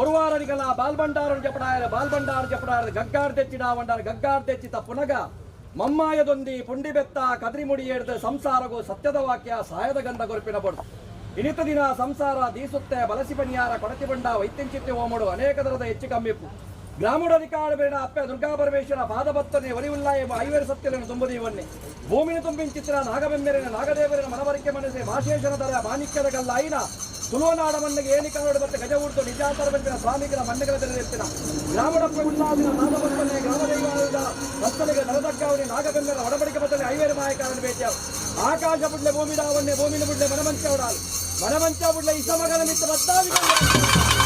ಒರುವಾರನಿಗಲ ಬಾಲ್ಬಂಡಾರನು ಜಪಡಾರ ಗಗ್ಗಾರ್ ತೆಚ್ಚಿಡಾವಂಡಾರ ಗಗ್ಗಾರ್ ತೆಚ್ಚಿತ ಪುನಗ ಮಮ್ಮಾಯದೊಂದಿ ಪುಂಡಿ ಬೆತ್ತ ಕದ್ರಿಮುಡಿ ಏಡ್ದ ಸಂಸಾರಗೂ ಸತ್ಯದ ವಾಕ್ಯ ಸಾಯದ ಗಂಧ ಗೊರಪಿನ ಬಡು ಇನಿತ ದಿನ ಸಂಸಾರ ದೀಸುತ್ತೆ ಬಲಸಿ ಬಣ್ಯಾರ ಕೊಡತಿ ಬಂಡ ವೈತ್ಯಂಚಿತ್ಯ ಓಮಡು ಅನೇಕ ದರದ ಹೆಚ್ಚು ಕಮ್ಮಿಪ್ಪು ಗ್ರಾಮೀಣ ಬೇಡ ಅಪ್ಪೆ ದುರ್ಗಾ ಪರಮೇಶ್ವರ ಪಾದಭತ್ತನೆ ಒರಿವುಲ್ಲ ಎಂಬ ಐವೇರು ಸತ್ಯలను ತುಂಬುದೀವನ್ನೇ ಭೂಮಿನ ತುಂಬಿನ ಚಿತ್ರ ನಾಗಬೆಮ್ಮೆರಿನ ನಾಗದೇವರಿನ ಮನವರಿಕೆ ಮನಸ್ಸೆ ಮಾಶೇಷನ ದರ ಮಾಣಿಕ್ಯದ ಗಲ್ಲಾಯಿನ ತುಳುವನಾಡ ಮಣ್ಣಿಗೆ ಏನಿಕರೋಡು ಮತ್ತೆ ಗಜ ಉಡ್ತು ನಿಜಾಂತರ ಬಂದಿನ ಸ್ವಾಮಿಗಳ ಮಣ್ಣಗಳ ತೆರೆದಿರ್ತಿನ ಗ್ರಾಮಡಪ್ಪ ಉಲ್ಲಾಸಿನ ಪಾದಭತ್ತನೆ ಗ್ರಾಮದೈವಾದ ರಸ್ತನಿಗೆ ನರದಕ್ಕಾವನಿ ನಾಗಬೆಮ್ಮೆರ ಒಡಬಡಿಕೆ ಬತ್ತನೆ ಐವೇರು ಮಾಯಕಾರನ ಭೇಟಿಯಾವ ಆಕಾಶ ಬುಡ್ಲೆ ಭೂಮಿಡಾವನ್ನೇ ಭೂಮಿನ ಬುಡ್ಲೆ ಮನಮಂಚ ಬುಡ್ಲೆ ಇಸಮಗನ ಮಿತ್ತ ಬದ್ದಾವಿಗಳು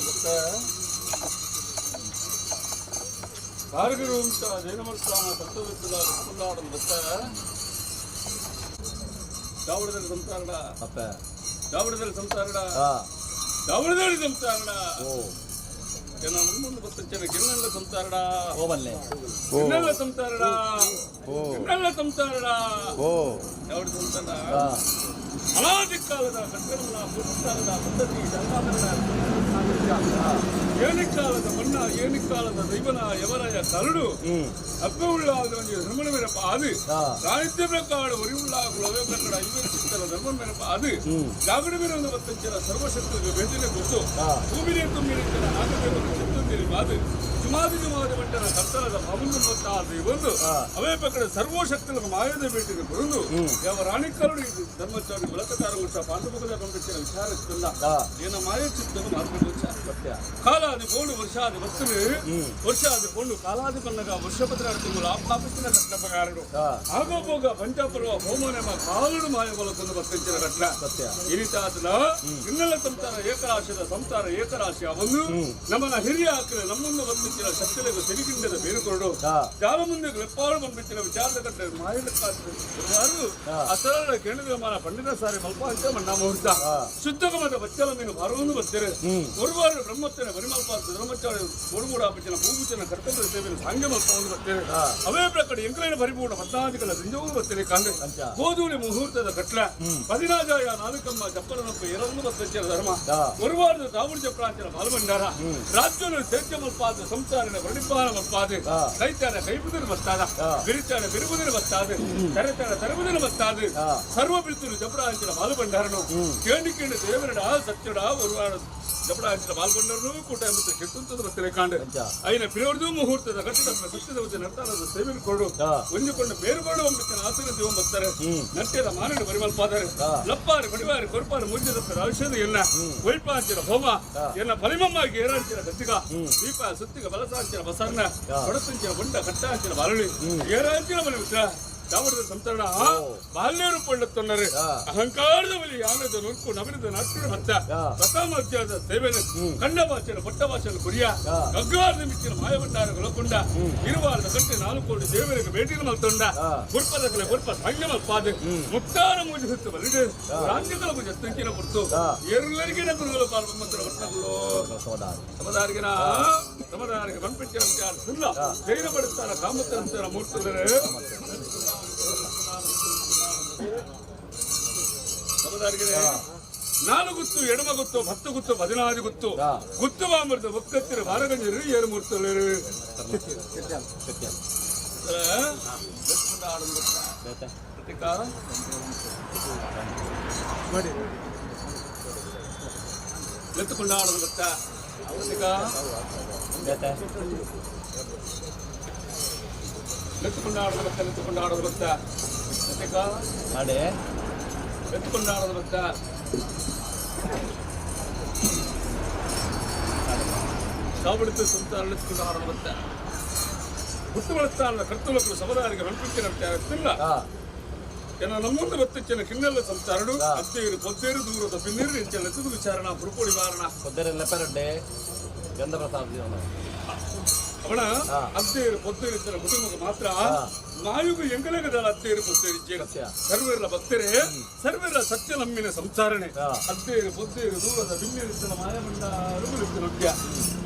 ಮತ್ತೆ ಕಾರ್ಗಿರು ಅಂತ ಜೈನಮರ್ಸ್ಥಾನ ಸತ್ತವಿತ್ತದ ಕೊಂಡಾಡಲು ಮತ್ತೆ ದಾವಣದಲ್ಲಿ ಸಂಸಾರಣ ದಾವಣದಲ್ಲಿ ಸಂಸಾರಣ ದಾವಣದಲ್ಲಿ ಸಂಸಾರಣ ಏನೋ ನಮ್ಮೊಂದು ಬರ್ತಂಚನ ಕಿನ್ನಲ್ಲ ಸಂಸಾರಣ ಕಿನ್ನಲ್ಲ ಸಂಸಾರಣ ಕಿನ್ನಲ್ಲ ಸಂಸಾರಣ ಯಾವ ಸಂಸಾರಣ ಅನಾದಿ ಕಾಲದ ಕಟ್ಟಡಗಳ ಪುರಸ್ಕಾರದ ಪದ್ಧತಿ ಏನಿಕಾಲದ ಮಣ್ಣ ಏನಿಕಾಲದ ದೈವನ ಯವರಯ ಕರಡು ಅಪ್ಪವುಳ್ಳ ಧರ್ಮನ ಮೇರಪ್ಪ ಅದು ಸಾಹಿತ್ಯ ಪ್ರಕಾರ ಒರಿವುಳ್ಳ ಕುಲವೇ ಪ್ರಕಟ ಇವರಿಸಿದ್ದರ ಧರ್ಮ ಮೇರಪ್ಪ ಅದು ಜಾಗಡ ಮೇರೊಂದು ಬತ್ತಂಚನ ಸರ್ವಶಕ್ತಿಗೆ ಬೇದಿನ ಗೊತ್ತು ಭೂಮಿನೇ ತುಂಬಿರಿದ್ದರ ನಾಗದೇವರು ಚಿತ್ತಂದಿರಿ ಮಾದು ಜುಮಾದಿ ಮಂಟನ ಕರ್ತನದ ಮಾಮೂಲು ಒಂದು ಅವೇ ಪ್ರಕಟ ಸರ್ವಶಕ್ತಿಗಳ ಮಾಯದ ಭೇಟಿಗೆ ಬರುವುದು ಯಾವ ರಾಣಿ ಕರಡು ಇದು ಧರ್ಮಚಾರಿ ಬಳಕತಾರ ವರ್ಷ ಪಾಂಡುಮುಖದ ಕೊಂಡಕ್ಕಿನ ವಿಚಾರಿಸಿಲ್ಲ ಏನ ಮಾಯ ಚಿತ್ತನು ಮಾರ್ಗ ಕಾಲಾದಿ ಕೊಂಡು ವರ್ಷಾದಿ ವಸ್ತುವೆ ವರ್ಷಾದಿ ಕೊಂಡು ಕಾಲಾದಿ ಕನ್ನಗ ವರ್ಷಪತ್ರಾರ್ಥಗಳು ಆಪಾಪಿಸಿನ ಕಟ್ಟ ಪ್ರಕಾರಗಳು ಆಗೋಗೋಗ ಪಂಚಾಪರ್ವ ಹೋಮನೆಮ ಕಾಲುಡು ಮಾಯಗೊಲಕೊಂಡು ಬರ್ತಂಚಿನ ಕಟ್ಟ ಈ ರೀತಿಯಾದ ಇನ್ನೆಲ್ಲ ಸಂಸಾರ ಏಕರಾಶಿದ ಸಂಸಾರ ಏಕರಾಶಿ ಒಂದು ನಮ್ಮನ್ನ ಹಿರಿಯ ಹಾಕಿದ ನಮ್ಮನ್ನು ಬಂದಿಚ್ಚಿನ ಶಕ್ತಿలకు ಸಿರಿಗಿಂಡದ ಬೇರುಕೊರಡು ಜಾಲ ಮುಂದೆ ಲೆಪ್ಪಾಳು ಬಂದಿಚ್ಚಿನ ವಿಚಾರದ ಕಟ್ಟ ಮಾಯವಾರು ಅಸರಳ ಕೇಂದ್ರ ಮಾನ ಪಂಡಿತ ಸಾರಿ ಮಲ್ಪ ಅಂತ ಮಣ್ಣ ಮುಹೂರ್ತ ಶುದ್ಧಗಮದ ಬಚ್ಚಲ ಮೀನು ಬರವನ್ನು ಬರ್ತಾರೆ ಒರುವಾರು ಬ್ರಹ್ಮತ್ವನ ಪರಿಮಲ್ಪ ಧರ್ಮಚಾರ ಕೊಡುಗೂಡ ಅಪ್ಪಚಿನ ಭೂಮಿಚನ ಕರ್ತವ್ಯ ಸೇವೆಯನ್ನು ಸಾಂಗ್ಯ ಮಲ್ಪವನ್ನು ಬರ್ತಾರೆ ಅವೇ ಪ್ರಕಟ ಎಂಕಲೈನ ಪರಿಪೂರ್ಣ ಪದ್ನಾದಿಗಳ ದಿಂಜವೂ ಬರ್ತಾರೆ ಕಾಂಗ್ರೆ ಗೋಧೂಳಿ ಮುಹೂರ್ತದ ಕಟ್ಲ ಪದಿನಾಜಾಯ ನಾಲ್ಕಮ್ಮ ಚಪ್ಪಲನಪ್ಪ ಎರಡನ್ನು ಬರ್ತಂಚರ ಧರ್ಮ ಒರುವಾರದ ತಾವೂರು ಚಪ್ರಾಂಚನ ಬಾಲಭಂಡಾರ ರಾಜ್ಯವನ್ನು ಸೇರ್ಚ ಮಲ್ಪಾದ ಸಂಸಾರಿನ ಪ್ರಣಿಪಾನ ಮಲ್ಪಾದೆ ಕೈತಾರ ಕೈಬುದಿನ ಬತ್ತಾದ ಬಿರಿತಾರ ಬಿರುಬುದಿನ ಬತ್ತಾದೆ ತೆರೆತಾರ ತೆರಬುದಿನ ಬತ್ತಾದೆ ಸರ್ವ ಬಿರುತ್ತರು ಚಪ್ರಾಂಚನ ಬಾಲಭಂಡಾರನು ಕೇಂದ್ರ ದೇವರಡ ಸತ್ಯಡ ಒರುವಾರ ಜಪಡಾಂಚಿನ ಬಾಲ್ಗೊಂಡರೂ ಕೂಟ ಎಂಬ ಕೆತ್ತಂತದ ಬರ್ತೇನೆ ಕಾಂಡೆ ಐನ ಪಿರೋರ್ದು ಮುಹೂರ್ತದ ಕಟ್ಟಡ ಸತ್ಯದ ವಚನ ನರ್ತಾರದ ಸೇವೆಯನ್ನು ಕೊಡು ಹೊಂದಿಕೊಂಡು ಬೇರುಗಳು ಒಂಬತ್ತಿನ ಆಸನ ದೇವ ಬರ್ತಾರೆ ನಟ್ಯದ ಮಾನಡ ಪರಿಮಲ್ಪಾದರೆ ಲಪ್ಪಾರು ಬಡಿವಾರಿ ಕೊರ್ಪಾರು ಮುಂಜದ ಔಷಧ ಎನ್ನ ವೈಪಾಂಚಿನ ಹೋಮ ಎನ್ನ ಫಲಿಮಮ್ಮಾಗಿ ಏರಾಂಚಿನ ಗದ್ದಿಗ ದೀಪ ಸುತ್ತಿಗ ಬಲಸಾಂಚಿನ ಬಸರ್ನ ಹೊಡತಂಚಿನ ಬಂಡ ಕಟ್ಟಾಂಚಿನ ಬಾರಳಿ ಏರಾಂಚಿನ ಬಲಿಮಿತ್ರ ದಾವಣದ ಸಂತರಣ ಬಾಲ್ಯರು ಕೊಳ್ಳುತ್ತನ್ನರೆ ಅಹಂಕಾರದ ಬಲಿ ಯಾನದ ನುರ್ಕು ನವರಿದ ನಾಟ್ಯ ಮತ್ತ ಪ್ರಥಮಾಧ್ಯಾಯದ ಸೇವೆನ ಕಂಡ ಭಾಷೆನ ಪಟ್ಟ ಭಾಷೆನ ಕುರಿಯ ಗಗ್ಗಾರದ ಮಿಚ್ಚಿನ ಮಾಯವಣ್ಣಾರಗೊಳಕೊಂಡ ಇರುವಾರದ ಕಟ್ಟೆ 4 ಕೋಟಿ ದೇವರಿಗೆ ಭೇಟಿನ ಮಲ್ತೊಂಡ ಗುರ್ಪದ ಕಲೆ ಗುರ್ಪ ಸಂಗಮ ಪಾದೆ ಮುಕ್ತಾರ ಮೂಜಿ ಹುತ್ತು ಬಲಿದೆ ರಾಜ್ಯಗಳ ಭುಜ ತಂಕಿನ ಹೊರತು ಎಲ್ಲರಿಗಿನ ಗುರುಗಳ ಪಾಲ್ಬಂತರ ವರ್ಣಗಳು ಸಮದಾರಿಗೆ ಬಂಪಿಟ್ಟಿನ ವಿಚಾರ ಸುಲ್ಲ ಧೈರ್ಯ ಪಡಿಸ್ತಾರ ಕಾಮತಂತರ ಮೂರ್ತದರೆ ನಾಲು ಗುತ್ತು ಎಡಮ ಗುತ್ತು 10 ಗುತ್ತು 16 ಗುತ್ತು ಗುತ್ತು ಬಾಂಬರ್ದು ಒಕ್ಕತ್ತಿರ ಬಾರಗಂಜರು ಏರು ಮೂರ್ತರು ಎತ್ತುಕೊಂಡ ಆಡೋದು ಗೊತ್ತಾ ಎತ್ತುಕೊಂಡ ಆಡೋದು ಗೊತ್ತಾ ಎತ್ತುಕೊಂಡ ಆಡೋದು ಗೊತ್ತಾ ಎತ್ತುಕೊಂಡ ಆಡೋದು ಗೊತ್ತಾ ಸಾವಳಿತು ಸಂಸಾರ ಎತ್ತುಕೊಂಡ ಆಡೋದು ಗೊತ್ತಾ ಹುಟ್ಟು ಬಳಸ್ತಾನದ ಕರ್ತುಲಕ್ಕಲು ಸಮುದಾಯಕ್ಕೆ ರಂಪಿಕ್ಕಿಲ್ಲ ಏನ ನಮ್ಮೊಂದು ಬತ್ತಿಚ್ಚಿನ ಕಿನ್ನೆಲ್ಲ ಸಂಸಾರಡು ಅತ್ತೇರು ಪೊದ್ದೇರು ದೂರದ ಪಿನ್ನೀರು ಇಂಚೆಲ್ಲ ಎತ್ತದು ವಿಚಾರಣ ಪುರುಪೋಡಿ ವಾರಣ ಪೊದ್ದೆರೆಲ್ಲೆಪ್ಪರಡ್ಡೆ ಗಂಧಪ್ರಸಾದ ಅವಣ ಅತ್ತೇರು ಪೊದ್ದೇರಿದ್ದರ ಕುಟುಂಬಕ್ಕೆ ಮಾತ್ರ ನಾಯುಗು ಎಂಗಲಗದ ಅತ್ತೇರು ಪೊದ್ದೇರಿಚ್ಚೇರ ಸರ್ವೆಲ್ಲ ಭಕ್ತರೇ ಸರ್ವೆಲ್ಲ ಸತ್ಯ ನಮ್ಮಿನ ಸಂಸಾರಣೆ ಅತ್ತೇರು ಪೊದ್ದೇರು ದೂರದ ಬಿನ್ನೇರಿದ್ದನ ಮಾಯಮಂಡ ಅರುಗುಲಿತ್ತು ನೃತ್ಯ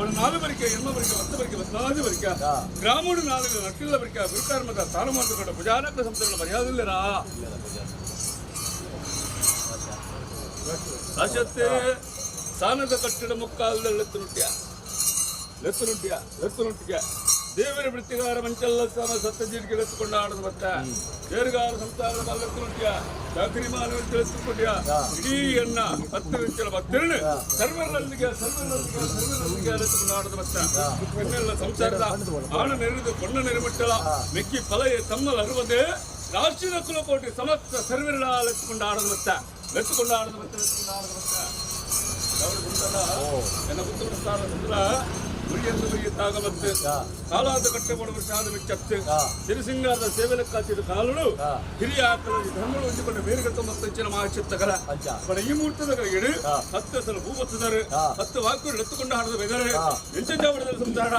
మన 4 వరకు 8 వరకు 10 వరకు 14 వరకు గ్రాముడు 4 నట్టిల వరకు గురుకర్మక స్థానమంతుడు భుజానక సంతరణ మర్యాదలేరా ಅಶತ್ತೆ ಸಾನದ ಕಟ್ಟಡ ಮುಕ್ಕಾಲದಲ್ಲಿ ಲೆತ್ತುನುಟ್ಟ್ಯ ದೇವರ ವೃತ್ತಿಗಾರ ಮಂಚಲ್ಲ ಸತ್ಯಜೀರಿಗೆ ಎತ್ತುಕೊಂಡು ಆಡೋದು ಮತ್ತೆ ದೇರ್ಗಾರ ಸಂಸ್ಥಾನದ ಮಲ್ಲೆತ್ತುನುಟ್ಟ್ಯ ಚಾಕರಿ ಮಾನವ ತಿಳಿಸಿಕೊಂಡ್ಯ ಇಡೀ ಎಣ್ಣ 10 ಇಂಚಲ ಭಕ್ತರನ್ನು ಸರ್ವರಲ್ಲಿಗೆ ಎತ್ತುಕೊಂಡು ಆಡೋದು ಮತ್ತೆ ಇನ್ನೆಲ್ಲ ಸಂಸಾರದ ಆಣ ನೆರೆದು ಕೊಂಡ ನೆರೆಮಟ್ಟಲ ಮೆಕ್ಕಿ ಫಲಯ ತಮ್ಮಲ ಅರುವುದೇ ರಾಷ್ಟ್ರೀಯ ಕುಲಕೋಟಿ ಸಮಸ್ತ ಸರ್ವರ ಎತ್ತುಕೊಂಡು ಆಡೋದು ಮತ್ತೆ ಎತ್ತುಕೊಂಡು ಆಡೋದು ಮತ್ತೆ ಎನ್ನ ಪುತ್ರ ಸ್ಥಾನ ಮುರಿಯನ್ನು ಮುರಿಯುತ್ತಾಗಲಂತೆ ಕಾಲಾದ ಕಟ್ಟೆ ಮಾಡುವ ಶಾದ ಮಿಚ್ಚತ್ತೆ ಸಿರಿಸಿಂಗಾರದ ಸೇವೆಲೆ ಕಾಚಿದ ಕಾಲುಗಳು ಹಿರಿಯ ಆಕಳಲ್ಲಿ ಧರ್ಮಗಳು ಹೊಂದಿಕೊಂಡು ಬೇರೆ ಮತ್ತು ಹೆಚ್ಚಿನ ಮಹಾಚಿತ್ತಕರ ಬಡ ಈ ಮುಹೂರ್ತದ ಕಡೆಗೆ 10 ಸಲ ಹೂ ಬತ್ತಿದ್ದಾರೆ 10 ವಾಕ್ಯಗಳು ಎತ್ತುಕೊಂಡು ಹಾಡದ ಬೆದರೆ ಎಂಚಂಜಾವಡದಲ್ಲಿ ಸಂಸಾರ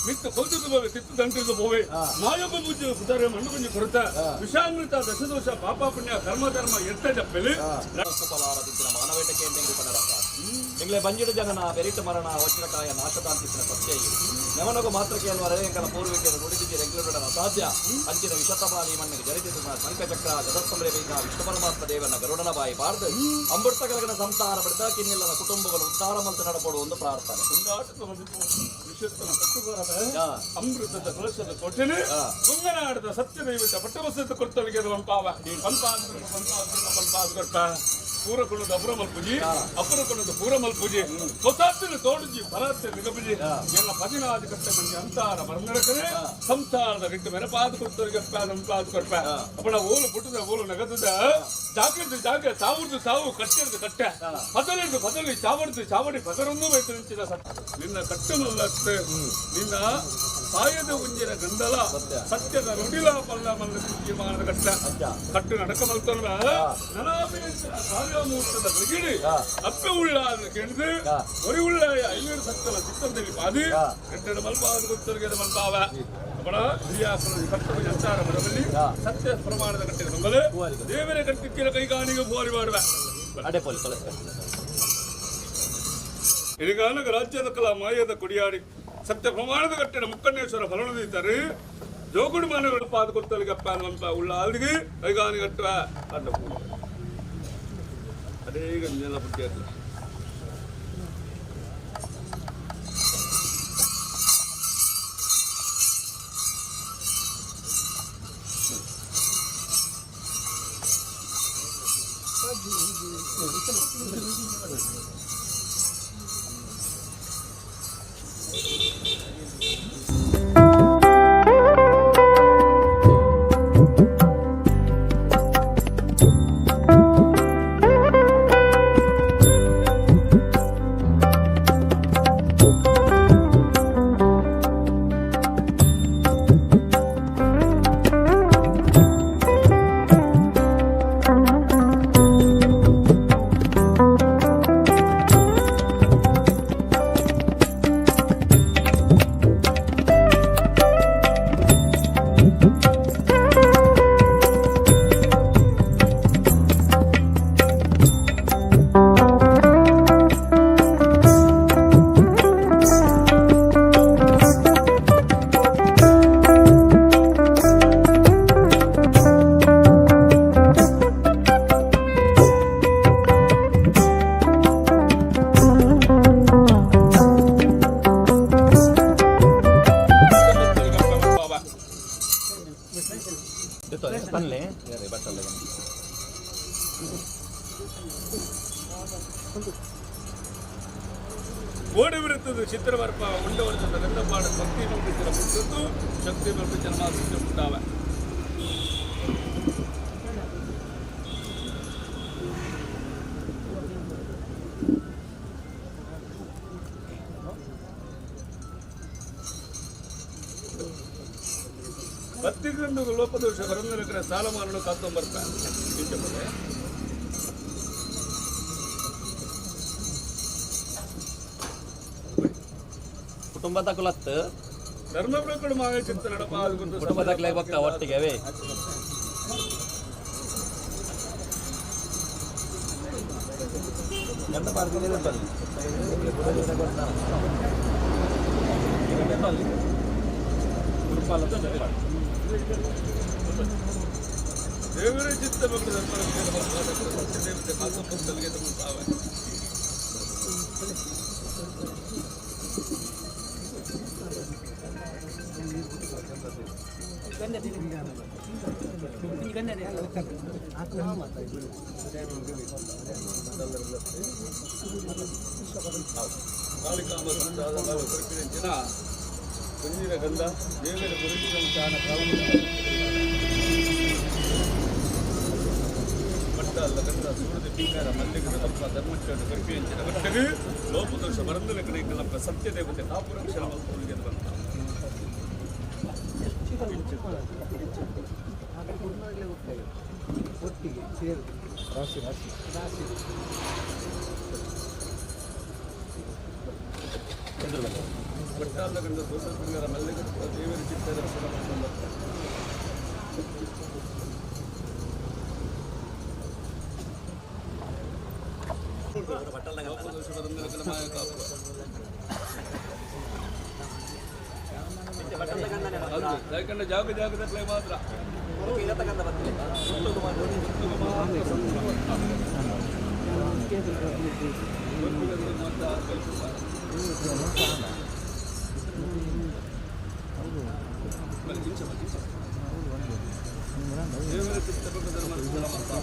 ಮಿತ್ತ ಕೌತುಕ ಬೋವೆ ತಿತ್ತು ದಂಟಿದ ಬೋವೆ ಮಾಯೊಬ್ಬ ಮುಜ್ಜು ಕುದರೆ ಮಣ್ಣು ಕುಂಜಿ ಕೊರತ ವಿಷಾಮೃತ ದಶದೋಷ ಪಾಪ ಪುಣ್ಯ ಕರ್ಮ ಧರ್ಮ ಎಟ್ಟ ಜಪ್ಪಲಿ ಮಾನವೇಟಕ್ಕೆ ಎಂಗ್ಲೆ ಬಂಜಿಡು ಜನನ ಬೆರಿಟ ಮರಣ ವಜ್ರಕಾಯ ನಾಶದಾಂತಿಸಿನ ಸತ್ಯ ನೆವನಗು ಮಾತ್ರಕ್ಕೆ ಅಲ್ವರೆ ಎಂಕಲ ಪೂರ್ವಿಕರು ನುಡಿದಿದ್ದ ರೆಗ್ಯುಲರ್ ಅಸಾಧ್ಯ ಅಂಚಿನ ವಿಷತಪಾಲಿ ಮಣ್ಣಿಗೆ ಜರಿದಿದ್ದ ಶಂಖಚಕ್ರ ಜಗತ್ಸಂಬ್ರೆ ಬೀಗ ವಿಷ್ಣು ಪರಮಾತ್ಮ ದೇವನ ಗರುಡನ ಬಾಯಿ ಬಾರ್ದು ಅಮೃತಕಲಗನ ಸಂಸಾರ ಪಡೆದ ಕಿನ್ನಿಲ್ಲದ ಕುಟುಂಬಗಳು ಉದ್ಧಾರ ಮಂತ್ರ ನಡಪಡುವ ಒಂದು ಪ್ರಾರ್ಥನೆ ಅಮೃತದ ಕಲಶದ ಕೊಟ್ಟೆನೆ ಕುಂಗನಾಡದ ಸತ್ಯ ದೈವತ ಪಟ್ಟವಸದ ಕೊರ್ತಳಿಗೆ ಪಂಪಾವ ಪಂಪಾದ ಪೂರಕೊಳ್ಳದ ಅಪುರ ಮಲ್ಪುಜಿ ಅಪುರ ಕೊಳ್ಳದ ಪೂರ ಮಲ್ಪುಜಿ ಹೊಸಾತಿನ ತೋಡುಜಿ ಭರತ್ತೆ ನಿಗಪುಜಿ ಎಲ್ಲ 16 ಕಟ್ಟ ಮಂದಿ ಅಂತಾರ ಬರನಡಕನೆ ಸಂಸಾರದ ರಿಟ್ಟು ಮೆನಪಾದ ಕೊರ್ತಳಿಗೆ ನಂಪಾದ ಕೊಟ್ಟ ಅಪ್ಪಳ ಓಲು ಪುಟ್ಟದ ಓಲು ನಗದದ ಜಾಗ್ರತೆ ಜಾಗ ಸಾವುರ್ದು ಸಾವು ಕಟ್ಟಿರ್ದು ಕಟ್ಟೆ ಪದಲಿರ್ದು ಪದಲಿ ಚಾವಡ್ದು ಚಾವಡಿ ಪದರೊಂದು ಬೈತು ನಿಂಚಿದ ನಿನ್ನ ಕಟ್ಟನಲ್ಲತ್ತೆ ನಿನ್ನ ಸಾಯದ ಉಂಜಿನ ಗಂಡಲ ಸತ್ಯದ ನುಡಿಲ ಪಲ್ಲ ಮಲ್ಲ ಕುಂಜಿ ಮಾನದ ಕಟ್ಟ ಕಟ್ಟು ನಡಕ ಮಲ್ತೊಂಡ ಕಾರ್ಯಮೂರ್ತದ ಬಗಿಡಿ ಅಪ್ಪೆ ಉಳ್ಳ ಕೆಣದು ಒರಿ ಉಳ್ಳಾಯ 5 ಸತ್ತಲ ಚಿತ್ತಂದಲ್ಲಿ ಪಾದಿ ಗಂಟೆಡ ಮಲ್ಪಾದ ಗೊತ್ತರಿಗೆ ಮಲ್ಪಾವ ಬಡ ಹಿರಿಯಾಪುರ ಕಟ್ಟುವ ಸಂಚಾರ ಬರಬಲ್ಲಿ ಸತ್ಯ ಪ್ರಮಾಣದ ಕಟ್ಟೆ ತುಂಬಲೆ ದೇವರ ಕಟ್ಟಿಕ್ಕಿನ ಕೈಗಾಣಿಗೆ ಬೋರಿ ಮಾಡುವ ಇಳಿಗಾಲಕ ರಾಜ್ಯದ ಕಲಾ ಮಾಯದ ಕುಡಿಯಾಡಿ ಸತ್ಯ ಪ್ರಮಾಣದ ಕಟ್ಟಿನ ಮುಕ್ಕಣ್ಣೇಶ್ವರ ಫಲನದಿದ್ದಾರೆ ಜೋಗುಡಿ ಮಾನಗಳು ಪಾದ ಕೊತ್ತಲಿಗಪ್ಪ ಅನ್ನುವಂತ ಉಳ್ಳ ಅಲ್ಲಿಗೆ ಕೈಗಾನಿ ಕಟ್ಟುವ ಅಡ್ಡ ಅದೇ ಗಂಜಲ ಬುದ್ಧಿ ಅದು ಓಡಿ ಬಿಡುತ್ತದೆ ಚಿತ್ರವರ್ಪ ಉಂಡವರ್ತದ ಗಂಧಪಾಡ ಭಕ್ತಿ ಮಲ್ಪಿಸಿದ ಮುಟ್ಟು ಶಕ್ತಿ ಮಲ್ಪಿಸಿದ ಮಾಸಿಕ ಉಂಟಾವ ಭಕ್ತಿಗೊಂದು ಲೋಪದೋಷ ಬರಂದನಕರ ಸಾಲ ಮಾಡಲು ಕಾತ್ತೊಂಬರ್ತ ಕುಟುಂಬದ ಕುಲತ್ತು ಧರ್ಮ ಪ್ರಕರಣ ಮಾವೇ ಚಿತ್ತ ನಡಪ ಕುಟುಂಬದ ಬಕ್ಕ ಒಟ್ಟಿಗೆ ಅವೇ ಎಂತ ಮಾಡ್ತೀನಿ ದೇವರ ಚಿತ್ತ ಭಕ್ತ ಸತ್ಯದೇವತೆ ಕಾಸಪ್ಪಲ್ಲಿಗೆ ತಗೊಳ್ತಾವೆ ಜನ ಕುಂಜಿನ ಗಂಧ ದೇವರ ಗುರುಜಿನ ಚಾನ ಅಲ್ಲ ಗಂಡ ಸೂರ್ಯದ ಪಿಂಗಾರ ಮಲ್ಲಿಗೆ ತಪ್ಪ ಧರ್ಮಚ್ಚಾಡು ಕರ್ಪಿಯಂಚಿನ ಗಟ್ಟಗೆ ಲೋಪದೋಷ ಬರಂದಲ ಕಡೆಗೆ ನಮ್ಮ ಸತ್ಯ ದೇವತೆ ಕಾಪುರಕ್ಷರ ಮಲ್ಪುರಿಗೆ ಬಂತ ಒಟ್ಟಿಗೆ ಸೇರು ರಾಶಿ ರಾಶಿ ರಾಶಿ ಬಟ್ಟಾಲ ಗಂಡ ದೋಷ ಪಿಂಗಾರ ಮಲ್ಲಿಗೆ ದೇವರ ಚಿತ್ತ ದರ್ಶನ ಮಾಡ್ಕೊಂಡು ಲೋಪದೋಷ ಬರಂದಲ ಕಲಮಾಯ ಕಾಪುರ ಯಾಕಂದ್ರೆ ಜಾಗದಲ್ಲೇ ಮಾತ್ರ ದೇವರ ಚಿತ್ತಪಕ್ಕ ಧರ್ಮ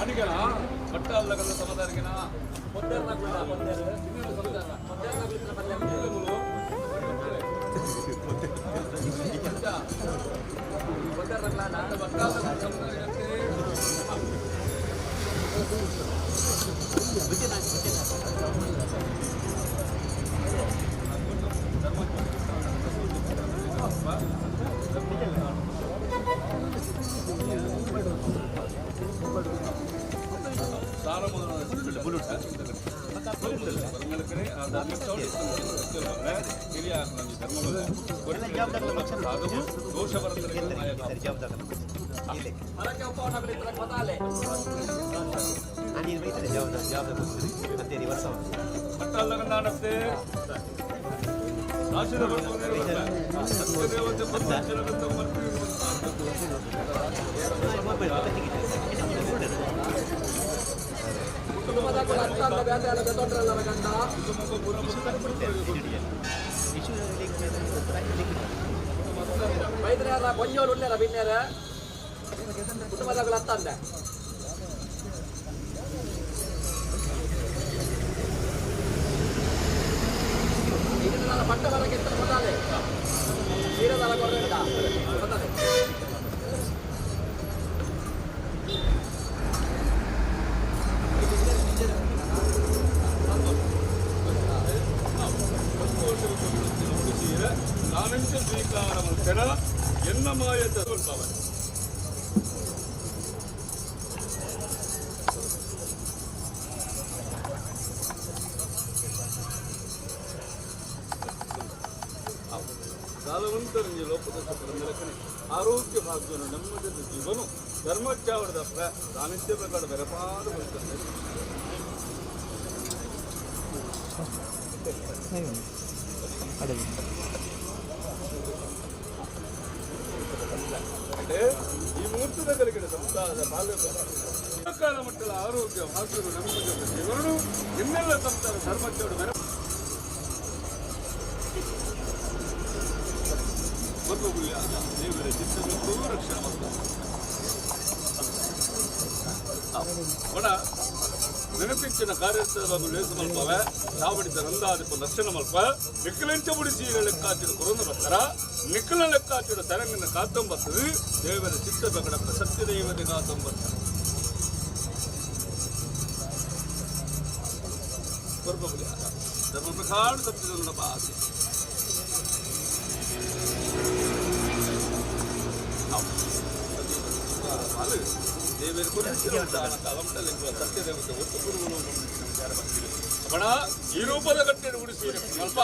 ಅಡಿಗೆನ ಬಟ್ಟ ಅಲ್ಲಗಲ್ಲ ಸಮದಾರಿಗೆನ ಕೊಂಜೋಳು ಉಳ್ಳೇರ ಬಿನ್ನೇರ ಕುಟುಂಬದಾಗಲು ಹತ್ತಂದೆ ಇದನ್ನ ಪಟ್ಟ ಬರಕ್ಕೆ ಮೊದಲೇ ನೀರದಲ್ಲ ಕೊರಬೇಡ ಮೊದಲೇ ನಾನಂಚ ಸ್ವೀಕಾರ ಮಂತ್ರ ಎನ್ನ ಮಾಯದ ಸ್ವಲ್ಪವನ್ ಕಾಲವಂತರಂಜಿ ಲೋಪದೋಷ ಪರಂದಲಕನೆ ಆರೋಗ್ಯ ಭಾಗ್ಯವನ್ನು ನೆಮ್ಮದಿಯ ಜೀವನು ಧರ್ಮಚ್ಚಾವರದ ಸಾನಿಧ್ಯ ಪ್ರಕಾರ ಬೆರಪಾದ ಬರ್ತದೆ ಈ ಮುಹೂರ್ತದ ಕಲಿಕೆ ಸಂಸಾರದ ಬಾಲ್ಯಕಾಲ ಮಟ್ಟದ ಆರೋಗ್ಯ ಭಾಗ್ಯರು ನೆಮ್ಮದಿಯ ಜೀವನು ಇನ್ನೆಲ್ಲ ಸಂಸಾರ ಧರ್ಮಚ್ಚಾವಡ ಬೆರ ದೇವರ ಚಿತ್ತಕ್ಕೂ ರಕ್ಷಣೆ ಮಾಡ್ತಾರೆ. ನೆನಪಿಚ್ಚಿನ ಕಾರ್ಯಕ್ರಮಗಳು ಲೇಸು ಮಲ್ಪವೆ ಚಾವಡಿದ ರಂದಾದಿಪ ಲಕ್ಷಣ ಮಲ್ಪ ನಿಕ್ಕಲೆಂಚ ಮುಡಿಸಿ ಲೆಕ್ಕಾಚಿಡ ಕೊರೊಂದು ಬರ್ತಾರ ನಿಕ್ಕಲ ಲೆಕ್ಕಾಚಿಡ ತರಂಗಿನ ಕಾತೊಂಬತ್ತದು ದೇವರ ಚಿತ್ತ ಬೆಗಡಪ್ಪ ಸತ್ಯ ದೈವತೆ ಕಾತೊಂಬತ್ತ ಧರ್ಮ ಪ್ರಕಾರ ಸತ್ಯದ ಆಸೆ ದೇವರ ಕುರಿತು ಸತ್ಯ ದೇವತೆ ಒಟ್ಟು ಗುರುಗಳು ಬಣ ಈ ರೂಪದ ಗಟ್ಟೆಯನ್ನು ಉಡಿಸಿ ಸ್ವಲ್ಪ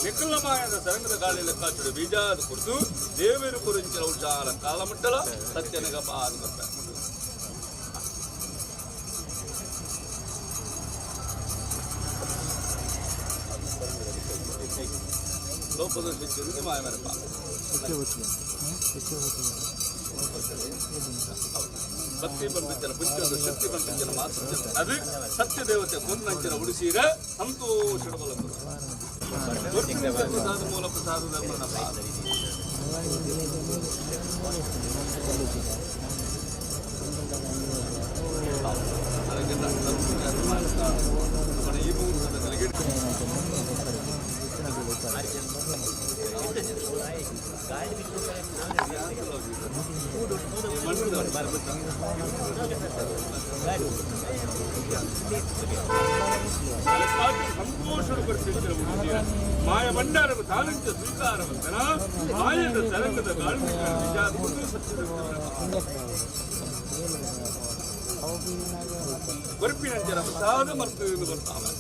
ನಿಕ್ಕಲ ಮಾಯದ ಸರಂಗದ ಗಾಳಿ ಲೆಕ್ಕಾಚಿಡ ಬೀಜಾದ ಕುರಿತು ದೇವರು ಕುರಿಂಚಿನ ಉಜ್ಜಾಲ ಕಾಲಮಟ್ಟಲ ಸತ್ಯನಗಪ ಆದ ಬರ್ತಾರೆ ಲೋಪದ ಶಿಕ್ಷೆ ಮಾಯಮರಪ್ಪ ಭಕ್ತಿ ಬಂದಿದ್ದರ ಪುಂಚದ ಶಕ್ತಿ ಬಂದಿದ್ದರ ಮಾತ್ರ ಅದು ಸತ್ಯ ದೇವತೆ ಕೊಂದಂಚಿನ ಉಡಿಸಿರ ಸಂತೋಷದ ಮೂಲಕ ಮೂಲ ಪ್ರಸಾದ ಧರ್ಮನ ಈ ಮುಹೂರ್ತದ ಕಲೆಗೆ ಸಂತೋಷಪಡಿಸಿದ ಮಾಯ ಭಂಡಾರವು ತಾಲಂಚ ಸ್ವೀಕಾರವಂತನ ಮಾಯದ ತರಂಗದ ಗಾಳಿಕ ನಿಜಾದ ಸತ್ಯದ ಗೊರಪಿನಂಚರ ಪ್ರಸಾದ ಮರ್ತದಿಂದ ಬರ್ತಾವೆ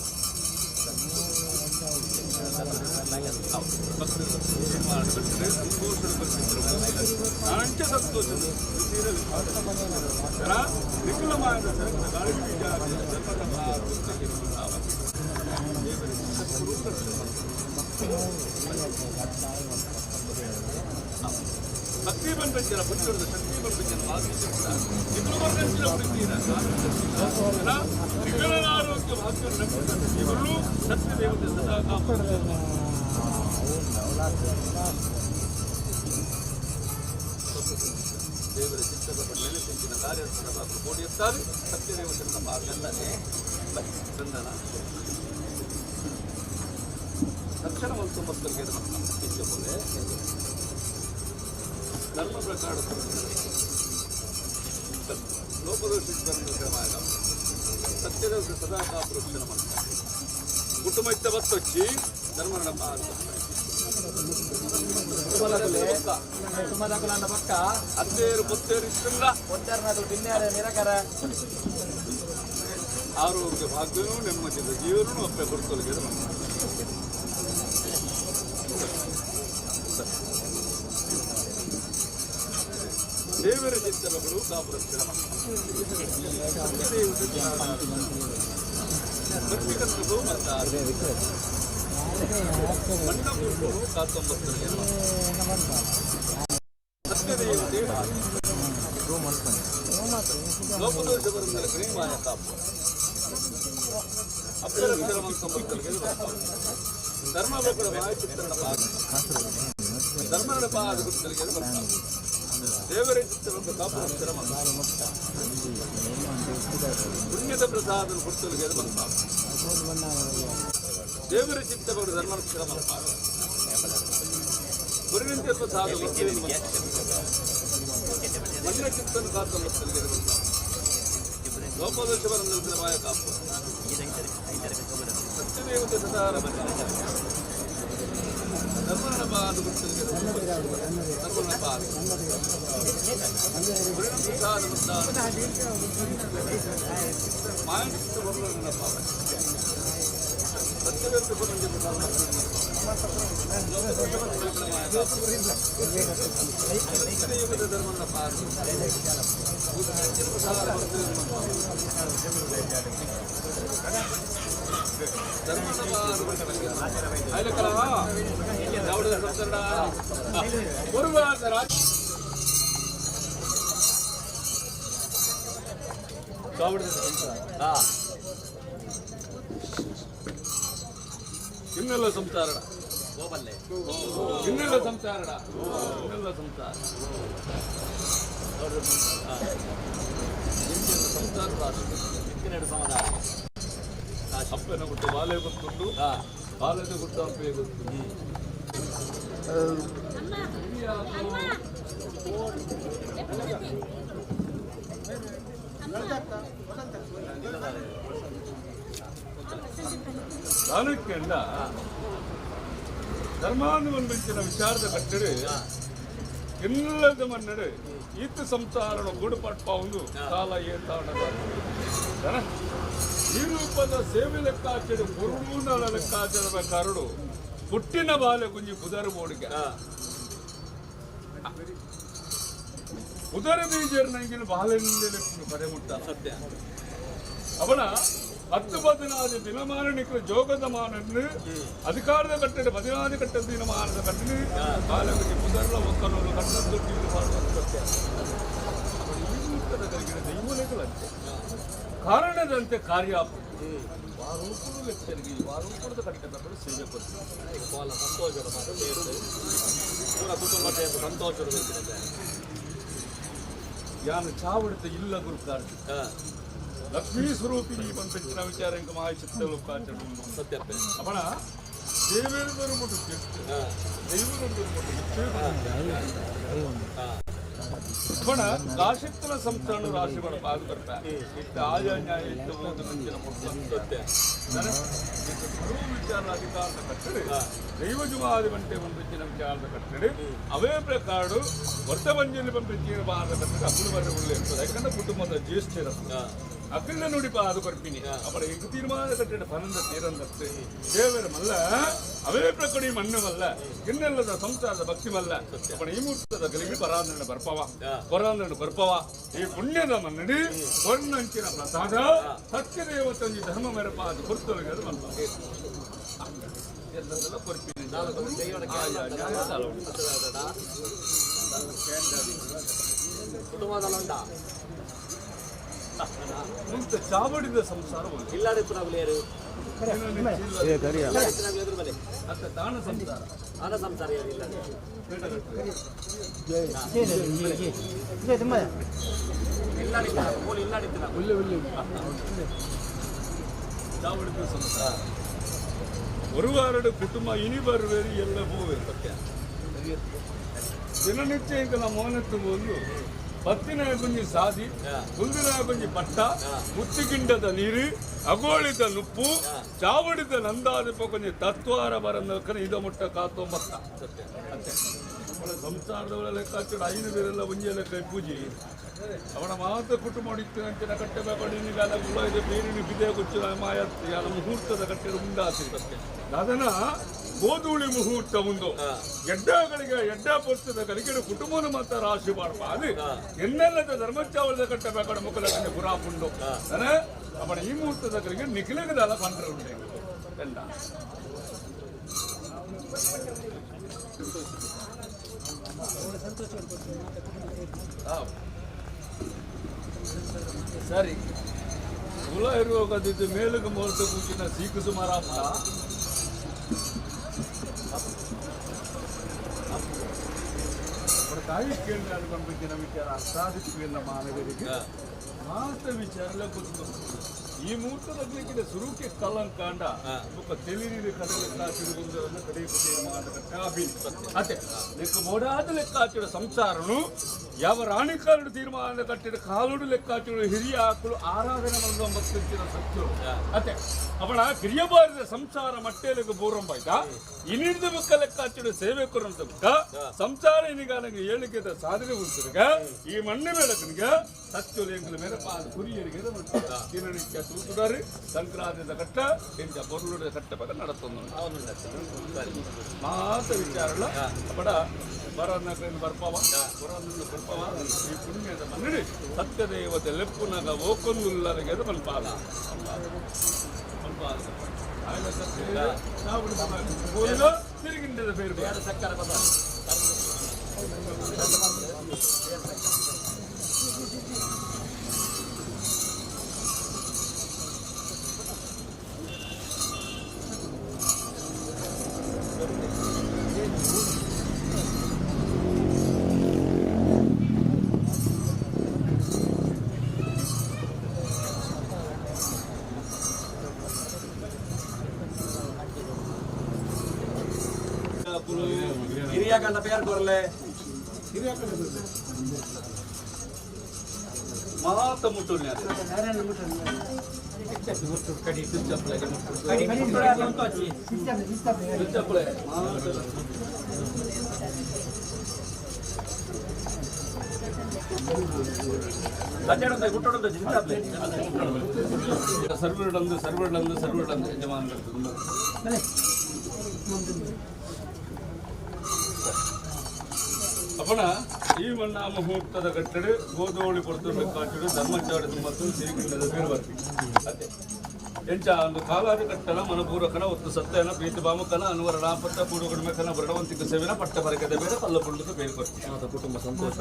ನಾಂಚ ಸಂತೋಷದ ನಿಖಲಮಾದ ಸರಂಗದ ಗಾಳಿ ಭಕ್ತಿ ಬಂದಿನ ಪುತ್ರದ ಶಕ್ತಿ ಬಂದಿನ ನಿಖಲನ ಆರೋಗ್ಯ ಭಾಗ್ಯ ಇವರು ಸತ್ಯ ದೇವತೆ ಸದಾ ದೇವರ ಚಿತ್ತದ ನೆಲೆಸಿನ ಕಾರ್ಯಕ್ರಮ ಕೋಡಿಯುತ್ತಾರೆ ಸತ್ಯ ದೇವತೆ ಬಂಧನ ತಕ್ಷಣ ಒಂದು ಮಕ್ಕಳಿಗೆ ಇಚ್ಛೆ ಧರ್ಮ ಪ್ರಕಾರ ಲೋಕದೋಷಿತ ಸತ್ಯದ ಸದಾ ಕಾಪುರುಷನ ಮಾಡ್ತಾರೆ ಕುಟುಂಬ ಇತ್ತ ಬತ್ತೊಚ್ಚಿ ಧರ್ಮ ಪಕ್ಕ ಅತ್ತೇರು ಪೊತ್ತೇರು ಇಷ್ಟಲ್ಲ ನಿರಕರ ಆರೋಗ್ಯ ಭಾಗ್ಯನೂ ನೆಮ್ಮದಿದ ಜೀವನೂ ಅಪ್ಪೆ ಕೊಡ್ತೊಲಗೆ ದೇವರ ಚಿತ್ತಗಳು ಕಾಪುರಕ್ಷಣ ಬರ್ತಿಕಂತದ್ದು ಮಾಡ್ತಾರೆ ಮಣ್ಣ ಮೂರು ಕಾತೊಂಬತ್ತರಿಗೆ ಸತ್ಯದೇವತೆ ಲೋಪದೋಷ ಬರುವುದರ ಕ್ರೀಮಾಯ ಕಾಪು ಅಕ್ಷರಕ್ಷರ ಮಂತೊಂಬತ್ತರಿಗೆ ಧರ್ಮ ಬೇಕಡ ಮಾಯ ಚಿತ್ರಣ ಪಾದ ಧರ್ಮದ ಪಾದ ಗುರುತರಿಗೆ ಬರ್ತಾರೆ ದೇವರ ಚಿತ್ತವನ್ನು ಕಾಪುರಕ್ಷರ ಪುಣ್ಯದ ಪ್ರಸಾದ ಗುರುತರಿಗೆ ಬರ್ತಾರೆ ದೇವರ ಚಿತ್ತವನ್ನು ಧರ್ಮಕ್ಷರ ಮಾಡ್ತಾರೆ ಗುರುವಿನ ಪ್ರಸಾದ ಮಣ್ಣ ಚಿತ್ತನ್ನು ಕಾತೊಂಬತ್ತರಿಗೆ ಲೋಪದೋಷ ಬರಂದ್ರೆ ಮಾಯ ಕಾಪು ಸತ್ಯದೇವತೆ ಸದಾರ ಧರ್ಮನ ಪಾದ ಗುರುತರಿಗೆ ಧರ್ಮನ ಪಾದ ಪ್ರಸಾದ ಮಾಯ ಚಿತ್ತ ಬರುವುದನ್ನ ಪಾದ ಸತ್ಯದೇವತೆ ಬರಂದ್ರೆ ಧರ್ಮನ ಪಾದ ಕಿನ್ನಿಲ್ಲ ಸಂಸಾರಣ ಕಿನ್ನಿಲ್ಲ ಸಂಸಾರಣ ಕಿನ್ನಿಲ್ಲ ಸಂಸಾರ ಸಂಸಾರ ಸಮಾಧಾನ ಅಪ್ಪನ ಗುಟ್ಟು ಬಾಲೆ ಗೊತ್ತುಂಟು, ಬಾಲದ ಗುಟ್ಟು ಅಪ್ಪೆ ಗೊತ್ತುಂಟು. ಚಾಲುಕ್ಯಂಡ ಧರ್ಮಾಂಧವನ್ ಬೆಂಚಿನ ವಿಚಾರದ ಕಟ್ಟಡೆ ಎಲ್ಲದ ಮನ್ನಡೆ ಈತ ಸಂಸಾರ ಗೂಡುಪಟ್ಟ ಒಂದು ಕಾಲ ಏತಾಡದ ಈ ರೂಪದ ಸೇವೆ ಲೆಕ್ಕಾಚರಣೆ ಗುರುನಾಳ ಲೆಕ್ಕಾಚಾರ ಕಾರಡು ಪುಟ್ಟಿನ ಬಾಲೆ ಗುಂಜಿ ಕುದರ ಬೋಡಿಗೆ ಉದರ ಬೀಜರ್ ನಂಗಿನ ಬಾಲೆಂದೇ ಕರೆ ಮುಟ್ಟ ಸತ್ಯ ಅವನ 10-14 ದಿನಮಾನನಿಕರು ಜೋಗದ ಮಾನನ್ನು ಅಧಿಕಾರದ ಕಟ್ಟಡ 14 ಕಟ್ಟಡ ದಿನಮಾನದ ಕಟ್ಟಡ ಬಾಲಕರಿಗೆ ಮುದರ್ಲ ಒಕ್ಕನೂರು ಕಟ್ಟದ್ದು ಮಾಡುವಂತೆ ದೈವಲೆಗಳಂತೆ ಕಾರಣದಂತೆ ಕಾರ್ಯಾಪ ವಾರೂಪದ ಲೆಕ್ಕರಿಗೆ ವಾರೂಪದ ಕಟ್ಟಡಗಳು ಸೇವೆ ಕೊಡ್ತಾರೆ ಸಂತೋಷದ ಮಾತು ಪೂರ ಕುಟುಂಬದ ಸಂತೋಷದ ಯಾನು ಚಾವಡಿತ ಇಲ್ಲ ಗುರುಕಾರ್ತಿ ಲಕ್ಷ್ಮೀ ಸ್ವರೂಪಿಣಿ ಪಂಪಿನ ವಿಚಾರ ಇಂಕ ಮಹಾಚಿತ್ತ ಲೋಕಾಚರ ಸತ್ಯ ಅವನ ದೇವೇಂದ್ರ ಮುಟ್ಟು ದೈವದೊಂದು ಅವನ ಕಾಶಿತ್ತನ ಸಂಸ್ಥಾನ ರಾಶಿಗಳ ಪಾಲು ಬರ್ತಾರೆ ಇತ್ತ ಆಜಾನ್ಯಾಯ ಇತ್ತು ಒಂದು ಮುಂಚಿನ ಸತ್ಯ ವಿಚಾರ ಅಧಿಕಾರದ ಕಟ್ಟಡೆ ದೈವ ಜುಮಾದಿ ಬಂಟೆ ಪಂಪಿನ ವಿಚಾರದ ಕಟ್ಟಡೆ ಅವೇ ಪ್ರಕಾರ ವರ್ತಮಂಜಲಿ ಪಂಪಿನ ಬಾರದ ಕಟ್ಟಡ ಅಪುರ ಒಳ್ಳೆ ಇರ್ತದೆ ಯಾಕಂದ್ರೆ ಕುಟುಂಬದ ಜ್ಯೇಷ್ಠರು ಅಕ್ಕನ್ನ ನುಡಿಪ ಅದು ಬರ್ಪಿನಿ ಅವರ ಎಂಟು ತೀರ್ಮಾನ ಕಟ್ಟಿಡ ಫನಂದ ತೀರಂದತ್ತೆ ದೇವರ ಮಲ್ಲ ಅವೇ ಪ್ರಕೃತಿ ಮಣ್ಣವಲ್ಲ ಇನ್ನೆಲ್ಲದ ಸಂಸಾರದ ಭಕ್ತಿ ಮಲ್ಲ ಅವನ ಈ ಮುಹೂರ್ತದ ಗಲಿಗೆ ಪರಾಂದ್ರನ ಬರ್ಪವ ಈ ಪುಣ್ಯದ ಮನ್ನಡಿ ಹೊನ್ನಂಚಿನ ಪ್ರಸಾದ ಸತ್ಯದೇವತಂಜಿ ಧರ್ಮ ಮೆರಪ ಅದು ಕುರ್ತೊಲಗೆ ಅದು ಬಂದ ಎಲ್ಲದೆಲ್ಲ ಬರ್ಪಿನಿ ಮುಂದೆ ಚಾವಡಿದ ಸಂಸಾರ ಇಲ್ಲಾಡಿ ಪುನಃ ತಾಣ ಸಂಸಾರ ಆನ ಸಂಸಾರ ಇಲ್ಲ ಚಾವಡಿದ ಸಂಸಾರ ಒರುವಾರಡು ಕುಟುಂಬ ಇನಿ ಬರುವೇರಿ ಎಲ್ಲ ಹೋವೆ ಸತ್ಯ ದಿನನಿತ್ಯ ಇಂಕ ನಮ್ಮ ಮೌನತ್ತು ಒಂದು ಪತ್ತಿನ ಗುಂಜಿ ಸಾದಿ ಕುಂದಿನ ಗುಂಜಿ ಪಟ್ಟ ಮುತ್ತಿಗಿಂಡದ ನೀರು ಅಗೋಳಿದ ನುಪ್ಪು ಚಾವಡಿದ ನಂದಾದಿಪ ಕೊಂಚ ತತ್ವಾರ ಬರಂದಕ್ಕನ ಇದ ಮುಟ್ಟ ಕಾತೋ ಮತ್ತ ಸಂಸಾರದವಳ ಲೆಕ್ಕಾಚಾರ ಐನು ಬೇರೆಲ್ಲ ಒಂಜೆ ಲೆಕ್ಕ ಪೂಜಿ ಅವನ ಮಾತ ಕುಟುಂಬ ಹೊಡಿತು ಅಂಚಿನ ಕಟ್ಟೆ ಬೇಕಡಿನಿಗಾದ ಗುಲಾಯ್ದ ಬೇರಿನ ಬಿದೆ ಕೊಚ್ಚಿನ ಮಾಯತ್ತಿ ಅದ ಮುಹೂರ್ತದ ಕಟ್ಟೆಡು ಮುಂದಾಸಿ ಅದನ್ನ ಗೋಧೂಳಿ ಮುಹೂರ್ತ ಮುಂದು ಎಡ್ಡಗಳಿಗೆ ಎಡ್ಡ ಪೋಸ್ತದ ಕಲಿಕೆಡು ಕುಟುಂಬನ ಮಾತ್ರ ರಾಶಿ ಮಾಡ್ಪ ಅದು ಎನ್ನೆಲ್ಲದ ಧರ್ಮಚಾವಳದ ಕಟ್ಟೆ ಬೇಕಡ ಮುಖದ ಕಣ್ಣೆ ಗುರಾಪುಂಡು ಅವನ ಈ ಮುಹೂರ್ತದ ಕಲಿಗೆ ನಿಖಿಲಗದಲ್ಲ ಪಂಡ್ರ ಉಂಟೆ ಎಂದ ಸರಿ ಕುಲ ಇರುವಾಗದಿದ್ದು ಮೇಲುಗ ಮೋರ್ತ ಕೂಚಿನ ಸೀಕು ಸುಮಾರಾಪ ತಾಯಿ ಕೇಳಿದ ಬಂದ್ಬಿಟ್ಟಿನ ವಿಚಾರ ಅರ್ಥಾದಿತ್ವಿಲ್ಲ ಮಾನವರಿಗೆ ಮಾತ ವಿಚಾರ ಗೊತ್ತು ಈ ಮುಹೂರ್ತದಲ್ಲಿಕ್ಕಿದ ಸುರುಕೆ ಕಲಂಕಾಂಡ ఒక తెలియని కథలు ಲೆಕ್ಕಾಚಿಡುವುದನ್ನು ಕಡೆಪುಟೆ ಮಾಡಬೇಕು ಅದೇ ಲೆಕ್ಕ ಮೋಡಾದ ಲೆಕ್ಕಾಚಿಡ ಸಂಸಾರನು ಯಾವ ರಾಣಿಕಾರರು ತೀರ್ಮಾನದ ಕಟ್ಟಿದ ಕಾಲುಡು ಲೆಕ್ಕಾಚಿಡು ಹಿರಿಯ ಆಕಳು ಆರಾಧನೆ ಮಾಡುವ ಭಕ್ತಿನ ಸತ್ಯರು ಅದೇ ಅವಳ ಕಿರಿಯಬಾರದ ಸಂಸಾರ ಮಟ್ಟೆಲೆಗೆ ಬೋರಂಬಾಯ್ತ ಇನ್ನಿಡ್ದ ಬುಕ್ಕ ಲೆಕ್ಕಾಚಿಡು ಸೇವೆಕರು ಅಂತ ಬುಕ್ಕ ಸಂಸಾರ ಇನಿಗಾನಿಗೆ ಏಳಿಗೆದ ಸಾಧನೆ ಉಂಟಿರುಗ ಈ ಮಣ್ಣೆ ಬೆಳಕನಿಗೆ ಸತ್ಯು ಲೇಂಕಲ ಮೇಲೆ ಕುರಿಯರಿಗೆ ದಿನನಿತ್ಯ ತೂತುದಾರಿ ಸಂಕ್ರಾಂತಿದ ಕಟ್ಟ ಎಂಜ பொருளுடைய கட்டப்பட நடத்துന്നു ಮಾತ ವಿಚಾರಲ್ಲ ಬಡ ಬರನ್ನ ಬರ್ಪವ ಬರನ್ನ ಬರ್ಪವ ಈ ಪುಣ್ಯದ ಮನ್ನಡಿ ಸತ್ಯದೇವತೆ ಲೆಪ್ಪುನಗ ಓಕೊಂದುಲ್ಲರಿಗೆ ಅದು ಮಲ್ಪಾದ ಆಯ್ದ ಸತ್ಯ ನಾವು ತಿರುಗಿಂಡದ ಬೇರೆ ಬೇರೆ ಸಕ್ಕರ ಪದ ಹಿರಿಯಾಕಂಡ ಪೇರ್ ಕೊರ್ಲೆ ಮಾತ ಮುಟ್ಟುಲ್ಯ ಸರ್ವರ್ಡಂದು ಯಜಮಾನ ಅಪ್ಪಣ ಈ ಮಣ್ಣ ಮುಹೂರ್ತದ ಕಟ್ಟಡೆ ಗೋಧೋಳಿ ಕೊಡ್ತಿರ್ಬೇಕಾಗ್ತದೆ ಧರ್ಮಚಾರದ ಮತ್ತು ಸಿರಿಗಿಂಡದ ಬೇರು ಬರ್ತೀವಿ ಅದೇ ಎಂಚ ಒಂದು ಕಾಲಾದಿ ಕಟ್ಟನ ಮನಪೂರ್ವಕನ ಒತ್ತು ಸತ್ಯನ ಪ್ರೀತಿ ಭಾಮಕನ ಅನುವರ ರಾಪತ್ತ ಪೂರ್ವ ಕಡಿಮೆಕನ ಬರಡವಂತಿಕ ಸೇವೆನ ಪಟ್ಟ ಬರಕದ ಬೇರೆ ಪಲ್ಲ ಪುಂಡದ ಬೇರು ಬರ್ತೀವಿ ಕುಟುಂಬ ಸಂತೋಷ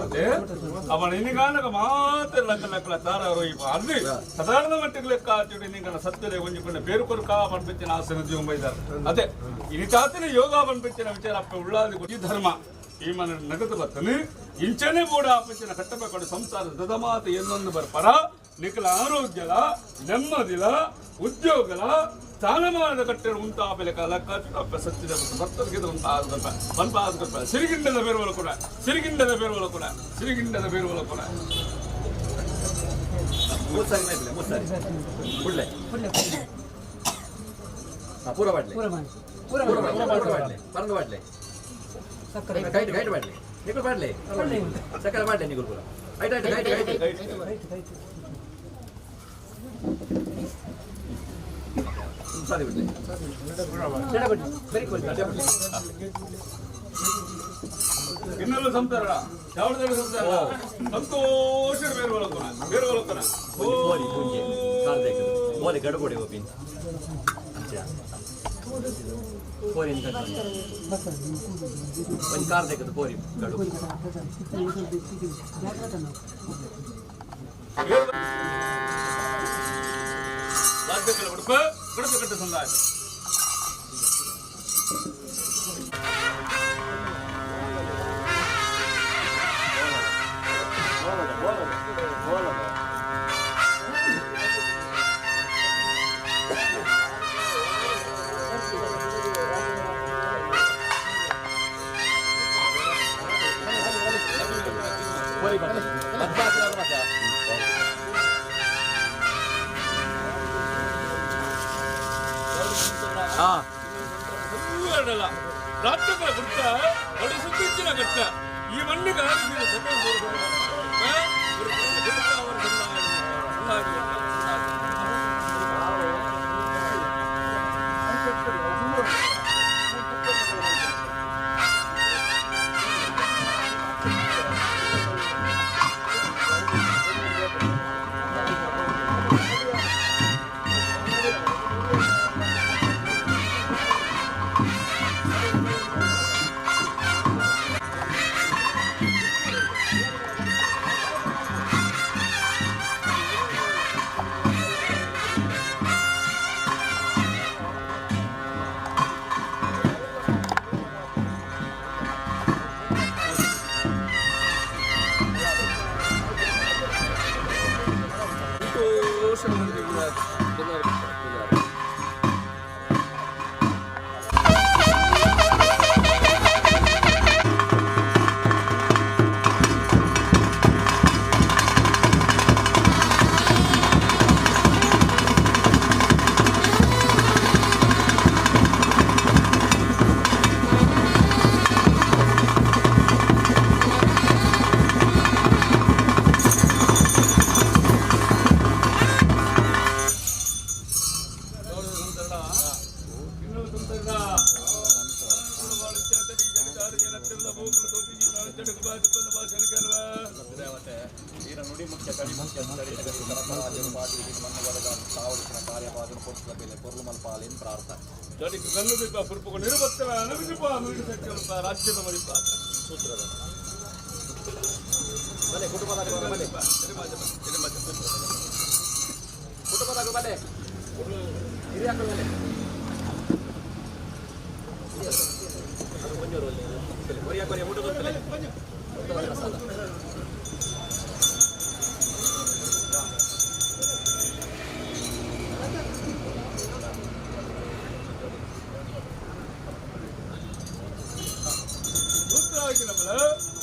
ಅವನ ಇನ್ನಿಗಾನಗ ಮಾತ್ರ ಲಕ್ಕಲ ತಾರ ರೋಯಿಪ ಅಲ್ಲಿ ಸಾಧಾರಣ ಮಟ್ಟಿಗೆ ಲೆಕ್ಕ ಹಾಕಿ ನಿಂಗನ ಸತ್ಯದ ಒಂಜಿಕೊಂಡ ಬೇರು ಕೊರಕ ಬಂದ್ಬಿಟ್ಟಿನ ಆಸನ ಜೀವ ಬೈದಾರೆ ಅದೇ ಇನಿತಾತಿನ ಯೋಗ ಬಂದ್ಬಿಟ್ಟಿನ ವಿಚಾರ ಅಪ್ಪ ಉಳ್ಳಾದಿ ಧರ್ಮ ಈ ಮನ ನಗದು ಬರ್ತನೆ ಇಂಚನೆ ಬೋಡ ಆಪಂಚಿನ ಕಟ್ಟಬೇಕು ಸಂಸಾರ ದದಮಾತ ಎನ್ನೊಂದು ಬರ್ಪರ ನಿಖಲ ಆರೋಗ್ಯಲ ನೆಮ್ಮದಿಲ ಉದ್ಯೋಗಲ ಸ್ಥಾನಮಾನದ ಕಟ್ಟಡ ಉಂಟಾ ಬೆಲೆ ಕಾಲ ಅಪ್ಪ ಸತ್ಯದ ಭಕ್ತರಿಗೆ ಪಂಪಾದ ಸಿರಿಗಿಂಡದ ಬೇರುವಳು ಕೂಡ ಸಿರಿಗಿಂಡದ ಬೇರುವಳು ಕೂಡ ಸಿರಿಗಿಂಡದ ಬೇರುವಳು ಕೂಡ ಪೂರ ಬಾಡ್ಲೆ ಪರಂಗ ಬಾಡ್ಲೆ ಗೈಟ್ ಬಾಡ್ಲೆ ನಿಗುಲ್ ಬಾಡ್ಲೆ ಸಕ್ಕರೆ ಬಾಡ್ಲೆ ನಿಗುಲ್ ಪೂರ ಗೈಟ್ ಸಾರಿ ಬಿಡ್ಲೆ ಕಿನ್ನಲ್ಲ ಸಂತಾರ ಯಾವ್ದಾದ್ರು ಸಂತಾರ ಸಂತೋಷ ಬೇರುವಲಕ್ಕನ ಬೋಲಿ ಗಡುಗೋಡಿ ಹೋಗಿ ಪೋರಿ ಒಂದು ಕಾರ್ ತೆಗೆದು ಪೋರಿ ಗಡು ಕಡಪ ಕಟ್ಟ ಸಂದಾಯ ರಾಜ್ಯಗಳ ಗುಟ್ಟ ಒಳ್ಳೆ ಸುತ್ತಿನ ಘಟ್ಟ ಈ ಮಣ್ಣಿಗೆ ರಾಜ್ಯದ ಮರಿಪ ಸೂತ್ರದ ಕುಟುಂಬದಾಗ ಬಲೆ ಹಿರಿಯಾಕಲ್ಲಿ ಊಟ ಗೊತ್ತಲೇ ಮಾಯಾಕಿನ ಬಲ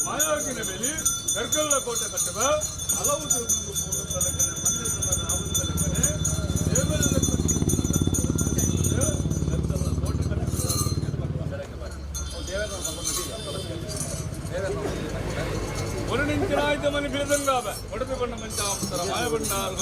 ಮಾಯಾಕಿನ ಮೇಲೆ ಕರ್ಕಲ್ಲ ಕೋಟೆ ಕಟ್ಟುವ ಹಲವು ತಲಕನೆ ಮಂಜಸಮರ ಆವು ತಲಕನೆ ದೇವರ ಕೋಟೆ ഒരു നിഞ്ചനായിട്ട് മണി ഭേദങ്കാവ കൊടുത്തു കൊണ്ട മഞ്ചാമത്തര മായ ഭണ്ഡാരം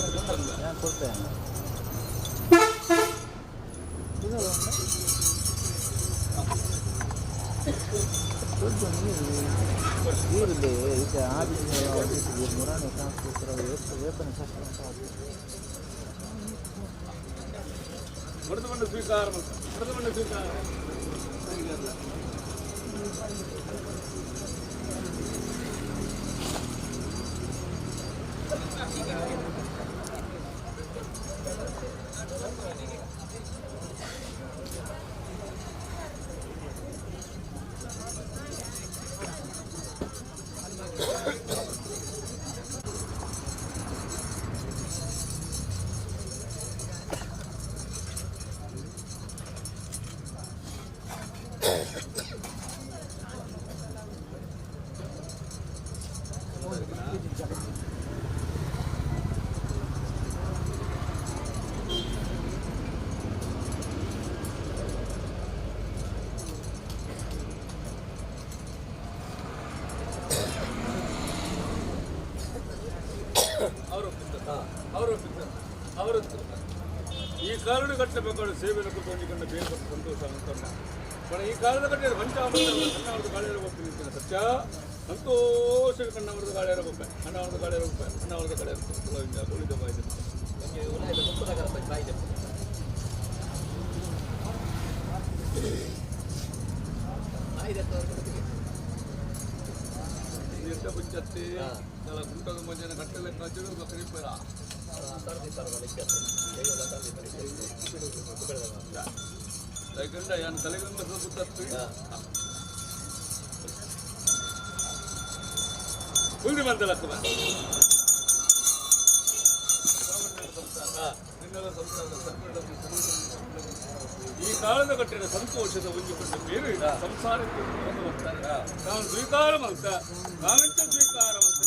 കൊടുത്തുകൊണ്ട് സ്വീകാരം കൊടുത്തുകൊണ്ട് സ്വീകാരം ಅವರು ಈ ಕಾರಣ ಕಟ್ಟಬೇಕಾದ ಸೇವೆಯನ್ನು ಕುತ್ಕೊಂಡಿಕೊಂಡ ಬೇರೆ ಸಂತೋಷ ಅನ್ಕೊಂಡ ಈ ಕಾಲದ ಕಟ್ಟೆ ಕಣ್ಣವ್ರದ್ದು ಗಾಳಿಯರ ಹೋಗ್ತೀನಿ ಸತ್ಯ ಸಂತೋಷ ಕಣ್ಣವ್ರದ್ದು ಗಾಳಿಯರ ಹೋಗ್ಬೆ ಅಣ್ಣವ್ರದ್ದು ಗಾಳಿಯರ ಹೋಗ್ಬೆ ಅಣ್ಣವ್ರದ್ದು ಗಾಳಿಯರ ಉಳಿದ ಬಾಯಿದೆ ಎಂತ ಪಂಚಾಯತಿ ಕುಂಟದ ಮಂಜನ ಕಟ್ಟಲೆ ಕಚ್ಚಿಡು ಕರಿಪೇರ ಯಾನು ತಲೆಗಂಗ ಉಳಿದು ಬಂದಲಕ್ಕ ಈ ಕಾಲದ ಕಟ್ಟಿದ ಸಂತೋಷದ ಒಂಜುಕೊಂಡು ಬೇರೆ ಸಂಸಾರಕ್ಕೆ ನಾನು ಸ್ವೀಕಾರವಂತ ನಾನಂತ ಸ್ವೀಕಾರವಂತ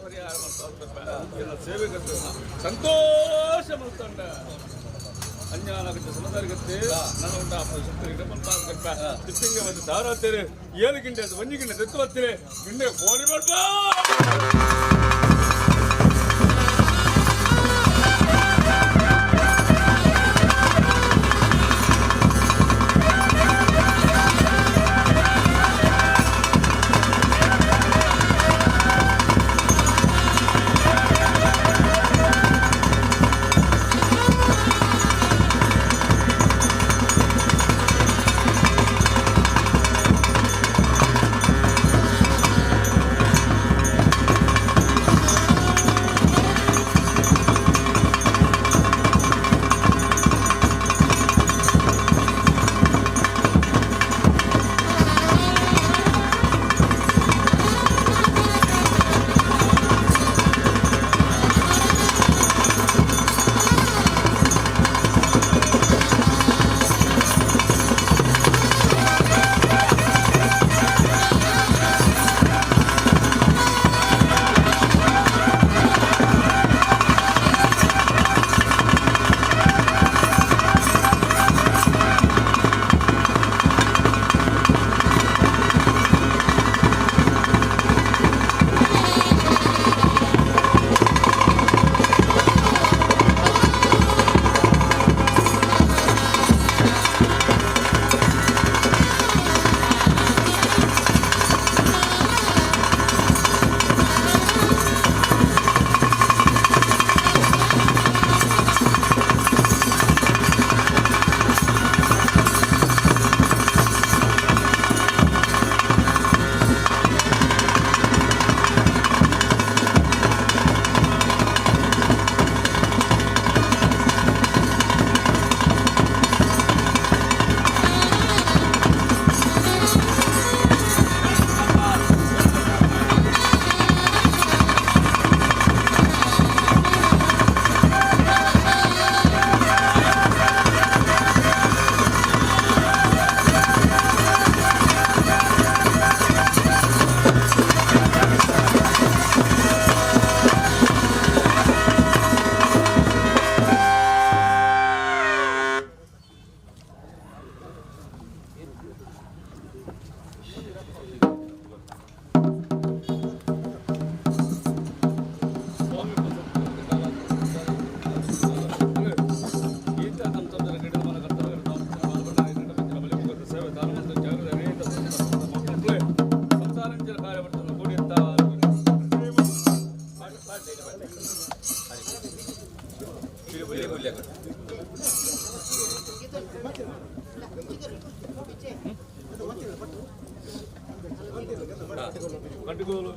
ಪರಿಹಾರ ಸೇವೆಗಂತ ಸಂತೋಷ ಮಲ್ತಂಡ ಅಜ್ಞಾನಗಟ್ಟ ಸಮದಾರಿಗತ್ತೆ ನನ್ನ ಉಂಟ ಶಕ್ತರಿಗೆ ಬಂತಾಗಟ್ಟ ತಿಪ್ಪಿಂಗೆ ಬಂದು ದಾರಾತ್ತೇನೆ ಏಳು ಗಿಂಡೆ ಅದು ಒಂಜಿ ಗಿಂಡೆ ತೆತ್ತು ಬರ್ತೀರಿ ಗಿಂಡೆ ಫೋನ್ ಮಾಡ್ಬಾ ಕಟ್ಟುಗೋಲು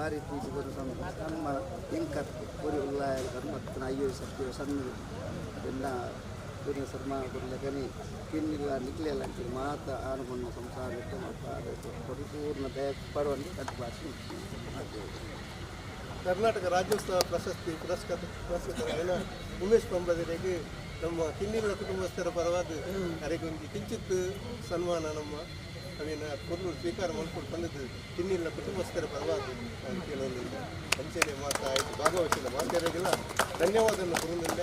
ಬಾರಿ ತೂಚಿಕೊಂಡು ನಮ್ಮ ಎಂಕರ್ ಪೂರಿ ಉಲ್ಲಾಯ ಮತ್ತು ಅಯ್ಯೋ ಸತ್ಯ ಸಣ್ಣ ಎಲ್ಲ ಪೂರ್ಣ ಸರ್ಮ ಕೊಡ್ಲಕ್ಕನೆ ಕಿನ್ನಿಲ್ಲ ನಿಕ್ಲೆಲ್ಲ ಅಂತೇಳಿ ಮಾತ್ರ ಆನುಕೊಂಡ ಸಂಸಾರಕ್ಕೆ ಮತ್ತು ಪರಿಪೂರ್ಣ ದಯ ಪಡುವಂತೆ ಕಟ್ಟು ಭಾಷೆ ಮಾಡ್ತೇವೆ. ಕರ್ನಾಟಕ ರಾಜ್ಯೋತ್ಸವ ಪ್ರಶಸ್ತಿ ಪುರಸ್ಕೃತರಾಗಿನ ಉಮೇಶ್ ಪಂಬದಿರಿಗೆ ನಮ್ಮ ಕಿನ್ನಿಗಳ ಕುಟುಂಬಸ್ಥರ ಪರವಾದ ಅರೆಗೊಂದು ಕಿಂಚಿತ್ ಸನ್ಮಾನ ನಮ್ಮ ಅವೇನ ಕೊಲ್ಲೂರು ಸ್ವೀಕಾರ ಮಾಡ್ಕೊಂಡು ಬಂದಿದ್ದು ಕಿನ್ನಿಗಳ ಕುಟುಂಬಸ್ಥರ ಪರವಾದ ಕೆಲವೊಂದು ಹಂಚನೆ ಮಾತಾಯಿತು ಭಾಗವಹಿಸಿದ ಮಾತಾಡೋದಿಲ್ಲ. ಧನ್ಯವಾದವನ್ನು ಕೊಡುವುದಿಲ್ಲ.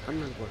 ಅನ್ನ ಕೂಡ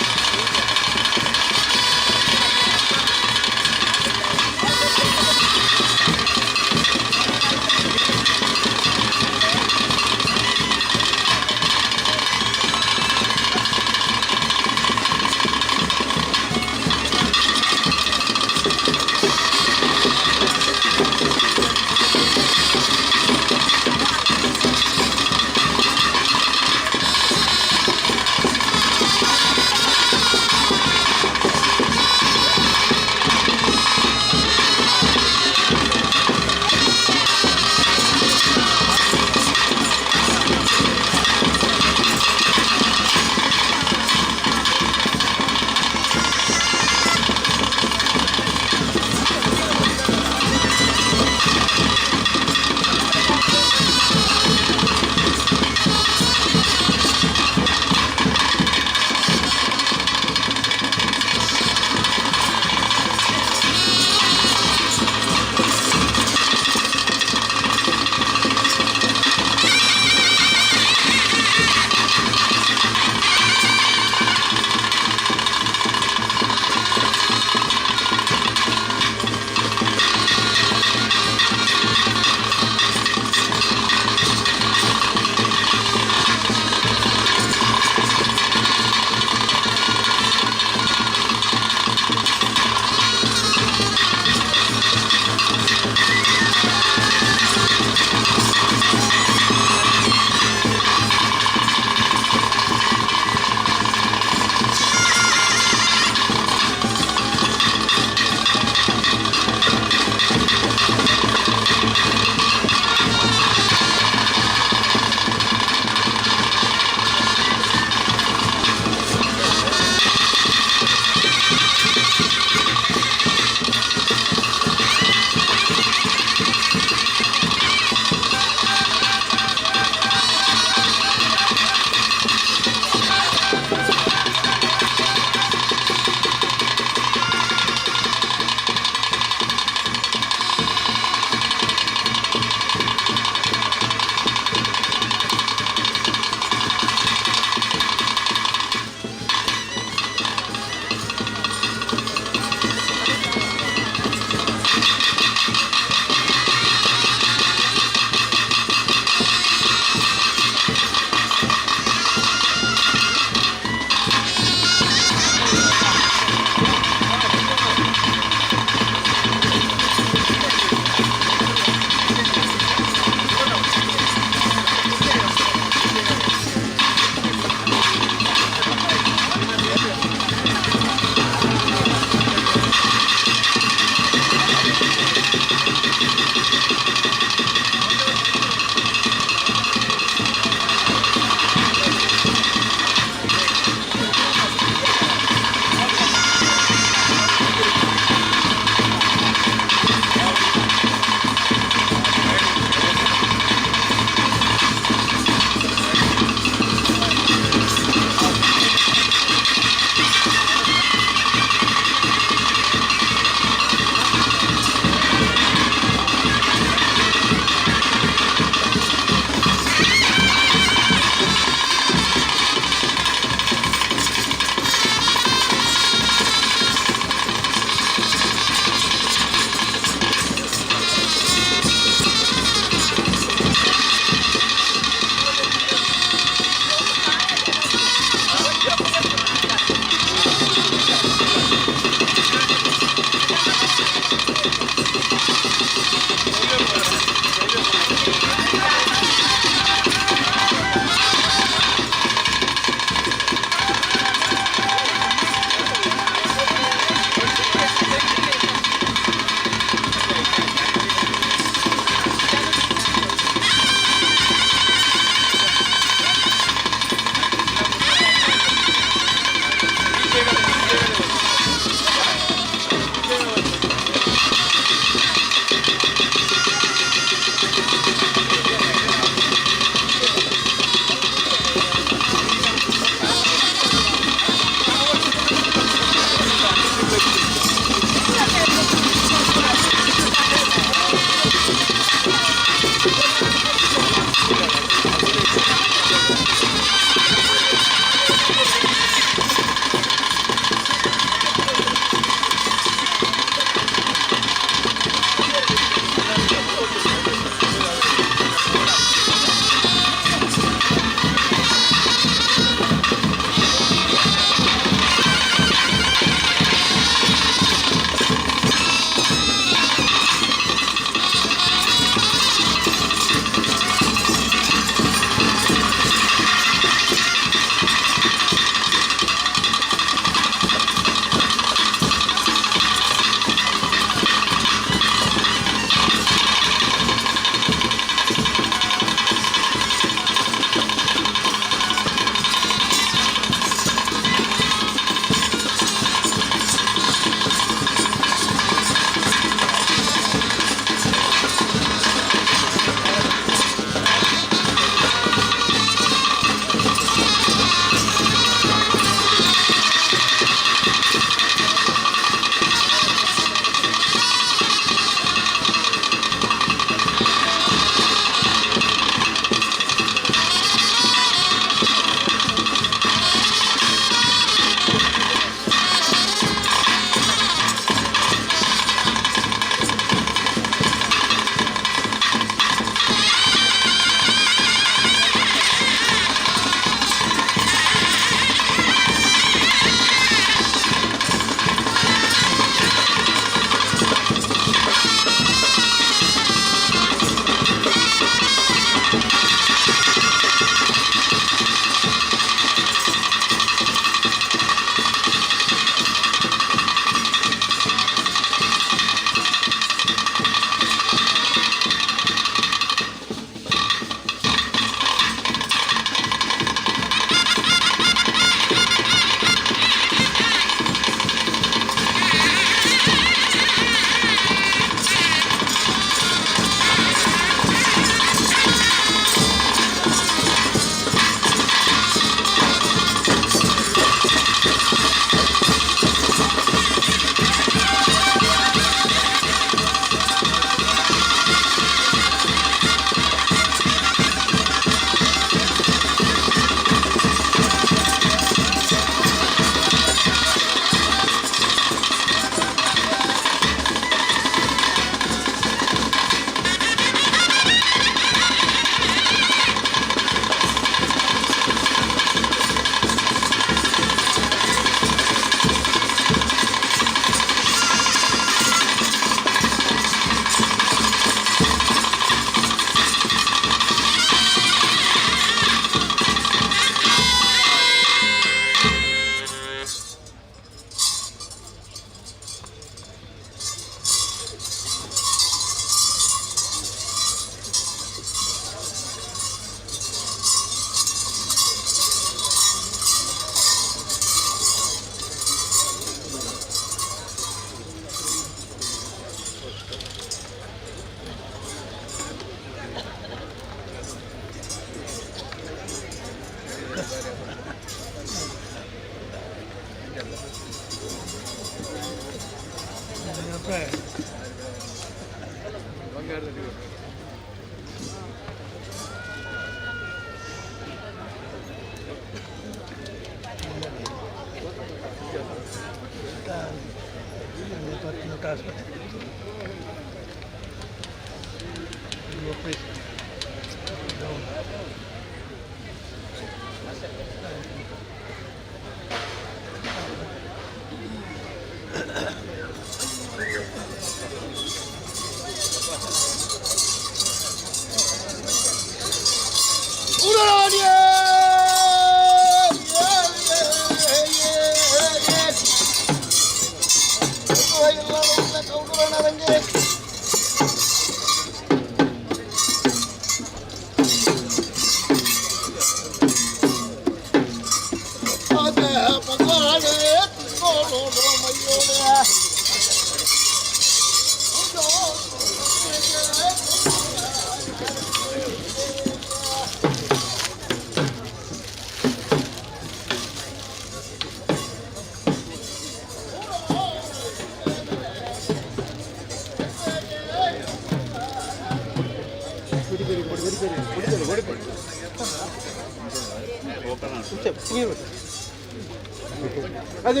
ಅದೇ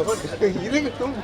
ಮಾಡ್ಕೊ ಇದಕ್ಕೆ ತುಂಬ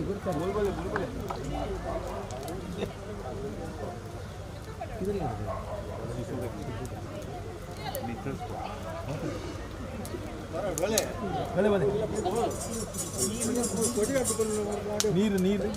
ಗುರ್ತಾರೆ ನೀರು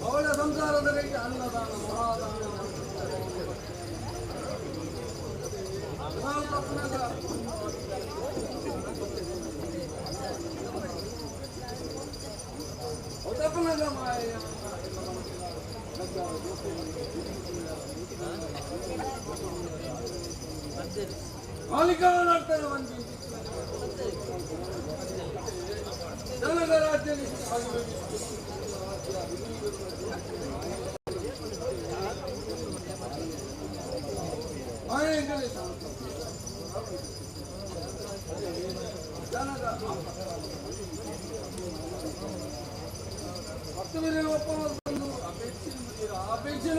ಅವಳ ಸಂಸಾರದಲ್ಲಿ ಅನ್ನದಾನ ಮಹಾದಾನ ಮಾಲೀಕರಾಗ್ತಾರೆ ಒಂದು ಜನರ ರಾಜ್ಯದಲ್ಲಿ ಜನರ ಹತ್ತು ಮೇಲೆ ಒಪ್ಪಂದು ಅಪೇಕ್ಷೆ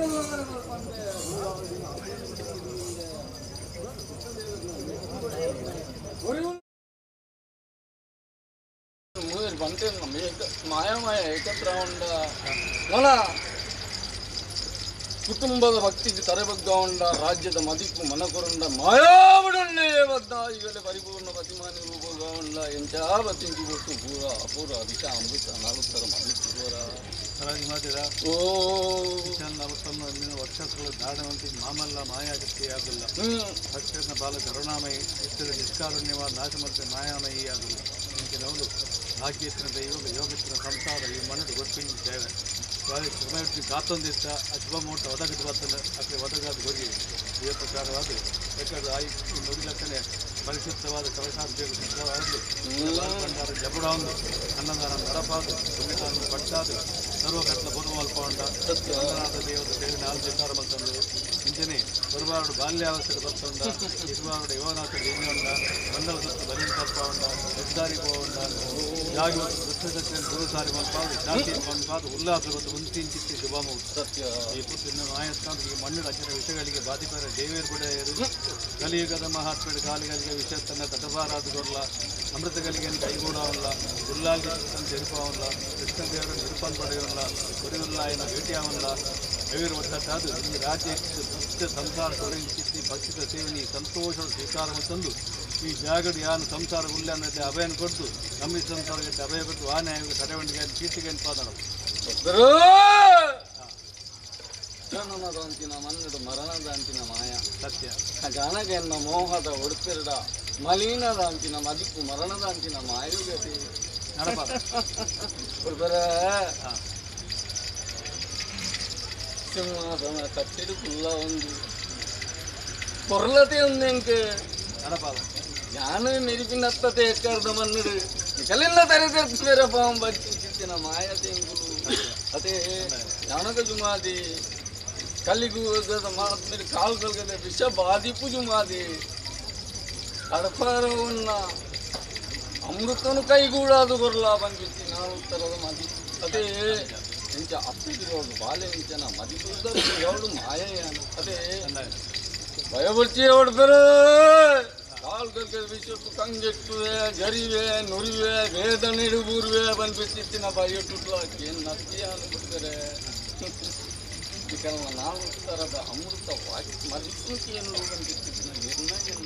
ಮಾಯಾಮಯ ಏಕತ್ರ ಉಂಡ ಮನ ಕುಟುಂಬದ ಭಕ್ತಿಗೆ ತರೆಬಗ್ಗ ಉಂಡ ರಾಜ್ಯದ ಮದಿಕು ಮನಕೊರಂಡ ಮಾಯಾವಡನ್ನೇ ಬದ್ದ ಈಗಲೇ ಪರಿಪೂರ್ಣ ಪ್ರತಿಮಾನಿ ರೂಪಗ ಉಂಡ ಎಂಚ ಬತ್ತಿಂಚು ಗೊತ್ತು ಪೂರ ಅಪೂರ್ವ ಅಧಿಕ ಅಮೃತ ನಾಲ್ಕರ ಮದಿಪುರ ಓ ವರ್ಷಗಳ ದಾಡವಂತಿ ಮಾಮಲ್ಲ ಮಾಯಾಗತ್ಯ ಆಗಲ್ಲ ಭಕ್ತನ ಬಾಲ ಕರುಣಾಮಯಿ ಇತರ ನಿಷ್ಕಾರುಣ್ಯವ ನಾಶಮರ್ತೆ ಮಾಯಾಮಯಿ ಆಗಲ್ಲ ಇಂಚಿನವಳು ಭಾಗ್ಯೇಶ್ವರ ದೈವ ಯೋಗೇಶ್ವರ ಸಂಸಾರ ಈ ಮನಡು ಗೊತ್ತಿದ್ದೇವೆ ಶ್ರಮಕ್ಕೆ ಗಾತೊಂದಿತ್ತ ಶುಭಮೂಟ ಒದಗದು ಬರ್ತದೆ ಅಕ್ಕೆ ಒದಗಾದ ಹೋಗಿ ಇದೇ ಪ್ರಕಾರವಾದ ಬೇಕಾದ್ರೆ ನುಡಿಲಕ್ಕನೆ ಪರಿಶುದ್ಧವಾದ ಕಲಶಾಭಿಷೇಕ ಸಿದ್ಧವಾಗಲು ಜಬಡ ಒಂದು ಅನ್ನದಾನ ನಡಪಾದು ಸುಮಿತಾನು ಪಟ್ಟಾದು ಸರ್ವಕಟ್ಲ ಬರುವಲ್ಪಂಡ ರಂಗನಾಥ ದೇವದ ಸೇವೆ ಆಲೋಚಿಕಾರ ಬಂತಂದು ಇಂಚನೆ ಬರುವಾರು ಬಾಲ್ಯಾವಸ್ಥೆಗೆ ಬರ್ತುಂಡ ಇರುವಾರು ಯುವನಾಥ ದೇವಿ ಉಂಡ ಮಂಡಲ ಸತ್ತು ಬಲಿನ ತಪ್ಪ ಉಂಡ ಹೆದ್ದಾರಿ ಹೋಗುಂಡ ಯಾಗಿ ವೃಕ್ಷದಕ್ಷಿಣ ಗುರುಸಾರಿ ಮಲ್ಪಾದು ಜಾತಿ ಮಲ್ಪಾದು ಉಲ್ಲಾಸ ಗೊತ್ತು ಮುಂಚಿಂಚಿತ್ತಿ ಶುಭಮು ಸತ್ಯ ಈ ಪುತ್ತಿನ ಮಾಯಸ್ಕಾಂತ ಈ ಮಣ್ಣು ರಚನೆ ವಿಷಯಗಳಿಗೆ ಬಾಧಿಪರ ದೇವೇರು ಕೂಡ ಇರುವುದು ಕಲಿಯುಗದ ಮಹಾತ್ಮಡ ಕಾಲಿಗಳಿಗೆ ವಿಷಯ ತನ್ನ ತಟಬಾರಾದುಗೊಲ್ಲ ಅಮೃತಗಳಿಗೆ ಕೈಗೂಡವಲ್ಲ ಉಲ್ಲಾಗಿ ತೆರುಪವಲ್ಲ ಕೃಷ್ಣದೇವರ ನಿರುಪನ್ ಪಡೆಯವಲ್ಲ ಗುರಿಯುಲ್ಲಾಯನ ಭೇಟಿಯಾವಲ್ಲ ದೇವರು ಒಟ್ಟಾದು ಈ ರಾಜ್ಯ ಭಕ್ತ ಸಂಸಾರ ತೊಡಗಿಸಿ ಭಕ್ತಿತ ಸೇವನಿ ಸಂತೋಷದ ಸ್ವೀಕಾರವನ್ನು ತಂದು ಈ ಜಾಗದ ಯಾನು ಸಂಸಾರ ಉಲ್ಲಾನತೆ ಅಭಯನ ಕೊಟ್ಟು ನಮ್ಮ ಸಂಸಾರಕ್ಕೆ ಅಭಯ ಕೊಟ್ಟು ಆನೆಯಾಗಿ ಕಡೆವಂಡಿಗೆ ಕೀರ್ತಿಗೆ ಪಾದನ ಜನನದ ಅಂತಿನ ಮನ್ನಡು ಮರಣದ ಅಂತಿನ ಮಾಯ ಸತ್ಯ ಜನಗೆನ್ನ ಮೋಹದ ಒಡುತ್ತಿರಡ ಮಲೀನದ ಅಂತಿನ ಮದಿಕು ಮರಣದ ಅಂತಿನ ಮಾಯುಗತಿ ಸಿಂಹಾಸನ ಕಟ್ಟಿಡು ಕುಲ್ಲ ಒಂದು ಕೊರ್ಲತೆ ಒಂದೆಂಕ್ ഞാന് മെരിപ്പിനത്തത്തെ ഏക്കാർද മണ്ണിട് നിക്കലെല്ലാം തരത്തിര പോകാൻ പറ്റിച്ചിന മായത്തെങ്കുളു ಅದೇ ಜಾನಕ ಜುಮಾದಿ ಕಲ್ಲಿಗೂ ಮಾಡಿದ್ಮೇಲೆ ಕಾಲುಗಳಿಗೆ ವಿಷ ಬಾಧಿಪು ಜುಮಾದಿ ಕಡಪಾರವನ್ನ ಅಮೃತನು ಕೈಗೂಡಾದು ಬರಲ ಬಂದಿತ್ತು ನಾನು ಉತ್ತರದ ಮದಿ ಅದೇ ಇಂಚ ಅಪ್ಪಿರೋದು ಬಾಲ್ಯ ಇಂಚನ ಮದಿಪುದ್ದರು ಎರಡು ಮಾಯೇನು ಅದೇ ಭಯಬರ್ಚಿ ಹೊಡ್ತಾರೆ ಕಾಲುಗಳಿಗೆ ವಿಷತ್ತು ಕಂಗೆಟ್ಟುವೆ ಜರಿವೆ ನುರಿವೆ ವೇದನೆ ಹಿಡುಬೂರುವೆ ಬಂದ್ಬಿಟ್ಟಿತ್ತಿನ ಬಯಟುಟ್ಲಾಕಿ ಏನು ನತ್ತಿ ಅನ್ಬಿಡ್ತಾರೆ ಇದೆಲ್ಲ ನಾವು ಥರದ ಅಮೃತ ವಾಕಿ ಮದಿಸುವಿಕೆಯನ್ನು ಬಂದಿತ್ತಿನ ನಿರ್ಣಯ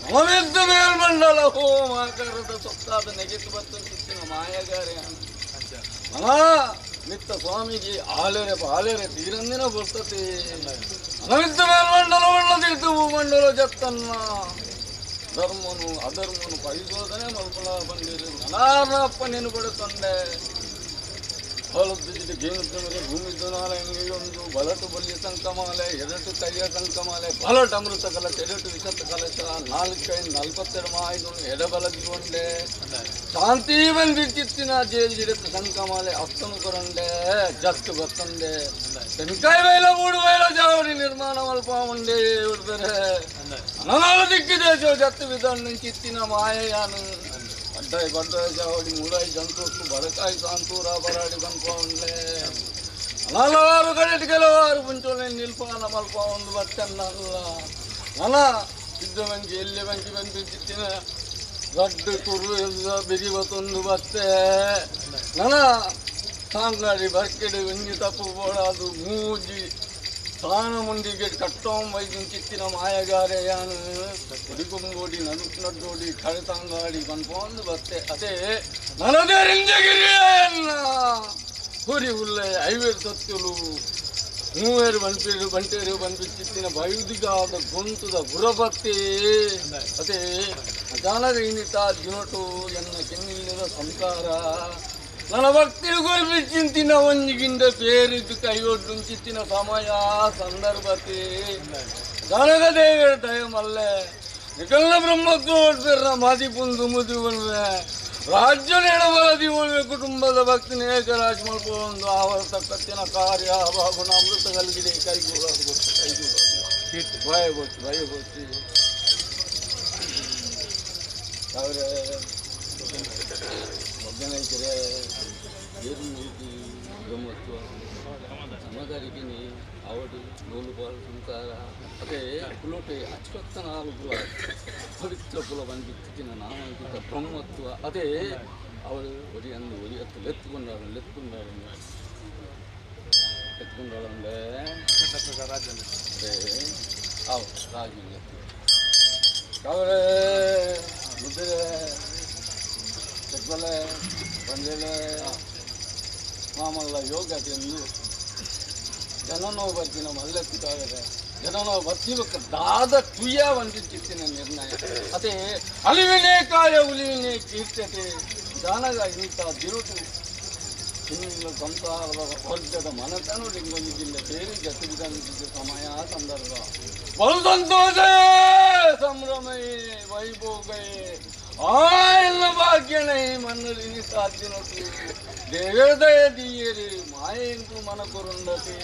ನಮವಿದ್ದ ಮೇಲ್ಮಂಡಲ ಹೋಮಾಕಾರದ ಸೊತ್ತಾದ ನೆಗೆತು ಬತ್ತಿನ ಮಾಯಗಾರೆ ಮನ ನಿತ್ತ ಸ್ವಾಮೀಜಿ ಆಲೆರೆ ಬಾಲೆರೆ ತೀರಂದಿನ ಬರ್ತತೆ ನಮವಿದ್ದ ಮೇಲ್ಮಂಡಲ ಒಳ್ಳದಿತ್ತು ಭೂಮಂಡಲ ಜತ್ತನ್ನ ಧರ್ಮನು ಅಧರ್ಮನು ಪರಿಶೋಧನೆ ಮಲ್ಪಲ ಬಂದಿರು ನಾನಾರಪ್ಪ ನೆನಪಡುತ್ತಂಡೆ ಹೊಲದ ಜೇನುತ್ತಮರೆ ಭೂಮಿ ದುನಾಲ ಒಂದು ಬಲಟು ಬಲ್ಲಿ ಸಂಕಮಾಲೆ ಎರಟು ಕೈಯ ಸಂಕಮಾಲೆ ಬಲಟ ಅಮೃತ ಕಲಶ ಎರಟು ವಿಷತ್ ಕಲಶ 4 ಮಾಯ್ದು ಎಡಬಲದಿಗೊಂಡೆ ಶಾಂತಿ ಬಂದಿಚ್ಚಿತ್ತಿನ ಜೇಲ್ಜಿರತ್ತು ಸಂಕಮಾಲೆ ಅಸ್ತನು ಕೊರಂಡೆ ಜತ್ತು ಬತ್ತಂಡೆ ತೆಂಕಾಯಿ ಬೈಲ ಮೂಡು ಬೈಲ ಜಾವಡಿ ನಿರ್ಮಾಣ ಮಲ್ಪ ಉಂಡೆ ಉಡ್ದರೆ ಅನನಾಲ ದಿಕ್ಕಿದೆ ಜತ್ತು ವಿಧಾನ ಚಿತ್ತಿನ ಮಾಯೆಯಾನು ಅಡ್ಡಾಯಿ ಬಡ್ಡಾಯಿ ಜಾವಡಿ ಮೂಡಾಯಿ ಜಂತೂಸು ಬಡಕಾಯಿ ಸಾಂತೂರ ಬರಾಡಿ ಬಂದ್ಕೊಂಡೆ ಹಲವಾರು ಕಡೆ ಕೆಲವಾರು ಮುಂಚೂಣಿ ನಿಲ್ಪಾನ ಮಲ್ಪ ಒಂದು ಬಟ್ಟನ್ನಲ್ಲ ನನ ಇದ್ದ ಬಂಕಿ ಎಲ್ಲಿ ಬಂಕಿ ಬಂದಿತ್ತಿನ ಗಡ್ಡು ತುರು ಎಲ್ಲ ಬಿರಿವತ್ತೊಂದು ಬತ್ತೆ ನನ ಸಾಂಗಾಡಿ ಬರ್ಕೆಡೆ ಒಂಜಿ ತಪ್ಪು ಬೋಡಾದು ಮೂಜಿ ತಾನ ಮುಂದಿಗೆ ಕಟ್ಟೋಂಬೈದು ಚಿತ್ತಿನ ಮಾಯಗಾರೆಯಾನು ಕುಡಿಕೊಂಬೋಡಿ ನಡುನಡ್ಡೋಡಿ ಕಳೆತಂಗಾಡಿ ಬಂದ್ಕೊಂಡು ಬತ್ತೆ ಅದೇ ನನದೇ ರಿಂಜಗಿರಿಯನ್ನ ಹುರಿ ಹುಲ್ಲೆ ಐವೇರು ಸತ್ತುಲು ಮೂವೇರು ಬಂಟೇರು ಬಂದಿತ್ತಿನ ಬೈದಿಗಾದ ಗೊಂತುದ ಬುರಬತ್ತಿ ಅದೇ ಅಚಾನಕ ಇನ್ನಿತ ದಿನಟು ಎನ್ನ ಕೆನ್ನಿಲ್ಲದ ಸಂಸಾರ ನನ್ನ ಭಕ್ತಿ ಗುರುಚಿಂತಿನ ಒಂಜಿಗಿಂದ ಪೇರಿದ್ದು ಕೈಯೊಡ್ಡು ಚಿತ್ತಿನ ಸಮಯ ಸಂದರ್ಭತಿ ಜನಕ ದೇವರ ದಯಮಲ್ಲೆ ನಿಕಲ್ನ ಬ್ರಹ್ಮಕ್ಕೋಡ್ಬೆರ್ರ ಮಾದಿ ಪುಂದು ಮುದುವಲ್ವೆ ರಾಜ್ಯ ನೆಡಬಲದಿ ಉಳ್ವೆ ಕುಟುಂಬದ ಭಕ್ತಿನ ಏಕರಾಜ್ ಮಾಡ್ಕೊಂಡು ಆವರ್ತ ಕತ್ತಿನ ಕಾರ್ಯ ಬಾಗುಣ ಅಮೃತ ಕಲ್ಗಿದೆ ಕೈಗೂಡೋದು ಗೊತ್ತು ಕೈಗೂಡೋದು ಭಯ ಗೊತ್ತಿ ಅವರೇ ಮಧ್ಯಾಹ್ನೈತರೆ ಏರು ನೀತಿ ಬ್ರಹ್ಮತ್ವ ಸಮಗಾರಿಕೆನಿ ಅವಡು ನೂಲುಪಾಲು ಸಂಸಾರ ಅದೇ ಕುಲೋಟೆ ಅಚ್ಚೊತ್ತ ನಾಲ್ಕು ಕುಲ ಪವಿತ್ರ ಕುಲ ಬಂದಿತ್ತಿನ ನಾಮಾಂಕಿತ ಬ್ರಹ್ಮತ್ವ ಅದೇ ಅವಳು ಒಡಿ ಹತ್ತು ಲೆತ್ಕೊಂಡಾಳೆ ಅದೇ ಅವು ರಾಜ ಅವರೇ ಮುದ್ದೆ ಚೆಕ್ಕಲೆ ಬಂದೇಲೆ ಮಾಮಲ್ಲ ಯೋಗ ಎಂದು ಜನನೋ ಬರ್ತಿನ ಮಲ್ಲೆತ್ತಿದ್ದಾರೆ ಜನನೋ ಬರ್ತಿಬೇಕು ದಾದ ತುಯ್ಯ ಬಂದಿತ್ತಿನ ನಿರ್ಣಯ ಅದೇ ಅಳಿವಿನೇ ಕಾಯ ಉಳಿವಿನೇ ಕೀರ್ತ್ಯತೆ ಜಾನಗ ಇಂಥ ದಿರುಟು ಇನ್ನು ಸಂಸಾರದ ವರ್ಗದ ಮನತನು ಲಿಂಗೊಂದಿಲ್ಲ ಸೇರಿ ಗತಿವಿಧಾನಿಸಿದ ಸಮಯ ಸಂದರ್ಭ ಬಲು ಸಂತೋಷ ಸಂಭ್ರಮಯೇ ವೈಭೋಗಯೇ ಎಲ್ಲ ಭಾಗ್ಯಣೈ ಮನ್ನಲಿನಿ ಸಾಧ್ಯನೊಟ್ಟು ದೇವದಯ ದೀಯರಿ ಮಾಯೆಂಕು ಮನ ಕೊರುಂಡತಿ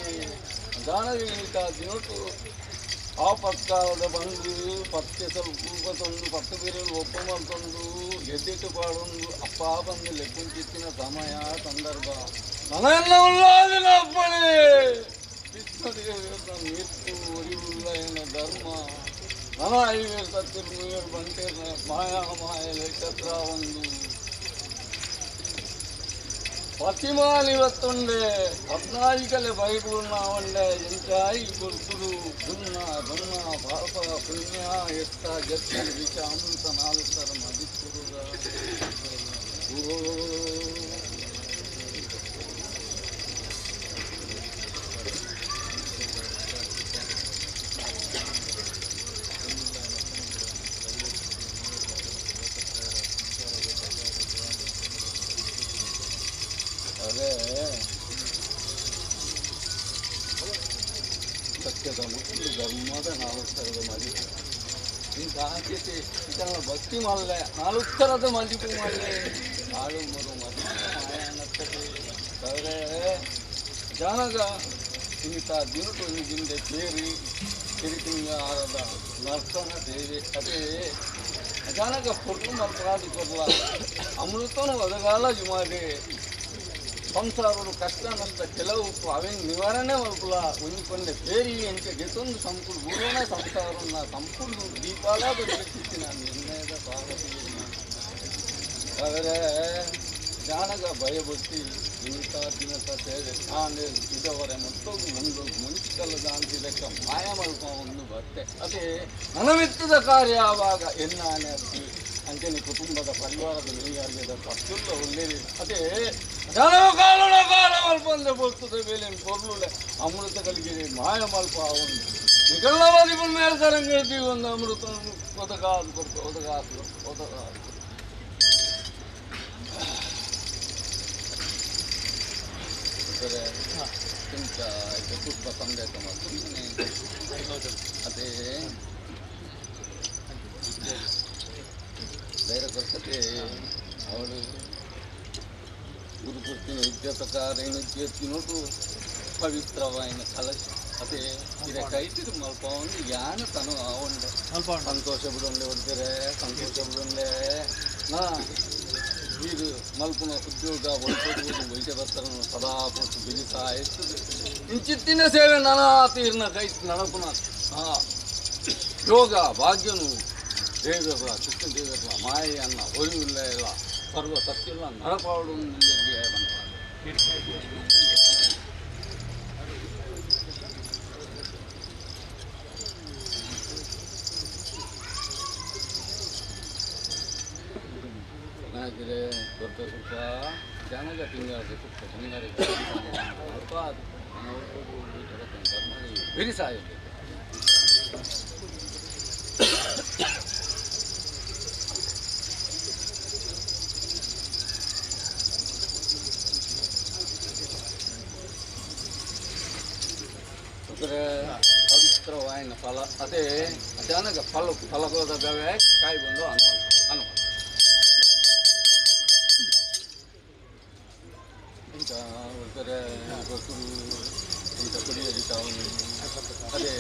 ಜಾನವಿನಿತ ದಿನೊಟ್ಟು ಆ ಪಕ್ಕಾದ ಬಂದು ಪತ್ತೆ ಸ್ವಲ್ಪ ತಂದು ಪತ್ತು ಬೇರೆಯಲ್ಲಿ ಒಪ್ಪ ಮಾಡ್ಕೊಂಡು ಎದ್ದಿಟ್ಟು ಪಾಡೊಂದು ಅಪ್ಪ ಬಂದು ಲೆಕ್ಕುಂಚಿತ್ತಿನ ಸಮಯ ಸಂದರ್ಭ ನನಗೆಲ್ಲ ಉಲ್ಲಾದಿನ ಅಪ್ಪಣೆ ಕೃಷ್ಣದೇವ ನೀರ್ತು ಒರಿವುಲ್ಲ ಎನ್ನ ಧರ್ಮ ನನ ಐವೇರು ಸತ್ತಿರು ಮೂವೇರು ಬಂಟೇರ್ನ ಮಾಯ ಲೆಕ್ಕತ್ರ ಒಂದು ಪತಿಮಾನ್ ಇವತ್ತೊಂಡೆ 14 ಬೈಬಲ್ ನಾವಂಡೆ ಎಂಚಾಯಿ ಕೊಡ್ತುಡು ಪುಣ್ಯ ಬಣ್ಣ ಪಾಪ ಪುಣ್ಯ ಎತ್ತ ಜತ್ತಿ ವಿಷ ಅಮೃತ 4 ಮದಿತ್ತುಡುದ ಸತ್ಯದ ಮುಖ್ಯ ಧರ್ಮದ 4 ಮದಿ ಇಂಥ ಆದ್ಯತೆ ಇದನ್ನ ಭಕ್ತಿ ಮಾಡಲೆ 4 ಮದಿಪು ಮಾಡಲೆ ಆಳು ಮರು ಮದಿ ಮಾಯಾನತ್ತತೆ ಅವರೇ ಜಾನಗ ಇಂಥ ದಿನಟು ಹಿಂದೆ ಸೇರಿ ಕಿರಿಕಿಂಗಾರದ ನರ್ತನ ಸೇವೆ ಅದೇ ಜಾನಗ ಕೊಟ್ಟು ಮಲ್ಪರಾದಿ ಕೊಡ್ಲ ಅಮೃತನ ಒದಗಾಲ ಜುಮಾಗೆ ಸಂಸಾರರು ಕಷ್ಟ ನಷ್ಟ ಕೆಲವು ಅವೇನು ನಿವಾರಣೆ ಮಲ್ಪಲ ಒಂದ್ಕೊಂಡೆ ಬೇರಿ ಅಂತ ಗೆತ್ತೊಂದು ಸಂಪೂರ್ಣ ಗುರುವನ ಸಂಸಾರನ್ನ ಸಂಪೂರ್ಣ ದೀಪಾಲ ಬದುಕಿತ್ತು ನಾನು ನಿರ್ಣಯದ ಪಾರ್ವತಿ ಅವರೇ ಜಾನಗ ಭಯಭಕ್ತಿ ಇಂಥ ದಿನಸ ಸೇವೆ ನಾನು ಇದವರೆ ಮತ್ತೊಂದು ಮುಂಚಿಕಲ್ಲದ ಅಂತ ಲೆಕ್ಕ ಮಾಯ ಮಲ್ಕೊಂಡು ಬರುತ್ತೆ ಅದೇ ನನವಿತ್ತದ ಕಾರ್ಯ ಆವಾಗ ಎನ್ನಾನೆ ಅತ್ತಿ ಅಂಚನೆ ಕುಟುಂಬದ ಪರಿವಾರದ ನೀರಿದ ಅತ್ಯುಲ್ಲ ಒಳ್ಳೆಯದು ಅದೇ ಜನವ ಕಾಲ ಮಲ್ಪಂದೆ ಬರ್ತದೆ ಬೇಲೆ ಕೊರ್ಲುಳೆ ಅಮೃತ ಕಲಿಗೆ ಮಾಯ ಮಲ್ಪ ಒಂದು ನಿಗಲ್ಲವಾದಿ ಮೇಲೆ ಸರಂಗ ಒಂದು ಅಮೃತ ಒದಗಾದು ಕೊಡ್ತು ಒದಗಾದು ಕೊಂಚ ಕುಟುಂಬ ಸಂದೇಶ ಮಾಡ್ತೀನಿ ಅದೇ ಬೇರೆ ಕೊಡ್ತದೆ ಅವಳು ಗುರುಕೃತಿನ ವಿದ್ಯಾ ಪ್ರಕಾರ ಏನು ನೋಟು ಪವಿತ್ರವಾಯಿನ ಕಲಶ ಅದೇ ಇದೇ ಕೈತಿರು ಮಲ್ಪ ಒಂದು ಯಾನ ತನು ಅವೊಂಡೆ ಸಂತೋಷ ಬಿಡೊಂಡೆ ಹೊಡ್ತಾರೆ ಸಂತೋಷ ಬಿಡೊಂಡೆ ನಾ ಇದು ಮಲ್ಪನ ಉದ್ಯೋಗ ಒಳ್ಕೊಡುವುದು ವೈದ್ಯ ಬರ್ತಾರ ಸದಾ ಪುನಃ ಬಿಡಿತಾ ಇರ್ತದೆ ಇಂಚಿತ್ತಿನ ಸೇವೆ ನಾನಾ ತೀರ್ನ ಕೈ ನಡಪುನ ಯೋಗ ಭಾಗ್ಯನು ದೇವರ ಕೃಷ್ಣ ದೇವರ ಮಾಯೆ ಅನ್ನ ಒರಿವಿಲ್ಲ ಇಲ್ಲ ಸರ್ವ ಸತ್ಯಲ್ಲ ನಡಪಾಡು ಹಾಕಿದ್ರೆ ಸ್ವಲ್ಪ ಸ್ವಲ್ಪ ಚೆನ್ನಾಗ ತಿಂಗಳಿಗೆ ಸ್ವಲ್ಪ ತಿಂಗಳಿಗೆ ಬಿರಿಸಾಯಿದೆ ಪವಿತ್ರವಾಯಿನ ಫಲ ಅದೇ ಅಚಾನಕ ಫಲಕೋದ ಬೇವೆ ಕಾಯಿ ಬಂದು ಅನುಮಾನ ಇಂಥ ಒಳ್ತಾರೆ ಗೊತ್ತರು ಇಂಥ ಕುಡಿಯೋದಿದ್ದಾವನು ಅದೇ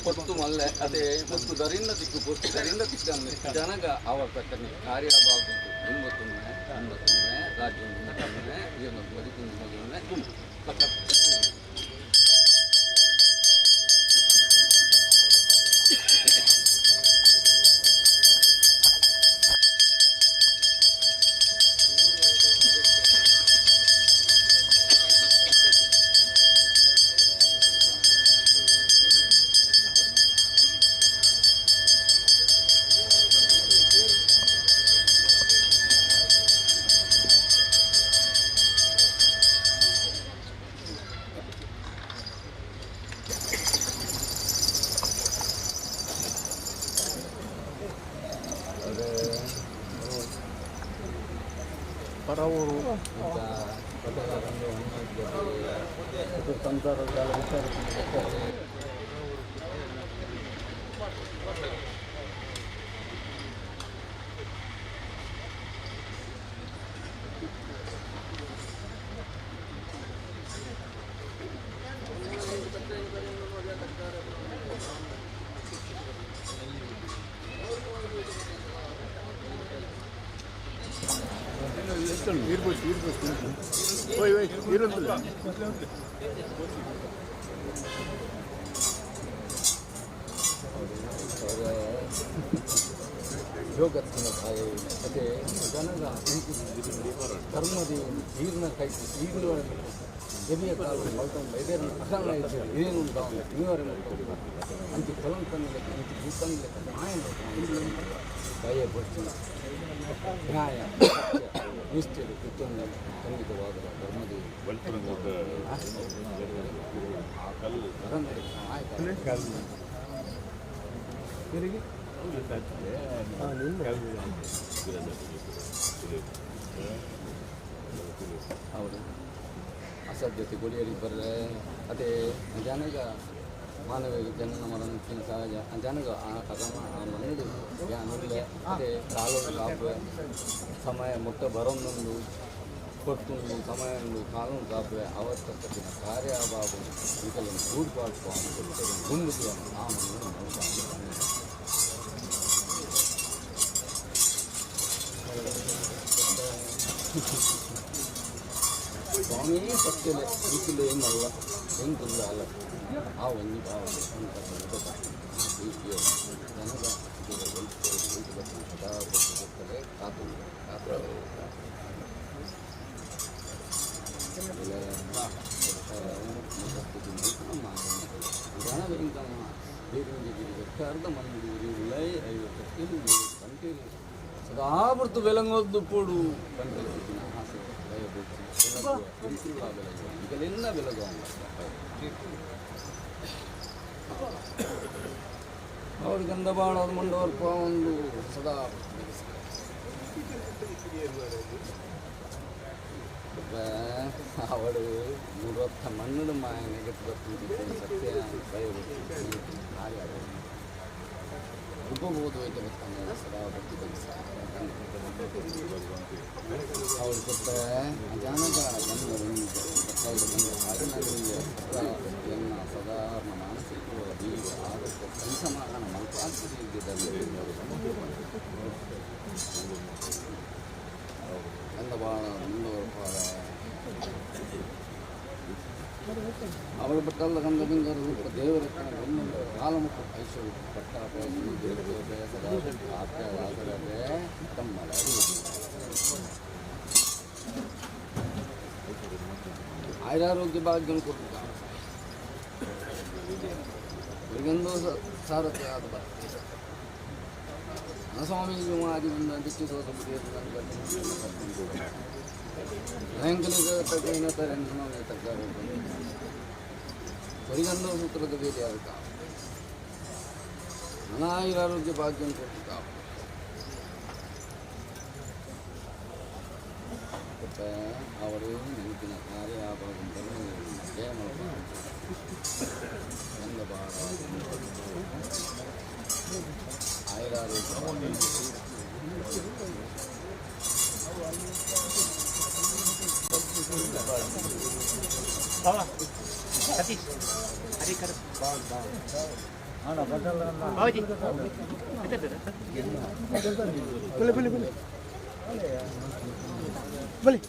పొత్తు మళ్ళీ అదే పొత్తు ధరింద తిక్కు పొత్తు ధరింద తిక్కన్ను జనగ ఆవర్తకని కార్యభాగం దుమ్మతున్నాయి రాజ్యం దుమ్మతున్నాయి వీళ్ళ బతుకుంది మొదలున్నాయి దుమ్ము ಪರವರು ಸಂಸಾರದ ವಿಚಾರ ಯೋಗತ್ತಿನ ಕಾಯಿ ಅದೇ ಜನರ ಕರ್ಮದಿ ನೀರಿನ ಕೈ ಈಗಲೂ ಎದೆಯ ಕಾಲು ಮಲ್ಕೊಂಡು ಎದೆಯನ್ನು ಅಕಾಲ ಏನು ನೀವರೆ ಅಂಚು ಕೊಲಂತನಿಲ್ಲ ಅಂಚು ಭೂತನಿಲ್ಲ ನ್ಯಾಯ ಭಯ ಬರ್ತಿಲ್ಲ ನ್ಯಾಯ ನಿಷ್ಠೆ ಕೃತ್ಯಂಗ ಖಂಡಿತವಾದ ಧರ್ಮದಿ ಹೌದು ಅಸಭ್ಯತೆ ಗುಡಿಯಲ್ಲಿ ಬರಲೆ ಅದೇ ಜನಗ ಮಾನವ ಜನನ ಮರಣಕ್ಕಿಂತ ಸಹಜ ಜನಗ ಮನೆಯದು ನುಳ್ಳೆ ಅದೇ ಕಾಲೊಂದು ಕಾಪುವೆ ಸಮಯ ಮುಟ್ಟ ಬರೋದೊಂದು ಕೊಟ್ಟುಂಡು ಸಮಯ ಉಂಡು ಕಾಲೊಂದು ಕಾಪುವೆ ಅವಶ್ಯಕತೆಯ ಕಾರ್ಯಭಾವ ಇದನ್ನು ಕೂಡ್ಪಾಡ್ಕೊ ಮುಂದಕ್ಕೆ ಸ್ವಾಮಿ ಸತ್ಯಲೆ ಈಗಲೇ ಏನಲ್ಲ ಹೆಂಗೆ ತುಂಬ ಅಲ್ಲ ಆ ಒಂದು ಭಾವ ರೀತಿಯ ಜನಗ ಸದಾ ಬರ್ತದೆ ಕಾತು ಜನವರಿಂದ ಅರ್ಧ ಮಂದಿ ಉಳ್ಳೈ 50 ಗಂಟೆಯಲ್ಲಿ ಸದಾ ಬರ್ತು ಬೆಲಂಗೋದು ಪೋಡು ಗಂಟೆ ಆಸೆ ಈಗಲೆಲ್ಲ ಬೆಲಗು ಅವ್ರಿಗೆ ಗಂಧ ಭಾಳ ಅದು ಮಂಡವಲ್ಪ ಒಂದು ಸದಾ ಅವಳು 30 ಮಣ್ಣು ಮಾಯನೆಗೆ ಸತ್ಯ ಭಯ ಹಾಗೆ ಉಪಬೋದು ಹೋಯ್ತು ಗೊತ್ತಾಗ ಸದಾ ಬರ್ತಿದ್ದ ಅವಳು ಕೊಟ್ಟ ಅಚಾನಕ ಎನ್ನ ಸಾಧಾರಣ ಮಾನಸಿಕ ಆದಷ್ಟು ಪರಿಸಮಾನ ಮಲ್ಪಾಗ್ತಿದ್ದಲ್ಲಿ ಗಂಧ ಭಾಳ ಮುಂದುವರೆಪಾದ ಅವಳು ಬಟ್ಟಲ್ಲ ಗಂಧ ಬಿಂಗರ ರೂಪ ದೇವರ ಕಾಲ ಮತ್ತು ಐಶ್ವರ್ಯ ಪಟ್ಟಾಪೆ ತಮ್ಮಲ ಆಯುರಾರೋಗ್ಯ ಭಾಗ್ಯ ಕೊಟ್ಟಿದ್ದಾರೆ ಇವರಿಗೆಂದು ಸಾರಥಿ ಆದ ಬರ್ತದೆ ಸ್ವಾಮೀಜಿ ಮಾಡಿ ಒಂದು ದಿಕ್ಕಿಸೋದು ಬ್ಯಾಂಕಲ್ಲಿ ತಗ್ಗಿನ ನಾವು ತಗ್ಗಾರೆ ಹೊರಿಗಂಧ ಸೂತ್ರದ ಬೇರೆ ಆಗುತ್ತ ಆಯುರಾರೋಗ್ಯ ಭಾಗ್ಯ ಕೊಟ್ಟಿದ್ದಾವೆ ಅವರು ನೆನಪಿನ ಕಾರ್ಯ ಆಭರಣಗಳು ಜಯ ಗಂಧ ಭಾಳ ಆಯುರಾರೋಗ್ಯ ಬಲಿ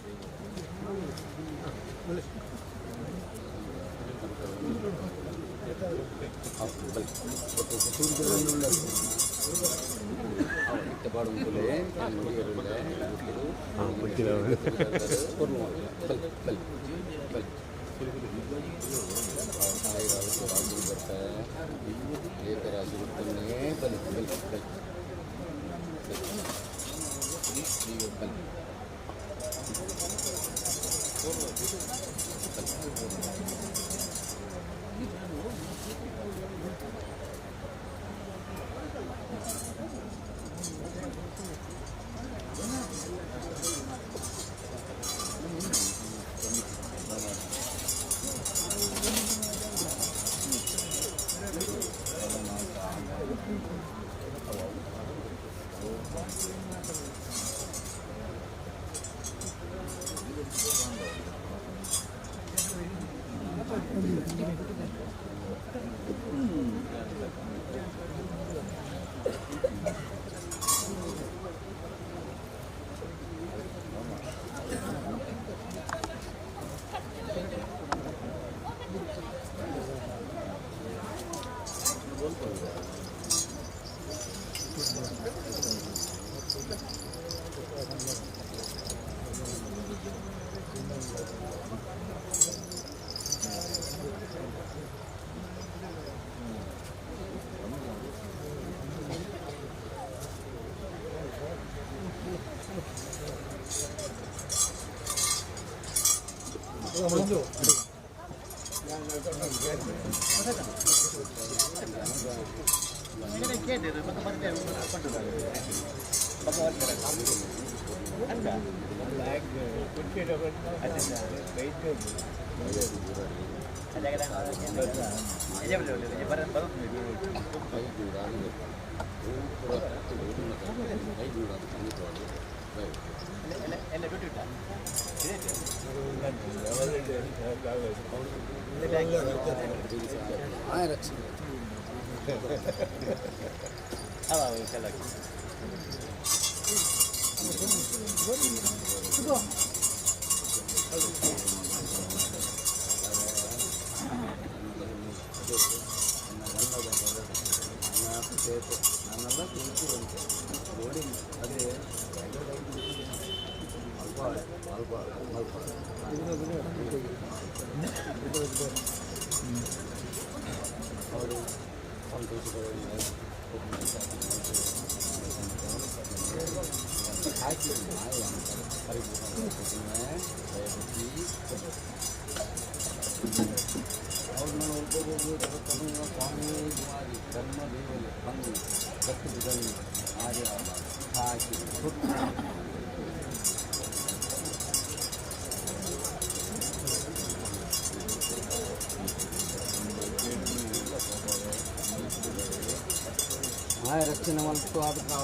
ಸ್ವಾಮಿ ಕುಮಾರಿ ಧರ್ಮ ದೇವಲೆ ಬಂದು ಕಟ್ಟಿದಲ್ಲಿ ಆರ್ಯ ಹಾಕಿ ಆಯ ರಕ್ಷಣೆ ಮಲ್ತು ಅದಕ್ಕೆ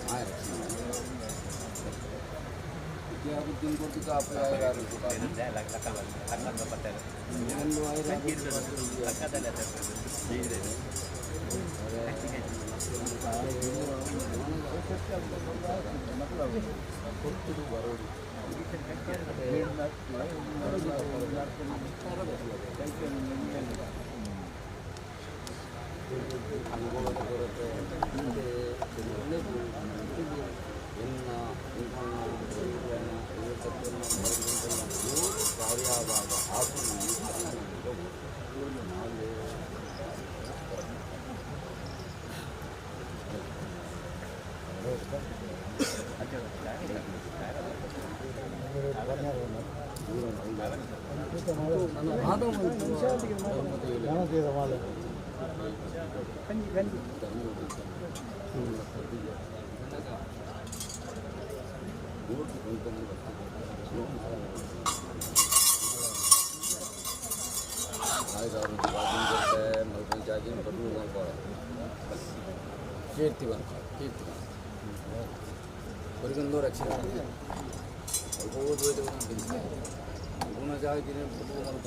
ಆಯ ರಕ್ಷಣೆ दिन को तो आप आएगा ಹೊರಗೊಂದು ರಕ್ಷಣೆ ಗುಣ ಜಾಗಿನ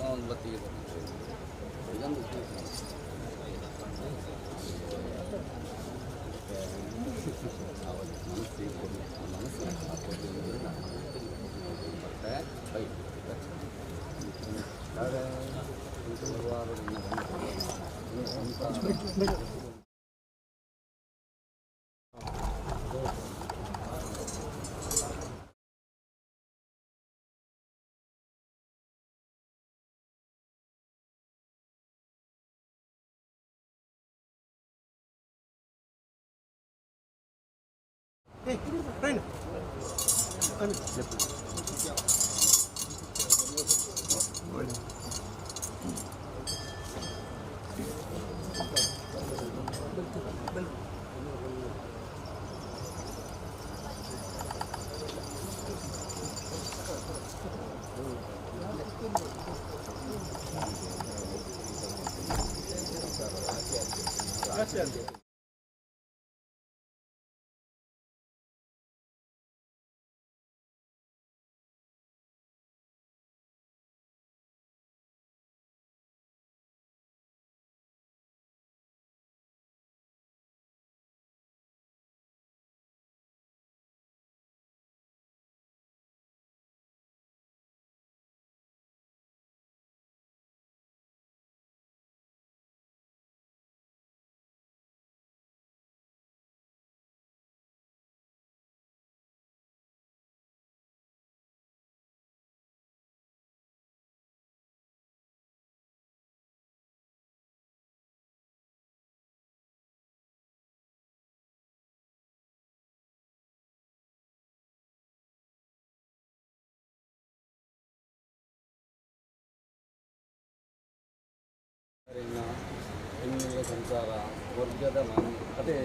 ಒಂದು ಬತ್ತಿಗೆ ಹೊರಗೊಂದು Hey, friend. Gracias. ಹೆಣ್ಣಿನ ಸಂಸಾರ ವರ್ಗದ ಮಾನ ಅದೇ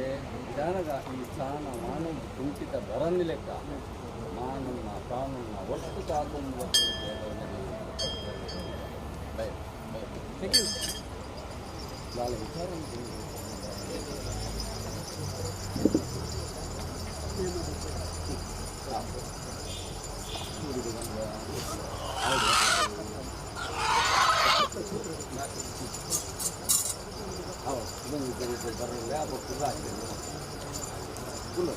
ಜಾನಗ ಈ ಸ್ಥಾನ ಮಾನ ಕುಂಠಿತ ಬರನಿ ಲೆಕ್ಕ ಮಾನನ್ನ ಪ್ರಾಣನ್ನ ಒಟ್ಟು ಕಾಕೊಂಡು ಭಾಳ ವಿಚಾರ ಬರಲಿಲ್ಲ ಫುಲ್ ಆಗ್ತದೆ ಫುಲ್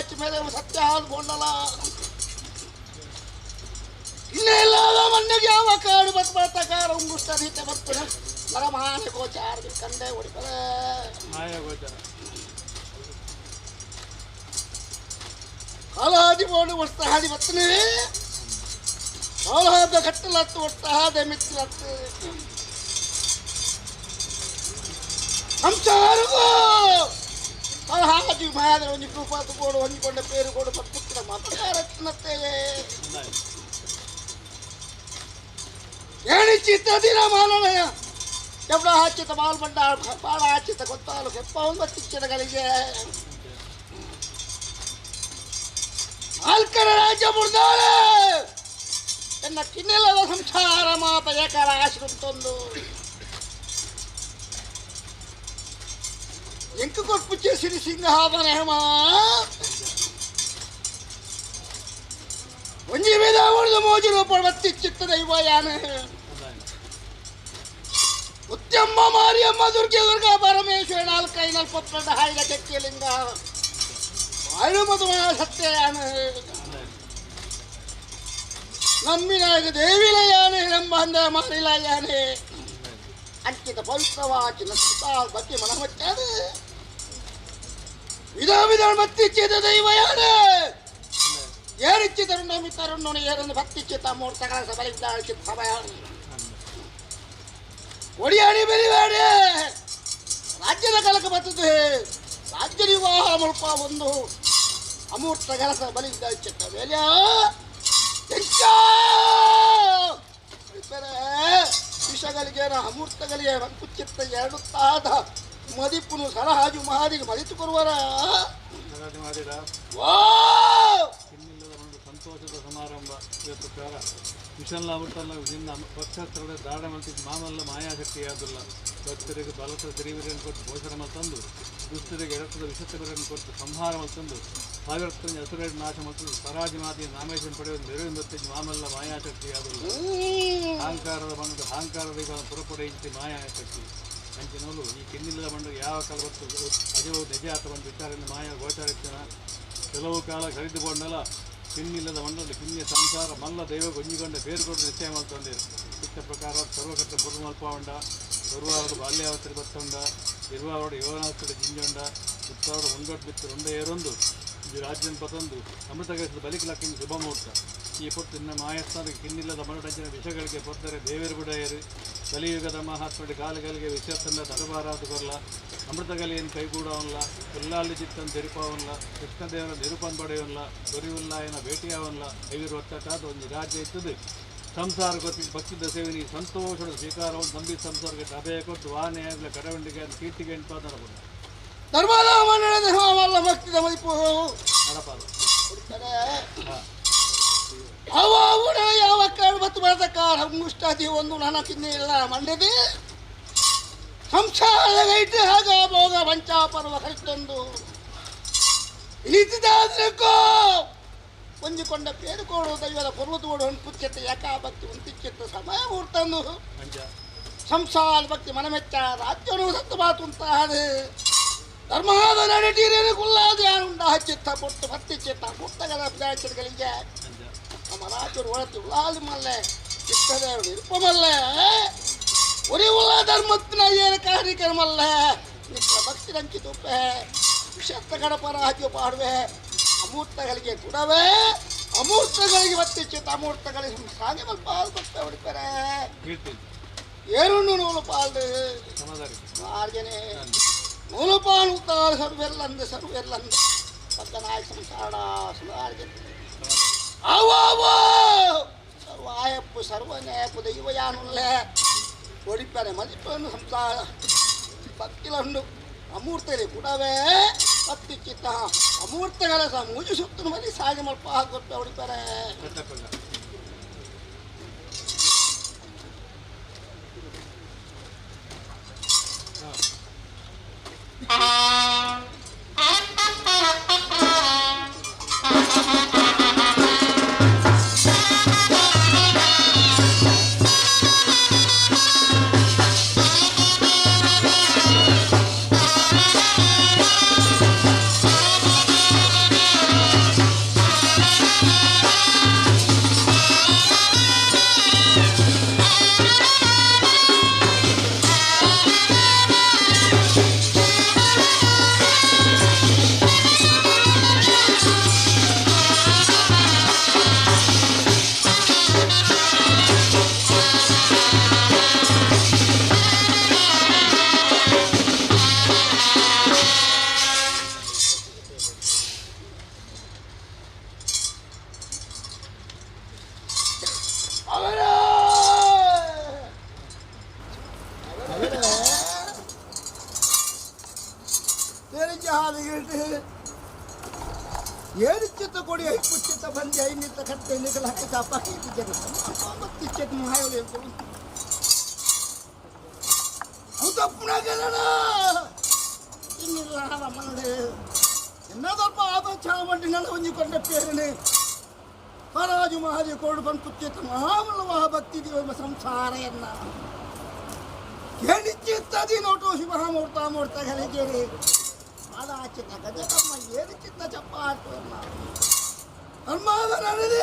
ವಾಚ್ ಮೇಲೆ ಸತ್ಯ ಹಾಲ್ಕೊಂಡಲ್ಲ ಇನ್ನೆಲ್ಲಾದ ಮಣ್ಣಿಗೆ ಯಾವ ಕಾಡು ಬತ್ತರ ಉಂಗುಷ್ಟ ರೀತಿ ಬರ್ತದೆ ನರಮಾನೆ ಗೋಚಾರ ಕಂಡೆ ಹೊಡಿತಾರೆ ಕಾಲಾದಿ ಬೋಡು ಒಡ್ತ ಹಾದಿ ಬತ್ತನೆ ಕಾಲಾದ ಕಟ್ಟಲತ್ತು ಒಡ್ತ ಹಾದೆ ಮಿತ್ರತ್ತು ಸಂಸಾರಗೂ ಹಾಜಿ ಮಾದ್ರೆ ಒಂದು ರೂಪಾಯಿ ಕೊಡು ಹೊಂದಿಕೊಂಡ ಪೇರು ಕೊಡು ಪುತ್ರ ಮಾತಾಡತ್ತೆ ಏಣಿಚಿತ್ತ ದಿನ ಮಾಲನಯ ಎಬ್ಬಳ ಹಚ್ಚಿತ ಮಾಲ್ ಬಂಡ ಬಾಳ ಹಚ್ಚಿತ ಗೊತ್ತಾಲು ಹೆಪ್ಪ ಒಂದು ಬತ್ತಿಚ್ಚನಗಳಿಗೆ ಆಲ್ಕರ ರಾಜ್ಯ ಮುಡ್ದಾಳೆ ಎನ್ನ ಕಿನ್ನಿಲ್ಲದ ಸಂಸಾರ ಮಾತ ಏಕರ ಆಶ್ರಮತ್ತೊಂದು ಎಂಕ ಕೊಟ್ಪುಚ್ಚೆ ಸಿರಿ ಸಿಂಹಾವನ ಹೇಮ ಒಂಜಿ ವೇದ ಉಳಿದು ಮೋಜು ರೂಪ ಬತ್ತಿಚ್ಚಿತ್ತ ದೈವಯಾನ ಉತ್ತಮ್ಮ ಮಾರಿಯಮ್ಮ ದುರ್ಗೆ ದುರ್ಗಾ ಪರಮೇಶ್ವರ ನಾಲ್ಕೈ ನಲ್ಪತ್ರದ ಹಾಯ್ದ ಕೆಕ್ಕಿಲಿಂಗ ಬಾಳು ಮಧುಮ ಸತ್ಯಯಾನ ನಮ್ಮಿನಾಗ ದೇವಿಲಯಾನೆ ನಂಬಂದ ಮಾರಿಲಯಾನೆ ಅಂಕಿತ ಪವಿತ್ರವಾಚಿನ ಬಗ್ಗೆ ಮನಮಚ್ಚಾದ ವಿಧ ಭಕ್ತಿಚ್ಚಿತ ದೈವಯಾನ ಏರಿಚ್ಚಿತರುಣ್ಣ ಮಿತ್ತರುಣ್ಣು ಏರನ್ನು ಭಕ್ತಿಚ್ಚಿತ ಮೂರ್ತಗಳ ಸಬಲಿದ್ದಾಳಿತ ಸಭಯಾನ ಒಡಿಯಾಡಿ ಬೆರಿಬೇಡಿ ರಾಜ್ಯದ ಕಲಕ ಬರ್ತದೆ ರಾಜ್ಯ ವಿವಾಹ ಮುಲ್ಪ ಒಂದು ಅಮೂರ್ತ ಕೆಲಸ ಬಲಿದ್ದಾಳಿತ ಮೇಲೆ ವಿಷಗಳಿಗೆ ಅಮೂರ್ತಗಳಿಗೆ ಕುಚ್ಚಿತ್ತ ಎರಡು ತಾದ ಮದಿಪ್ಪುನು ಸಲಹಾಜು ಮಹಾದಿಗೆ ಮದಿತು ಕೊರುವರ ಸಂತೋಷದ ಸಮಾರಂಭ ಪ್ರಕಾರ ವಿಷಲ್ಲ ಬಿಟ್ಟಲ್ಲ ನಿನ್ನ ಪಕ್ಷಸ್ಥಳದ ದಾಡ ಮಾಡ್ತಿದ್ದು ಮಾಮಲ್ಲ ಮಾಯಾಶಕ್ತಿಯಾದಲ್ಲ ಭಕ್ತರಿಗೆ ಬಲಸ ತಿರಿವಿರನ್ನು ಕೊಟ್ಟು ಭೋಷಣ ತಂದು ದುಷ್ಟರಿಗೆ ಎರಡದ ವಿಷತ್ತವರನ್ನು ಕೊಟ್ಟು ಸಂಹಾರ ತಂದು ಸಾವಿರತ್ತಂಜ ಹಸುರೇಡು ನಾಶ ಮತ್ತು ಸ್ವರಾಜ ಮಾತಿಯ ನಾಮೇಶನ್ ಪಡೆಯುವ ನೆರವಿಂಬತ್ತಿದ್ದು ಮಾಮಲ್ಲ ಮಾಯಾಶಕ್ತಿಯಾದಲ್ಲ ಅಹಂಕಾರದ ಬಣ್ಣದ ಅಹಂಕಾರದ ಪುರಪಡೆಯಿಸಿ ಮಾಯಾಶಕ್ತಿ ಅಂಚಿನೋಲು ಈ ಕಿನ್ನಿಲ್ಲದ ಬಂಡಗೆ ಯಾವ ಕಾಲ ಹೊತ್ತು ಅಜವು ನಿಜ ಅಥವಾ ವಿಚಾರದಿಂದ ಮಾಯ ಗೋಚಾರಿತನ ಕೆಲವು ಕಾಲ ಕರೆದುಕೊಂಡಲ್ಲ ಕಿನ್ನಿಲ್ಲದ ಮಂಡಲ ಕಿನ್ನಿಯ ಸಂಸಾರ ಮಲ್ಲ ದೈವ ಗೊಂಜಿಕೊಂಡ ಬೇರು ಕೊಟ್ಟು ನಿಶ್ಚಯ ಮಾಡ್ಕೊಂಡೆ ಇಷ್ಟ ಪ್ರಕಾರ ಸರ್ವಕಟ್ಟ ಪುರುಮಲ್ಪವಂಡ ಸರ್ವಾವಡು ಬಾಲ್ಯಾವಸ್ಥೆ ಬತ್ತೊಂಡ ಇರುವಾವಡು ಯುವನಾವಸ್ಥೆ ಜಿಂಜೊಂಡ ಉತ್ತವಡು ಮುಂಗಟ್ಟು ಬಿತ್ತು ರುಂಡ ಏರೊಂದು ಇದು ರಾಜ್ಯನ ಪತೊಂದು ಅಮೃತಗೈಸದ ಬಲಿಕಲಕ್ಕಿಂದ ಶುಭ ಮುಹೂರ್ತ ಈ ಪೊತ್ತು ಇನ್ನ ಮಾಯಸ್ಥಾನಕ್ಕೆ ಕಿನ್ನಿಲ್ಲದ ಮನೋರಂಜನ ವಿಷಗಳಿಗೆ ಕೊಡ್ತಾರೆ ದೇವೇರು ಬಿಡೆಯರು ಕಲಿಯುಗದ ಮಹಾತ್ಮಡಿ ಕಾಲಗಳಿಗೆ ವಿಷಯತ್ತಂದ ತಡಬಾರಾದು ಕೊರಲ ಅಮೃತಗಲಿಯನ್ನು ಕೈಗೂಡವಲ್ಲ ಎಲ್ಲಾಲಿ ಚಿತ್ತನ್ನು ತೆರಿಪವಲ್ಲ ಕೃಷ್ಣದೇವರ ನಿರೂಪನ್ ಪಡೆಯವಲ್ಲ ದೊರೆಯುಲ್ಲ ಏನ ಭೇಟಿಯಾವಲ್ಲ ಐವರು ಒಟ್ಟಾದ ಒಂದು ರಾಜ್ಯ ಇರ್ತದೆ ಸಂಸಾರ ಗೊತ್ತಿ ಭಕ್ತಿದ ಸೇವನಿ ಸಂತೋಷದ ಸ್ವೀಕಾರವನ್ನು ನಂಬಿ ಸಂಸಾರಕ್ಕೆ ಅಭಯ ಕೊಟ್ಟು ವಾಹನೆ ಆಗಲಿ ಕಡವಂಡಿಗೆ ಕೀರ್ತಿಗೆ ಎಂಪಾದನ ಬಂದ ಧರ್ಮದ ಭಕ್ತಿದ ಮದಿಪು ನಡಪಾದ ಅವ ಯಾವ ಕಾಡು ಮತ್ತು ಬರದ ಕಾಡು ಮುಷ್ಟಾದಿ ಒಂದು ನನ್ನ ಕಿನ್ನಿಲ್ಲ ಮಂಡದೆ ಸಂಸಾರದ ಗೈಟೆ ಹಾಗ ಭೋಗ ವಂಚಾಪರ್ವ ಕರಿತೊಂದು ಇಳಿತಿದ್ದಾದ್ರಕ್ಕೋ ಹೊಂದಿಕೊಂಡ ಪೇರುಕೋಡು ದೈವದ ಕೊರುವುದೋಡು ಹೊಂಪುಚ್ಚೆತ್ತ ಯಾಕಾಭಕ್ತಿ ಹೊಂತಿಚ್ಚೆತ್ತ ಸಮಯ ಮುಹೂರ್ತಂದು ಸಂಸಾರ ಭಕ್ತಿ ಮನಮೆಚ್ಚ ರಾಜ್ಯನು ಸತ್ತು ಮಾತು ಅಂತಾದೆ ಧರ್ಮದ ನಡಟೀರೇನು ಕುಲ್ಲಾದ ಯಾರುಂಡ ಹಚ್ಚಿತ್ತ ಪೊಟ್ಟು ಭಕ್ತಿಚ್ಚೆತ್ತ ಪುಸ್ತಕದ ವಿದ್ಯಾರ್ಥಿಗಳಿಗೆ ನಮ್ಮ ರಾಜ್ಯರು ಒಳತಿ ಉಳ್ಳಾಲಿ ಮಲ್ಲೆ ಚಿತ್ತದೇವರು ನಿರುಪಮಲ್ಲೆ ಒರಿವುಳ್ಳ ಧರ್ಮತ್ತಿನ ಏನು ಕಾರ್ಯಕ್ರಮಲ್ಲ ನಿತ್ರ ಭಕ್ತಿ ರಂಚಿ ತುಪ್ಪೆ ವಿಷತ್ತ ಗಡಪ ರಾಜ್ಯ ಪಾಡುವೆ ಅಮೂರ್ತಗಳಿಗೆ ಕೊಡವೆ ಅಮೂರ್ತಗಳಿಗೆ ಭಕ್ತಿಚ್ಚಿತ್ತ ಅಮೂರ್ತಗಳಿಗೆ ಸಾಗೆ ಮಲ್ಪ ಹಾಲು ಕೊಟ್ಟೆ ಹೊಡಿತಾರೆ ಏನು ನೂಲು ಪಾಲ್ದು ಮಾರ್ಜನೆ ನೂಲು ಪಾಲು ಉತ್ತಾರ ಸರ್ವೆಲ್ಲಂದು ಪಕ್ಕನಾಯ ಸಂಸಾರ ಸುಧಾರ್ಜನೆ ಅವಾವೋ ಸರ್ವಾಯಪ್ಪು ಸರ್ವನೇಪು ದೈವಯಾನುಲ್ಲೇ ಒಡಿಪ್ಪನೆ ಮದಿಪ್ಪನ್ನು ಸಂಸಾರ ಭಕ್ತಿಲಂಡು ಅಮೂರ್ತಲಿ ಕೂಡವೇ ಅತ್ಯುಚಿತ ಅಮೂರ್ತಗಳ ಮೂಜು ಸುತ್ತನ ಮನೆ ಸಾಗಿ ಮಲ್ಪ ಹಾಕೊಟ್ಟು ಹೊಡಿತಾರೆ. ಏನಿಚ್ಚಿತ್ತ ಕೊಡಿ ಐಪುಚ್ಚಿತ್ತ ಬಂದು ಐನಿತ್ತ ಕಟ್ಟೆ ನಿಗಲ ಹಾಕಿದ ಪಕ್ಕಿದ್ದರು ಮತ್ತಿಚ್ಚಕ್ಕೆ ಮಹಾಯಲಿ ತಪ್ಪನಾಗಲ್ಲ ಇನ್ನಿಲ್ಲ ಮನಡೆ ಎನ್ನದಪ್ಪ ಆದ ಚಾಮಂಡಿ ನನ್ನ ಹೊಂದಿಕೊಂಡ ಪೇರಣೆ ಹರಾಜು ಮಹಾದಿ ಕೋಡು ಬಂತುಚ್ಚಿತ್ತ ಮಹಾಮಲವಾಹ ಭಕ್ತಿ ದಿವ ಸಂಸಾರ ಎನ್ನ ಏನಿಚ್ಚಿತ್ತದಿ ನೋಟು ಶಿವ ಮೂರ್ತ ಗಲಿಗೇರಿ ಆಚಿತ್ತ ಗಜಕಮ್ಮ ಏನು ಚಿತ್ತ ಚಪ್ಪ ಆಡ್ತಲ್ಲ ಅನ್ಮಾದನದೇ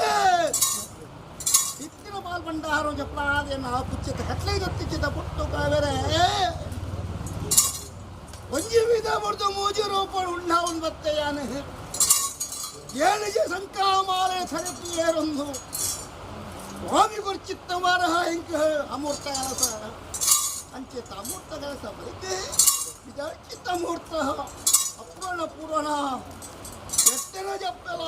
ಇತ್ತಿನ ಪಾಲ್ಪಂಡಾರು ಜಪ್ಲಾದೇನ ಪುಚ್ಚಿತ ಕಟ್ಲೈದತ್ತಿಚ್ಚಿತ ಪುಟ್ಟು ಕಾವೇರೆ ಒಂಜಿ ವಿಧ ಮುಡ್ದು ಮೂಜಿ ರೂಪ ಉಂಡಾವನ್ ಬತ್ತೆಯಾನೆ ಏಳಿಗೆ ಸಂಕಾಮಾಲೆ ಸರಿತು ಏರೊಂದು ಸ್ವಾಮಿ ಗುರ್ಚಿತ್ತ ಮಾರಹ ಇಂಕ ಅಮೂರ್ತ ಕೆಲಸ ಅಂಚಿತ್ತ ಅಮೂರ್ತ ಕೆಲಸ ಬೈತೆ ಇದರ್ಚಿತ್ತ ಮೂರ್ತ ಪುರಾಣ ಎತ್ತನ ಜಪ್ಪಲ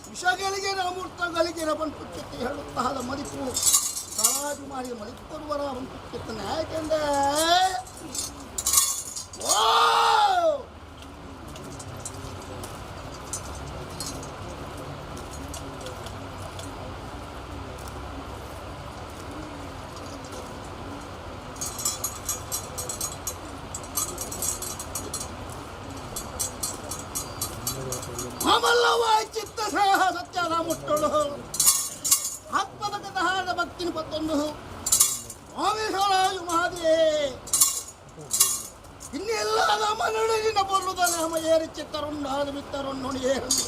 ವಿಷಗಳಿಗೆ ಅಮೂರ್ತಗಳಿಗೆ ಬಂಟುಚ್ಚುತ್ತೆ ಹೇಳುತ್ತಾದ ಮದಿಪು ಸರಾಜು ಮಾಡಿ ಮದಿಪರುವರ ಬಂಟುಚ್ಚುತ್ತಾನೆ ಯಾಕೆಂದ್ರೆ ಚಿತ್ತ ಸತ್ಯದ ಮುಟ್ಟಳು ಆತ್ಮದಕದ ಹಾಡ ಭಕ್ತಿನ ಪತ್ತೊಂದು ಸ್ವಾಮೀಶ್ವರಾಜು ಮಹಾದೇ ಇನ್ನೆಲ್ಲದ ಮನಡಿನ ಬರುದ ನಾಮ ಏರಿ ಚಿತ್ತರುಂಡಾದ ಮಿತ್ತರುಣ್ಣು ಏರಂದು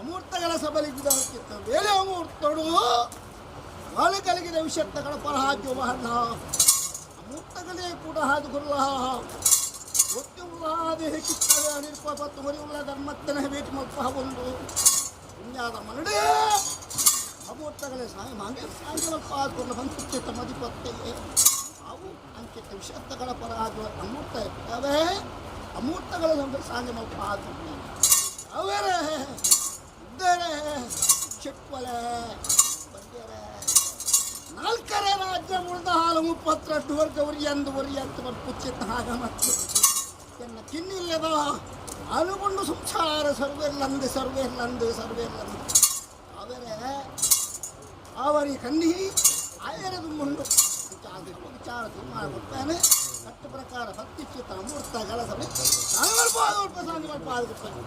ಅಮೂರ್ತಗಳ ಸಬಲಿಗಿದ ಚಿತ್ತ ಬೇರೆ ಅಮೂರ್ತಡು ಬಾಳು ಕಲಗಿದ ವಿಷತ್ತಗಳ ಪರಹಾಜ್ಯ ಮಹನ್ನ ಅಮೂರ್ತಗಳೇ ಕೂಡ ಹಾದು ಗುರುಲ ಒತ್ತುಳ್ಳಾದೆ ಕಿತ್ತದ ನಿರ್ಪತ್ತು ಮರಿಯುಳ್ಳ ಧರ್ಮತ್ತನ ಭೇಟಿ ಮಲ್ಪ ಒಂದು ಮುಂಜಾದ ಮನಡೆ ಅಮೂರ್ತಗಳೇ ಸಾಂಗಲ್ಪ ಆದ್ಕೊಂಡು ಬಂದುಚಿತ್ತ ಮದಿಪತ್ತೆಯೇ ಅವು ಅಂಕಿತ ವಿಷತ್ತಗಳ ಪರ ಆಗುವ ಅಮೂರ್ತ ಇರ್ತವೆ ಅಮೂರ್ತಗಳ ಸಾಂಗ ಮಲ್ಪ ಆದ್ಕೊಂಡು ಅವರೇ ಇದ್ದರೆ ಚಿಟ್ವಲೆ ಬಂದರೆ ನಾಲ್ಕರೇ ರಾಜ್ಯ ಉಳಿದ ಹಾಲು 32 ವರ್ಗ ಉರಿ ಅಂತ ಪುಚ್ಚಿತ್ತ ಹಾಗ ಮತ್ತು ಎನ್ನ ಕಿನ್ನಿಲ್ಲದ ಅನುಗೊಂಡು ಸಂಸಾರ ಸರ್ವೇರ್ಲಂದು ಅವರೇ ಅವರಿ ಕಣ್ಣಿ ಆಯರದು ಮುಂಡು ವಿಚಾರ ತೀರ್ಮಾನ ಕೊಡ್ತಾನೆ ಅಷ್ಟು ಪ್ರಕಾರ ಭಕ್ತಿ ಚಿತ್ತ ಅಮೂರ್ತಗಳ ಸಭೆ ಸಾಂಗಲ್ಪ ಆಗುತ್ತಾನೆ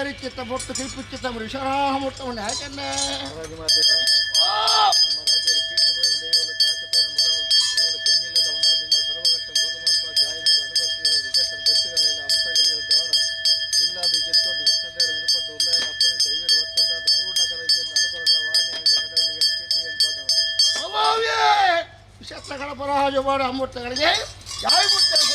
ಏರಿಕ್ಕಿತ್ತ ಬೊಟ್ಟು ಕೈಪುಚ್ಚಿತ್ತ ವಿಷಾಹ ಮುಟ್ಟವನ್ನ ಯಾಕಂದ್ರೆ ನಮ್ಮ ರಾಜ್ಯದ ಕೀರ್ತಿಪೋಯಿನ ದೈವಗಳು ಖ್ಯಾತಿಪೋಯಿನ ಮುಖಗಳು ಪ್ರಶ್ನೆಗಳು ಕೆನ್ನಿಲ್ಲದ ಒಂದರದಿಂದ ಸರ್ವಘಟ್ಟ ಬೋಧಮಂತ ಜಾಯನದ ಅನುಭವಿಸಿದ ವಿಶೇಷ ಬೆಟ್ಟಗಳೆಲ್ಲ ಅಮೃತಗಳಿದ್ದವರ ಉಲ್ಲಾದ ಜೆತ್ತೋದು ಕೃಷ್ಣದೇವರ ನಿರುಪಟ್ಟು ಉಲ್ಲಾಯದ ಅಪ್ಪನ ದೈವರ ಒತ್ತಟಾದ ಪೂರ್ಣ ಕರಜಿಯನ್ನು ಅನುಕರಣ ವಾಣಿ ಆಗಿದ ಕಡವನಿಗೆ ಕೀರ್ತಿ ಎಂಬುದವರು ವಿಶೇಷಗಳ ಪರಾಜ ಮಾಡ ಅಮೃತಗಳಿಗೆ ಯಾರು ಮುಟ್ತಾರೆ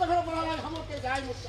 ಭವಿಷ್ಯಗಳ ಪರಾಜ ಅಮೃತ ಜಾಯ ಮುಟ್ಟ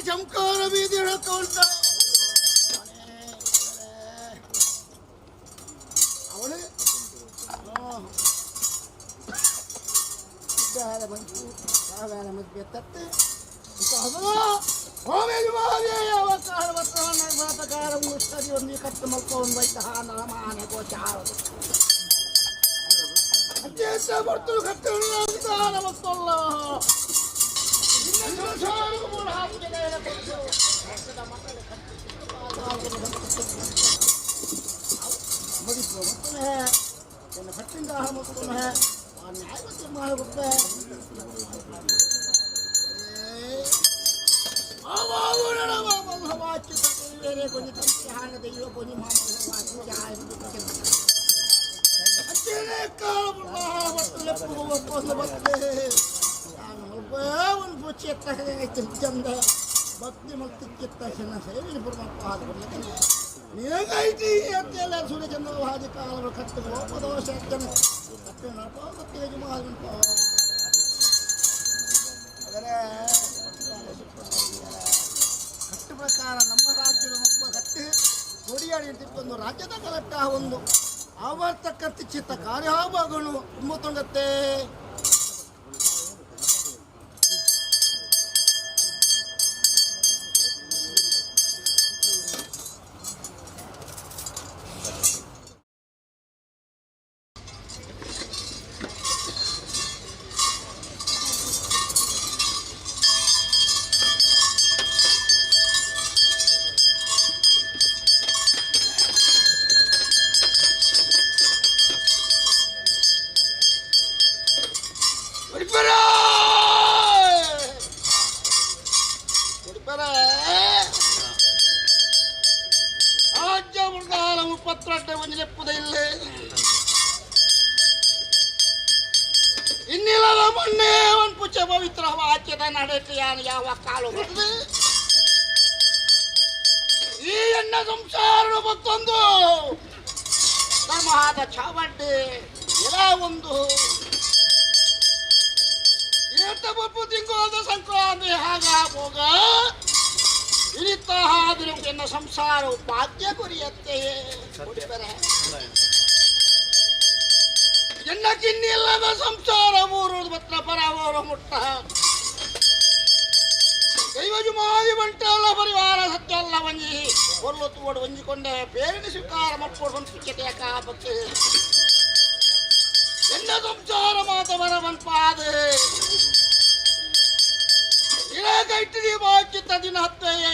ಚಮಕಾರ ಬೀದಿ ಹೇಳ್ಕೊಂಡ ಅವಳು ಬಂತು ಸಾಗಾರ ಮಧ್ಯೆ ತತ್ತೆ ಮಾತಕಾರ ಮುಸ್ತರಿ ಒಂದು ಕತ್ತು ಮಲ್ಕೊಂಡು ಬೈತ ನಾಮಾನೆ ಗೋಚಾರ ಬರ್ತಲು ಕತ್ತಲ್ಲ ಮತ್ತಲ್ಲ फटिंग है न्याय मारे ಚಂದ ಭಕ್ತಿ ಮುಕ್ತಿ ಚಿತ್ತ ಸೇವೆ ನೀಗೈತಿ ಅತ್ತೆಲ್ಲ ಸೂರ್ಯಚಂದ್ರ ಹಾದಿ ಕಾಲ ಕಟ್ಟು ಲೋಪದೋಷ ಕಟ್ಟು ನಟೋಗತ್ತೇಜು ಮಾರುಂಟು ಆದರೆ ಕಟ್ಟು ಪ್ರಕಾರ ನಮ್ಮ ರಾಜ್ಯದ ಒಬ್ಬ ಕಟ್ಟು ಕೊಡಿಯಾಡಿ ಒಂದು ರಾಜ್ಯದ ಕಲೆಕ್ಟ ಒಂದು ಆವರ್ತಕ್ಕಂಥ ಚಿತ್ತ ಕಾರ್ಯಭಾಗಗಳು ತುಂಬ ತೊಂದತ್ತೆ ಇನ್ನಿಲ್ಲದ ಮೊನ್ನೆ ಒಂದು ಪುಚ್ಚ ಪವಿತ್ರ ವಾಕ್ಯದ ನಡೆಕೆಯಾನ ಯಾವ ಕಾಲು ಬರ್ತದೆ ಈ ಎಣ್ಣ ಸಂಸಾರ ಮತ್ತೊಂದು ಧರ್ಮಹಾದ ಚಾವಡ್ಡಿ ಎಲ್ಲ ಒಂದು ಏಟ ಬಪ್ಪು ತಿಂಗೋದ ಸಂಕ್ರಾಂತಿ ಹಾಗ ಹೋಗ ಇಳಿತ ಹಾದಿರು ಎನ್ನ ಸಂಸಾರ ಭಾಗ್ಯ ಗುರಿಯತ್ತೆ ಎನ್ನ ಕಿನ್ನಿಲ್ಲದ ಸಂಸಾರ ಮೂರು ಪತ್ರ ಪರವರ ಮುಟ್ಟ ದೈವಜು ಮಾದಿ ಬಂಟಲ್ಲ ಪರಿವಾರ ಸತ್ಯಲ್ಲ ವಂಜಿ ಒರ್ಲು ತೋಡು ವಂಜಿಕೊಂಡೆ ಬೇರಿನ ಸ್ವೀಕಾರ ಮಕ್ಕಳು ಪಿಚ್ಚತೆಯ ಕಾಪಕ್ಕೆ ಎನ್ನ ಸಂಸಾರ ಮಾತ ಬರವನ್ಪಾದ ಇಳಗೈಟಿದಿ ಬಾಚಿತ್ತ ದಿನ ಹತ್ತೆಯೇ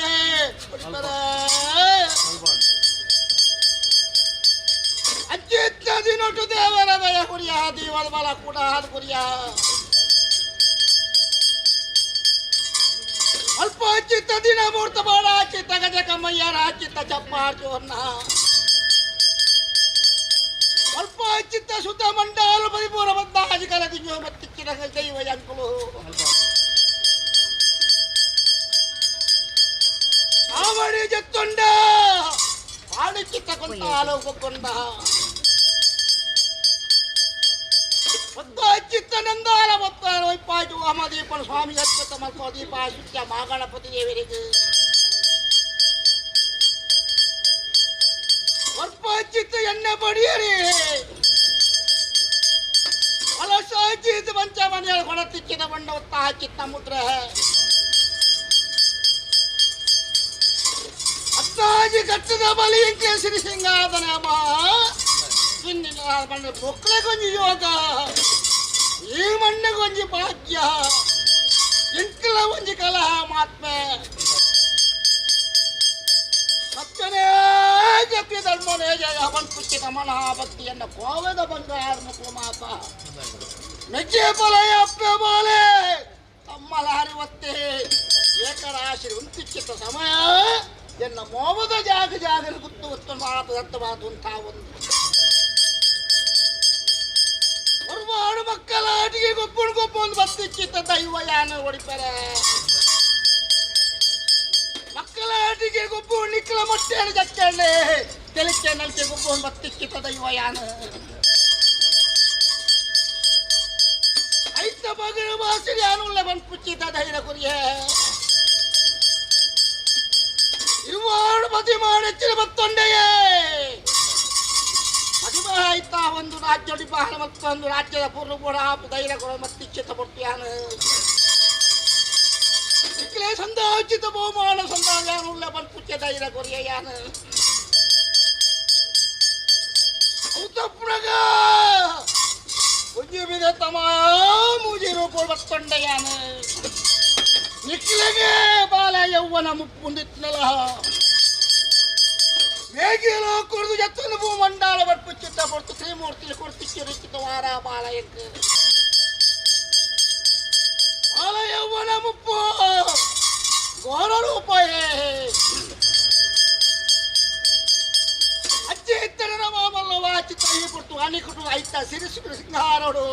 ಅಜ್ಜಿತ್ತ ದಿನೊಟ್ಟು ದೇವರ ದಯ ಕುರಿಯ ದೀವದ ಬಲ ಕೂಡ ಹಾದು ಕುರಿಯ ಅಲ್ಪ ಚಿತ್ತ ದಿನ ಮೂರ್ತ ಬಾಡ ಚಿತ್ತ ಗಜ ಕಮ್ಮಯ್ಯರ ಚಿತ್ತ ಚಪ್ಪಾರ್ಜೋನ್ನ ಅಲ್ಪ ಚಿತ್ತ ಶುದ್ಧ ಮಂಡಲ ಪರಿಪೂರ್ಣ ಬದ್ಧಾಧಿಕರ ದಿವ್ಯ ಮತ್ತಿಚ್ಚಿನ ದೈವ ಅಂಕುಲು ಆವಡಿ ಜತ್ತೊಂಡ ಆಡಿ ಚಿತ್ತ ಕೊಂಡ ಆಲೋಕೊಂಡ ಚಿತ್ತ ನಂದಾಲ ಮತ್ತಾರ ವೈಪಾಜು ಅಮದೀಪನ ಸ್ವಾಮಿ ಅತ್ಯತ ಮತ್ತು ದೀಪ ಸುತ್ಯ ಮಹಾಗಣಪತಿ ದೇವರಿಗೆ ಅಲ್ಪ ಚಿತ್ತ ಎಣ್ಣೆ ಬಡಿಯರಿ ಹೊಲಸ ಚಿತ್ತ ಪಂಚ ಮನೆಯ ಕೊಡ ತಿಚ್ಚಿದ ಬಂಡ ಒತ್ತ ಚಿತ್ತ ಮುದ್ರೆ ಅತ್ತಾಜಿ ಕಟ್ಟದ ಬಲಿ ಎಂಕೆ ಶ್ರೀ ಸಿಂಗಾದನ ಇನ್ನಿಲ್ಲ ಬಂದ ಮಕ್ಕಳಿಗೊಂದು ಯೋಗ ಈ ಮಣ್ಣಿಗೊಂದು ಭಾಗ್ಯ ಎಂಕಲ ಒಂಜಿ ಕಲಹ ಮಾತ್ಮೆ ಸತ್ಯನೇ ಜಪಿ ಧರ್ಮನೇ ಜಯ ಅವನ್ ಪುಚ್ಚಿದ ಮನಃ ಭಕ್ತಿಯನ್ನ ಕೋವದ ಬಂಗಾರ ಮಕ್ಕಳು ಮಾತ ಮೆಜ್ಜೆ ಬಲಯ ಅಪ್ಪೆ ಬಾಲೆ ತಮ್ಮಲ ಹರಿವತ್ತೆ ಏಕರಾಶಿ ಉಂತಿಚ್ಚಿತ ಸಮಯ ಎನ್ನ ಮೋಮದ ಜಾಗ ಜಾಗನ ಗುತ್ತು ಗೊತ್ತು ಮಾತದತ್ತವಾದ ಒಂದು ഒരുപാട് മക്കളാട്ടിಗೆ ಗೊಬ್ಬೊಂದು ಬತ್ತಿಚ್ಚಿತ್ತ ದೈವ ಯಾನ ಹೊಡಿತಾರೆ ಮಕ್ಕಳಾಟಿಗೆ ಗೊಬ್ಬು ನಿಕ್ಕಲ ಮೊಟ್ಟೆಯನ್ನು ಜಕ್ಕಳ್ಳೆ ತೆಲಿಕೆ ನಲ್ಕೆ ಗೊಬ್ಬೊಂದು ಬತ್ತಿಚ್ಚಿತ್ತ ದೈವ ಯಾನ ಐತ ಮಗನ ಮಾಸಿಗೆ ಯಾನುಳ್ಳೆ ಬಂದು ಪುಚ್ಚಿತ ಧೈರ್ಯ ಕುರಿಯೇ ನೆಚ್ಚಿನ ಮತ್ತೊಂಡೆಯೇ ಮದುವೆ ಆಯ್ತಾ ಒಂದು ರಾಜ್ಯ ಡಿಪಾಣ ಮತ್ತೊಂದು ರಾಜ್ಯದ ಪೂರ್ವ ಕೂಡ ಧೈರ್ಯ ಕೊಡ ಮತ್ತಿಚ್ಛಿತ ಪಡ್ತೀಯಾನ ಇಕ್ಲೇ ಸಂದಾಚಿತ ಬಹುಮಾನ ಸಂದಾನ ಬಂದ್ಪುಚ್ಚ ಧೈರ್ಯ ಕೊರಿಯಾನ ಔತಪ್ರಗ ಕುಂಜು ಬಿದ ತಮ ಮೂಜಿ ರೂಪ ಮತ್ತೊಂಡೆಯಾನ ನಿಕ್ಲೆಗೆ ಬಾಲ ಯೌವನ ಮುಪ್ಪುಂದಿತ್ನಲ ಮೇಗಿಲು ಕುಡಿದು ಎತ್ತನ ಭೂಮಂಡಾಲ ಬರ್ಪುಚ್ಚಿತ್ತ ಪೊರ್ತು ತ್ರಿಮೂರ್ತಿ ಕುರ್ತಿಚ್ಚಿ ರುಚಿತ ವಾರ ಬಾಲಯಕ್ಕ ಬಾಲ ಯೌವನ ಮುಪ್ಪು ಘೋರ ರೂಪಯೇ ಅಜ್ಜಿ ಇತ್ತನ ಮಾಮಲ್ಲ ವಾಚಿತ ಈ ಪುಟ್ಟು ಅಣಿಕುಟು ಆಯ್ತ ಸಿರಿಸಿರು ಸಿಂಗಾರೋಡು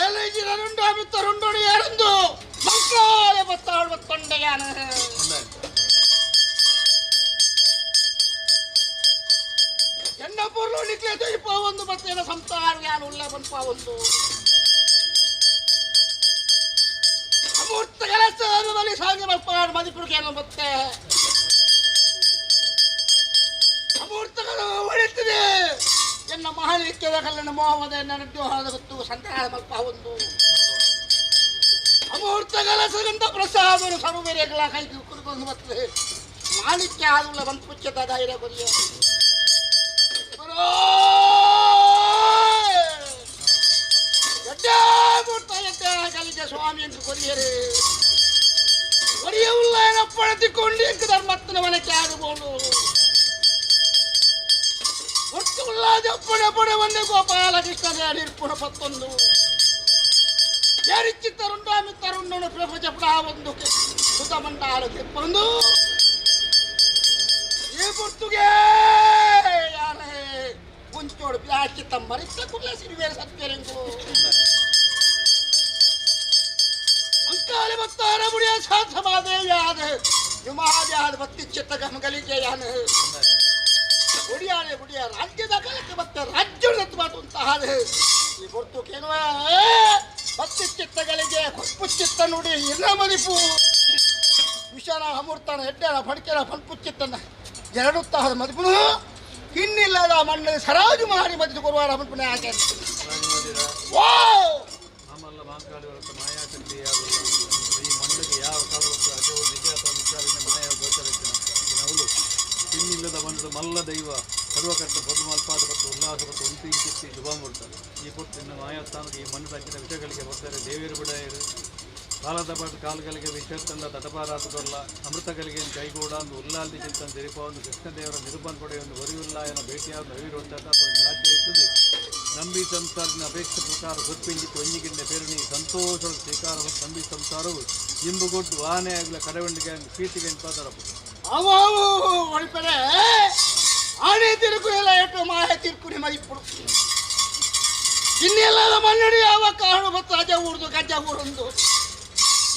ಏಲೈಜಿರುಂಡು ಮಿತ್ತರುಂಡು ಏರಂದು ಮಂಕಾಲ ಬತ್ತಾಳು ಬತ್ತೊಂಡೆಯಾನ ಎನ್ನ ಪೊರ್ಲು ನಿಕ್ಲೆ ದೈಪ ಒಂದು ಮತ್ತೇನ ಸಂಸಾರ ಯಾನು ಉಳ್ಳ ಬನ್ಪ ಒಂದು ಅಮೂರ್ತ ಕೆಲಸದಲ್ಲಿ ಸಾಗಿ ಮಲ್ಪಾಡು ಮದಿಪುರ್ಗೇನು ಮತ್ತೆ ಅಮೂರ್ತಗಳು ಹೊಡಿತಿದೆ ಎನ್ನ ಮಹಾಲಿಕ್ಯದ ಕಲ್ಲಿನ ಮೋಹದ ನನ್ನ ದ್ಯೋಹದ ಗೊತ್ತು ಸಂತಾನ ಮಲ್ಪ ಒಂದು ಅಮೂರ್ತ ಕೆಲಸಗಂತ ಪ್ರಸಾದನು ಸರ್ವಬೇರೆಗಳ ಕೈಗೆ ಕುಡಿಕೊಂಡು ಬರ್ತದೆ ಮಾಣಿಕ್ಯ ಆದುಲ್ಲ ಬಂದು ಪುಚ್ಚದ ಧೈರ್ಯ ಕೊರಿಯ ಕಲಿಗೆ ಸ್ವಾಮಿ ಎಂದು ಕೊರಿಯರು ಕೊರಿಯುಳ್ಳ ಏನಪ್ಪಳತಿಕೊಂಡು ಧರ್ಮತ್ತನ ಮನಕ್ಕೆ ಆಗಬಹುದು ಒಟ್ಟುಳ್ಳಪ್ಪಣೆ ಪಡೆ ಒಂದೇ ಗೋಪಾಲಕೃಷ್ಣನೇ ನಿರ್ಪುಣ ಪತ್ತೊಂದು ಯಾರಿಚ್ಚಿತ್ತರುಂಡ ಮಿತ್ತರುಂಡನು ಪ್ರಪಂಚ ಒಂದು ಸುತ ಮಂಡಾಳು ಕೆಪ್ಪೊಂದು ಈ ಪುರ್ತುಗೆ ಯಾರೇ ಕುಂಚೋಡು ಪ್ಲಾಸ್ಟಿಕ್ ತಮ್ಮರಿತ್ತ ಕುಲ್ಲ ಸಿರಿವೇರು ಸತ್ಯರೆಂಗು ಅಂಕಾಲಿ ಭಕ್ತಾರ ಮುಡಿಯ ಸಾಧಮಾದೇಯಾದ ಯುಮಾದ್ಯಾದ ಭಕ್ತಿಚ್ಚಿತ್ತ ಗಮಗಲಿಗೆ ಯಾನ ಒಡಿಯಾಳೆ ಒಡಿಯ ರಾಜ್ಯದ ಕಾಲಕ್ಕೆ ಮತ್ತೆ ರಾಜ್ಯದ ಮಾತು ಅಂತಹ ಈ ಪುರ್ತುಕೇನು ಭಕ್ತಿಚ್ಚಿತ್ತಗಳಿಗೆ ಕೊಪ್ಪುಚ್ಚಿತ್ತ ನುಡಿ ಇಲ್ಲ ಮದಿಪು ವಿಷನ ಅಮೂರ್ತನ ಹೆಡ್ಡನ ಫಡ್ಕೆನ ಫನ್ಪುಚ್ಚಿತ್ತನ್ನ ಎರಡು ತಹದ ಮದಿಪು ಇನ್ನಿಲ್ಲದ ಮಣ್ಣಲ್ಲಿ ಸರಾಜು ಮಾಡಿ ಮದಿದು ಕೊರುವಾರ ಮನ್ಪುಣೆ ಹಾಕಿ ನಮ್ಮಲ್ಲ ಮಾಂಕಾಳಿ ಹೊರತ ಮಾಯಾಶಕ್ತಿ ಯಾರು ಈ ಮಣ್ಣಿಗೆ ಯಾವ ಕಾಲ ಅಜೋ ನಿಜ ಅಥವಾ ವಿಚಾರಣೆ ಮಾಯ ಗೋಚರಿಸಿನ ಅವಳು ಇನ್ನಿಲ್ಲದ ಮಣ್ಣು ಮಲ್ಲ ದೈವ ಸರ್ವಕರ್ತ ಬದು ಮಲ್ಪಾದ ಮತ್ತು ಉಲ್ಲಾಸ ಮತ್ತು ಉಂಟು ಇಂಚಿತ್ತಿ ಶುಭಾಮೂರ್ತ ಈ ಪುಟ್ಟು ಇನ್ನು ಮಾಯಾಸ್ಥಾನಕ್ಕೆ ಈ ಮಣ್ಣು ತಕ್ಕಿನ ವಿಷಯಗಳಿಗೆ ಬರ್ತಾರೆ ದೇವಿಯರು ಬಿಡೆಯರು ಕಾಲದ ಪಾటు ಕಾಲಗಳಿಗೆ ವಿಷತ್ತಂದ ತಟಪಾರಾದುಗೊಲ್ಲ ಅಮೃತಗಳಿಗೆ ಕೈಗೂಡ ಒಂದು ಉಲ್ಲಾಲ್ದಿ ಚಿಂತನ ತೆರಿಪ ಒಂದು ಕೃಷ್ಣದೇವರ ನಿರ್ಬಂಧ ಪಡೆಯ ಒಂದು ಹೊರಿಯುಲ್ಲಾಯನ ಭೇಟಿಯಾದ ನವಿರೊಟ್ಟಾಟ ಒಂದು ರಾಜ್ಯ ಇರ್ತದೆ ನಂಬಿ ಸಂಸಾರಿನ ಅಪೇಕ್ಷೆ ಪ್ರಕಾರ ಗೊತ್ತಿಂಗಿ ಒಂಜಿಗಿಂಡೆ ಪೇರಣಿ ಸಂತೋಷದ ಸ್ವೀಕಾರ ಮತ್ತು ನಂಬಿ ಸಂಸಾರವು ಇಂಬುಗೊಟ್ಟು ವಾಹನೆ ಆಗಲ ಕಡವಂಡಿಗೆ ಪ್ರೀತಿಗೆ ಪಾದರಪ್ಪ ಅವು ಒಳಪಡೆ ಆನೆ ತಿರುಕು ಎಲ್ಲ ಎಟ್ಟು ಮಾಯ ತಿರುಕು ಮೈಪುಡು ಇನ್ನೆಲ್ಲದ ಮನ್ನಡಿ ಯಾವ ಕಾರಣ ಮತ್ತು ಅಜ ಊರ್ದು ಗಜ್ಜ ಊರೊಂದು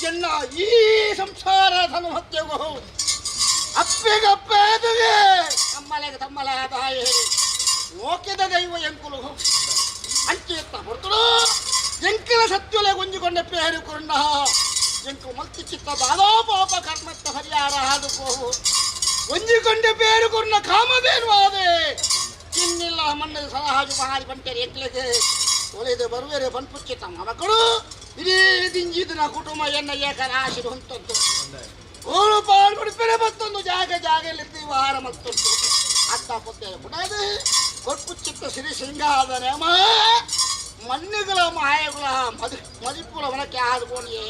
ಎನ್ನ ಈ ಸಂಸಾರ ಧನುಹತ್ಯೆಗೂ ಅಪ್ಪೆಗಪ್ಪೆದುಗೆ ತಮ್ಮಲೆಗೆ ತಮ್ಮಲ ಬಾಯೇ ಓಕೆದ ದೈವ ಎಂಕುಲು ಅಂಚೆತ್ತ ಹೊರತುಡು ಎಂಕಲ ಸತ್ಯಲೆ ಗುಂಜಿಕೊಂಡ ಪೇರುಕೊಂಡ ಎಂಕು ಮಲ್ತಿ ಚಿತ್ತ ದಾದಾ ಪಾಪ ಕರ್ಮತ್ತ ಹರಿಯಾರ ಹಾದುಕೋ ಒಂಜಿಕೊಂಡ ಪೇರುಕೊಂಡ ಕಾಮದೇನು ಆದೆ ಇನ್ನಿಲ್ಲ ಮಣ್ಣದ ಸಲಹಾಜು ಮಹಾರಿ ಬಂಟೇರಿ ಎಂಕ್ಲೆಗೆ ಒಲೆದು ಬರುವೇರೆ ಬಂದ್ಪುಚ್ಚಿತ್ತ ಮಕ್ಕಳು ಇಡೀ ದಿಂಜಿದನ ಕುಟುಂಬ ಎನ್ನ ಏಕರ ಆಶಿರು ಹೊಂತದ್ದು ಓಳು ಪಾಡ್ಬಿಡ್ಬೇರೆ ಮತ್ತೊಂದು ಜಾಗಲ್ಲಿ ವಾರ ಮತ್ತೊಂದು ಅತ್ತ ಪೊತ್ತೇನೆ ಪುಟಾದೆ ಕೊಟ್ಪುಚ್ಚಿತ್ತ ಸಿರಿ ಸಿಂಗಾದ ನೇಮ ಮಣ್ಣುಗಳ ಮಾಯಗಳ ಮದಿಪುರ ವನಕ್ಕೆ ಆದುಕೊಂಡಿಯೇ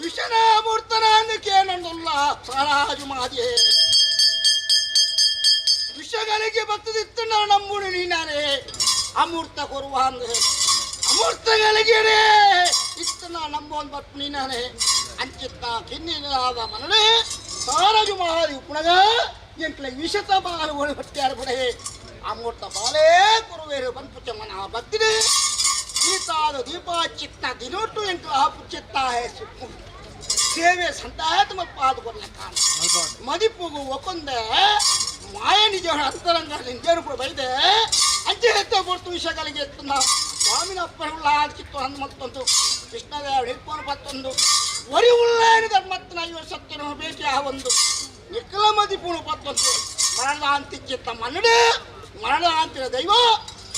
ವಿಷನ ಮೂರ್ತನ ಅನ್ನಕ್ಕೆ ನಂದುಲ್ಲ ಸರಾಜು ಮಾದಿಯೇ ವಿಷಗಳಿಗೆ ಬತ್ತದಿತ್ತು ನಾನು ನಮ್ಮೂರು ನೀನಾರೆ ಅಮೂರ್ತ ಕೊರುವ ಅಮೂರ್ತಗಳಿಗೆ ಇತ್ತು ನಾ ನಂಬೋನ್ ಬತ್ತು ನೀನಾನೆ ಅಂಚಿತ್ತ ಕಿನ್ನಿಲಾದ ಮನಡೆ ಸಾರಾಜು ಮಹಾದಿ ಪುಣಗ ಎಂಟ್ಲೆ ವಿಷತ ಬಾಲು ಒಳಿ ಹೊಟ್ಟ್ಯಾರ ಬಿಡೆ ಅಮೂರ್ತ ಬಾಲೇ ಕುರುವೇರು ಬಂದ್ಪುಚ್ಚ ಮನ ಬತ್ತಿದೆ ಈತಾದ ದೀಪಾಚಿತ್ತ ದಿನೊಟ್ಟು ಎಂಟ್ಲ ಪುಚ್ಚಿತ್ತ ಸೇವೆ ಸಂತಾತ್ಮಪ್ಪಾದ ಬರ್ಲಕ್ಕ ಮದಿಪುಗು ಒಕ್ಕೊಂದೆ ಮಾಯ ನಿಜ ಅಂತರಂಗ ನಿಂಜೇನು ಕೂಡ ಬೈದೆ ಅಂಚೆ ಎತ್ತ ಕೊಡ್ತು ವಿಷಯಗಳಿಗೆ ಎತ್ತನ್ನ ಸ್ವಾಮಿನ ಅಪ್ಪನುಳ್ಳ ಆಡ್ಕಿತ್ತು ಅಂದ್ ಮತ್ತೊಂದು ಕೃಷ್ಣದೇವ ಹಿಡ್ಕೊಂಡು ಮತ್ತೊಂದು ಒರಿ ಉಳ್ಳಾಯನ ಧರ್ಮತ್ತನ 5 ವರ್ಷ ಒಂದು ನಿಖಲ ಮದಿಪುಣ ಪತ್ತೊಂದು ಮರಣಾಂತಿಚ್ಚಿತ್ತ ಮನ್ನಡೆ ಮರಣಾಂತಿನ ದೈವ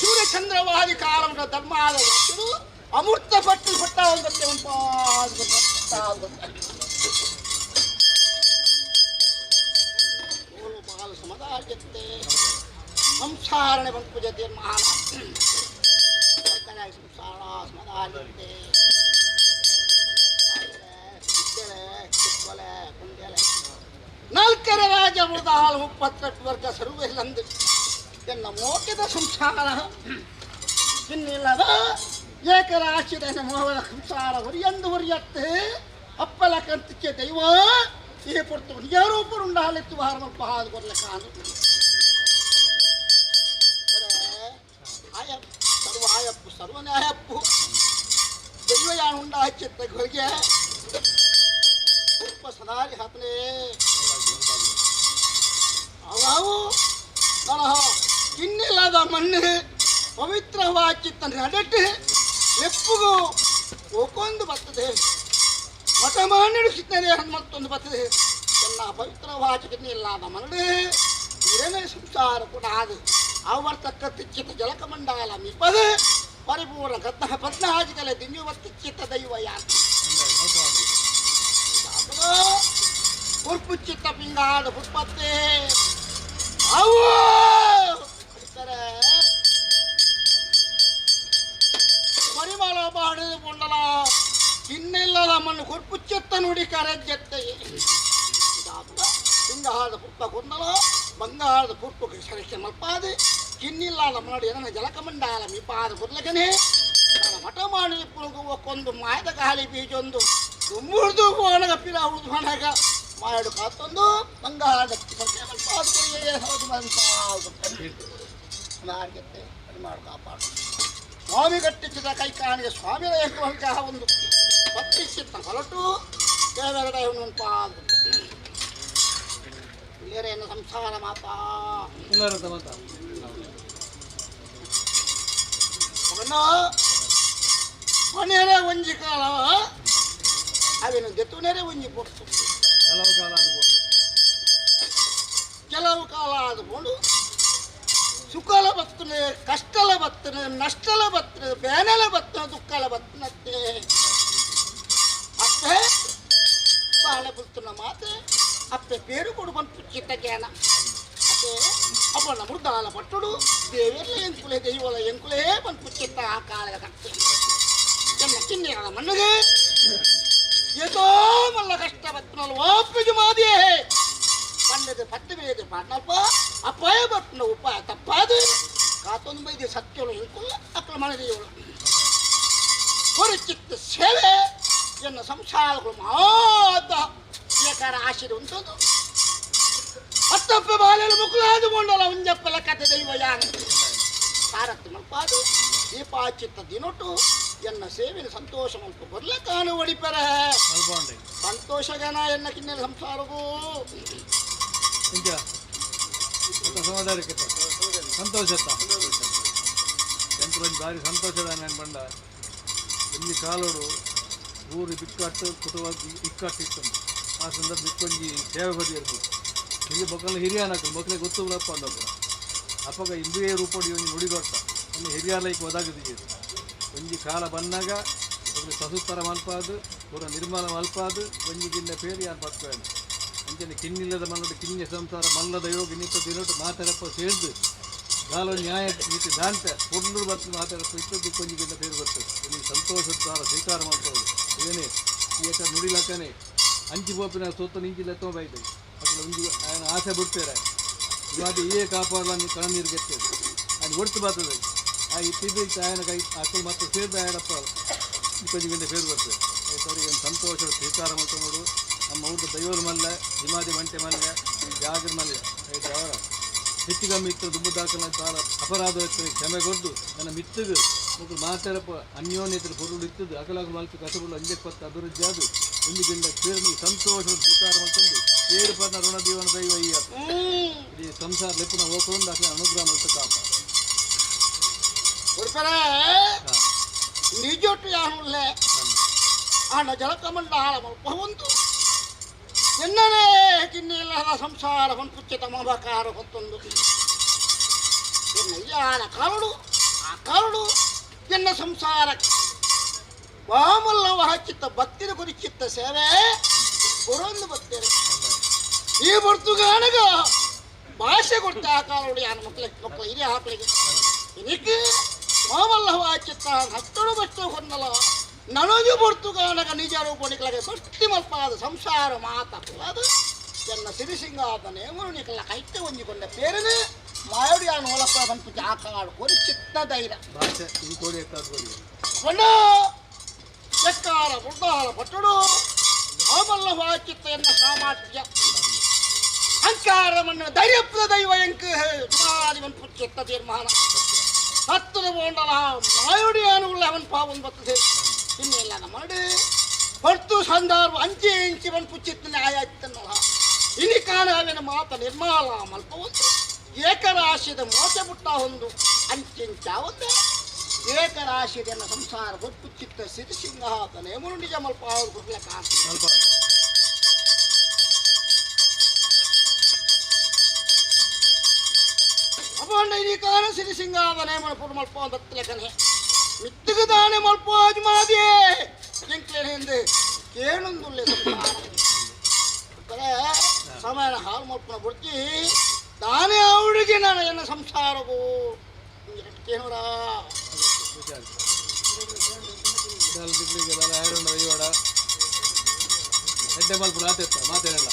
ಸೂರ್ಯಚಂದ್ರವಾದಿ ಕಾಲದ ಧರ್ಮಾದ ವ್ಯಕ್ತಿಗಳು ಅಮೃತ ಪಟ್ಟು ಪಟ್ಟ ಒಂದಕ್ಕೆ ಬಾಲ ಸಮದಾರ್ಯತೆ ಸಂಸಾರಣೆ ಬಂತು ಜತೆ ಮಹಾನ ಸಂಸಾರ ಸಮದಾರ್ಯತೆ ನಾಲ್ಕರೆ ರಾಜ ಉಳಿದ ಹಾಲು 38 ವರ್ಗ ಸರ್ವೆಲ್ಲಂದು ಎನ್ನ ಮೋಟದ ಸಂಸಾರ ಇನ್ನಿಲ್ಲದ ಏಕರಾಶಿದ ಮೋಹದ ಸಂಸಾರ ಹೊರಿಯಂದು ಹೊರಿಯತ್ತೆ ಅಪ್ಪಲ ಕಂತಿಕ್ಕೆ ದೈವ ಈ ಪುರ್ತು ಯಾರೊಬ್ಬರುಂಡ ಹಾಲೆತ್ತು ಹಾರಮಲ್ಪ ಹಾದು ಕೊರ್ಲೆ ಕಾನು ಆಯಪ್ಪು ಸರ್ವ ಆಯಪ್ಪು ಸರ್ವನ್ಯಾಯಪ್ಪು ದೈವ ಯಾನುಂಡ ಹಚ್ಚಿತ್ತ ಹೊರಗೆ ಉಪ್ಪ ಸದಾರಿ ಹಾಕಲೇ ಅವು ನನ್ನ ಇನ್ನಿಲ್ಲದ ಮಣ್ಣು ಪವಿತ್ರವಾಗಿತ್ತಂದ್ರೆ ಅಡಟ್ಟು ಎಪ್ಪುಗೂ ಒಕ್ಕೊಂದು ಬರ್ತದೆ ಮಠ ಮಾಡಿಸಿದ್ದೇನೆ ಹನುಮತ್ತೊಂದು ಬರ್ತದೆ ಎಲ್ಲ ಪವಿತ್ರವಾಗಿನ್ನಿಲ್ಲದ ಮಣ್ಣು ಇರನೇ ಸಂಸಾರ ಕೂಡ ಅದು ಆವರ್ತಕ್ಕ ತಿಚ್ಚಿತ ಜಲಕಮಂಡಲ ಮಿಪ್ಪದು ಪರಿಪೂರ್ಣ ಗದ್ದ ಪದ್ನಾಜಿಗಲೆ ದಿವ್ಯವತ್ತಿಚ್ಚಿತ ದೈವ ಯಾರು ಉರ್ಪುಚ್ಚಿತ್ತ ಪಿಂಗಾದ ಪುಷ್ಪತ್ತೆ ಅವು ಪರಿಮಳ ಬಾಡಿದು ಕೊಂಡಲ ಇನ್ನಿಲ್ಲದ ಮಣ್ಣು ಕುರ್ಪುಚ್ಚಿತ್ತ ನುಡಿ ಕರೆಜ್ಜತ್ತೆ ಪಿಂಗಾದ ಪುಷ್ಪ ಕೊಂಡಲ ಬಂಗಾರದ ಪುಷ್ಪ ಸರಕ್ಕೆ ಮಲ್ಪಾದೆ ಕಿನ್ನಿಲ್ಲದ ಮಾಡಿ ನನ್ನ ಜಲಕಮಂಡಲ ಮಿಪಾದ ಕುರ್ಲಗನೆ ನನ್ನ ಮಠ ಮಾಡಿ ಪುರುಗುವಕ್ಕೊಂದು ಮಾಯದ ಗಾಳಿ ಬೀಜೊಂದು ಮುರಿದು ಒಣಗ ಪಿರ ಉಳಿದು ಒಣಗ ಮಾಡು ಕಾತೊಂದು ಬಂಗಾರದ ಮಾರ್ಗತ್ತೆ ಮಾಡಿ ಕಾಪಾಡು ಸ್ವಾಮಿ ಕಟ್ಟಿಸಿದ ಕೈ ಕಾಣಿಗೆ ಸ್ವಾಮಿ ಎನ್ನುವಂತಹ ಒಂದು ಪತ್ತಿಚ್ಚಿತ್ತ ಹೊರಟು ದೇವರ ಪಾದು ಇಲ್ಲೇರೇನು ಸಂಸಾರ ಮಾತಾ ಮನೆಯೇ ಒಂಜಿ ಕಾಲ ಅವೇನು ದೆತ್ತುನೇರೆ ಒಂಜಿ ಕೊಟ್ಟು ಕೆಲವು ಕಾಲ ಆದುಕೊಂಡು ಸುಖಲ ಬರ್ತನೆ ಕಷ್ಟಲ ಬರ್ತನೆ ನಷ್ಟಲ ಬರ್ತನೆ ಬೇನೆಲ ಬರ್ತನೆ ದುಃಖಲ ಬರ್ತನತ್ತೆ ಅಪ್ಪೆ ಬಾಳೆ ಬರ್ತನ ಮಾತೆ ಅಪ್ಪೆ ಪೇರು ಕೊಡು ಬಂತು ಚಿತ್ತ ಜ್ಞಾನ ಅಪ್ಪೆ ಅಪ್ಪನ ಮೃದಾಲ ಪಟ್ಟುಡು ದೇವೆಲ್ಲ ಎಂಕುಲೆ ದೈವಲ ಎಂಕುಲೇ ಬಂತು ಚಿತ್ತ ಆ ಕಾಲದ ಕಟ್ಟೆ ಎನ್ನ ಚಿನ್ನದ ಮಣ್ಣಿಗೆ ಏತೋ ಮಲ್ಲ ಕಷ್ಟ ಬರ್ತನಲ್ಲ ಒಪ್ಪಿಗೆ ಮಾದಿಯೇ ಪಂಡದ ಪಟ್ಟು ಬೇದೆ ಪಾಟಲ್ಪ ಅಪಾಯ ಬರ್ತನ ಉಪಾಯ ತಪ್ಪಾದು ಕಾತೊಂದು ಬೈದೆ ಸತ್ಯಳು ಇಂಕುಲ್ಲ ಅಕ್ಕಳ ಮನೆದೇವಳು ಹೊರಚಿತ್ತ ಸೇವೆ ಎನ್ನ ಸಂಸಾರಗಳು ಮಾತ ಏಕಾರ ಆಶೀರ್ವ ಉಂಟದು ಹತ್ತಪ್ಪ ಬಾಲೆಲು ಮುಕ್ಕಲಾದುಕೊಂಡಲ್ಲ ಒಂಜಪ್ಪಲ ಕಥೆ ದೈವ ಯಾನ ಸಾರತ್ತು ಮಲ್ಪಾದು ದೀಪಾಚಿತ್ತ ದಿನೊಟ್ಟು ಎನ್ನ ಸೇವೆನ ಸಂತೋಷ ಮಲ್ಪ ಬರ್ಲೆ ಕಾನು ಒಡಿಪರ ಸಂತೋಷಗನ ಎನ್ನ ಕಿನ್ನೆಲ ಸಂಸಾರಗೂ ಸಂತೋಷತ್ತ ಎಂಟ್ರೊಂದು ಬಾರಿ ಸಂತೋಷದ ನಾನು ಬಂಡ ಇಲ್ಲಿ ಕಾಲೋಡು ಊರು ಬಿಕ್ಕಟ್ಟು ಕುಟುವಾಗಿ ಇಕ್ಕಟ್ಟಿತ್ತು ಆ ಸಂದರ್ಭ ಇಕ್ಕೊಂಜಿ ಸೇವೆ ಬದಿ ಇರ್ಬೋದು ಇಲ್ಲಿ ಮಕ್ಕಳನ್ನ ಹಿರಿಯನಕ್ಕೆ ಮಕ್ಕಳಿಗೆ ಗೊತ್ತುಗಳಪ್ಪ ಅಂದಪ್ಪ ಅಪ್ಪಗ ಇಂದುವೇ ರೂಪಡಿ ಒಂದು ನುಡಿಗೊಟ್ಟ ಒಂದು ಹಿರಿಯ ಲೈಕ್ ಒದಾಗದಿದೆ ಒಂಜಿ ಕಾಲ ಬಂದಾಗ ಒಂದು ಸಸುತ್ತರ ಮಲ್ಪಾದು ಪೂರ ನಿರ್ಮಲ ಮಲ್ಪಾದು ಒಂಜಿಗಿಂದ ಪೇರಿ ಯಾರು ಪತ್ಕೋಣ ಅಂಚನೆ ಕಿನ್ನಿಲ್ಲದ ಮನ್ನೋಡು ಕಿನ್ಯ ಸಂಸಾರ ಮಲ್ಲದ ಯೋಗಿ ನಿಂತ ದಿನೋಟು ಮಾತಾಡಪ್ಪ ಸೇರಿದು ಗಾಲ ನ್ಯಾಯ ನೀತಿ ದಾಂಟ ಕೊಡ್ಲು ಬರ್ತು ಮಾತಾಡಪ್ಪ ಇತ್ತದ್ದು ಕೊಂಜಿಗಿಂತ ಪೇರು ಬರ್ತದೆ ಇಲ್ಲಿ ಸಂತೋಷದ ದ್ವಾರ ಸ್ವೀಕಾರ ಮಾಡ್ಬೋದು ಏನೇ ಏಕ ನುಡಿಲಕ್ಕನೆ ಅಂಚಿ ಬೋಪಿನ ಸೊತ್ತು ನಿಂಚಿಲ್ಲ ಎತ್ತೋಬೈತೆ ಅದ್ರ ಒಂದು ಆಸೆ ಬಿಡ್ತಾರೆ ಇವಾಗ ಏ ಕಾಪಾಡಲ್ಲ ಕಣ ನೀರು ಗೆತ್ತೇವೆ ಅದು ಒಡ್ತು ಬರ್ತದೆ ಆ ಇತ್ತಿದ್ದು ಆಯನ ಕೈ ಅಕ್ಕಳು ಮತ್ತೆ ಸೇರಿದ ಆಯಡಪ್ಪ ಕೊಂಜಿಗಿಂತ ಪೇರು ಬರ್ತದೆ ಅವರಿಗೆ ಒಂದು ಸಂತೋಷ ಸ್ವೀಕಾರ ಮಾಡ್ಕೊಂಡು ನಮ್ಮ ಊಟ ದೈವರ ಮಲ್ಲ ಹಿಮಾದಿ ಮಂಟೆ ಮಲ್ಯ ಜಾಗರ ಮಲ್ಯ ಅವರ ಹೆಚ್ಚಿಗಮ್ಮಿ ಇತ್ತು ದುಬ್ಬು ದಾಖಲ ಕಾಲ ಅಪರಾಧ ಇರ್ತದೆ ಕ್ಷಮೆಗೊಡ್ಡು ನನ್ನ ಮಿತ್ತದು ಮಕ್ಕಳು ಮಾತಾಡಪ್ಪ ಅನ್ಯೋನ್ಯತೆ ಪೊರುಳು ಇತ್ತದು ಅಗಲಾಗ ಮಲ್ತು ಕಸಗಳು ಅಂಜಪ್ಪತ್ತು ಅಭಿವೃದ್ಧಿ ಆದು ಒಂದಿಗಿಂದ ಸೇರಿ ಸಂತೋಷ ಸ್ವೀಕಾರ ಮಾಡ್ಕೊಂಡು ಸೇರು ಪರ್ನ ಋಣ ಜೀವನ ದೈವ ಈ ಸಂಸಾರ ಲೆಪ್ಪನ ಹೋಗ್ಕೊಂಡು ಅಷ್ಟೇ ಅನುಗ್ರಹ ಮಾಡ್ತಾ ಕಾಪ ನಿಜೊಟ್ಟು ಯಾನುಲ್ಲೇ ಆನ ಜಲಕಮಂಡ ಒಂದು ಎನ್ನನೇ ಕಿನ್ನಿಲ್ಲದ ಸಂಸಾರ ಹೊಂಪುಚ್ಚಿತ ಮಮಕಾರ ಹೊತ್ತೊಂದು ಎನ್ನ ಕರಡು ಆ ಕರಡು ಎನ್ನ ಸಂಸಾರ ವಾಮಲ್ಲವ ಹಚ್ಚಿತ್ತ ಭಕ್ತಿನ ಕುರಿಚಿತ್ತ ಸೇವೆ ಕೊರೊಂದು ಬರ್ತೇನೆ ಈ ಬರ್ತುಗಾನಗ ಭಾಷೆ ಕೊಡ್ತ ಆ ಕಾಲುಡಿ ಯಾನ ಮಕ್ಕಳ ಹಿರಿಯ ಹಾಕ್ಲಿಕ್ಕೆ ಇದಕ್ಕೆ ವಾಮಲ್ಲವ ಹಚ್ಚಿತ್ತ ಹತ್ತಳು ಬಷ್ಟು ಹೊನ್ನಲ ನನಗೆ ಬರ್ತುಗಾನಗ ನಿಜ ರೂಪಣಿಗಳಿಗೆ ಬಸ್ತಿ ಮಲ್ಪಾದ ಸಂಸಾರ ಮಾತಾಡಲಾದ ಎನ್ನ ಸಿರಿಸಿಂಗಾದನೆ ಮುರುಣಿಕಲ್ಲ ಕೈತೆ ಹೊಂದಿಕೊಂಡ ಪೇರನೆ ಮಾಯೋಡಿಯಾನು ಹೊಲಪ್ಪ ಬಂತು ಜಾಕಾಡು ಕೊರಿ ಚಿತ್ತ ಧೈರ್ಯ ಕೊಂಡ ಎಕ್ಕಾರ ಬುಡ್ಡಾಲ ಪಟ್ಟುಡು ಆಮಲ್ಲ ವಾಚಿತ್ತ ಎನ್ನ ಸಾಮರ್ಥ್ಯ ಅಹಂಕಾರ ಮಣ್ಣ ಧೈರ್ಯಪ್ರದ ದೈವ ಎಂಕ ಮಾರಿವನ್ ಪುಚ್ಚಿತ್ತ ತೀರ್ಮಾನ ಹತ್ತದ ಬೋಂಡಲ ಮಾಯೋಡಿಯಾನು ಉಳ್ಳ ಅವನ್ ಪಾವನ್ ಬರ್ತದೆ ಇನ್ನೆಲ್ಲ ಮಾಡಿ ಹೊತ್ತು ಸಂದರ್ಭ ಅಂಚಿ ಇಂಚಿ ಬಂದು ಪುಚ್ಚಿತ್ತನೆ ಆಯಾಯ್ತನ್ನಲ್ಲ ಇನಿ ಕಾಣ ಅವಿನ ಮಾತ ನಿರ್ಮಾಲ ಮಲ್ಪವೊಂದು ಏಕರಾಶಿದ ಮೋಸ ಬುಟ್ಟ ಹೊಂದು ಅಂಚಿಂಚ ಒಂದೇ ಏಕರಾಶಿದ ಸಂಸಾರ ಗೊತ್ತು ಚಿತ್ತ ಸಿರಿಸಿಂಗಾತನೆ ಮುರು ನಿಜ ಮಲ್ಪ ಗುಡ್ಲೆ ಕಾಣ ಅಪಂಡ ಇನಿ ಕಾಣ ಸಿರಿಸಿಂಗಾತನೆ ಮಲ್ಪುರ ಮಲ್ಪ ಬತ್ತಲೆಕನೆ ಮಿತ್ತಿಗೆ ದಾನೆ ಮಲ್ಪ ಅಜ್ಮಾದಿಯೇ ಎಂಕ್ಲೇನೆ ಎಂದು ಕೇಳೊಂದುಲ್ಲೆ ಸಮಯ ಹಾಲು ಮಲ್ಪನ ಬುಡ್ತಿ ತಾನೇ ಅವಳಿಗೆ ನಾನು ಎನ್ನ ಸಂಸಾರವು ಕೇಳೋಡ ಎಡ್ಡೆ ಮಲ್ಪನ ಮಾತೇನಲ್ಲ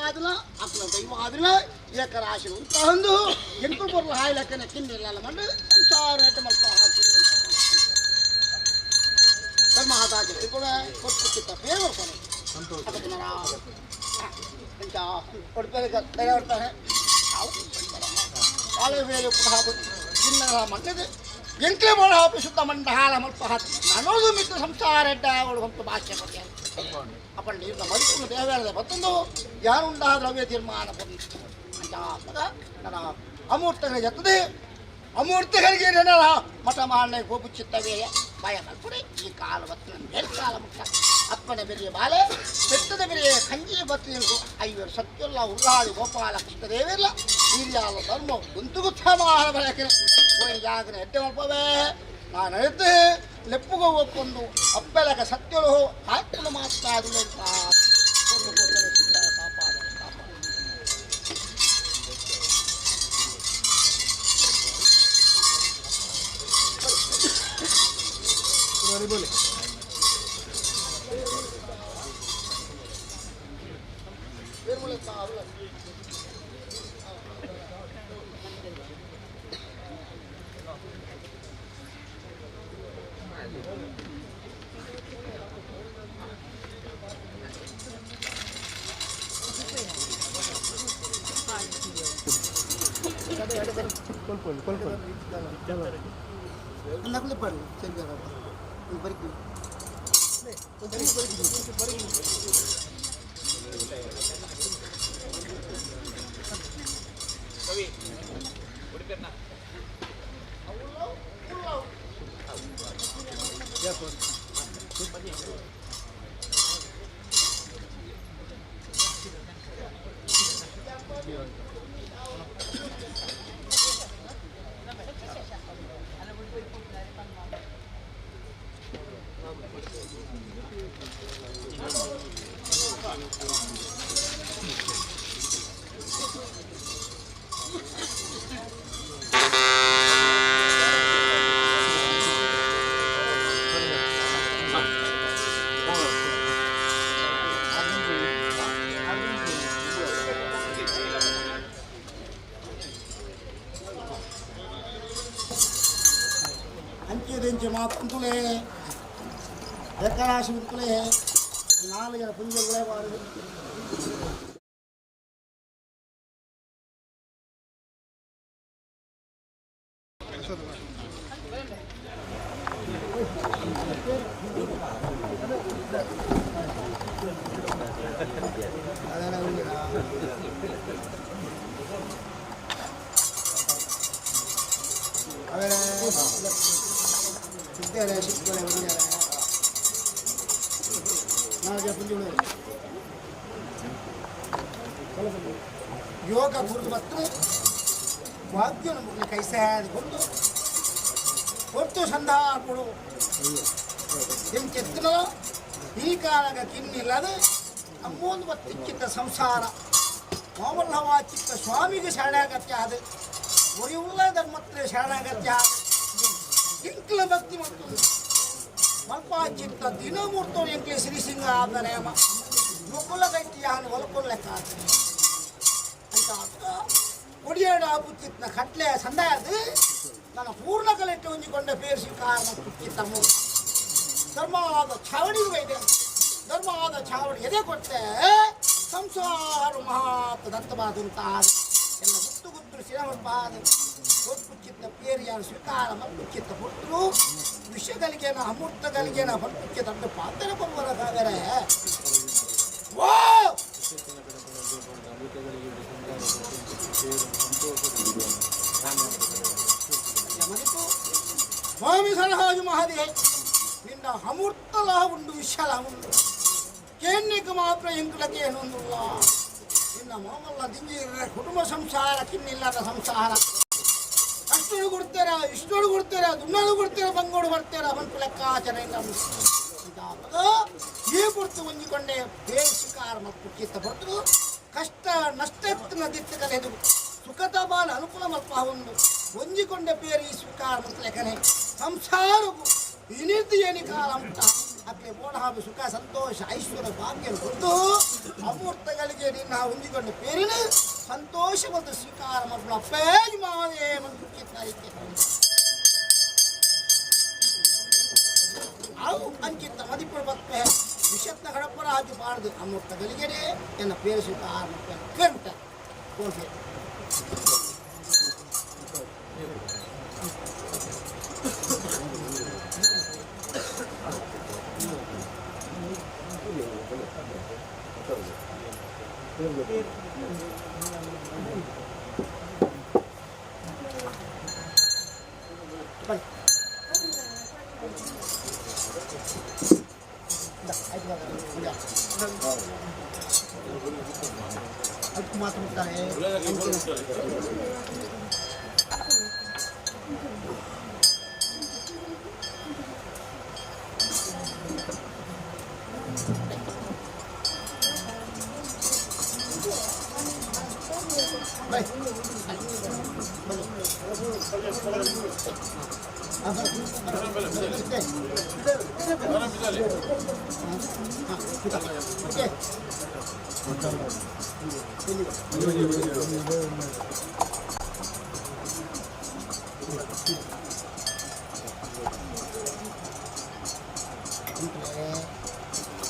ಆದಿಲ್ಲ ಅಕ್ಕನ ದೈವ ಆದಿಲ್ಲ ಏಕರ ಆಶೆ ಉಂಟು ಎಂಟು ಬರಲು ಹಾಯ್ಲಕ್ಕನೆ ಕಿನ್ನಿಲ್ಲ ಮಂಡು ಸಂಸಾರ ಮಲ್ಪ ಧರ್ಮ ಹಾದಾಜ ಕೂಡ ಕೊಟ್ಟು ಬೇಗ ಕೊಡ್ತಾರೆ ದಯವಾಡ್ತಾರೆ ಕಾಲೇ ಬೇರೆ ಪುನಃ ಚಿನ್ನ ಮಂಡದೆ ಎಂಕ್ಲೆ ಬೋಳ ಹಾಪಿ ಶುದ್ಧ ಮಂಡ ಹಾಳ ಮಲ್ಪ ಹಾಕಿ ನನ್ನೋದು ಮಿತ್ರ ಸಂಸಾರ ಎಡ್ಡ ಅವಳು ಹೊಂಟು ಭಾಷೆ ಬಗ್ಗೆ ಅಪ್ಪಣ್ಣ ಈಗ ಮಡಿಕೊಂಡು ದೇವಾಲಯದ ಮತ್ತೊಂದು ಯಾರುಂಡಾ ದ್ರವ್ಯ ತೀರ್ಮಾನ ಬಂದಿತ್ತು ಅಂತ ನನ್ನ ಅಮೂರ್ತಗಳ ಜೊತೆ ಅಮೂರ್ತಗಳಿಗೆ ನನ್ನ ಮಠ ಮಾಡನೆ ಗೋಪುಚ್ಚಿತ್ತವೇ ಭಯ ಮಲ್ಪುಡಿ ಈ ಕಾಲ ಬತ್ತು ನನ್ನ ಮೇಲ್ಕಾಲ ಮುಖ್ಯ ಅಪ್ಪನ ಬೆರೆಯ ಬಾಲೆ ಬೆಟ್ಟದ ಬೆರೆಯ ಕಂಜಿ ಬತ್ತು ಐವರು ಸತ್ಯಲ್ಲ ಉರ್ರಾಡಿ ಗೋಪಾಲ ಕೃಷ್ಣದೇವಿಲ್ಲ ಹಿರಿಯಾಲ ಧರ್ಮ ಗುಂತುಗುತ್ತ ಮಹಾರ ಬಳಕೆ ಹೋಗಿ ಜಾಗನೆ ಎಡ್ಡೆ ಮಲ್ಪವೇ ನಾನು ಎದ್ದು ಲೆಪ್ಪುಗೋ ಒಪ್ಪೊಂದು ಅಪ್ಪೆಲಕ ಸತ್ಯಳು ಹಾಕೊಂಡು ಮಾತಾಡಲು बोले नकली पड़ चल जाएगा बड़ी ಅಂಚೆ ಮಾತುಂತಲೇ ಲೆಕ್ಕರಾಶಿ ಉಂತಲೇ ನಾಲ್ಕು ಪುಂಜಗಳೇ ಬಾರದು ಸಿಗ್ತಾರೆ ಸಿಗ್ತಾರೆ ಬಂದಿದ್ದಾರೆ ನಾಲ್ಕು ಪುಂಜಗಳು ಯೋಗ ಕುರಿತು ಮತ್ತು ವಾಕ್ಯ ನಮಗೆ ಕೈ ಸೇರಿಕೊಂಡು ಒಟ್ಟು ಸಂಧಾನಗಳು ನಿಮ್ಮ ಚೆತ್ತನ ಈ ಕಾಲಗ ಕಿನ್ನಿಲ್ಲದೆ ಅಮ್ಮೊಂದು ಬತ್ತಿಕ್ಕಿದ್ದ ಸಂಸಾರ ಮಾಮಲ್ಲವಾಚಿತ್ತ ಸ್ವಾಮಿಗೆ ಶರಣಾಗತ್ಯ ಅದು ಒರಿಯುಳ್ಳ ಧರ್ಮತ್ರ ಶರಣಾಗತ್ಯ ಇಂಕ್ಲ ಭಕ್ತಿ ಮತ್ತು ಮಲ್ಪಾಚಿತ್ತ ದಿನಮೂರ್ತ ಎಂಕ್ಲೆ ಶ್ರೀಸಿಂಗ ಆದ ನೇಮ ಮುಕ್ಕುಲ ಗಟ್ಟಿಯಾನು ಹೊಲಕೊಲ್ಲಕ್ಕ ಅಂತ ಒಡಿಯಾಡ ಪುಚ್ಚಿತ್ನ ಕಟ್ಲೆ ಸಂದಾಯದು ನನ್ನ ಪೂರ್ಣ ಕಲೆಟ್ಟು ಹೊಂದಿಕೊಂಡ ಪೇರಿಸಿ ಕಾರಣ ಪುಚ್ಚಿತ್ತ ಮೂರು ಧರ್ಮವಾದ ಛಾವಣಿಗೂ ಇದೆ ಧರ್ಮವಾದ ಛಾವಣಿ ಎದೆ ಕೊಟ್ಟೆ ಸಂಸಾರ ಮಹಾತ್ ದತ್ತವಾದಂತ ಎಲ್ಲ ಗುತ್ತು ಗುತ್ತು ಶ್ರೀಮಪಾದ ಪುಚ್ಚಿತ್ತ ಪೇರಿಯಾರು ಸ್ವೀಕಾರ ಮಲ್ಪುಚ್ಚಿತ್ತ ಪುಟ್ಟರು ವಿಷಯಗಳಿಗೇನ ಅಮೂರ್ತಗಳಿಗೇನ ಮಲ್ಪುಚ್ಚಿತ್ತ ಅಂತ ಪಾತ್ರ ಬಂಬರ ಕಾದರೆ ಓ ಸ್ವಾಮಿ ಸಲಹಾಜು ಮಹಾದೇ ನಿನ್ನ ಅಮೂರ್ತಲ ಉಂಡು ವಿಶಾಲ ಉಂಡು ಕೇನ್ನಿಗೆ ಮಾತ್ರ ಎಂಕಲಕ್ಕೆ ಏನೊಂದಿಲ್ಲ ನಿನ್ನ ಮಾಮಲ್ಲ ದಿಂಜಿರ ಕುಟುಂಬ ಸಂಸಾರ ಕಿನ್ನಿಲ್ಲದ ಸಂಸಾರ ಅಷ್ಟೊಳು ಕೊಡ್ತೀರ ಇಷ್ಟೊಳು ಕೊಡ್ತೀರ ದುನ್ನೋಳು ಕೊಡ್ತೀರ ಬಂಗೋಡು ಬರ್ತೀರ ಬಂತು ಲೆಕ್ಕಾಚಾರ ಇಲ್ಲ ಈ ಕುರಿತು ಹೊಂದಿಕೊಂಡೆ ಬೇಸಿಕಾರ ಮತ್ತು ಚಿತ್ತ ಬರ್ತದು ಕಷ್ಟ ನಷ್ಟನ ದಿತ್ತು ಕಲೆದು ಸುಖದ ಬಾಲ ಅನುಕೂಲ ಮಲ್ಪ ಒಂದು ಹೊಂದಿಕೊಂಡೆ ಬೇರೆ ಈ ಸ್ವೀಕಾರ ಮತ್ತು ಲೆಕ್ಕನೆ ಸಂಸಾರವು ಇನಿರ್ದು ಏನಿ ಕಾಲ ಅಂತ ಅಕ್ಕೆ ಮೋಡ ಹಾಗೂ ಸುಖ ಸಂತೋಷ ಐಶ್ವರ್ಯ ಭಾಗ್ಯ ಕೊಟ್ಟು ಅಮೂರ್ತಗಳಿಗೆ ನಿನ್ನ ಹೊಂದಿಕೊಂಡು ಪೇರಿನ ಸಂತೋಷ ಮತ್ತು ಸ್ವೀಕಾರ ಮಕ್ಕಳು ಅಪ್ಪೇಜ್ ಮಾವೇ ಮಂತ್ರಿಕೆ ಅವು ಅಂಕಿತ ಮದಿಪುರ ಬತ್ತೆ ವಿಷತ್ನ ಗಡಪರ ಹಾಕಿ ಬಾರದು ಅಮೂರ್ತಗಳಿಗೆ ಎನ್ನ ಪೇರು ಸ್ವೀಕಾರ ಕೇಳ್ಬಿಟ್ಟ ಕೋಸೆ ಅದಕ್ಕೆ ಮಾತು ಮುಟ್ತಾರೆ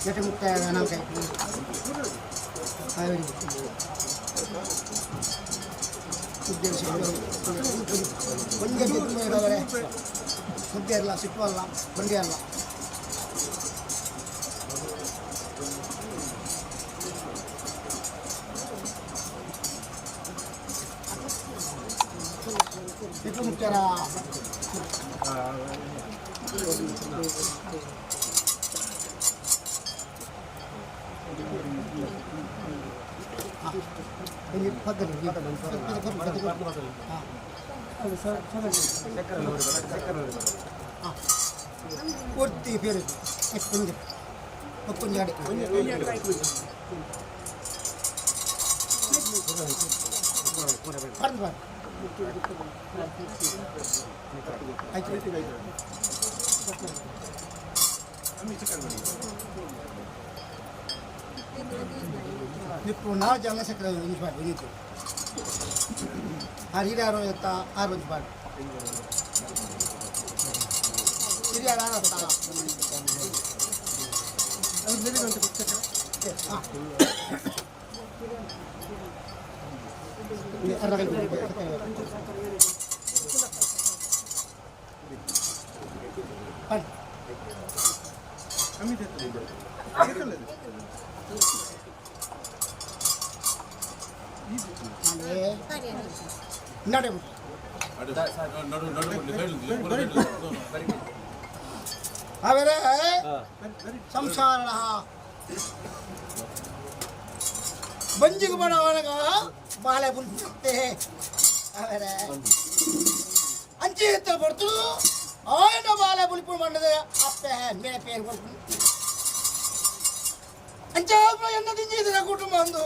ಜೊತೆ ಮುಕ್ತಾಯ ನಾವು ಕೈ ಬಂಡಿ ತುಂಬ ಇರೋವರೆ ಮುದ್ದೆ ಅಲ್ಲ ಸಿಟ್ಟುವಲ್ಲ ಬಂಡಿ ಅಲ್ಲ ಸಿಟ್ಟು ಮುಖ್ಯರ ಪೂರ್ತಿ ಬೇರೆ ಮತ್ತೊಂದು ಎರಡು ఇప్పుడు 4 జొన్న చక్కెర ఉంచిపాడు ఇది ఆ హీరారు యొక్క 6 ఉంచిపాడు హీరారు ఆడతా అది లేదు అంటే చక్కెర ఇది అరగంట పడ్ అమ్మి తెత్తలేదు తెత్తలేదు ಅವರೇ ಸಂಸಾರ ಬಂಜಿಗೆ ಬಡವಳಗ ಬಾಳೆ ಬುಲ್ತೆ ಅವರೇ ಅಂಚೆ ಎತ್ತ ಬರ್ತು ಆಯ್ನ ಬಾಳೆ ಬುಲ್ಪು ಮಂಡದ ಅಪ್ಪೆ ಮೇಳೆ ಪೇರು ಬರ್ತು ಅಂಚೆ ಎನ್ನ ದಿಂಜಿದ ಕುಟುಂಬ ಒಂದು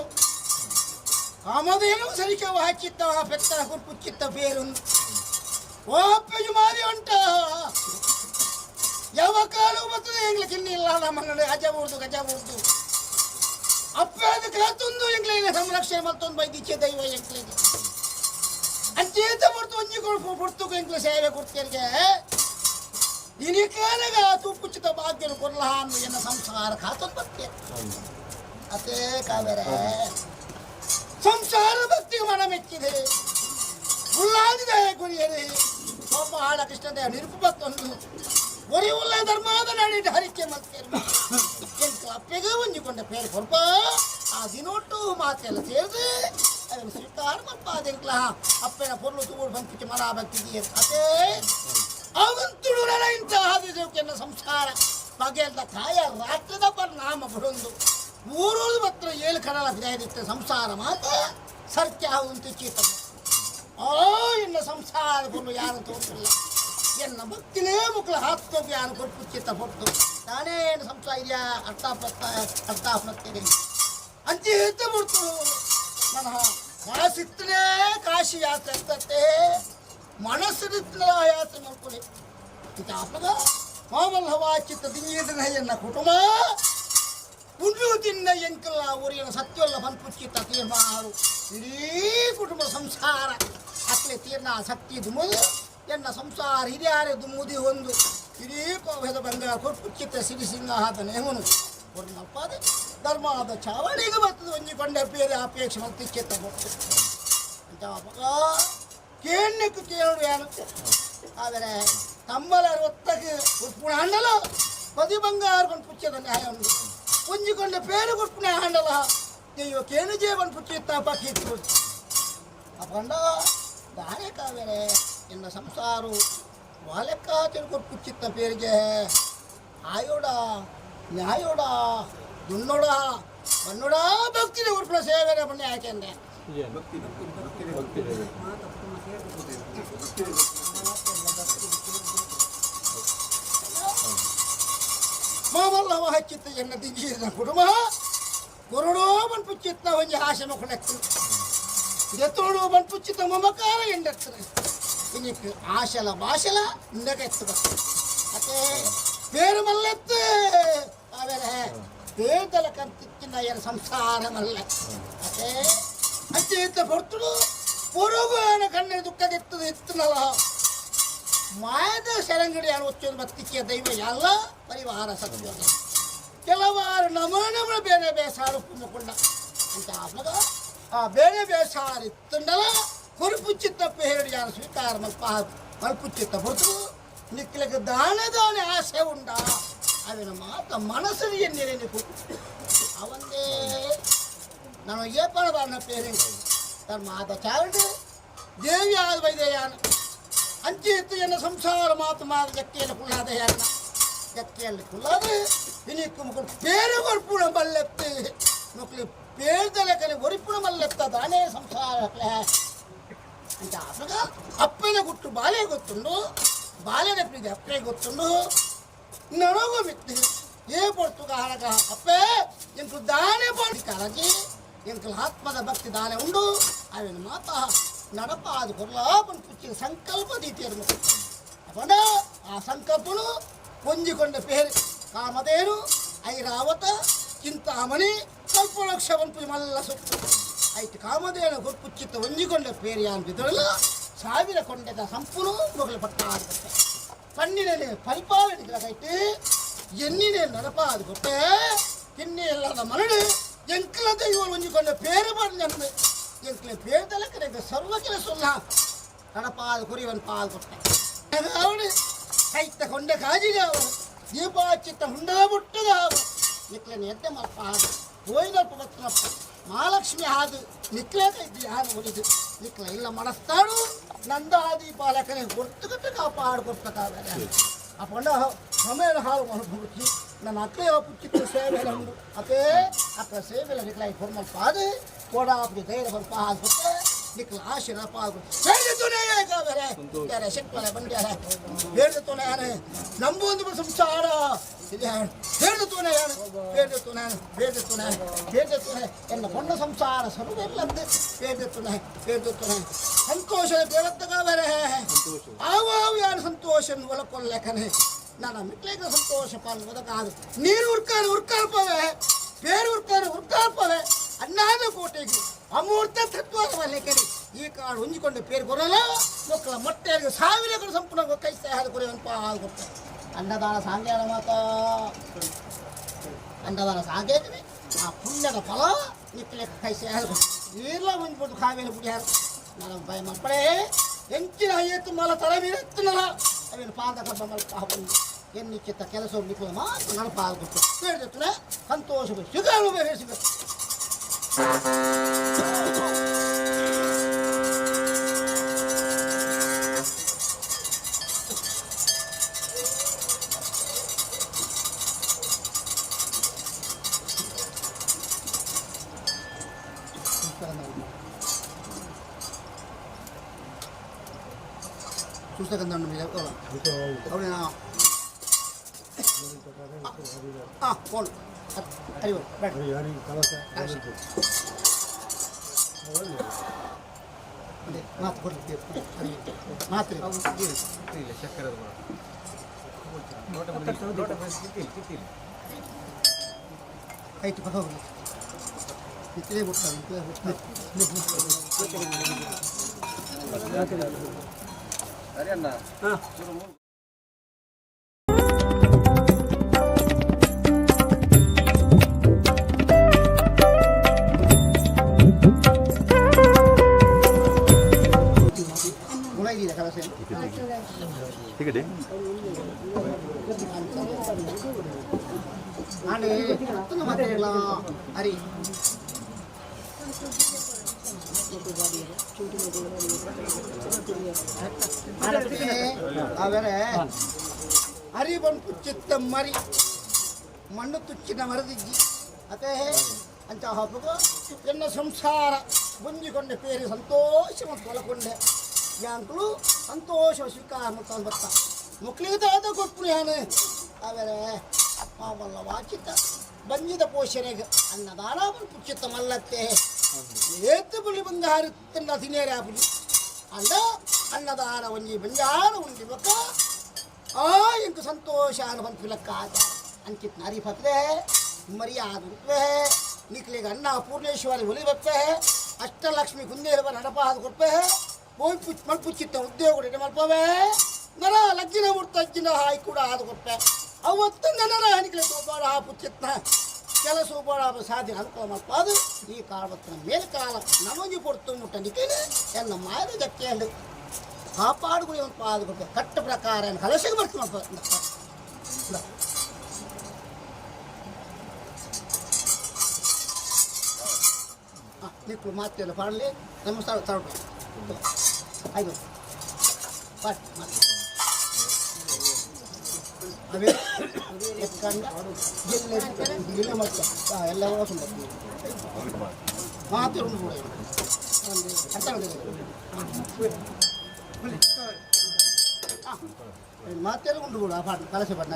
ಆಮದೇನು ಸರಿಕೆ ಹಾಕಿತ್ತ ಪೆತ್ತ ಕುರ್ಪುಚ್ಚಿತ್ತ ಪೇರು ಓಪ್ಪೆಜು ಮಾರಿ ಉಂಟ ಯಾವ ಕಾಲು ಬರ್ತದೆ ಎಂಗ್ಲ ಕಿನ್ನಿಲ್ಲ ನಮ್ಮಂಗಡೆ ಗಜಬೂರ್ದು ಅಪ್ಪೇದ ಕಾತೊಂದು ಎಂಗ್ಲಿನ ಸಂರಕ್ಷಣೆ ಮತ್ತೊಂದು ಬೈದಿಚ್ಚೆ ದೈವ ಎಂಗ್ಲಿಗೆ ಅಂಚೇತ ಬರ್ತು ಒಂಜಿಗಳು ಬರ್ತು ಎಂಗ್ಲ ಸೇವೆ ಕೊಡ್ತೇರಿಗೆ ಇನಿ ಕಾಲಗ ತುಪ್ಪುಚ್ಚಿತ ಭಾಗ್ಯನು ಕೊರ್ಲ ಅನ್ನು ಎನ್ನ ಸಂಸಾರ ಕಾತೊಂದು ಬರ್ತೇನೆ ಅದೇ ಕಾವೇರೆ ಸಂಸಾರ ಭಕ್ತಿಗೆ ಮನ ಮೆಚ್ಚಿದೆ ಉಲ್ಲಾದಿದೆ ಗುರಿಯದೆ ಒಬ್ಬ ಆಡ ಕೃಷ್ಣದೇವ ನಿರುಪತ್ತೊಂದು ಒರಿ ಉಲ್ಲ ಧರ್ಮಾದ ನಾಡಿಟ್ಟು ಹರಿಕೆ ಮತ್ತೆ ಅಪ್ಪೆಗೆ ಹೊಂದಿಕೊಂಡ ಪೇರು ಕೊರ್ಪ ಆ ದಿನೊಟ್ಟು ಮಾತೆಲ್ಲ ಸೇರಿದು ಅದನ್ನು ಸ್ವೀಕಾರ ಮಲ್ಪ ಅದೆಂಕ್ಲ ಅಪ್ಪನ ಪೊರ್ಲು ತೂರು ಬಂತಿಕ್ಕೆ ಮನ ಭಕ್ತಿಗೆ ಅದೇ ಅವಂತುಡು ನನ ಇಂಥ ಹಾದಿದೇವಕ್ಕೆನ್ನ ಸಂಸಾರ ಬಗೆಲ್ಲ ಕಾಯ ರಾತ್ರದ ಪರಿಣಾಮ ಬಿಡೊಂದು ಮೂರೋದು ಮಾತ್ರ 7 ಕಡಲ ಬಿಡಾದಿತ್ತ ಸಂಸಾರ ಮಾತ್ರ ಸರ್ಕ್ಯ ಆಗುವಂತೆ ಚೀತದೆ ಎನ್ನ ಸಂಸಾರ ಕೊಡು ಯಾರು ತೋರಿಸಿಲ್ಲ ಎನ್ನ ಭಕ್ತಿನೇ ಮುಕ್ಕಳ ಹಾಕೋಗಿ ಯಾರು ಕೊಟ್ಟು ಚಿತ್ತ ಕೊಟ್ಟು ನಾನೇನು ಸಂಸಾರ ಇದೆಯಾ ಅರ್ಥಾಪತ್ತೆ ಅಂಚೆ ಎದ್ದು ಬಿಡ್ತು ನನ್ನ ಕಾಸಿತ್ತನೇ ಕಾಶಿ ಯಾತ್ರೆ ಇರ್ತತೆ ಮನಸ್ಸಿನ ಯಾತ್ರೆ ಮಾಡ್ಕೊಳ್ಳಿ ಇದು ಆಪಗ ಮಾಮಲ್ಲ ವಾಚಿತ್ತ ದಿಂಗಿದ ಎನ್ನ ಕುಟುಂಬ ಉಂಡು ತಿನ್ನ ಎಂಕಲ್ಲ ಊರಿನ ಸತ್ಯಲ್ಲ ಪಂಪುಚ್ಚಿತ್ತ ತೀರ್ಮಾರು ಇಡೀ ಕುಟುಂಬ ಸಂಸಾರ ಅಕ್ಲೆ ತೀರ್ನ ಶಕ್ತಿ ದುಮುದು ಎನ್ನ ಸಂಸಾರ ಹಿರಿಯಾರೆ ದುಮ್ಮುದಿ ಒಂದು ಇಡೀ ಕೋವೆದ ಬಂಗಾರ ಕೊಟ್ಪುಚ್ಚಿತ್ತ ಸಿರಿ ಸಿಂಗಾದ ನೇಮನು ಕೊಡ್ನಪ್ಪಾದ ಧರ್ಮದ ಚಾವಣಿಗೆ ಬರ್ತದೆ ಒಂಜಿಕೊಂಡೆ ಬೇರೆ ಅಪೇಕ್ಷೆ ಮತ್ತಿಚ್ಚೆತ್ತ ಅಂತ ಕೇಳಕ್ಕೆ ಕೇಳು ಏನು ಆದರೆ ತಮ್ಮಲ ಒತ್ತಗೆ ಉತ್ಪುಣ ಹಂಡಲ ಪದಿ ಬಂಗಾರ ಕೊಂಡು ಪುಚ್ಚದ ನ್ಯಾಯ ಉಂಟು ಒಂಜಿಕೊಂಡ ಪೇರು ಕೊಟ್ಪುಣ ಹಂಡಲ ನೀವು ಕೇನು ಜೇವನ್ ಪುಚ್ಚಿತ್ತ ಪಕ್ಕಿ ಅಪ್ಪಂಡ ದಾನೆ ಕಾವೇರೆ ಎನ್ನ ಸಂಸಾರು ವಾಲೆಕ್ಕ ತಿಳ್ಕೊಟ್ಟು ಪುಚ್ಚಿತ್ತ ಪೇರಿಗೆ ಆಯೋಡ ನ್ಯಾಯೋಡ ದುನ್ನೋಡ ಬನ್ನೋಡ ಭಕ್ತಿನ ಉರ್ಪುಣ ಸೇವೆನೆ ಬನ್ನಿ ಯಾಕೆಂದ್ರೆ ಮಾಮಲ್ಲವ ಹಚ್ಚಿತ್ತ ಎನ್ನ ದಿಂಗಿದ ಕುಟುಂಬ ಗುರುಡೋ ಬನ್ಪುಚ್ಚಿತ್ತ ಒಂಜಿ ಆಶೆ ಮಕ್ಕಳೆತ್ತು ಎತ್ತೋಡು ಬನ್ಪುಚ್ಚಿತ್ತ ಮಮಕಾರ ಎಂಡೆತ್ತರೆ ಇನ್ನಿಕ್ಕೆ ಆಶಲ ಭಾಷಲ ನೆಗೆತ್ತು ಮತ್ತೆ ಬೇರು ಮಲ್ಲೆತ್ತು ಆಮೇಲೆ ಬೇದಲ ಕಂತಿಕ್ಕಿನ ಏನು ಸಂಸಾರ ಮಲ್ಲೆ ಮತ್ತೆ ಅಚ್ಚೇತ ಹೊರ್ತುಡು ಪುರುಗುವನ ಕಣ್ಣಿನ ದುಃಖದೆತ್ತದು ಎತ್ತನಲ್ಲ ಮಾಯದ ಸರಂಗಡಿ ಅರವತ್ತೊಂದು ಭಕ್ತಿಕೆಯ ದೈವ ಎಲ್ಲ ಪರಿವಾರ ಸತ್ಯ ಕೆಲವಾರು ನಮನ ಬೇರೆ ಬೇಸಾರು ಕುಂದುಕೊಂಡ ಅಂತ ಆಗ ಆ ಬೇರೆ ಬೇಸಾರ ಇತ್ತಂಡಲ ಕೊರುಪುಚ್ಚಿತ್ತಪ್ಪ ಹೇಳಿ ಯಾರು ಸ್ವೀಕಾರ ಮಲ್ಪುಚ್ಚಿತ್ತ ಹೊರತು ನಿಕ್ಲಿಕ್ಕೆ ದಾನೆ ದಾನೆ ಆಸೆ ಉಂಡ ಅವನ ಮಾತ ಮನಸ್ಸಿಗೆ ನೀರೇನು ಅವಂದೇ ನಾನು ಏಪಣಬಾರನ ಪೇರೆ ಧರ್ಮಾದ ಚಾರಣ ದೇವಿ ಆದ ವೈದ್ಯಾನ ಅಂಚೆ ಇತ್ತು ಎನ್ನ ಸಂಸಾರ ಮಾತು ಮಾದ ಜಕ್ಕೆಯಲ್ಲಿ ಕುಳ್ಳಾದ ಯಾರನ್ನ ಜಕ್ಕೆಯಲ್ಲಿ ಕುಳ್ಳಾದ ಇನ್ನಿಕ್ಕು ಮುಕ್ಕಳು ಬೇರೆ ಕೊರ್ಪುಣ ಮಲ್ಲೆತ್ತು ಮುಕ್ಲಿ ಬೇರ್ದಲೆ ಕಲೆ ಒರಿಪುಣ ಮಲ್ಲೆತ್ತ ದಾನೇ ಸಂಸಾರ ಅಂತ ಆಗ ಅಪ್ಪನ ಗುಟ್ಟು ಬಾಲೆ ಗೊತ್ತುಂಡು ಬಾಲೆನ ಪ್ರೀತಿ ಅಪ್ಪೆ ಗೊತ್ತುಂಡು ನನಗೂ ಮಿತ್ತು ಏ ಪೊರ್ತುಗ ಹಳಗ ಅಪ್ಪೆ ಎಂಕು ದಾನೆ ಬಾಡಿ ಕಾಳಜಿ ಎಂಕಲ್ ಆತ್ಮದ ಭಕ್ತಿ ದಾನೆ ಉಂಡು ಅವನ ಮಾತ ನಡಪ ಅದು ಕೊರ್ಲಾಪನ್ ಕುಚ್ಚಿನ ಸಂಕಲ್ಪ ದೀತಿಯರು ಅಪಡ ಆ ಸಂಕಲ್ಪನು ಹೊಂದಿಕೊಂಡ ಪೇರಿ ಕಾಮಧೇನು ಐರಾವತ ಚಿಂತಾಮಣಿ ಕಲ್ಪಲಕ್ಷ ಬಂಪು ಮಲ್ಲ ಸುತ್ತು ಐತು ಕಾಮಧೇನು ಗೊಪ್ಪುಚ್ಚಿತ್ತ ಹೊಂದಿಕೊಂಡ ಪೇರಿ ಅನ್ಬಿದ್ರಲ್ಲ ಸಾವಿರ ಕೊಂಡೆದ ಸಂಪೂರ್ಣ ಮೊಗಲು ಪಟ್ಟ ಆಗುತ್ತೆ ಕಣ್ಣಿನಲ್ಲಿ ಪರಿಪಾಲನೆಗಳಾಗೈತೆ ಎಣ್ಣಿನೇ ನಡಪ ಅದು ಕೊಟ್ಟೆ ಕಿನ್ನಿ ಎಲ್ಲದ ಮರಳು ಎಂಕ್ಲದ ಇವಳು ಹೊಂದಿಕೊಂಡ ಪೇರು ಬಂದ ಎಂಕ್ಲೆ ಬೇದಲ ಕಡೆಗೆ ಸರ್ವ ಕೆಲಸಲ್ಲ ನಡಪಾದ ಕುರಿವನ್ ಪಾಲ್ ಕೊಟ್ಟೆ ಅವಳು ಕೈತ ಕೊಂಡೆ ಕಾಜಿಗೆ ಅವಳು ದೀಪಾಚಿತ್ತ ಹುಂಡ ಮುಟ್ಟದ ಅವಳು ನಿಕ್ಲೆನ ಎದ್ದೆ ಮಲ್ಪ ಹಾದು ಹೋಯ್ದಲ್ಪ ಬತ್ತನಪ್ಪ ಮಹಾಲಕ್ಷ್ಮಿ ಹಾದು ನಿಕ್ಲೆ ಕೈತಿ ಯಾರು ಹೊಲಿದು ನಿಕ್ಲ ಇಲ್ಲ ಮನಸ್ತಾಡು ನಂದ ದೀಪಾಲಕನೆ ಗೊತ್ತುಗಟ್ಟು ಕಾಪಾಡ್ಕೊಡ್ತಕ್ಕಾಗ ಆ ಪಂಡ ಸಮಯನ ಹಾಳು ಅನುಭವಿಸಿ ನನ್ನ ಅಕ್ಲೆಯ ಪುಚ್ಚಿತ್ತ ಸೇವೆಲ್ಲ ಉಂಡು ಅದೇ ಅಕ್ಕ ಸೇವೆಲ್ಲ ನಿಕ್ಲಾಗಿ ಹೊರಮಲ್ಪ ಅದು ಕೋಡಾಪುರಿ ಧೈರ್ಯ ಸ್ವಲ್ಪ ಹಾಕ್ಬಿಟ್ಟೆ ನಿಕ್ಲ ಆಶೀರ್ವಾದ ಆಗ್ಬಿಟ್ಟು ಬೇರೆ ಸಿಕ್ವಲೆ ಬಂದ್ಯಾರ ಹೇಳ್ತೋನೆ ಯಾರು ನಂಬೊಂದು ಸಂಸಾರ ಹೇಳ್ತೋನೆ ಯಾರು ಹೇಳ್ತೋನೆ ಎನ್ನ ಪೊಣ್ಣ ಸಂಸಾರ ಸರ್ವೆಲ್ಲಂದು ಹೇಳ್ತೋನೆ ಸಂತೋಷದ ಬೇಡತ್ತಗ ಬೇರೆ ಆವಾವು ಯಾರು ಸಂತೋಷ ಒಲಕೊಲ್ಲಕನೆ ನನ್ನ ಮಿಕ್ಲಿಗೆ ಸಂತೋಷ ಪಾಲು ಒದಗಾದು ನೀರು ಉರ್ಕಾಲ್ಪವೆ ಬೇರು ಉರ್ಕಾಲ್ಪವೆ ಅನ್ನಾದ ಕೋಟೆಗೆ ಅಮೂರ್ತ ತತ್ವದ ಲೆಕ್ಕಡಿ ಈ ಕಾಡು ಹೊಂದಿಕೊಂಡು ಪೇರು ಕೊರಲ್ಲ ಮಕ್ಕಳ ಮೊಟ್ಟೆಗೆ ಸಾವಿರಗಳು ಸಂಪೂರ್ಣ ಕೈಸ್ತಾ ಹಾದು ಕೊರೆಯುವಂತ ಆಗುತ್ತೆ ಅನ್ನದಾನ ಸಾಂಗ್ಯಾನ ಮಾತ ಅನ್ನದಾನ ಸಾಂಗೇತಿವಿ ಆ ಪುಣ್ಯದ ಫಲ ನಿಕ್ಕಲೆ ಕೈಸೆ ಹಾದು ಎಲ್ಲ ಹೊಂದ್ಬಿಟ್ಟು ಕಾವೇರಿ ಬಿಡ್ಯಾರ ನಾನು ಭಯ ಮಕ್ಕಳೇ ಎಂಚಿನ ಎತ್ತು ಮಲ ತರ ಮೀರೆತ್ತನಲ್ಲ ಅವೇನು ಪಾದ ಕಬ್ಬ ಮಲ್ಪ ಬಂದು ಎನ್ನಿಚ್ಚಿತ್ತ ಕೆಲಸ ನಿಕ್ಕಲು ಮಾತ್ರ ನಡಪ ಆಗುತ್ತೆ ಹೇಳಿದ್ರೆ ಸಂತೋಷ ಸಿಗಲು ಬೇರೆ ಸಿಗುತ್ತೆ చూస్తాకందండి మీరు అవునా ఫోన్ అయ్యో ಅದೇ ಮಾತು ಕೊಡ್ಲಿಕ್ಕೆ ಮಾತ್ರ ಚಕ್ಕರದ ಆಯ್ತು ಹೋಗಿ ಇತ್ತಲೇ ಬಿಡ್ತಾರೆ ಸರಿ ಅಣ್ಣ. ಗುಣ ಇದೆಯಾ ಕಲಸ ನಾನೇ ಮತ್ತೊಂದು ಮಾತಾಡಲ್ಲ ಹರಿ ಅವರೇ ಹರಿ ಬಂದು ಚಿತ್ತ ಮರಿ ಮಣ್ಣು ತುಚ್ಚಿನ ಮರದಿಜ್ಜಿ ಅತೇ ಅಂಚ ಹಬ್ಬಗ ಎನ್ನ ಸಂಸಾರ ಮುಂಜಿಕೊಂಡೆ ಪೇರಿ ಸಂತೋಷವನ್ನು ತೊಲಕೊಂಡೆ ಯಾಂಕಲು ಸಂತೋಷ ಸ್ವೀಕಾರ ಮಾಡ್ಕೊಂಡು ಬರ್ತ ಮುಕ್ಲಿದಾದ ಕೊಟ್ಟು ಯಾನು ಅವರೇ ಮಾಮಲ್ಲ ವಾಚಿತ ಬಂಜಿದ ಪೋಷಣೆಗೆ ಅನ್ನದಾನ ಬಂದು ಚಿತ್ತ ಮಲ್ಲತ್ತೆ ಏತ್ತು ಬುಳಿ ಬಂಗಾರ ತನ್ನ ತಿನೇರಿ ಆಪುಲಿ ಅಂದ ಅನ್ನದಾನ ಒಂಜಿ ಬಂಜಾರ ಉಂಡಿ ಬಕ್ಕ ಆ ಇಂಕು ಸಂತೋಷ ಅನುಬಂತು ಲೆಕ್ಕ ಅಂಚಿತ್ ನಾರಿ ಪತ್ರೆ ಮರ್ಯಾದ ಉತ್ವೆ ನಿಕ್ಲಿಗೆ ಅನ್ನ ಪೂರ್ಣೇಶ್ವರಿ ಒಲಿ ಬಪ್ಪೆ ಅಷ್ಟಲಕ್ಷ್ಮಿ ಕುಂದೇರ ನಡಪಾದ ಕೊಪ್ಪೆ ಹೋಯ್ ಪುಚ್ ಮಲ್ಪುಚ್ಚಿತ್ತ ಉದ್ಯೋಗ ಮಲ್ಪವೆ ನರ ಲಜ್ಜಿನ ಮುಡ್ತ ಅಜ್ಜಿನ ಹಾಯ್ ಕೂಡ ಆದ ಕೊಪ್ಪೆ ಅವತ್ತು ನನರ ಹನಿಕೆ ಸೋಪಾಡ ಆ ಪುಚ್ಚಿತ್ನ ಕೆಲಸ ಉಪಾಡ ಸಾಧ್ಯ ಅನುಕೂಲ ಮಲ್ಪಾದು ಈ ಕಾಲವತ್ತಿನ ಮೇಲ್ಕಾಲ ನಮಗೆ ಕೊಡ್ತು ಮುಟ್ಟ ನಿಕ್ಕೇನೆ ಎನ್ನ ಮಾಯದ ಜಕ್ಕೆಯಂಡು ಕಾಪಾಡುಗುಳಿ ಒಂದು ಪಾದ ಕೊಪ್ಪೆ ಕಟ್ಟ ಪ್ರಕಾರ ಕಲಸಿಗೆ ಬರ್ತೀನಿ ನಿಕ್ಕಳು ಮಾತೆಲ್ಲ ಪಾಡಲಿ ನಮ್ಮ ಸ್ಥಳ ತಗೊಳ್ಬೇಕು ಆಯ್ತು ಬಟ್ ಮತ್ತೆ ಅವೇ ಎತ್ಕಂಡ ಜಿಲ್ಲೆ ಮತ್ತೆ ಎಲ್ಲ ಮಾತು ಕೂಡ ಅರ್ಥ ಮಾತೆಲ್ಲ ಉಂಟು ಕೂಡ ಪಾಠ ಕಲಸೆ ಪಾಠ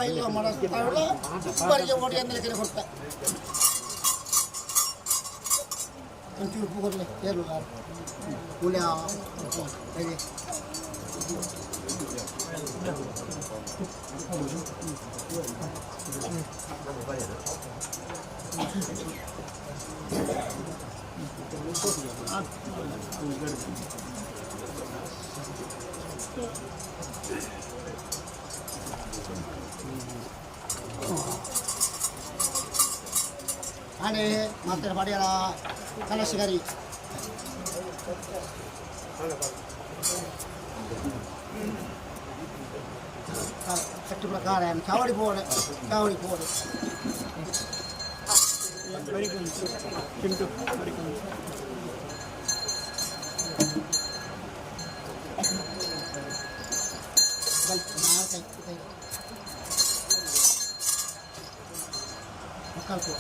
ಇಲ್ಲ ಮಾಡಿಸ್ತಾವಲ್ಲ ಸುಬ್ಬರಿಗೆ ಓಡಿ ಅಂದ್ರೆ ಕಡೆ ಕೊಡ್ತಾ ಒಂಚೂರು ಉಪ್ಪು ಕೊಡಲಿ ಏನು ಹುಳಿ ಹೇಗೆ ಆನೆ ಮಾತ್ರ ಪಡೆಯಲ್ಲ ಕಲಸಿಗರಿ ಕಟ್ಟು ಪ್ರಕಾರ ಚಾವಡಿ ಪೋಡೆ ಮಕ್ಕಳು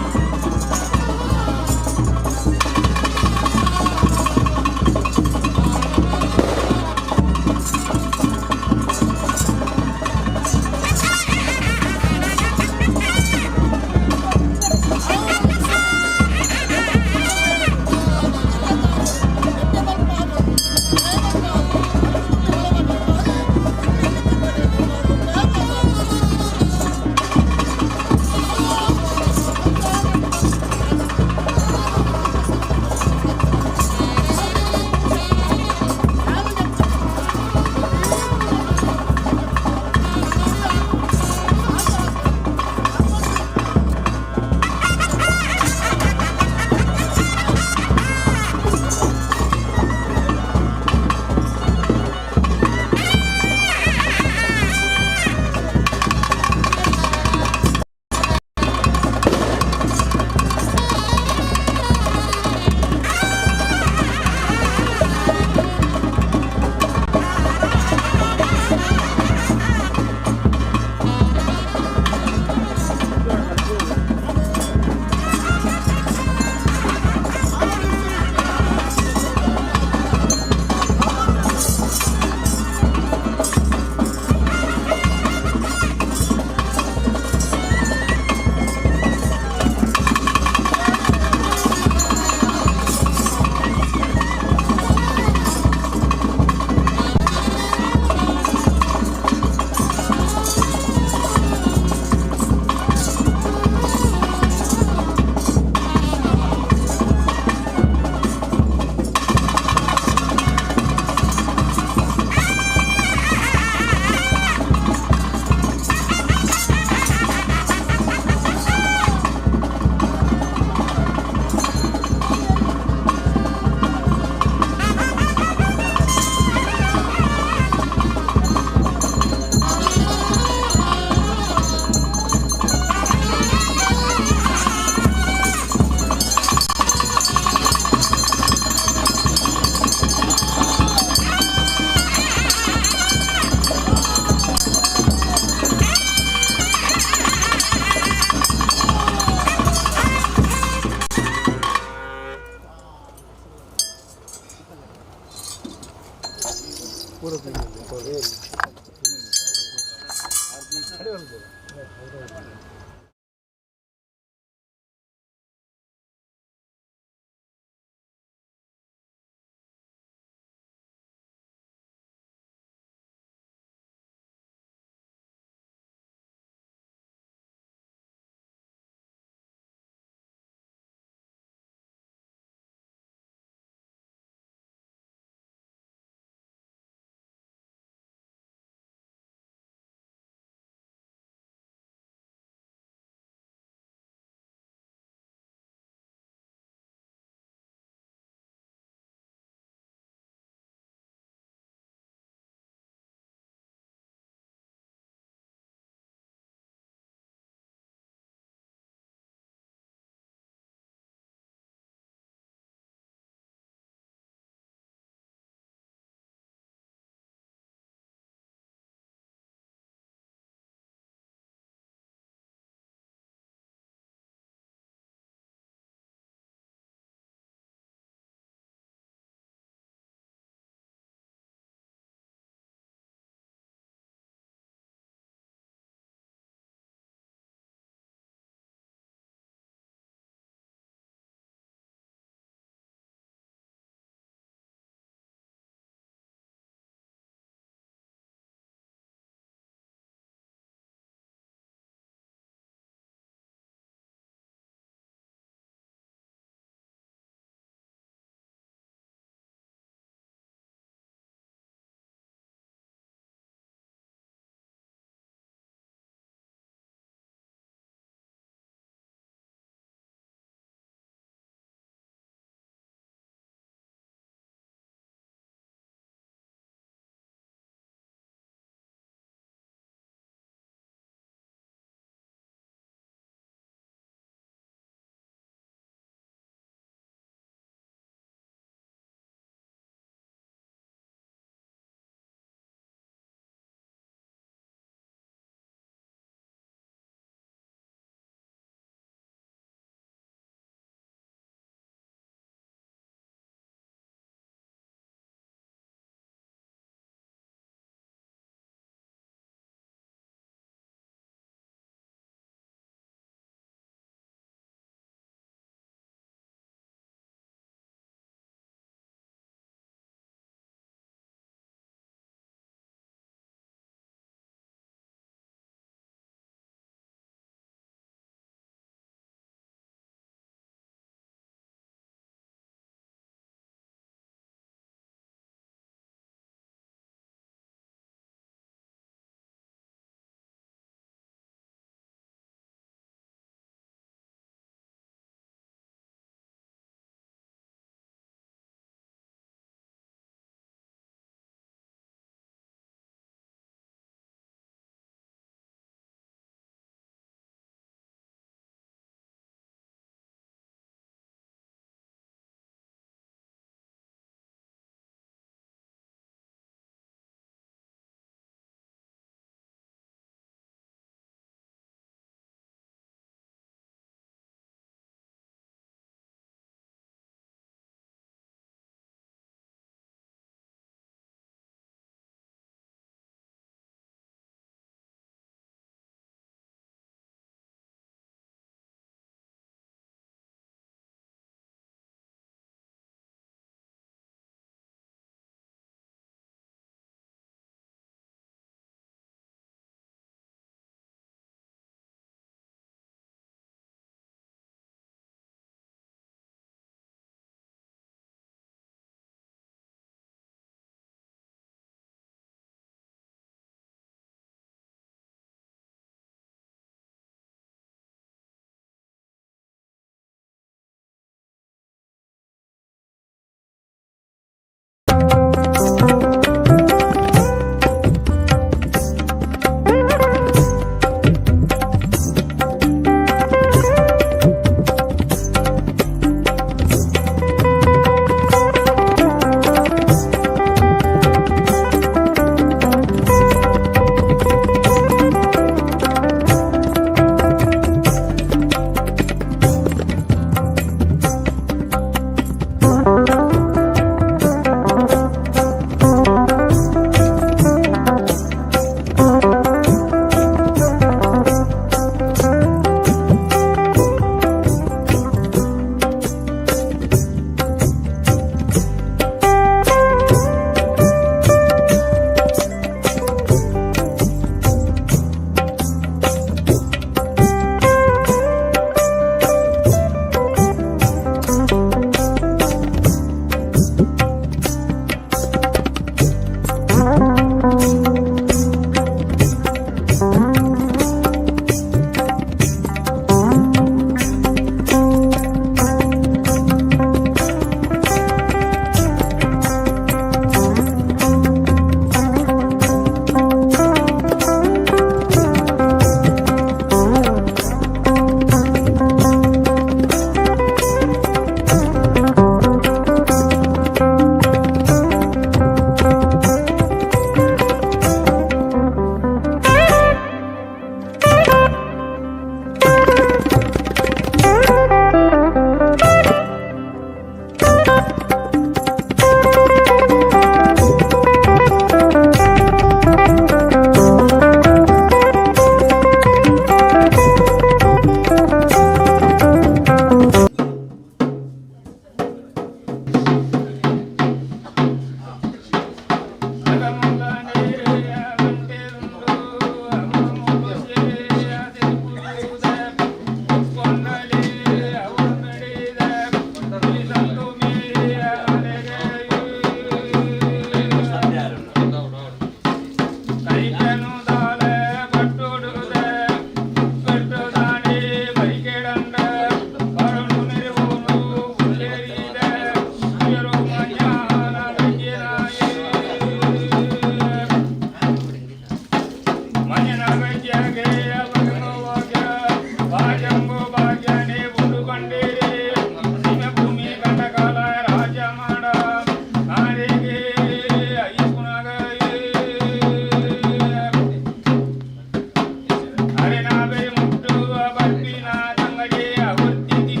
ಅರೆ ನಾವೇ ಮುಟ್ಟುವ ಬರ್ಪಿನ ತಂಗಡಿಯ ಹೊತ್ತಿಗೆ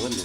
ಒಳ್ಳೆ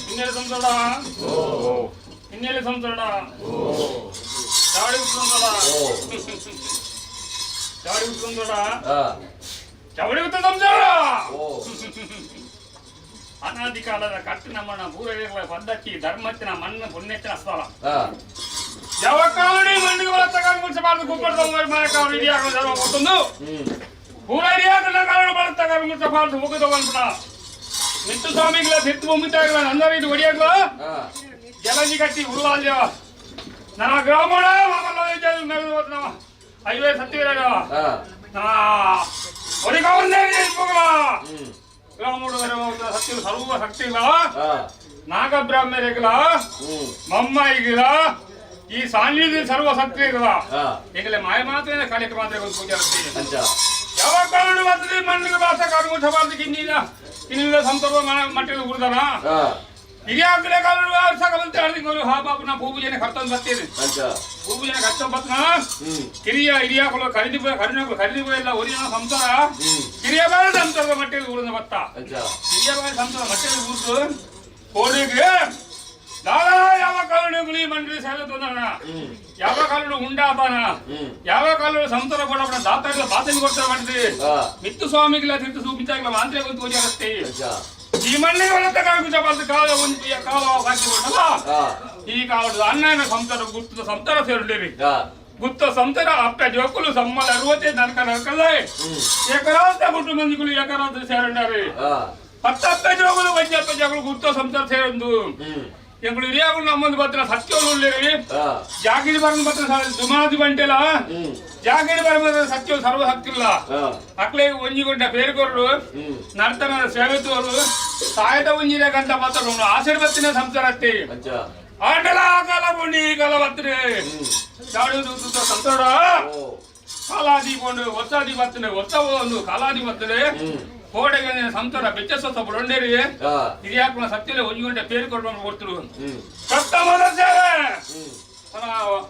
ಹಿನ್ನೆಲೆ ಸಂತೋಡ ಹಿನ್ನೆಲೆ ಸಂತೋಡ ಚಾವಡಿ ಉತ್ಕೊಂಡೋಡ ಚಾವಡಿ ಉತ್ಕೊಂಡೋಡ ಚಾವಡಿ ಉತ್ತ ಸಂಸಾರ ಅನಾದಿ ಕಾಲದ ಕಟ್ಟು ನಮ್ಮನ್ನ ಪೂರ್ವಜಗಳ ಪದ್ಧತಿ ಧರ್ಮತ್ತಿನ ಮಣ್ಣು ಪುಣ್ಯತ್ತಿನ ಸ್ಥಳ ಯಾವ ಕಾಲಡಿ ಮಣ್ಣಿಗೆ ಬಳಸ್ತಕ್ಕ ಮುಗಿಸಬಾರದು ಕುಪ್ಪಳದ ಮಾಯಕಾವಲು ಹಿರಿಯಾಗಲು ಧರ್ಮ ಕೊಟ್ಟೊಂದು ಪೂರ ಹಿರಿಯಾಗಲ ಕಾರಣ ಬಳಸ್ತಕ್ಕ ಮುಗಿಸಬಾರದು ಮುಗಿದ ಬಂತ ಮಿತ್ತು ಸ್ವಾಮಿಗಳ ಸಿತ್ತು ಮುಮ್ಮಿತಾಗಲ ನಂದರಿದು ಒಡಿಯಾಗಲ ಜಲಜಿ ಕಟ್ಟಿ ಉರುವಾಲ್ಯ ನನ್ನ ಗ್ರಾಮಣ ಮಾಮಲ್ಲ ಐವೇ ಸತ್ಯವಿರ ಒಡಿಗಾವನ್ನೇ ಹೋಗಲ ಗ್ರಾಮೋಡ ಸತ್ಯ ಸರ್ವ ಶಕ್ತಿಗಳ ನಾಗಬ್ರಾಹ್ಮರಿಗಳ ಮಮ್ಮಯಿಗಳ ಈ ಸಾನ್ನಿಧ್ಯ ಸರ್ವ ಶಕ್ತಿಗಳ ಈಗಲೇ ಮಾಯ ಮಾತ್ರ ಕಾಲಿಕ ಮಾತ್ರ ಪೂಜೆ ಯಾವ ಕಾರಣ ಬರ್ತದೆ ಮಣ್ಣಿಗೆ ಬಾಸ ಕಾಡು ಸಬಾರ್ದು ಕಿನ್ನಿಲ್ಲ ಸಂತರ್ವ ಮಟ್ಟಿಗೆ ಉಳಿದಾರ ಹಿರಿಯಾಗಲೇ ಕಾಲ ಸಕಲಂತೆ ಹೇಳಿದ್ರು ಹಾ ಬಾಬು ನಾ ಭೂಪೂಜನೆ ಕರ್ತಂದು ಬರ್ತೀನಿ ಭೂಪೂಜನೆ ಕರ್ತ ಬರ್ತನ ಹಿರಿಯಾಗಳು ಖರೀದಿ ಎಲ್ಲ ಒರಿಯ ಸಂಸಾರ ಹಿರಿಯ ಬಾಳ ಸಂಸಾರದ ಮಟ್ಟಿಗೆ ಉಳಿದ ಬತ್ತ ಹಿರಿಯ ಬಾಳ ಸಂಸಾರ ಮಟ್ಟಿಗೆ ಉಳಿದು ಕೋಡಿಗೆ ದಾದಾ ಯಾವ ಕಾಲುಗಳು ಈ ಮಂಡಳಿ ಸೇವೆ ತಂದಣ ಯಾವ ಕಾಲುಗಳು ಉಂಡಾತಾನ ಯಾವ ಕಾಲುಗಳು ಸಂಸಾರ ಕೊಡಬಡ ದಾತ ಬಾಸನಿ ಕೊಡ್ತಾ ಮಾಡಿದ್ರಿ ಮಿತ್ತು ಸ್ವಾಮಿಗಳ ತೀರ್ಥ ಸೂಪಿತಾಗಿಲ್ಲ ಮಾಂತ್ರಿಯ ಒಂದು ಪೂಜೆ ಆಗುತ್ತೆ ಈ ಮಣ್ಣಿಗೆ ಹೊಲತಕ್ಕ ಕಾಲ ಒಂದು ಕಾಲ ಹಾಕಿಕೊಂಡಲ್ಲ ಈ ಕಾಲದ ಅಣ್ಣನ ಸಂಸಾರ ಗುತ್ತದ ಸಂಸಾರ ಸೇರಿರಿ ಗುತ್ತ ಸಂಸಾರ ಅಪ್ಪ ಜೋಕುಲು ಸಮ್ಮಲ 65 ನರಕ ನರಕಲ್ಲ ಏಕರಾಂತ ಗುಟ್ಟು ಮಂದಿಗಳು ಏಕರಾಂತ ಸೇರಂಡಾರಿ 10 ಜೋಗುಲು ವಜ್ಜಪ್ಪ ಜೋಗುಲು ಗುತ್ತ ಸಂಸಾರ ಸೇರಂದು ಎಂಗಳು ಹಿರಿಯಾಗಳು ನಮ್ಮೊಂದು ಬತ್ರ ಸತ್ಯವನ್ನು ಜಾಗಿರಿ ಬರನ್ ಬತ್ರ ದುಮಾದಿ ಬಂಟೆಲ್ಲ ಜಾಗಿರಿ ಬರ ಸತ್ಯ ಸರ್ವ ಹಕ್ಕಿಲ್ಲ ಅಕ್ಲೆ ಒಂಜಿಗೊಂಡ ಬೇರ್ಗೊರಡು ನರ್ತನದ ಸೇವೆತೋರು ಸಾಯದ ಒಂಜಿರ ಗಂಟ ಬತ್ತ ಆಶೀರ್ವತ್ತಿನ ಸಂಸಾರತ್ತೆ ಆಟಲ ಕಾಲ ಬುಂಡಿ ಕಾಲ ಬತ್ತರೆ ಚಾಡು ಸಂತೋಡ ಕಾಲಾದಿ ಕೊಂಡು ಒತ್ತಾದಿ ಬತ್ತನೆ ಒತ್ತ ಒಂದು ಕಾಲಾದಿ ಬತ್ತನೆ ಕೋಟೆಗೆ ಸಂತರ ಬೆಚ್ಚ ಬುಡಂಡೇರಿ ಹಿರಿಯಾಕನ ಸತ್ಯಲೆ ಒಂಜಿಗೊಂಡೆ ಪೇರಿಕೊಂಡು ಕೊಡ್ತರು ಸಪ್ತಮದ ಸೇವೆ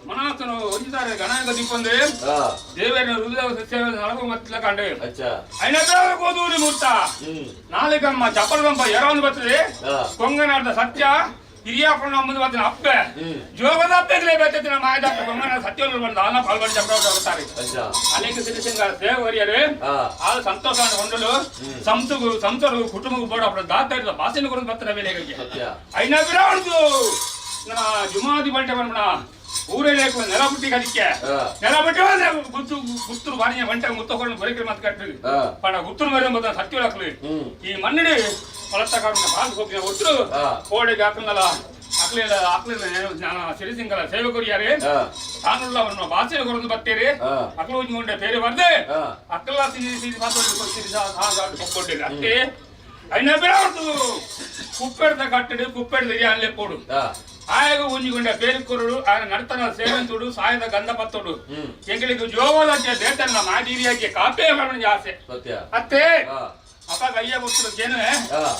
ಮನಾತನು ಹೊಂದಿದ್ದಾರೆ ಗಣಾಂಗ ದಿಪ್ಪಂದ್ರೆ ದೇವರ ಹೃದಯ ಸೇವೆ ನಳಗು ಮತ್ತಲ ಕಂಡೆ ಐನ ಕೋದೂರಿ ಮುರ್ತ ನಾಳೆಗಮ್ಮ ಚಪ್ಪಲಗಂಪ ಎರವೊಂದು ಬರ್ತದೆ ಕೊಂಗನಾಡ್ದ ಸತ್ಯ ಹಿರಿಯಾಕೊಂಡು ನಮ್ಮದು ಬರ್ತೀನಿ ಅಪ್ಪೆ ಜೋಗದ ಅಪ್ಪೆಗಳೇ ಬೇಕಿನ ಮಾಯದಾಟ ಕೊಂಗನ ಸತ್ಯವನ್ನು ಬಂದು ಆನ ಪಾಲ್ಗೊಂಡು ಚಪ್ಪ ಬರ್ತಾರೆ ಅನೇಕ ಸಿರಿಸಿಂಗ ಸೇವರಿಯರು ಆದ ಸಂತೋಷ ಹೊಂದಲು ಸಂಸರು ಕುಟುಂಬಕ್ಕೆ ಬೋಡ ದಾತ ಇರ್ತದೆ ಭಾಷೆನ ಕೊಡೋದು ಬರ್ತಾರೆ ಬೇಲೆಗಳಿಗೆ ಐನ ಬಿಡಾಡ್ದು ನನ್ನ ಜುಮಾದಿ ಬಂಟೆ ಬಂದ್ಬಿಡ ಊರಲ್ಲಿ ನೆಲ ಬುಟ್ಟಿ ಅದಕ್ಕೆ ನೆಲ ಬುಟ್ಟಿ ಗುತ್ತೂರು ಬಾರಿಯ ಬಂಟೆ ಮುತ್ತಕೊಂಡು ಬರೀಕರಿ ಮಾತು ಕಟ್ಟಿ ಪಣ ಗುತ್ತೂರು ಮರಿ ಎಂಬುದ ಸತ್ಯ ಹಾಕ್ಲಿ ಈ ಮಣ್ಣಿಡಿ ಹೊಲತ್ತ ಕಾರಣ ಬಾಂಧು ಹೋಗಿ ಒಟ್ಟರು ಕೋಡೆಗೆ ಹಾಕಂಗಲ್ಲ ಹಾಕ್ಲಿಲ್ಲ ಸಿರಿಸಿಂಗಲ ಸೇವಕರಿಯಾರೆ ತಾನುಳ್ಳವನ್ನು ಭಾಷೆ ಕೊರದು ಬರ್ತೀರಿ ಅಕ್ಲು ಉಂಜಿಕೊಂಡೆ ಬೇರೆ ಬರ್ದೆ ಅಕ್ಕಲ್ಲ ಸಿರಿ ಕೊಟ್ಟಿರಿ ಅಷ್ಟೇ ಐನ ಬೇಡದು ಕುಪ್ಪೆಡ್ದ ಕಟ್ಟಡಿ ಕುಪ್ಪೆಡ್ದ ಅಲ್ಲೇ ಕೊಡು ಆಗ ಉಂಜಿಕೊಂಡ ಬೇರೆ ಕೊರಡು ಆಗ ನರ್ತನ ಸೇವಂತುಡು ಸಾಯದ ಗಂಧ ಪತ್ತೋಡು ಎಂಗಳಿಗೆ ಜೋಗದ ದೇತನ ಮಾದಿರಿಯಾಗಿ ಕಾಪೇ ಮಾಡೋಣ ಆಸೆ ಅತ್ತೆ ಅಪ್ಪಾಗ ಅಯ್ಯ ಗೊತ್ತು ಜೇನುವೆ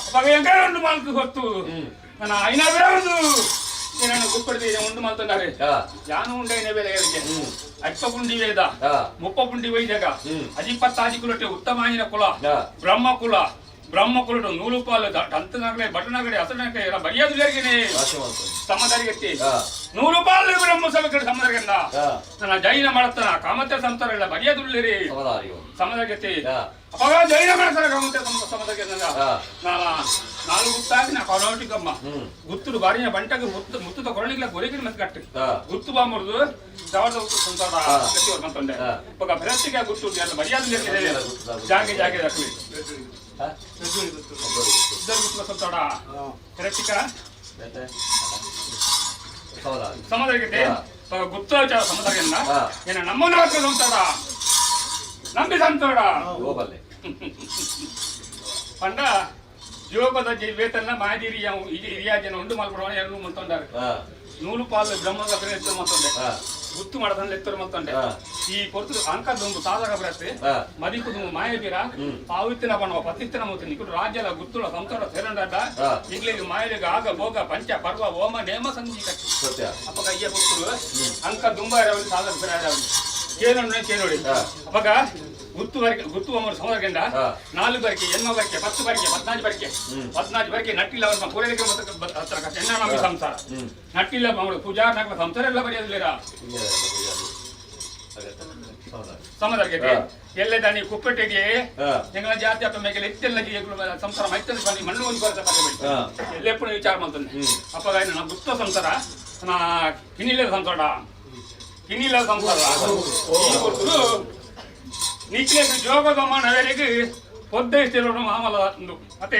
ಅಪ್ಪಾಗ ಎಂಗಾರ ಉಂಡು ಮಾಲ್ತು ಗೊತ್ತು ನಾನು ಐನ ಬಿಡೋದು ನಾನು ಗುಪ್ಪಡ್ತೀನಿ ಉಂಡು ಮಾಲ್ತಂದಾರೆ ಯಾನು ಉಂಡೈನ ಬೇರೆ ಅಲ್ಪ ಪುಂಡಿ ವೇದ ಮುಪ್ಪ ಪುಂಡಿ ವೈದ್ಯಗ 10 ಕುಲಟೆ ಉತ್ತಮಾಯಿನ ಕುಲ ಬ್ರಹ್ಮಕುಲಟು ನೂಲು ಪಾಲು ಟಂತನಾಗಲೇ ಬಟನಾಗಡೆ ಹಸನಾಗಲೇ ಎಲ್ಲ ಬರಿಯಾದುಲರಿಗೇನೆ ಸಮದರಿಗತ್ತಿ ನೂಲು ಪಾಲು ಬ್ರಹ್ಮ ಸಭೆ ಕಡೆ ಸಮದರಿಗಂದ ನನ್ನ ಜೈನ ಮಾಡತ್ತಾನ ಕಾಮತ್ಯ ಸಂಸಾರ ಎಲ್ಲ ಬರಿಯಾದುಲ್ಲಿರಿ ಸಮದರಿಗತ್ತಿ ಅವಾಗ ಜೈನ ಮಾಡ್ತಾರ ಕಾಮತ್ಯ ಸಮದರಿಗಂದ ನಾಲ್ಕು ಗುತ್ತಾಗಿ ನಾ ಕೊರೋಟಿಕಮ್ಮ ಗುತ್ತುಡು ಬಾರಿಯ ಬಂಟಗೆ ಮುತ್ತದ ಕೊರಣಿಗ್ಲ ಗೊರಿಗಿನ ಮತ್ತೆ ಕಟ್ಟಿ ಗುತ್ತು ಬಾಂಬುದು ದವಡ ಸಂಸಾರ ಕಟ್ಟಿಯವ್ರು ಬಂತಂಡೆ ಇವಾಗ ಬೆರತ್ತಿಗೆ ಗುತ್ತು ಎಲ್ಲ ಬರಿಯಾದುಲ್ಲಿರಿ ಜಾಗೆ ಹಾಕಲಿ ಸಂತಾಡ ಕರೆಕ್ಟಿಕ ಸಮುದ್ರಕ್ಕೆ ಗುಪ್ತ ಸಮುದ್ರದಿಂದ ಏನ ನಮ್ಮನ್ನ ಹತ್ರ ಸಂತಾಡ ನಂಬಿ ಸಂತಾಡ ಪಂಡ ಜೋಗದ ವೇತನ ಮಾದಿರಿಯ ಹಿರಿಯ ಜನ ಉಂಡು ಮಲ್ಪಡೋಣ ಎರಡು ಮಂತೊಂಡಾರೆ ನೂಲು ಪಾಲು ಬ್ರಹ್ಮದ ಎತ್ತರು ಮತ್ತೊಂಡೆ ಗುತ್ತು ಮಾಡದಂದ್ರೆ ಎತ್ತರು ಮತ್ತೊಂಡೆ ಈ ಕೊರ್ತು ಅಂಕದೊಂದು ಸಾಧಕ ಬರತ್ತೆ ಮದಿಕುದು ಮಾಯಬೀರ ಪಾವಿತ್ತಿನ ಬಣ್ಣ ಪತ್ತಿತ್ತಿನ ಮುತ್ತು ನಿಕುಡು ರಾಜ್ಯದ ಗುತ್ತುಳ ಸಂಸಾರ ಸೇರಂಡ ಈಗಲಿಗೆ ಮಾಯಲಿಗೆ ಆಗ ಭೋಗ ಪಂಚ ಪರ್ವ ಹೋಮ ನೇಮ ಸಂಜಿ ಕಟ್ಟಿ ಅಪ್ಪಗ ಅಯ್ಯ ಕೊಟ್ಟರು ಅಂಕ ದುಂಬ ಸಾಧಕ ಕೇಳೋಣ ಕೇಳೋಡಿ ಅಪ್ಪಗ ಗುತ್ತು ಅವರು ಸಮರ್ಗಂಡ 4 ಬರಿಕೆ ಎನ್ಮ ಬರಿಕೆ 10 ಬರಿಕೆ 14 ಬರಿಕೆ 14 ಬರಿಕೆ ನಟ್ಟಿಲ್ಲ ಅವ್ರ ಪೂರೈಕೆ ಹತ್ರ ಎನ್ನ ನಮಗೆ ಸಂಸಾರ ನಟ್ಟಿಲ್ಲ ಅವರು ಪೂಜಾ ನಾಲ್ಕು ಸಂಸಾರ ಎಲ್ಲ ಬರೆಯೋದಿಲ್ಲ ಸಮದರ್ಗೆ ಎಲ್ಲೇ ದಾನಿ ಕುಪ್ಪೆಟ್ಟಿಗೆ ಎಂಗಳ ಜಾತಿ ಅಪ್ಪ ಮೇಲೆ ಎತ್ತೆಲ್ಲ ಸಂಸಾರ ಮೈತಲ್ಲಿ ಬಂದು ಮಣ್ಣು ಒಂದು ಕೊರತೆ ಪಕ್ಕ ಎಲ್ಲೆಪ್ಪು ವಿಚಾರ ಮಾಡ್ತಾನೆ ಅಪ್ಪ ನಮ್ಮ ಗುಪ್ತ ಸಂಸಾರ ನಾ ಕಿನ್ನಿಲ್ಲ ಸಂಸಾರ ನಿಖಿಲ ಜೋಗದಮ್ಮ ನವರಿಗೆ ಪೊದ್ದೆ ಇಷ್ಟೇನು ಮಾಮಲ ಒಂದು ಮತ್ತೆ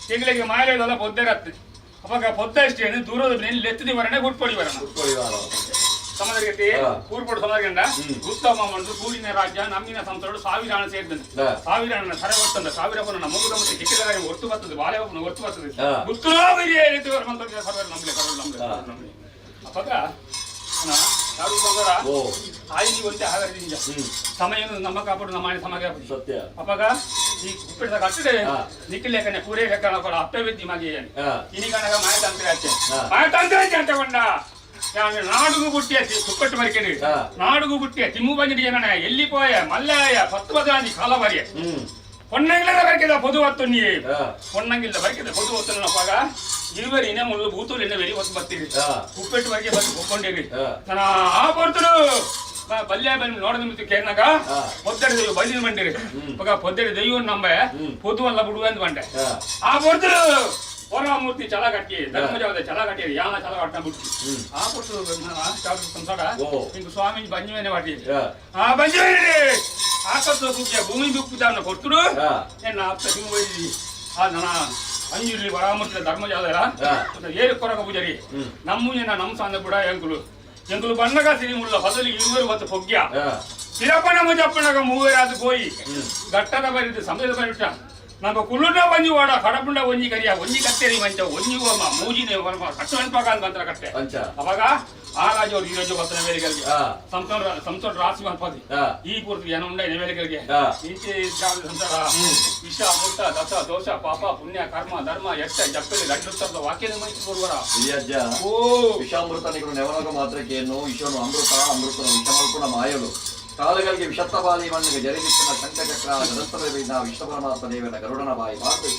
ತಿಂಗಳಿಗೆ ಮಾಯಲೆಲ್ಲ ಪೊದ್ದೆ ರತ್ತೆ ಅವಾಗ ಪೊದ್ದೆ ಇಷ್ಟೇನು ದೂರದ ಲೆತ್ತದಿ ಬರಣೆ ಗುಟ್ಪೊಡಿ ಬರೋಣ ಸಮದರ್ಗತಿ ಕೂರ್ಪೊಡು ಸಮದರ್ಗಂಡ ಗುತ್ತಮ್ಮ ಮಂಡು ಕೂಡಿನ ರಾಜ್ಯ ನಮ್ಮಿನ ಸಂಸಾರ ಸಾವಿರ ಹಣ ಸೇರಿದಂತೆ ಸಾವಿರ ಹಣ ಸರ ಬರ್ತಂದ ಸಾವಿರ ಮುಗಿದ ಮತ್ತೆ ಕಿಕ್ಕಿದಾಗ ಒಟ್ಟು ಬರ್ತದೆ ಬಾಳೆ ಒಟ್ಟು ಬರ್ತದೆ ಗುತ್ತೋ ನಮ್ಗೆ ಅವಾಗ ಆಯ್ಲಿ ಒಂದೇ ಆಗದಿಂದ ಸಮಯ ನಮ್ಮ ಕಾಪಾಡು ನಮ್ಮ ಸಮಾಜ ಸತ್ಯ ಅವಾಗ ಈ ಉಪ್ಪಿಟ್ಟ ಕಟ್ಟಿದೆ ನಿಖಿಲೇಖನೆ ಪೂರೇ ಲೆಕ್ಕನ ಅಪ್ಪವಿದ್ದಿ ಮಗೆ ಇನಿಗಣಗ ಮಾಯತಾಂತ್ರ ಅಂತ ಕೊಂಡ ನಾಡುಗು ಬುಟ್ಟಿಯ ತುಪ್ಪಟ್ಟು ಮರಿಕೆಡಿ ನಾಡುಗು ಬುಟ್ಟಿಯ ತಿಮ್ಮು ಬಂಜಿಡಿ ಏನ ಎಲ್ಲಿ ಪೋಯ ಮಲ್ಲಾಯ 10 ಬದಾನಿ ಕಾಲ ಬರಿಯ பொன்னங்கில வரைக்கும் பொது வத்துண்ணி பொன்னங்கில வரைக்கும் பொது வத்துனப்பாಗ ಇರುವರಿ ಇನ್ನ ಮುಳ್ಳು ಬೂತೂರು ಇನ್ನ ವೆರಿ ಹೊತ್ತು ಬರ್ತೀವಿ ಉಪ್ಪೆಟ್ಟು ವರೆಗೆ ಬಂದು ಒಪ್ಕೊಂಡಿರಿ ನಾನು ಆ ಬರ್ತರು ಬಲ್ಯ ಬಂದು ನೋಡಿದ ಮಿತ್ತು ಕೇರ್ನಾಗ ಪೊದ್ದೆಡೆ ದೈವ ಬೈದಿನ ಬಂದಿರಿ ಇವಾಗ ಪೊದ್ದೆಡೆ ದೈವ ನಂಬ ಪೊದುವಲ್ಲ ಬಿಡುವ ಅಂತ ಬಂಡೆ ಆ ಬರ್ತರು ಹೊರಮೂರ್ತಿ ಚಲ ಕಟ್ಟಿ ಧರ್ಮಜಾವದ ಚಲ ಕಟ್ಟಿ ಯಾನ ಚಲ ಕಟ್ಟ ಬಿಟ್ಟು ಆ ಬರ್ತರು ಸಂಸಾರ ಹಿಂಗ ಸ್ವಾಮಿ ಬಂಜವೇನೆ ಬಾಟಿ ಆ ಬಂಜವೇನೆ ಆಕತ್ತು ಕೂಗ್ಯ ಭೂಮಿ ಬಿಕ್ಕುದಾನ ಕೊಟ್ಟರು ಎನ್ನ ಆಪ್ತ ನೀವು ಬೈದಿ ಆ ನನ್ನ ಅಂಜುಲಿ ವರಾಮೂರ್ತಿ ಧರ್ಮಜಾದರ ಏರು ಕೊರಗ ಪೂಜಾರಿ ನಮ್ಮ ಸಾಂದ ಬಿಡ ಎಂಕುಲು ಬಣ್ಣಗ ಸಿರಿ ಮುಳ್ಳ ಬದಲಿ ಇರುವರು ಮತ್ತು ಪೊಗ್ಯ ಸಿರಪಣ ಮುಜಪ್ಪಣಗ ಮೂವರಾದು ಗೋಯಿ ಗಟ್ಟದ ಬರಿದು ಸಮಯದ ಬರಿಟ ನಮ್ಮ ಕುಳ್ಳುನ ಒಂಜಿ ಓಡ ಕಡಪುಂಡ ಒಂಜಿ ಕರಿಯ ಒಂಜಿ ಕತ್ತೇರಿ ಮಂಚ ಒಂಜಿ ಹೋಮ ಮೂಜಿನ ಕಟ್ಟು ಅನ್ಪಾಗ ಅಂತ ಕಟ್ಟೆ ಅವಾಗ ಆ ರಾಜವ್ರು ಈ ರಾಜ್ಯ ಬರ್ತನ ವೇಳೆಗಳಿಗೆ ಸಂಸಾರ ರಾಶಿ ಮಲ್ಪದಿ ಈ ಪೂರ್ತಿ ಜನ ಉಂಡ ವೇಳೆಗಳಿಗೆ ಇಂಚೆ ಸಂಸಾರ ವಿಷ ಅಮೃತ ದಸ ದೋಷ ಪಾಪ ಪುಣ್ಯ ಕರ್ಮ ಧರ್ಮ ಎಷ್ಟ ಜಪ್ಪಲಿ ಲಡ್ಡುತ್ತದ ವಾಕ್ಯದ ಮೈತ್ರಿ ಕೊಡುವರ ಓ ವಿಷಾಮೃತ ನಿಗಳು ನೆವನಗ ಮಾತ್ರಕ್ಕೇನು ವಿಷನು ಅಮೃತ ಅಮೃತನ ವಿಷಮಲ್ಪುಣ ಮಾಯಲು ಕಾಲಗಳಿಗೆ ವಿಷತ್ತ ಬಾಲಿ ಮಣ್ಣಿಗೆ ಜರಿಲಿಕ್ಕಿನ ಶಂಕಚಕ್ರ ಗದಸ್ತವೇದ ವಿಷ್ಣು ಪರಮಾತ್ಮ ದೇವನ ಗರುಡನ ಬಾಯಿ ಮಾತು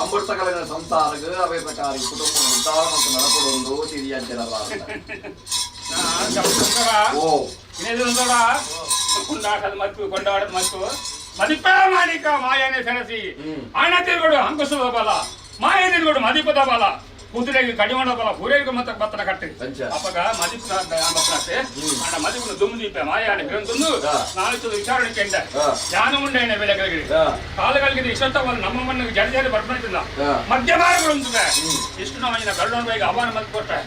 ಅಮೃತಗಳಿನ ಸಂಸಾರಗ ಅವೇ ಪ್ರಕಾರ ಕುಟುಂಬ ಉದ್ಧಾರ ಮತ್ತು ನಡಪಡೊಂದು ತಿರಿಯಜ್ಜನ ಓ ಕೊಂಡಾಡದ ಮತ್ತು ಮದಿಪ ಮಾಣಿಕ ಮಾಯನೆ ಸೆಣಸಿ ಹಣ ತಿರುಗಡು ಅಂಕುಶದ ಬಲ ಮಾಯ ತಿರುಗಡು ಮದಿಪದ ಬಲ ಕುದುರೆಗೆ ಕಡಿಮಣ ಬಲ ಪೂರೈಗೆ ಮತ್ತೆ ಬತ್ತನ ಕಟ್ಟಿ ಅಪ್ಪಗ ಮದಿಪನತೆ ಅಣ್ಣ ಮದಿಪನ ದುಮ್ದೀಪ ಮಾಯಾನೆ ಗ್ರಂಥಂದು ನಾಲ್ಕು ವಿಚಾರಣೆ ಕೆಂಡ ಜ್ಞಾನ ಉಂಡೇನೆ ಬೆಲೆಗಳಿಗೆ ಕಾಲಗಳಿಗೆ ಇಷ್ಟಂತವಲ್ಲ ನಮ್ಮ ಮಣ್ಣಿಗೆ ಜಡಿ ಬರ್ಬಂತಿಲ್ಲ ಮಧ್ಯಮಾರ್ಗಗಳೊಂದಿದೆ ಇಷ್ಟು ನಾವಿನ ಗರುಡನ ಬೈಗೆ ಆಹ್ವಾನ ಮದ್ದು ಕೊಟ್ಟೆ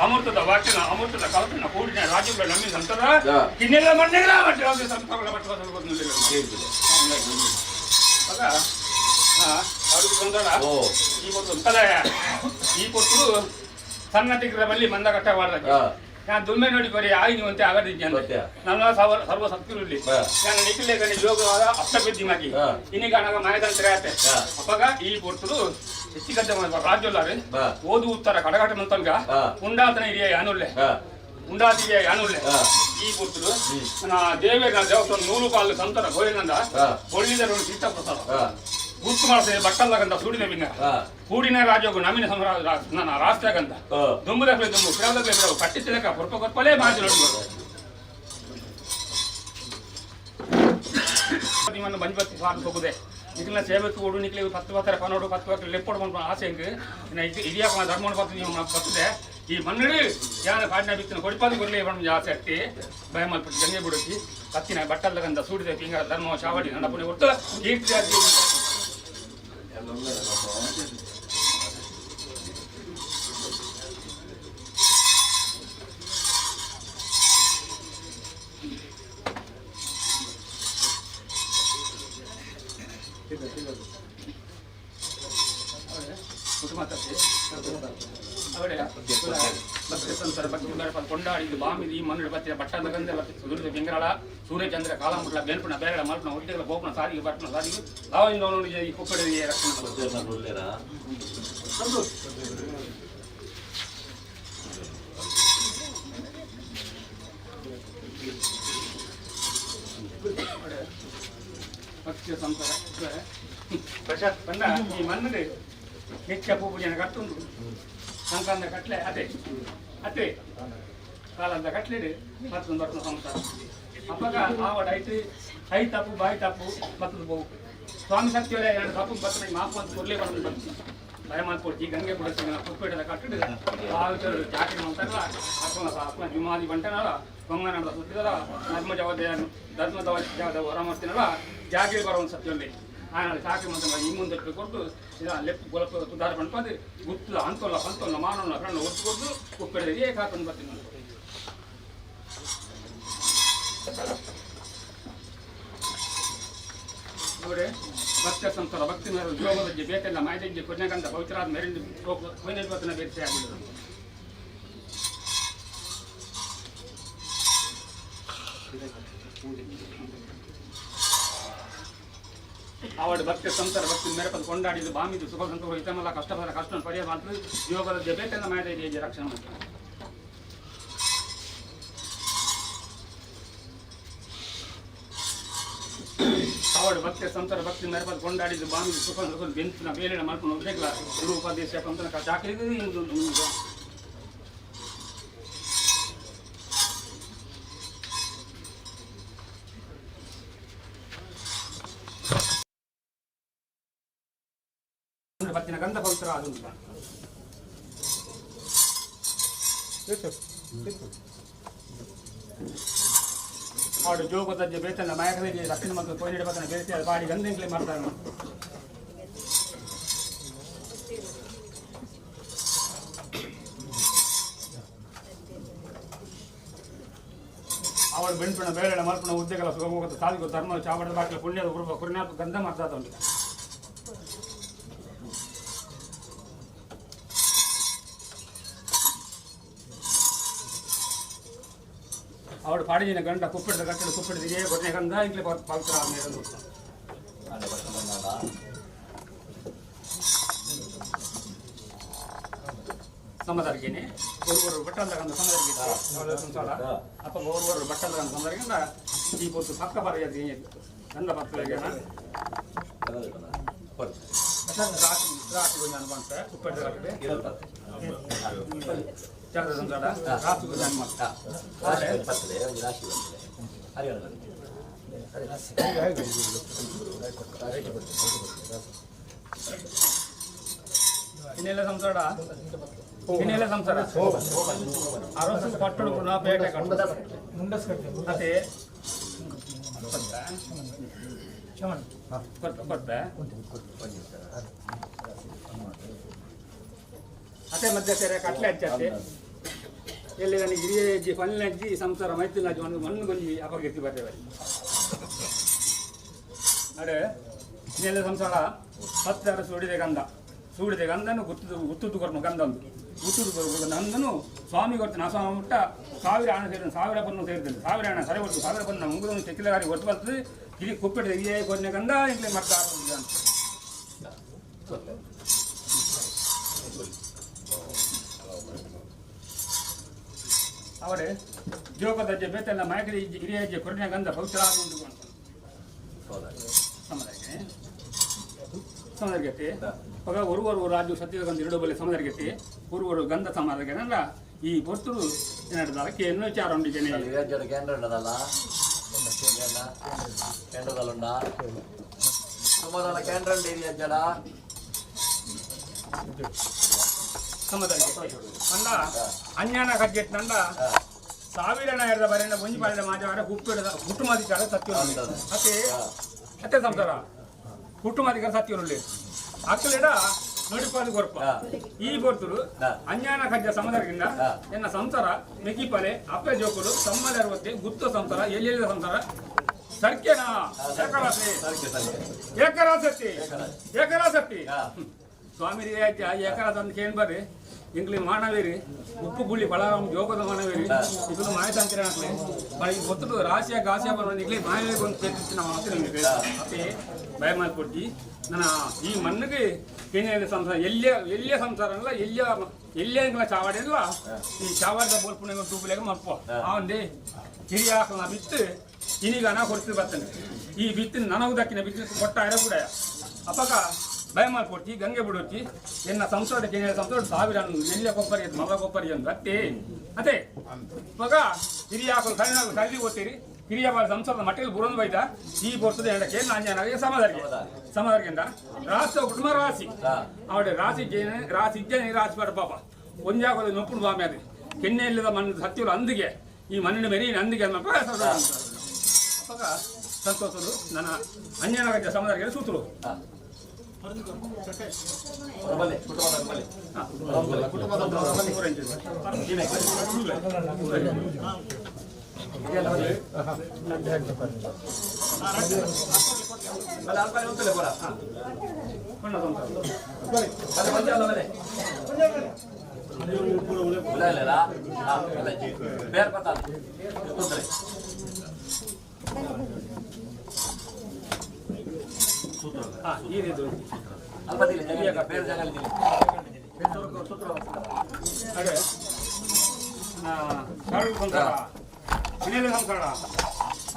ಅಮೃತದ ವಾಕ್ಯನ ಅಮೃತದ ಕಲ್ಪನ ಕೂಡಿನ ರಾಜ್ಯಗಳು ನಮ್ಮಿನ ಸಂತರ ಕಿನ್ನಿಲ್ಲ ಮಣ್ಣಿಲ್ಲ ಮತ್ತೆ ಯಾವುದೇ ಸಂಸ್ಥೆಗಳ ಮಟ್ಟ ಈ ಕೊಟ್ಟು ಸಣ್ಣ ಟಿಗ್ರ ಬಲ್ಲಿ ಮಂದ ಕಟ್ಟ ಮಾಡ್ದಾಗ ನಾನು ದುಮ್ಮೆ ನೋಡಿ ಬರೀ ಆಗಿ ನೀವಂತೆ ಆಗದಿದ್ದೆ ನನ್ನ ಸರ್ವ ಸತ್ಕಿರುಲ್ಲಿ ನಾನು ನಿಖಿಲೇಖನೆ ಯೋಗವಾದ ಅಷ್ಟಬಿದ್ದಿ ಮಾಗಿ ಇನ್ನೀಗ ನನಗೆ ಮಾಯದಂತ್ರ ಆಯ್ತೆ ಅಪ್ಪಾಗ ಈ ಕೊಟ್ಟು ಹೆಚ್ಚಿಗದ್ದೆ ರಾಜ್ಯಲ್ಲಾರೆ ಓದು ಉತ್ತರ ಕಡಗಾಟ ಮಂತನ್ಗ ಉಂಡಾತನ ಹಿರಿಯ ಯಾನುಲ್ಲೆ ಉಂಡಾತಿಗೆ ಯಾನುಲ್ಲೆ ಈ ಕೊಟ್ಟು ದೇವೇರ ದೇವಸ್ಥಾನ 100 ಕಾಲು ಸಂತರ ಗೋಯನಂದ ಒಳ್ಳಿದರು ತೀರ್ಥ ಪ್ರಸಾದ ಗುರ್ತು ಮಾಡ್ತೇನೆ ಬಟ್ಟಲ್ಲಾಗಂತ ಸೂಡಿನ ಬಿಂಗ ಕೂಡಿನ ರಾಜ್ಯಗೂ ನಮ್ಮಿನ ನನ್ನ ರಾಷ್ಟ್ರಗಂತ ದುಂಬುದಕ್ಕೆ ದುಂಬು ಪಿರಾದಕ್ಕೆ ಬಿಡವು ಕಟ್ಟಿ ತಿಳಕ ಪುರ್ಪ ಕೊಪ್ಪಲೇ ಮಾತು ನೋಡ್ಬೋದು ನಿಮ್ಮನ್ನು ಬಂಜಬತ್ತಿ ಸಾಕು ಹೋಗುದೆ ನಿಖಿಲ್ನ ಸೇವೆತ್ತು ಓಡು ನಿಖಿಲಿಗೆ 10 ಬತ್ತರ ಪನೋಡು 10 ಬತ್ತರ ಲೆಪ್ಪೋಡು ಬಂದು ಆಸೆ ಹೆಂಗೆ ಹಿರಿಯಾಕ ಧರ್ಮನ ಬತ್ತು ನೀವು ಬರ್ತದೆ ಈ ಮನ್ನಡಿ ಯಾನ ಕಾಡಿನ ಬಿತ್ತಿನ ಕೊಡಿಪಾದಿ ಬರಲಿ ಬಂದು ಆಸೆ ಹತ್ತಿ ಭಯಮಲ್ಪಟ್ಟು ಗಂಗೆ ಬಿಡುತ್ತಿ ಕತ್ತಿನ ಬಟ್ಟಲ್ಲಗಂತ ಸೂಡಿದ ಹಿಂಗ ಧರ್ಮ ಚಾವಡಿ ನನ್ನ ಪುಣ್ಯ ಒಟ್ಟು ಕೀರ್ತಿ ಕೊಂಡಾಡಿದ್ದು ಬಾಮಿದು ಈ ಮಣ್ಣು ಬತ್ತಿನ ಬಟ್ಟದ ಗಂಧೆ ಸುದುರಿದ ಬೆಂಗರಾಳ ಸೂರ್ಯಚಂದ್ರ ಕಾಲಮುಟ್ಲ ಬೇಲ್ಪಣ ಬೇರೆಗಳ ಮಲ್ಪಣ ಹೊಟ್ಟೆಗಳ ಗೋಪನ ಸಾರಿಗೆ ಬರ್ಪಣ ಸಾರಿಗೆ ಲಾವಿಂದ ನೋಡಿ ಈ ಕುಕ್ಕಡಿಗೆ ರಕ್ಷಣೆ ಭಕ್ತಿಯ ಸಂಸಾರ ಪ್ರಶಾಂತ್ ಬಂದ ಈ ಮಣ್ಣಗೆ ಹೆಚ್ಚ ಪೂಜೆನ ಕಟ್ಟುಂಡು ಸಂಕ್ರಾಂತ ಕಟ್ಲೆ ಅದೇ ಕಾಲಂತ ಕಟ್ಲಿಡಿ ಮತ್ತೊಂದು ಬರ್ತದೆ ಸಂಸಾರ ಅಪ್ಪಾಗ ಆವಡ ಐ ತಪ್ಪು ಬಾಯಿ ತಪ್ಪು ಮತ್ತೊಂದು ಬಹು ಸ್ವಾಮಿ ಶಕ್ತಿಯವರೇ ಎರಡು ತಪ್ಪು ಬರ್ತದೆ ಮಾಪು ಅಂತ ಕೊಡ್ಲೇ ಬರೋದು ಬರ್ತೀನಿ ಭಯ ಮಾಡ್ಕೊಡ್ತಿ ಗಂಗೆ ಬಿಡಿಸ್ತೀನಿ ಕುಪ್ಪೇಟದ ಕಟ್ಟಿಡು ಆ ಜಾತಿ ಮಾಡ್ತಾರಲ್ಲ ಅಪ್ಪ ಜುಮಾದಿ ಬಂಟನಲ್ಲ ಕೊಂಗನದ ಸುತ್ತಿದಲ್ಲ ಧರ್ಮದ ಹೊರ ಮಾಡ್ತೀನಲ್ಲ ಜಾಗಿಗೆ ಬರೋ ಒಂದು ಸತ್ಯವಲ್ಲಿ ಆಮೇಲೆ ಸಾಕಿ ಮತ್ತೆ ಈ ಮುಂದೆ ಕೊಟ್ಟು ಲೆಫ್ಟ್ ಗೊಲಪ ಸುಧಾರ ಬಂದು ಗುತ್ತಲ ಅಂತಲ್ಲ ಮಾನವನ ಕಣ್ಣು ಒತ್ತು ಕೊಟ್ಟು ಕುಪ್ಪೇಟದ ಏಕ ಹಾಕೊಂಡು ಬರ್ತೀನಿ ನಾನು ನೋಡಿ ಭಕ್ತ ಸಂಸಾರ ಭಕ್ತಿ ಮೇಲೆ ಯೋಗದ ಬೇಕೆಲ್ಲ ಮಾಹಿತಿ ಕೊನೆಗಂತ ಪವಿತ್ರಾದ ಮೇಲಿಂದ ಕೊನೆಲ್ವತ್ತನ ಬೇರೆ ಆಗಿಲ್ಲ ಅವಳು ಭಕ್ತಿ ಸಂಸಾರ ಭಕ್ತಿ ಮೆರಪದ ಕೊಂಡಾಡಿದ್ದು ಬಾಮಿದ್ದು ಸುಖ ಸಂತೋಷ ಹಿತಮಲ್ಲ ಕಷ್ಟಪದ ಕಷ್ಟ ಪರಿಹಾರ ಮಾಡ್ತೀವಿ ಯೋಗದ ಬೇಕೆಲ್ಲ ಮಾಹಿತಿ ರಕ್ಷಣೆ ಮಾಡ್ತೀವಿ ಅವಳು ಭಕ್ತಿ ಸಂಸಾರ ಭಕ್ತಿ ಮೆರಪದ ಕೊಂಡಾಡಿದ್ದು ಬಾಮಿದ್ದು ಸುಖ ಸಂತೋಷ ಬೆಂಚಿನ ಬೇಲಿನ ಮಾಡ್ಕೊಂಡು ಹೋಗ್ಬೇಕಲ್ಲ ಗುರು ಉಪದೇಶ ಅಂತ ಚಾಕರಿದು ಭಕ್ತಿನ ಗಂಧ ಪವಿತ್ರ ಅದು ಅವಳು ಜೋಗದ ಬೇತನ ಮಾಯಕರಿಗೆ ರಕ್ಷಣೆ ಮತ್ತು ಕೊಯ್ಲಿಡ ಬತ್ತನ ಬೇರೆ ಬಾಡಿ ಗಂಧೆಂಗ್ಲೇ ಮಾಡ್ತಾರೆ ಅವಳು ಬೆಂಪಿನ ಬೇಳೆನ ಮಲ್ಪನ ಉದ್ಯೋಗ ಸುಗಮೋಗದ ಸಾಧಿಕ ಧರ್ಮ ಚಾವಡದ ಬಾಗಿಲ ಪುಣ್ಯದ ಗುರುಪ ಕುರಿನಾಥ ಗಂಧ ಮಾಡ್ತಾ ಉಂಟು ಅವಳು ಪಾಡಿನ ಗಂಡ ಕುಪ್ಪಿಡ್ದ ಕಟ್ಟಡ ಕುಪ್ಪಿಡಿದಿಗೆ ಗೊತ್ತೇ ಗಂಧ ಇಂಕ್ಲೆ ಪವಿತ್ರ ಆದ್ಮೇಲೆ ಸಮದರ್ಗಿನಿ ಒಬ್ಬರು ಬಟ್ಟಂದ ಗಂಧ ಸಮದರ್ಗಿ ಸಂಸಾರ ಅಪ್ಪ ಒಬ್ಬರು ಬಟ್ಟಂದ ಗಂಧ ಸಮದರ್ಗಿಂದ ಈ ಪೊತ್ತು ಪಕ್ಕ ಬರೆಯದಿ ಗಂಧ ಪಕ್ಕಲಿಗೆ ರಾತ್ರಿ ಗೊಂಜಾನ ಬಂತ ಕುಪ್ಪಿಡ್ದ ಕಟ್ಟಡೆ ಚಂದ್ರ ಸಂಸಾರ ರಾತ್ರಿ ಗೊಂಜಾನ ಮಾಡ್ತಾ ಇನ್ನೆಲ್ಲ ಸಂಸಾರ ಅರಸು ಪಟ್ಟಣ ಪುನಃ ಪೇಟೆ ಅದೇ ಕೊಟ್ಟೆ ಅದೇ ಮಧ್ಯ ಸೇರೆ ಕಟ್ಲೆ ಹಚ್ಚತ್ತೆ ಎಲ್ಲಿ ನನಗೆ ಹಿರಿಯ ಅಜ್ಜಿ ಪಲ್ಲೆ ಅಜ್ಜಿ ಸಂಸಾರ ಮೈತಿನ ಅಜ್ಜಿ ಒಂದು ಮಣ್ಣು ಗೊಂಜಿ ಅಪಗೀರ್ತಿ ಬರ್ತೇವೆ ಅಡೆ ಇನ್ನೆಲ್ಲ ಸಂಸಾರ 10 ಅರಸು ಸೂಡಿದೆ ಗಂಧನು ಗುತ್ತುದು ಕೊರನು ಗಂಧ ಒಂದು ಗುತ್ತುದು ಕೊರನು ಗಂಧನು ಸ್ವಾಮಿ ಕೊಡ್ತಾನೆ ಆ ಸ್ವಾಮಿ ಮುಟ್ಟ 1000 ಹಣ ಸೇರಿದ 1000 ಪನ್ನು ಸೇರಿದ್ದೇನೆ 1000 ಹಣ ಸರಿ ಹೊರತು 1000 ಪನ್ನು ಮುಂಗುದನ್ನು ಚೆಕ್ಕಿಲಗಾರಿ ಒಟ್ಟು ಬರ್ತದೆ ಇಲ್ಲಿ ಕುಪ್ಪಿಟ್ಟಿದೆ ಇದೇ ಕೊನೆ ಗಂಧ ಇಲ್ಲಿ ಮಾಡ್ತಾ ಅವರೇ ಜೋಗದ ಅಜ್ಜೆ ಬೇತೆಲ್ಲ ಮಾಯಕರಿ ಹಿರಿಯ ಅಜ್ಜೆ ಕೊರನೆ ಗಂಧ ಪವಿತ್ರ ಆಗುಂಟು ಸಮದರ್ಗತಿ ಆಗ ಒರುವರು ರಾಜ್ಯ ಸತ್ಯಗಂಧ ಎರಡು ಬಲೆ ಸಮದರ್ಗತಿ ಒರುವರು ಗಂಧ ಸಮಾದರ್ಗನಲ್ಲ ಈ ಪೊರ್ತರು ಏನಾಡ್ದ ಅದಕ್ಕೆ ಎನ್ನೋ ವಿಚಾರ ಉಂಡಿದ್ದೇನೆ ಸಮದರ್ಗತಿ ಅಂದ ಅಜ್ಞಾನ ಕಜ್ಜೆಟ್ ನಂದ 1000 ಹಣ ಹಿಡಿದ ಬರೆಯ ಒಂಜಿ ಪಾಲಿದ ಮಾಜವಾರ ಹುಟ್ಟುಮಾದಿಕಾರ ಸತ್ಯ ಅತ್ತೆ ಸಂಸಾರ ಹುಟ್ಟುಮಾದಿಕಾರ ಸತ್ಯ ಅಕ್ಕಲಿಡ ನೋಡಿಪಾದಿ ಕೊರಪ ಈ ಬೋರ್ತರು ಅಜ್ಞಾನ ಕಜ್ಜ ಸಮದರ್ಗಿಂದ ಎನ್ನ ಸಂಸಾರ ಮೆಕ್ಕಿಪಾಲೆ ಅಪ್ಪೆ ಜೋಕುಲು ತಮ್ಮಲೆ 60 ಗುತ್ತ ಸಂಸಾರ ಎಲ್ಲೆಲ್ಲ ಸಂಸಾರ ಸರ್ಕೆನಾ ಏಕರಾಸಕ್ತಿ ಸ್ವಾಮಿ ಏಕರಾಸ ಅಂತ ಕೇಳಿ ಬರ್ರಿ ಇಂಗ್ಲಿ ಮಾನವೇರಿ ಉಪ್ಪು ಗುಳ್ಳಿ ಬಳಾರಾಮ್ ಜೋಗದ ಮಾನವೇರಿ ಇದನ್ನು ಮಾಹಿತಿ ಅಂತೀರ ಈ ಗೊತ್ತು ರಾಶಿಯ ಗಾಸಿಯ ಬಂದು ಇಂಗ್ಲಿ ಮಾನವೇರಿ ಒಂದು ಸೇರಿಸಿ ನಾವು ಅಂತೀವಿ ಮತ್ತೆ ಭಯ ಮಾಡ್ಕೊಡ್ತಿ ನನ್ನ ಈ ಮಣ್ಣಿಗೆ ಏನೇನು ಸಂಸಾರ ಎಲ್ಲಿಯ ಸಂಸಾರ ಅಲ್ಲ ಎಲ್ಲಿಯ ಚಾವಾಡಿ ಅಲ್ವಾ ಈ ಚಾವಾಡಿದ ಬೋಲ್ಪುಣ ಟೂಬುಲೆಗೆ ಮಲ್ಪ ಆ ಒಂದೇ ಹಿರಿಯ ಬಿತ್ತು ಇನ್ನೀಗ ನಾ ಕೊಡ್ತಿದ್ದು ಬರ್ತೇನೆ ಈ ಬಿತ್ತಿನ ನನಗೂ ದಕ್ಕಿನ ಬಿತ್ತಿನ ಕೊಟ್ಟ ಕೂಡ ಅಪ್ಪಗ ಭಯ ಮಾಡ್ಕೊಡ್ತಿ ಗಂಗೆ ಬಿಡೋತಿ ಎನ್ನ ಸಂಸದಕ್ಕೆ ಸಂಸದ ಸಾವಿರ ನೆಲ್ಲ ಕೊಪ್ಪರಿ ಅಂತ ಮಗ ಕೊಪ್ಪರಿ ಅಂತ ಅತ್ತೆ ಅದೇ ಮಗ ಹಿರಿಯ ಹಾಕಲು ಕರೀಲಿ ಓದ್ತೀರಿ ಹಿರಿಯ ಬಾಳ ಸಂಸದ ಮಟ್ಟಿಗೆ ಬುರಂದು ಬೈದ ಈ ಬರ್ತದೆ ಹೇಳಕ್ಕೆ ನಾನು ಸಮಾಧಾನಕ್ಕೆ ಅಂತ ರಾಷ್ಟ್ರ ಕುಟುಂಬ ರಾಶಿ ಅವಡೆ ರಾಶಿ ಇದ್ದೇನೆ ರಾಶಿ ಬಾರ ಪಾಪ ಒಂಜಾಗೋದು ನೊಪ್ಪುಡು ಬಾಮೆ ಅದು ಕೆನ್ನೆ ಇಲ್ಲದ ಮಣ್ಣು ಹತ್ತಿರ ಅಂದಿಗೆ ಈ ಮಣ್ಣಿನ ಮೆರಿನ ಅಂದಿಗೆ ಅವಾಗ ಸಂತೋಷರು ನನ್ನ ಅಂಜನಾಗ ಸಮಾಧಾನಕ್ಕೆ ಸೂತರು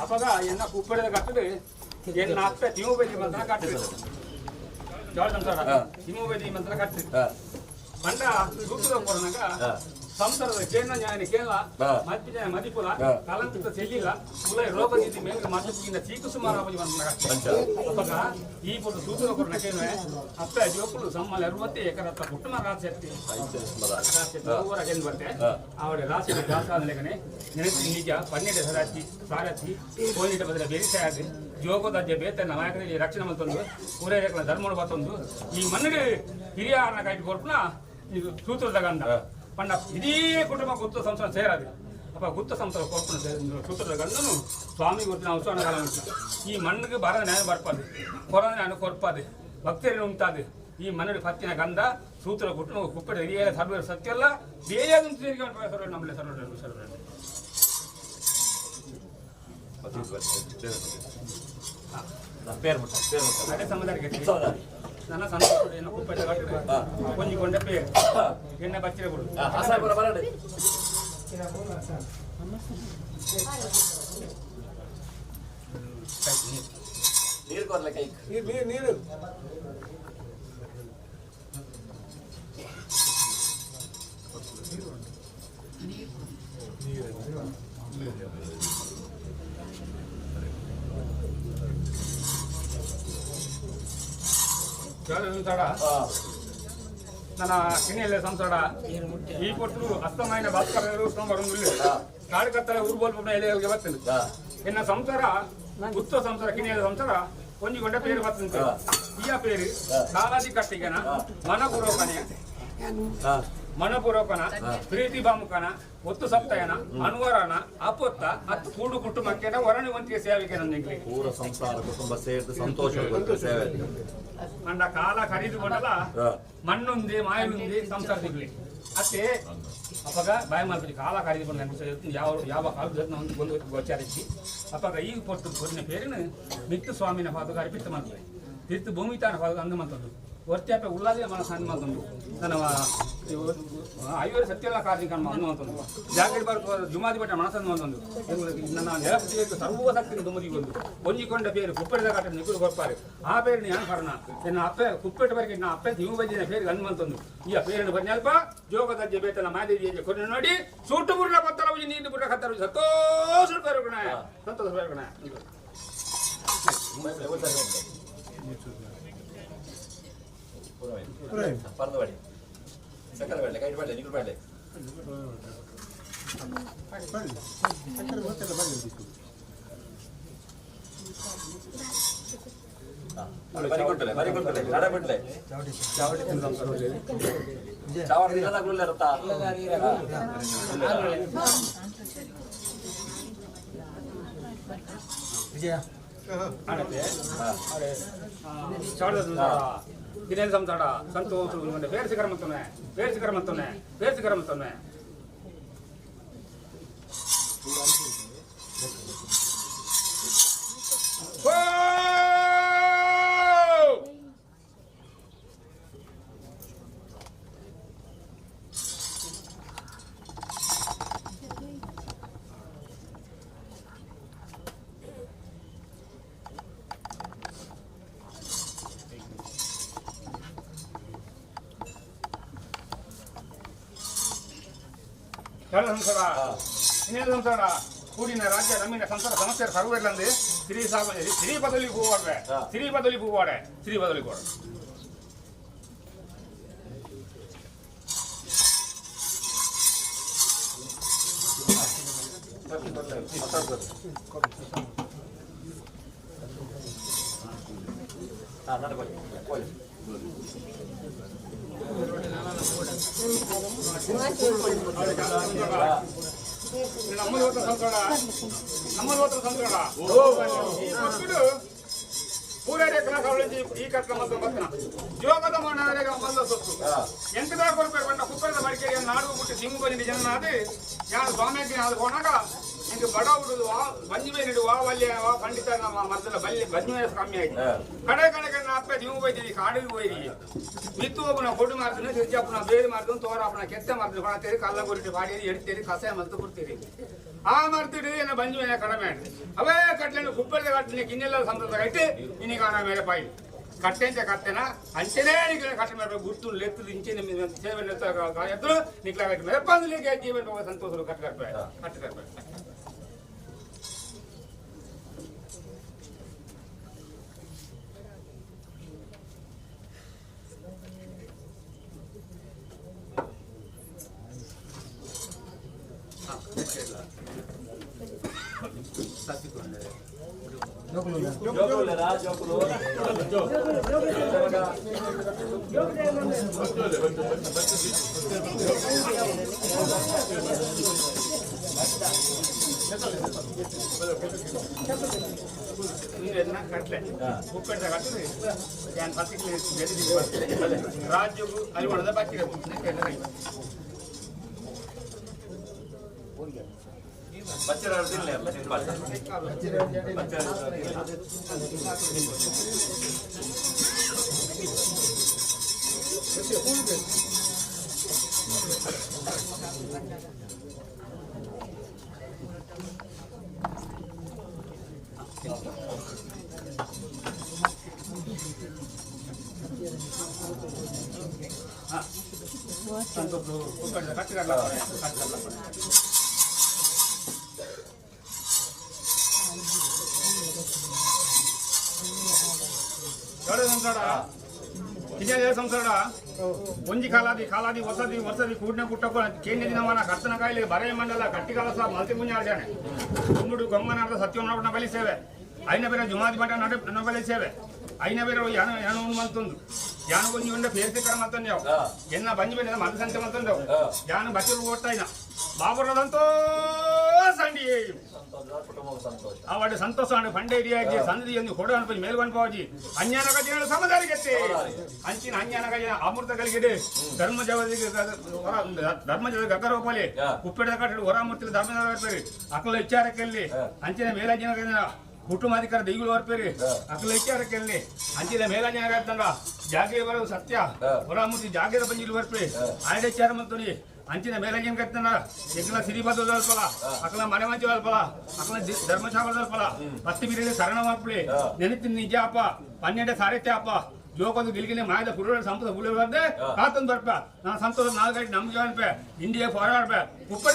ಅಪ್ಪಗ ಎನ್ನ ಕುಪ್ಪಡಿದ ಕಟ್ಟದು ಎನ್ನ ಅಪ್ಪ ತಿಮೋಬೈದಿ ಮಂತ್ರ ಕಟ್ಟಿದ್ರು ಜೋಳ ಸಂಸಾರ ತಿಮೋಬೈದಿ ಮಂತ್ರ ಕಟ್ಟಿದ್ರು ಮಂಡ ಸೂತ್ರದ ಕೊಡನಾಗ ಸಂಸಾರದ ಕೇಂದ್ರ ನ್ಯಾಯ ಕೇರಳ ಮಧ್ಯ ಮದಿಪುರ ಕಲಂಕಿತ ಚೆಲ್ಲಿಲ್ಲ ಕುಲ ರೋಗ ನೀತಿ ಮೇಲೆ ಮಧ್ಯದಿಂದ ಚೀಕು ಸುಮಾರು ಅಪ್ಪಗ ಈ ಪುಟ್ಟು ಸೂತ್ರದ ಕೊಡನಕೇನು ಅಪ್ಪ ಜೋಕುಳು ಸಮ್ಮಲ್ 60 ಎಕರೆ ಕುಟುಂಬ ರಾಜ್ಯಕ್ಕೆ ಬರ್ತೆ ಅವಡೆ ರಾಶಿ ಜಾಸ್ತಿ ಲೆಗನೆ ನೆನೆಸಿ ನಿಜ ಪನ್ನೆಡೆ ಸಾರಥಿ ಕೋಲಿಟ ಬದಲ ಬೇರಿಸಾಯದು ಜೋಗದಜ್ಜೆ ಬೇತನ ನಾಯಕರಿಗೆ ರಕ್ಷಣೆ ಮತ್ತೊಂದು ಪೂರೈಕಲ ಧರ್ಮಗಳು ಮತ್ತೊಂದು ಈ ಮಣ್ಣಿಗೆ ಹಿರಿಯರನ್ನ ಕೈಟ್ ಕೊಡ್ಪುನ ಇದು ಸೂತ್ರದ ಗಂಧ ಪಂಡ ಇಡೀ ಕುಟುಂಬ ಗುತ್ತ ಸಂಸಾರ ಸೇರದು ಅಪ್ಪ ಗುತ್ತ ಸಂಸಾರ ಕೊಡ್ಪುನ ಸೂತ್ರದ ಗಂಧನು ಸ್ವಾಮಿ ಗುರುತಿನ ಉತ್ಸವನ ಕಾಲ ಈ ಮಣ್ಣಿಗೆ ಬರದ ನ್ಯಾಯ ಬರ್ಪದು ಕೊರೋನ ನ್ಯಾಯ ಕೊರ್ಪದು ಭಕ್ತರಿಗೆ ಉಂಟಾದು ಈ ಮಣ್ಣಿಗೆ ಪತ್ತಿನ ಗಂಧ ಸೂತ್ರ ಕುಟುಂಬ ಕುಪ್ಪಡ ಹಿರಿಯ ಸರ್ವ ಸತ್ಯಲ್ಲ ಬೇರೆ ನಮ್ಮಲ್ಲಿ ಸರ್ವ ಅದೇ ಸಮುದಾಯಕ್ಕೆ ನನ್ನ ಸಂತೋಷ ಕುಪ್ಪಟ ಕೊಂಜಿಕೊಂಡ ಪೇರು ಎಣ್ಣೆ ಬಚ್ಚಿರ ಬಿಡು ನೀರು ಕೊರ್ಲ ಕೈ ನೀರು ನನ್ನ ಕಿಣಿಯಲ್ಲೇ ಸಂಸಾರ ಈ ಕೊಟ್ಟು ಅಸ್ತಮಾಯಿನ ಭಾಸ್ಕರ ಬರೋದಿಲ್ಲ ಕಾಡು ಕತ್ತಲೆ ಊರ್ಬೋಲ್ಪನ ಎಲೆಗಳಿಗೆ ಬರ್ತದೆ ಎನ್ನ ಸಂಸಾರ ಉತ್ಸವ ಸಂಸಾರ ಕಿಣಿಯಲ್ಲ ಸಂಸಾರ ಒಂಜಿಗೊಂಡ ಪೇರು ಬರ್ತಂತೆ ಈ ಪೇರು ಕಾಲಾದಿ ಕಟ್ಟಿಗೆನ ಮನಪೂರ್ವಕನ ಪ್ರೀತಿ ಬಾಮುಕನ ಒತ್ತು ಸಪ್ತಾಯನ ಅನುವರನ ಅಪೊತ್ತ ಹತ್ತು ಕೂಡು ಕುಟುಂಬಕ್ಕೆ ವರಣವಂತಿಗೆ ಸೇವೆಗೆ ನನ್ನ ಪೂರ ಸಂಸಾರ ಕುಟುಂಬ ಸೇರಿದ ಸಂತೋಷ ಸೇವೆ ಅಂಡ ಕಾಲ ಖರೀದುಕೊಂಡಲ್ಲ ಮಣ್ಣುಂದಿ ಮಾಯನುಂದಿ ಸಂಸಾರ ಸಿಗ್ಲಿ ಅತ್ತೆ ಅಪ್ಪಗ ಬಾಯಿ ಮಾಡ್ಬಿಟ್ಟು ಕಾಲ ಖರೀದುಕೊಂಡು ಯಾವ ಕಾಲದ ಒಂದು ಗೋಚಾರಿಸಿ ಅಪ್ಪಗ ಈಗ ಕೊಟ್ಟು ಕೊರಿನ ಪೇರಿನ ಮಿತ್ತು ಸ್ವಾಮಿನ ಪಾದಗ ಅರ್ಪಿತ ಮಾಡ್ತಾರೆ ತೀರ್ಥ ಭೂಮಿತಾನ ಪಾದಗ ಅಂದು ಮಂತದ್ದು ವರ್ತ್ಯಾಪ ಉಳ್ಳಾದಿ ಮನ ಸಣ್ಣ ಮಾತೊಂದು ನನ್ನ ಐವರು ಸತ್ಯಲ್ಲ ಕಾರ್ಯಕ್ರಮ ಅನ್ನುವಂಥದ್ದು ಜಾಗಡಿ ಬರ್ಕೋ ಜುಮಾದಿ ಬಟ್ಟ ಮನಸ್ಸನ್ನು ಒಂದೊಂದು ನನ್ನ ನೆಲಪತಿಗೆ ಸರ್ವಶಕ್ತಿ ದುಮದಿಗೆ ಒಂದು ಒಂಜಿಕೊಂಡ ಪೇರು ಕುಪ್ಪೆದ ಕಾಟ ನಿಗುರು ಕೊಡ್ತಾರೆ ಆ ಪೇರಿನ ಯಾನ್ ಕಾರಣ ಎನ್ನ ಅಪ್ಪ ಕುಪ್ಪೆಟ್ಟ ಬರಿಗೆ ನಾ ಅಪ್ಪ ಇವು ಬಜ್ಜಿನ ಪೇರಿಗೆ ಅನ್ನುವಂಥದ್ದು ಈ ಪೇರಿನ ಬನ್ನಿ ಅಲ್ಪ ಜೋಗದಜ್ಜೆ ಬೇತನ ಮಾದೇವಿಯ ಕೊನೆ ನೋಡಿ ಸೂಟು ಬುರ್ರ ಬತ್ತಲ ನೀರು ಬುರ್ರ ಕತ್ತರ ಸಂತೋಷ ಪೇರುಗಣ ಸಂತೋಷ ಪೇರುಗಣ ಪರದವಾಡಿ ಸಕ್ಕರೆ ಬೇಡ ಕೈ ಬೇಡ ನಿಗುರು ಬೇಡ ಬರಿ ಕೊಡ್ತಲೆ ನಡ ಬಿಡ್ಲೆ ಚಾವಡಿ ನೀರಾಗ್ಲಿಲ್ಲ ಇರುತ್ತಾ ವಿಜಯ ಕಿನೇಲ್ ಸಂಸಾರ ಸಂತೋಷ ಬೇರ್ಸಿಕರ ಮತ್ತೊಮ್ಮೆ ಎರಡು ಸಂಸಾರ ಇನ್ನೇನು ಸಂಸಾರ ಕೂಡಿನ ರಾಜ್ಯ ನಮ್ಮಿನ ಸಂಸಾರ ಸಮಸ್ಯೆ ಸರ್ವರ್ಲಂದು ಸಿರಿ ಸಾಬಲ್ಲಿ ಸಿರಿ ಬದಲಿ ಹೂವಾಡ್ರೆ ಸಿರಿ ಬದಲಿ ಹೂವಾಡೆ ಸಿರಿ ಬದಲಿ ಹೂವಾಡೆ ನಮ್ಮದು ಹೊತ್ತ ಸಂಸಾರ ಪೂರೈಕೆ ಕನಕ ಈ ಕಟ್ಟ ಮತ್ತು ಬತ್ತನ ಯೋಗದ ಮಣ್ಣಾಗ ಮಲ್ಲ ಸೊತ್ತು ಎಂಟದ ಕೊರಪೆ ಬಂದ ಕುಕ್ಕರದ ಮಡಿಕೆಯ ನಾಡು ಬಿಟ್ಟು ಸಿಂಗು ಬಂದಿದ್ದ ಜನ ಯಾರು ಸ್ವಾಮಿಗೆ ಅದು ಹೋನಾಗ ನಿಂಗೆ ಬಡ ಹುಡುದು ಬಂಜಿಮೆ ನೀಡುವ ವಲ್ಯ ಪಂಡಿತ ನಮ್ಮ ಮದ್ದಲ ಬಲ್ಲಿ ಬಂಜಿಮೆ ಕಮ್ಮಿ ಆಯ್ತು ಕಡೆಗೆ ಅಪ್ಪ ನೀವು ಬೈತೀವಿ ಕಾಡಿಗೆ ಹೋಯ್ರಿ ಮಿತ್ತು ಒಬ್ಬನ ಕೊಡು ಮಾಡ್ತೀನಿ ತಿರ್ಜಪ್ಪನ ಬೇರೆ ಮಾಡ್ತೀನಿ ತೋರ ಅಪ್ಪನ ಕೆತ್ತ ಮಾಡ್ತೀನಿ ಹೊಣತೀರಿ ಕಲ್ಲ ಗುರಿಟಿ ಬಾಡಿರಿ ಎಡ್ತೀರಿ ಕಸ ಮಲ್ತು ಕೊಡ್ತೀರಿ ಆ ಮಾಡ್ತೀರಿ ಏನೋ ಬಂಜಿಮೆ ಕಡಿಮೆ ಅವೇ ಕಟ್ಲೆ ಕುಪ್ಪಳದ ಕಟ್ಟಿನ ಕಿನ್ನೆಲ್ಲ ಸಂತೋಷ ಇಟ್ಟು ಇನ್ನೀಗ ಅವನ ಮೇಲೆ ಪಾಯಿ ಕಟ್ಟೆ ಅಂತ ಕಟ್ಟೆನ ಅಂಚೆನೇ ನಿಕ್ಲ ಕಟ್ಟೆ ಮೇಲೆ ಗುರ್ತು ಲೆತ್ತದ ಇಂಚೆ ನಿಮ್ಮ ಸೇವೆ ಎದ್ರು ನಿಕ್ಲ ಕಟ್ಟೆ ಮೇಲೆ ಬಂದಲಿಗೆ ಜೀವನ ಹೋಗೋ ಸಂತೋಷರು ಕಟ್ಟಬೇಕು ರಾಜ್ಯವು ಅರಿವಣದ ಬಾಕಿ ಸಂಸಾರ ಒಂಜಿ ಕಾಲಾದಿ ಹೊಸದಿ ಕೂಡಿನ ಕುಟ್ಟಪ್ಪ ಕೇಂದ್ರ ದಿನಮಾನ ಕರ್ತನ ಕಾಯಿಲೆ ಬರೆ ಮಂಡಲ ಕಟ್ಟಿ ಕಲಸ ಮಲ್ತಿ ಮುಂಜ ಆಡ್ಯಾನೆ ಕುಂಬುಡು ಗಂಗನಾಡ ಸತ್ಯವನ್ನ ಬಲಿಸೇವೆ ಐನ ಬೇರೆ ಜುಮಾದಿ ಮಠ ನಡ ಬಲಿಸೇವೆ ಐನ ಬೇರೆ ಯಾನ ಮಲ್ತೊಂದು ಯಾನ ಒಂಜಿ ಉಂಡ ಫೇಸ್ಕರ ಮಲ್ತಂದೇವು ಎನ್ನ ಬಂಜಿ ಬೇರೆ ಮದ ಸಂತೆ ಮಲ್ತಂದೇವು ಯಾನ ಬಚ್ಚಲು ಓಡ್ತಾಯಿನ ಬಾಬುರದಂತೋ ಸಂಡಿ ಅವಡೆ ಸಂತೋಷ ಪಂಡೆ ಹಿರಿಯಾಗಿ ಸಂಧಿ ಒಂದು ಕೊಡು ಅನ್ಪಿ ಮೇಲ್ಕೊಂಡ್ಪಾವಜಿ ಅಜ್ಞಾನ ಗಜ ಸಮದಾರಿ ಗೆತ್ತೆ ಅಂಚಿನ ಅಜ್ಞಾನ ಗಜ ಅಮೃತ ಕಲಿಗೆಡೆ ಧರ್ಮಜ ಗಗ್ಗರೋಪಲಿ ಉಪ್ಪಿಡದ ಕಟ್ಟಡ ಹೊರಮೂರ್ತಿ ಧರ್ಮದ ಅಕಲ ವಿಚಾರಕ್ಕೆಲ್ಲಿ ಅಂಚಿನ ಮೇಲಜ್ಞಾನ ಗಜ ಕುಟುಂಬಾಧಿಕಾರ ದೈಗಳು ಹೊರಪೇರಿ ಅಕಲ ವಿಚಾರಕ್ಕೆಲ್ಲಿ ಅಂಚಿನ ಮೇಲಜ್ಞಾನ ಗಜ ಜಾಗೆ ಬರೋದು ಸತ್ಯ ಹೊರಮೂರ್ತಿ ಜಾಗದ ಬಂಜಿಲು ಹೊರಪಿ ಆಯ್ದ ವಿಚಾರ ಮಂತೋನಿ ಅಂಚಿನ ಮೇಲಂಗಿನ ಕತ್ತನ ಎಕ್ಕಲ ಸಿರಿಬದ್ದು ಅಲ್ಪಲ ಅಕಲ ಮನೆ ಮಂಚು ಅಲ್ಪಲ ಅಕಲ ಧರ್ಮಶಾಸ್ತ್ರದ ಅಲ್ಪಲ ಪತ್ತಿ ಬಿರಿಯಲ್ಲಿ ಶರಣ ಮಾಡ್ಬಿಡಿ ನೆನಪಿನ ನಿಜ ಅಪ್ಪ 12 ಸಾರಥ್ಯ ಅಪ್ಪ ಜೋಕೊಂದು ಗಿಲ್ಗಿನ ಮಾಯದ ಪುರುಳ ಸಂಪದ ಪುಳಿ ಬರ್ದೆ ಕಾತೊಂದು ಬರ್ಪ ನಾನು ಸಂತೋಷ 4 ಗಂಟೆ ನಮ್ಗೆ ಅನ್ಪೆ ಇಂಡಿಯಾ ಹೋರಾಡ್ಬೆ ಉಪ್ಪ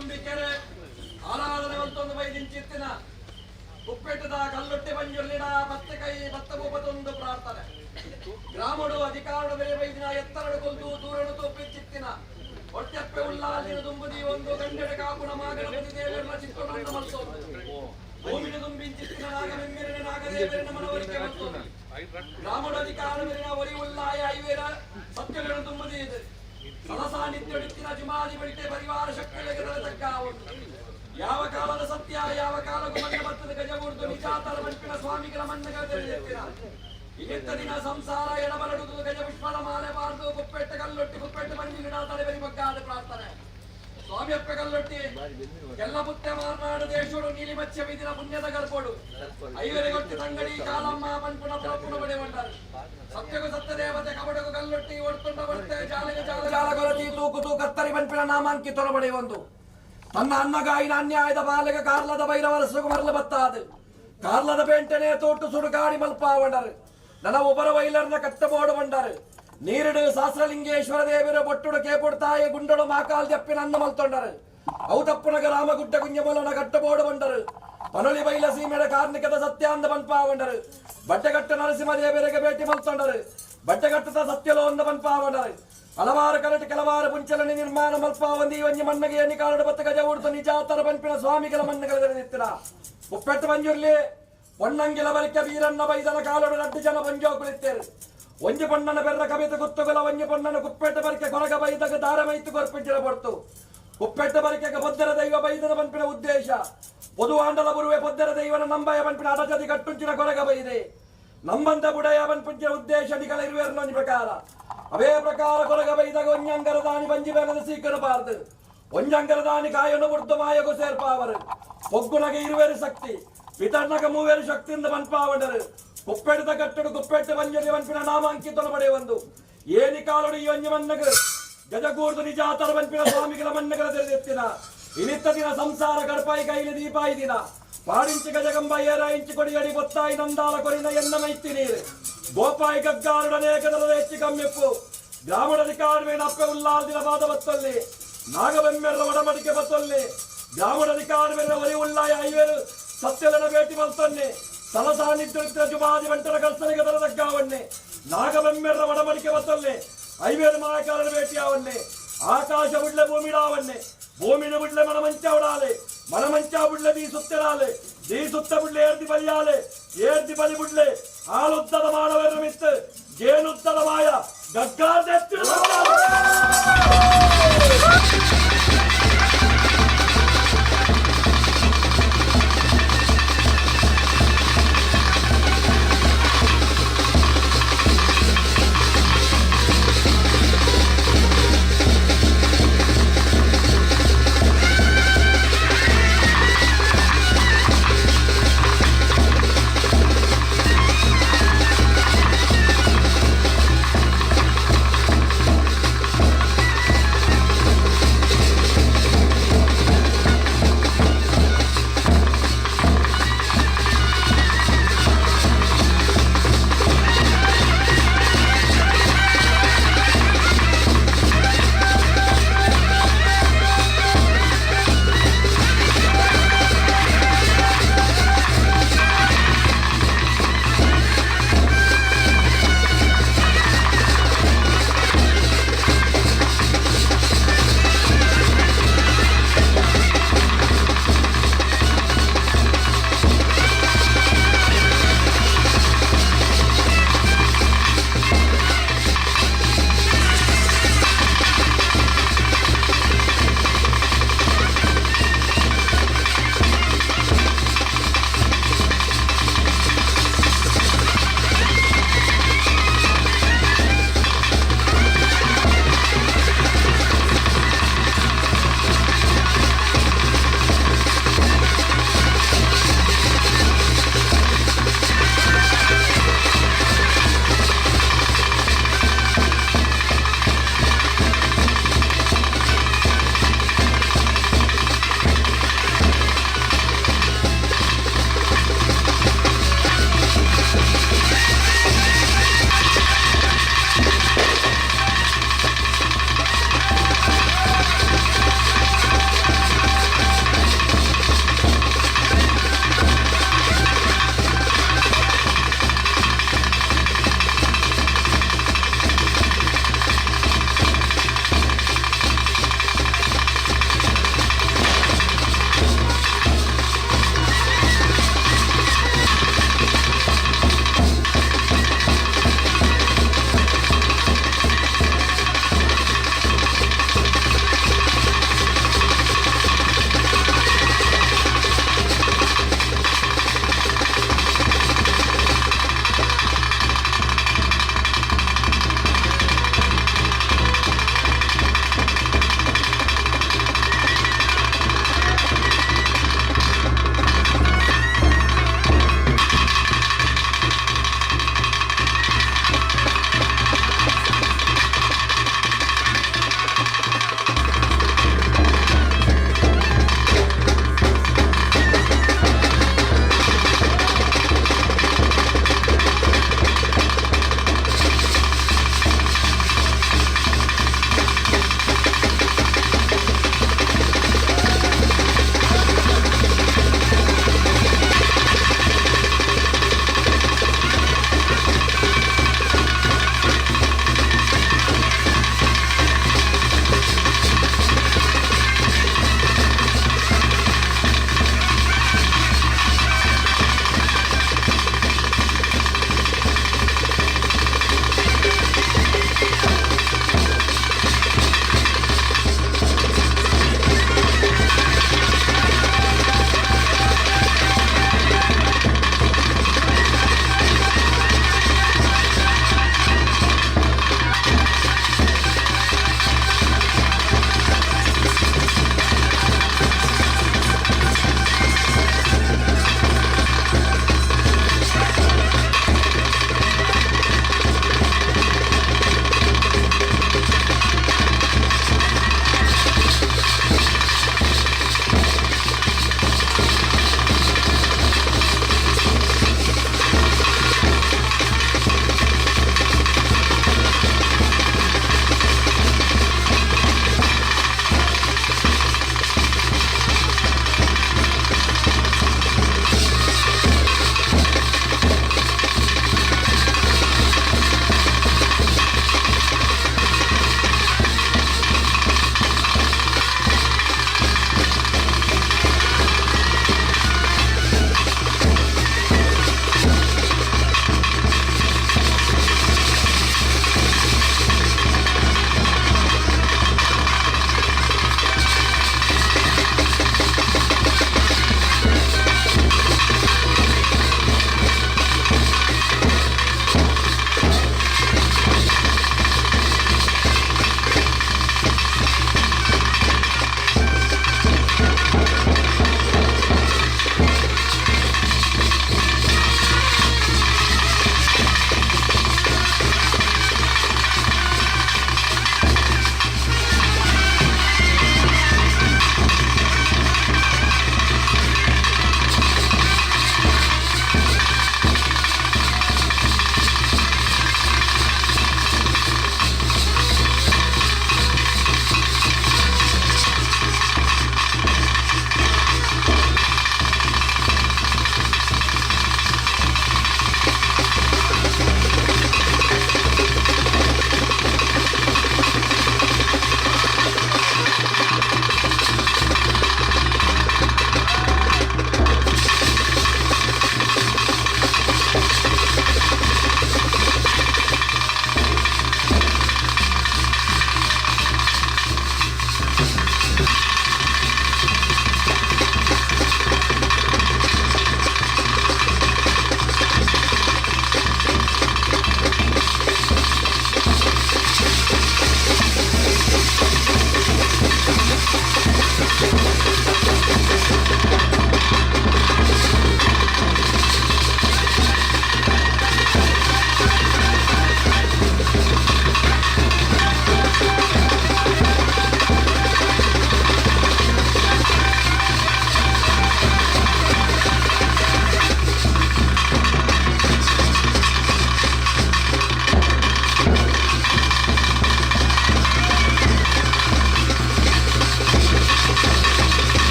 ತುಂಬಿ ಕೆರೆ ಆರಾಧನೆ ಒಂದೊಂದು ವೈದಿಂಚಿತ್ತಿನ ಉಪ್ಪೆಟ್ಟದ ಕಲ್ಲೊಟ್ಟೆ ಬಂಜುರ್ಲಿನ ಮತ್ತೆ ಕೈ ಭತ್ತ ಭೂಪತೊಂದು ಪ್ರಾರ್ಥನೆ ಗ್ರಾಮಡು ಅಧಿಕಾರಡು ಬೆಲೆ ಬೈದಿನ ಎತ್ತರಡು ಕೊಲ್ದು ದೂರಡು ತೋಪಿಚ್ಚಿತ್ತಿನ ಹೊಟ್ಟೆಪ್ಪೆ ಉಲ್ಲಾಲಿನ ತುಂಬುದಿ ಒಂದು ಗಂಡೆಡೆ ಕಾಪುಣ ಮಾಗಣಪತಿ ದೇವರನ್ನ ಚಿತ್ತೊಂದು ಮಲ್ಸೋದು ಭೂಮಿನ ತುಂಬಿಂಚಿತ್ತಿನ ನಾಗಮೆಮ್ಮೆರನೆ ನಾಗದೇವರನ ಮನವರಿಕೆ ಮಲ್ಸೋದು ಗ್ರಾಮಡು ಅಧಿಕಾರ ಬೆಲಿನ ಒರಿ ಉಲ್ಲಾಯ ಐವೇರ ಸತ್ಯಗಳನ್ನು ತುಂಬುದಿ ಇದೆ ಸಲಸಾ ನಿತ್ಯಡಿತ್ತಿನ ಜುಮಾದಿ ಬಳಿಕೆ ಪರಿವಾರ ಶಕ್ತಿಗಳಿಗೆ ತಗ್ಗಾವುದು ಯಾವ ಕಾಲದ ಸತ್ಯ ಯಾವ ಕಾಲಕ್ಕೂ ಮಣ್ಣ ಬರ್ತದ ಗಜಗೂರ್ದು ನಿಜಾತರ ಮಣ್ಪಿನ ಸ್ವಾಮಿಗಳ ಮಣ್ಣಗಳ ತಿಳಿದಿರ್ತೀರ ಇವತ್ತ ದಿನ ಸಂಸಾರ ಎಡಬರಡುವುದು ಗಜ ಪುಷ್ಪದ ಮಾಲೆ ಬಾರ್ದು ಕುಪ್ಪೆಟ್ಟ ಕಲ್ಲೊಟ್ಟಿ ಕುಪ್ಪೆಟ್ಟ ಮಂಜಿ ಗಿಡ ತಲೆಬರಿ ಬಗ್ಗಾದ ಪ್ರಾರ್ಥನೆ ಸ್ವಾಮಿಯಪ್ಪ ಕಲ್ಲೊಟ್ಟಿ ಎಲ್ಲ ಪುತ್ಯ ಮಾರ್ನಾಡು ದೇಶೋಡು ನೀಲಿ ಮತ್ಸ್ಯ ಬೀದಿನ ಪುಣ್ಯದ ಗರ್ಭೋಡು ಐವರೆಗೊಟ್ಟಿ ತಂಗಡಿ ಕಾಲಮ್ಮ ಪನ್ಪುಣ ಪ್ರಪುಣ ಬಡೆ ಬಂಡರು ಸತ್ಯಗೂ ಸತ್ಯ ದೇವತೆ ಕಬಡಗು ಕಲ್ಲೊಟ್ಟಿ ಒಡ್ತುಂಡ ಬಡ್ತೆ ಜಾಲಗೆ ಜಾಲ ಗೊರತಿ ತೂಕುತು ಕತ್ತರಿ ಪನ್ಪಿನ ನಾಮಾಂಕಿ ತೊರಬಡೆ ಒಂದು ತನ್ನ ಅನ್ನಗಾಯಿನ ಅನ್ಯಾಯದ ಬಾಲಕ ಕಾರ್ಲದ ಬೈರವರ ಸುಗಮರ್ಲ ಬತ್ತಾದು ಕಾರ್ಲದ ಪೇಂಟನೆ ತೋಟು ಸುಡುಗಾಡಿ ಮಲ್ಪಾವಂಡರು ನನ್ನ ಒಬ್ಬರ ವೈಲರ್ನ ಕಟ್ಟಬೋಡು ಬಂಡರು ನೀರಿಡು ಶಾಸ್ತ್ರಲಿಂಗೇಶ್ವರ ದೇವರ ಬೊಟ್ಟುಡು ಕೇಪುಡು ತಾಯಿ ಗುಂಡಳು ಮಾಕಾಲ್ ಜಪ್ಪಿನ ಅನ್ನ ಮಲ್ತೊಂಡರು ಔತಪ್ಪುನಗ ರಾಮಗುಡ್ಡ ಕುಂಜಮಲನ ಕಟ್ಟಬೋಡು ಬಂಡರು ಪನೊಳಿ ಬೈಲ ಸೀಮೆಡ ಕಾರ್ಮಿಕದ ಸತ್ಯಾಂದ ಬನ್ಪಾವಂಡರು ಬಟ್ಟೆಗಟ್ಟ ನರಸಿಂಹ ದೇವರಿಗೆ ಭೇಟಿ ಮಲ್ತೊಂಡರು ಬಟ್ಟೆಗಟ್ಟದ ಸತ್ಯಲೋಂದ ಬನ್ಪಾವಂಡರು ಹಲವಾರು ಕರಟಿ ಕೆಲವಾರು ಪುಂಚಲನೆ ನಿರ್ಮಾಣ ಮಲ್ಪ ಒಂದಿ ಒಂಜಿ ಮಣ್ಣಗೆ ಎಣ್ಣಿ ಕಾರಡು ಬತ್ತ ಗಜ ಉಡ್ತು ನಿಜಾತರ ಬನ್ಪಿನ ಸ್ವಾಮಿಗಳ ಮಣ್ಣಗಳ ನಿತ್ತಿನ ಉಪ್ಪೆಟ್ಟು ಬಂಜುರ್ಲಿ ಪೊಣ್ಣಂಗಿಲ ಬರಿಕೆ ಬೀರನ್ನ ಬೈದನ ಕಾಲೋಡು ರಡ್ಡು ಜನ ಬಂಜೋ ಕುಳಿತೇರು ಒಂಜಿ ಪೊಣ್ಣನ ಬೆರ್ರ ಕವಿತ ಗುತ್ತುಗಳ ಒಂಜಿ ಪೊಣ್ಣನ ಕುಪ್ಪೆಟ್ಟು ಬರಿಕೆ ಕೊರಗ ಬೈದಾಗ ದಾರ ಮೈತು ಕೊರ್ಪಿಂಚಿನ ಪೊರ್ತು ಉಪ್ಪೆಟ್ಟು ಬರಿಕೆಗೆ ಬೊದ್ದರ ದೈವ ಬೈದನ ಬನ್ಪಿನ ಉದ್ದೇಶ ಪೊದುವಾಂಡಲ ಬುರುವೆ ಬೊದ್ದರ ದೈವನ ನಂಬಯ ಬನ್ಪಿನ ಅಡಜದಿ ಕಟ್ಟುಂಚಿನ ಕೊರಗ ಬೈದೆ ನಂಬಂತ ಬುಡಯ ಬನ್ಪಿಂಚಿನ ಉದ್ದೇಶ ನಿಗಳ ಇರುವೆರನೊಂದು ಪ್ರಕಾರ ಅವೇ ಪ್ರಕಾರ ಕೊರಗ ಬೈದಾಗ ಒಂಜಂಗರದಾನಿ ಬಂಜಿ ಬೇಗದ ಸೀಕರಬಾರ್ದು ಒಂಜಂಗರದಾನಿ ಕಾಯನು ಮುರ್ದು ಮಾಯಗೂ ಸೇರ್ಪಾವರು ಒಗ್ಗುನಗೆ ಇರುವೆರು ಶಕ್ತಿ ಪಿತರ್ನಗ ಮೂವೇರು ಶಕ್ತಿಯಿಂದ ಬನ್ಪಾವಂಡರು ಕುಪ್ಪೆಟ್ಟದ ಕಟ್ಟಡು ಕುಪ್ಪೆಟ್ಟು ಬಂಜಲಿ ಬನ್ಪಿನ ನಾಮಾಂಕಿತನ ಪಡೆ ಒಂದು ಏನಿ ಕಾಲಡು ಈ ಒಂಜಿ ಮನ್ನಗ ಗಜಗೂರ್ದು ನಿಜಾತರ ಬನ್ಪಿನ ಸ್ವಾಮಿಗಳ ಮನ್ನಗಳ ತೆರೆದೆತ್ತಿನ ಇನಿತ್ತ ದಿನ ಸಂಸಾರ ಕಡಪಾಯಿ ಕೈಲಿ ದೀಪಾಯಿ ದಿನ ಪಾಡಿಂಚಿ ಗಜಗಂಬ ಏರ ಇಂಚಿ ಕೊಡಿಯಡಿ ಬೊತ್ತಾಯಿ ನಂದಾಲ ಕೊರಿನ ಎನ್ನ ಮೈತಿ ನೀರು ಗೋಪಾಯಿ ಗಗ್ಗಾರುಡನೇಕದರ ಹೆಚ್ಚಿ ಕಮ್ಮಿಪ್ಪು ಗ್ರಾಮಡದಿ ಕಾಡುವೇನ ಅಪ್ಪೆ ಉಲ್ಲಾಲ್ದಿನ ಬಾದ ಬತ್ತೊಲ್ಲಿ ನಾಗಬೆಮ್ಮೆರ್ರ ಒಡಮಡಿಕೆ ಬತ್ತೊಲ್ಲಿ ಗ್ರಾಮಡದಿ ಕಾಡುವೇನ ಒರಿ ಉಲ್ಲಾಯ ಐವೇರು ಸತ್ಯಲನ ಭೇಟಿ ಮಲ್ತೊನ್ನೆ ಸಲಸಾ ನಿತ್ಯ ಜುಮಾದಿ ಬಂಟರ ಕಲ್ಸನಿಗೆ ದರದಗ್ಗಾವನ್ನೆ ನಾಗಬೆಮ್ಮೆರ್ರ ಒಡಮಡಿಕೆ ಬತ್ತೊಲ್ಲೆ ಐವೇರು ಮಾಯಕಾರನ ಭೇಟಿಯಾವನ್ನೆ ಆಕಾಶ ಬುಡ್ಲೆ ಭೂಮಿಡಾವನ್ನೆ ಭೂಮಿನ ಬುಡ್ಲೆ ಮನಮಂಚ ಉಡಾಲೆ ಮನಮಂಚ ಬುಡ್ಲೆ ದೀ ಸುತ್ತರಾಲೆ ದೀ ಸುತ್ತ ಬುಡ್ಲೆ ಏರ್ದಿ ಬಲಿಯಾಲೆ ಏರ್ದಿ ಬಲಿ ಬುಡ್ಲೆ ಆಳುದ್ದದ ಮಾನವರ ಮಿತ್ತು ಜೇನುದ್ದದ ಮಾಯ ಗಗ್ಗಾರ್ದೆತ್ತು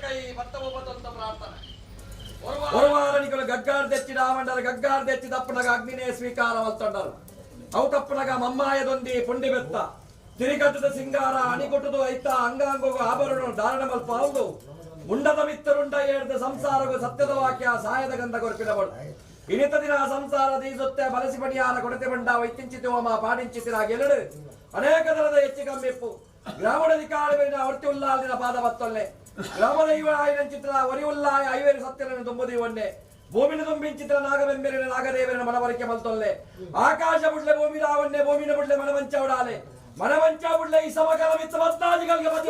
ಕೈ ಭತ್ತವೊಬ್ಬತಂತ ಪ್ರಾರ್ಥನೆ ಒರವಾರನಿಗಳು ಗಗ್ಗಾರ್ ತೆಚ್ಚಿಡ ಮಂಡರ ಗಗ್ಗಾರ್ ತೆಚ್ಚಿ ತಪ್ಪನಗ ಅಗ್ನಿನೇ ಸ್ವೀಕಾರ ಮಲ್ತೊಂಡರು ಅವು ತಪ್ಪನಗ ಮಮ್ಮಾಯದೊಂದಿ ಪುಂಡಿ ಬೆತ್ತ ತಿರಿಗಟ್ಟದ ಸಿಂಗಾರ ಅಣಿಕೊಟ್ಟದು ಐತ ಅಂಗಾಂಗು ಆಭರಣ ಧಾರಣ ಮಲ್ಪ ಹೌದು ಮುಂಡದ ಮಿತ್ತರುಂಡ ಹೇಳ್ದ ಸಂಸಾರಗೂ ಸತ್ಯದ ವಾಕ್ಯ ಸಾಯದ ಗಂಧ ಕೊರಪಿಡಬಳು ಇನಿತ ದಿನ ಸಂಸಾರ ದೀಸುತ್ತೆ ಬಲಸಿ ಪಡಿಯಾನ ಕೊಡತೆ ಬಂಡ ವೈತಿಂಚಿತೋಮ ಪಾಡಿಂಚಿತಿರ ಗೆಲುಡು ಅನೇಕ ದರದ ಹೆಚ್ಚು ಕಮ್ಮಿಪ್ಪು ಗ್ರಾಮದ ಅಧಿಕಾರಿಗಳಿನ ಹೊರ್ತಿ ಉಲ್ಲಾದಿನ ಪಾದ ಬತ್ತೊಲ್ಲೆ ಗ್ರಾಮದ ಇವ ಆಯ್ನ ಚಿತ್ರ ಒರಿ ಉಲ್ಲಾಯ ಐವೇರು ಸತ್ಯನ ತುಂಬುದಿ ಒಂಡೆ ಭೂಮಿನ ತುಂಬಿನ ಚಿತ್ರ ನಾಗಬೆಂಬೆರಿನ ನಾಗದೇವರನ ಮನವರಿಕೆ ಮಲ್ತೊಲ್ಲೆ ಆಕಾಶ ಬುಡ್ಲೆ ಭೂಮಿ ರಾವಣ್ಣೆ ಭೂಮಿನ ಬುಡ್ಲೆ ಮನವಂಚ ಉಡಾಲೆ ಮನವಂಚ ಬುಡ್ಲೆ ಈ ಸಮಕಾಲ ಮಿತ್ತ ಮತ್ತಾಜಿಗಳಿಗೆ ಮತಿ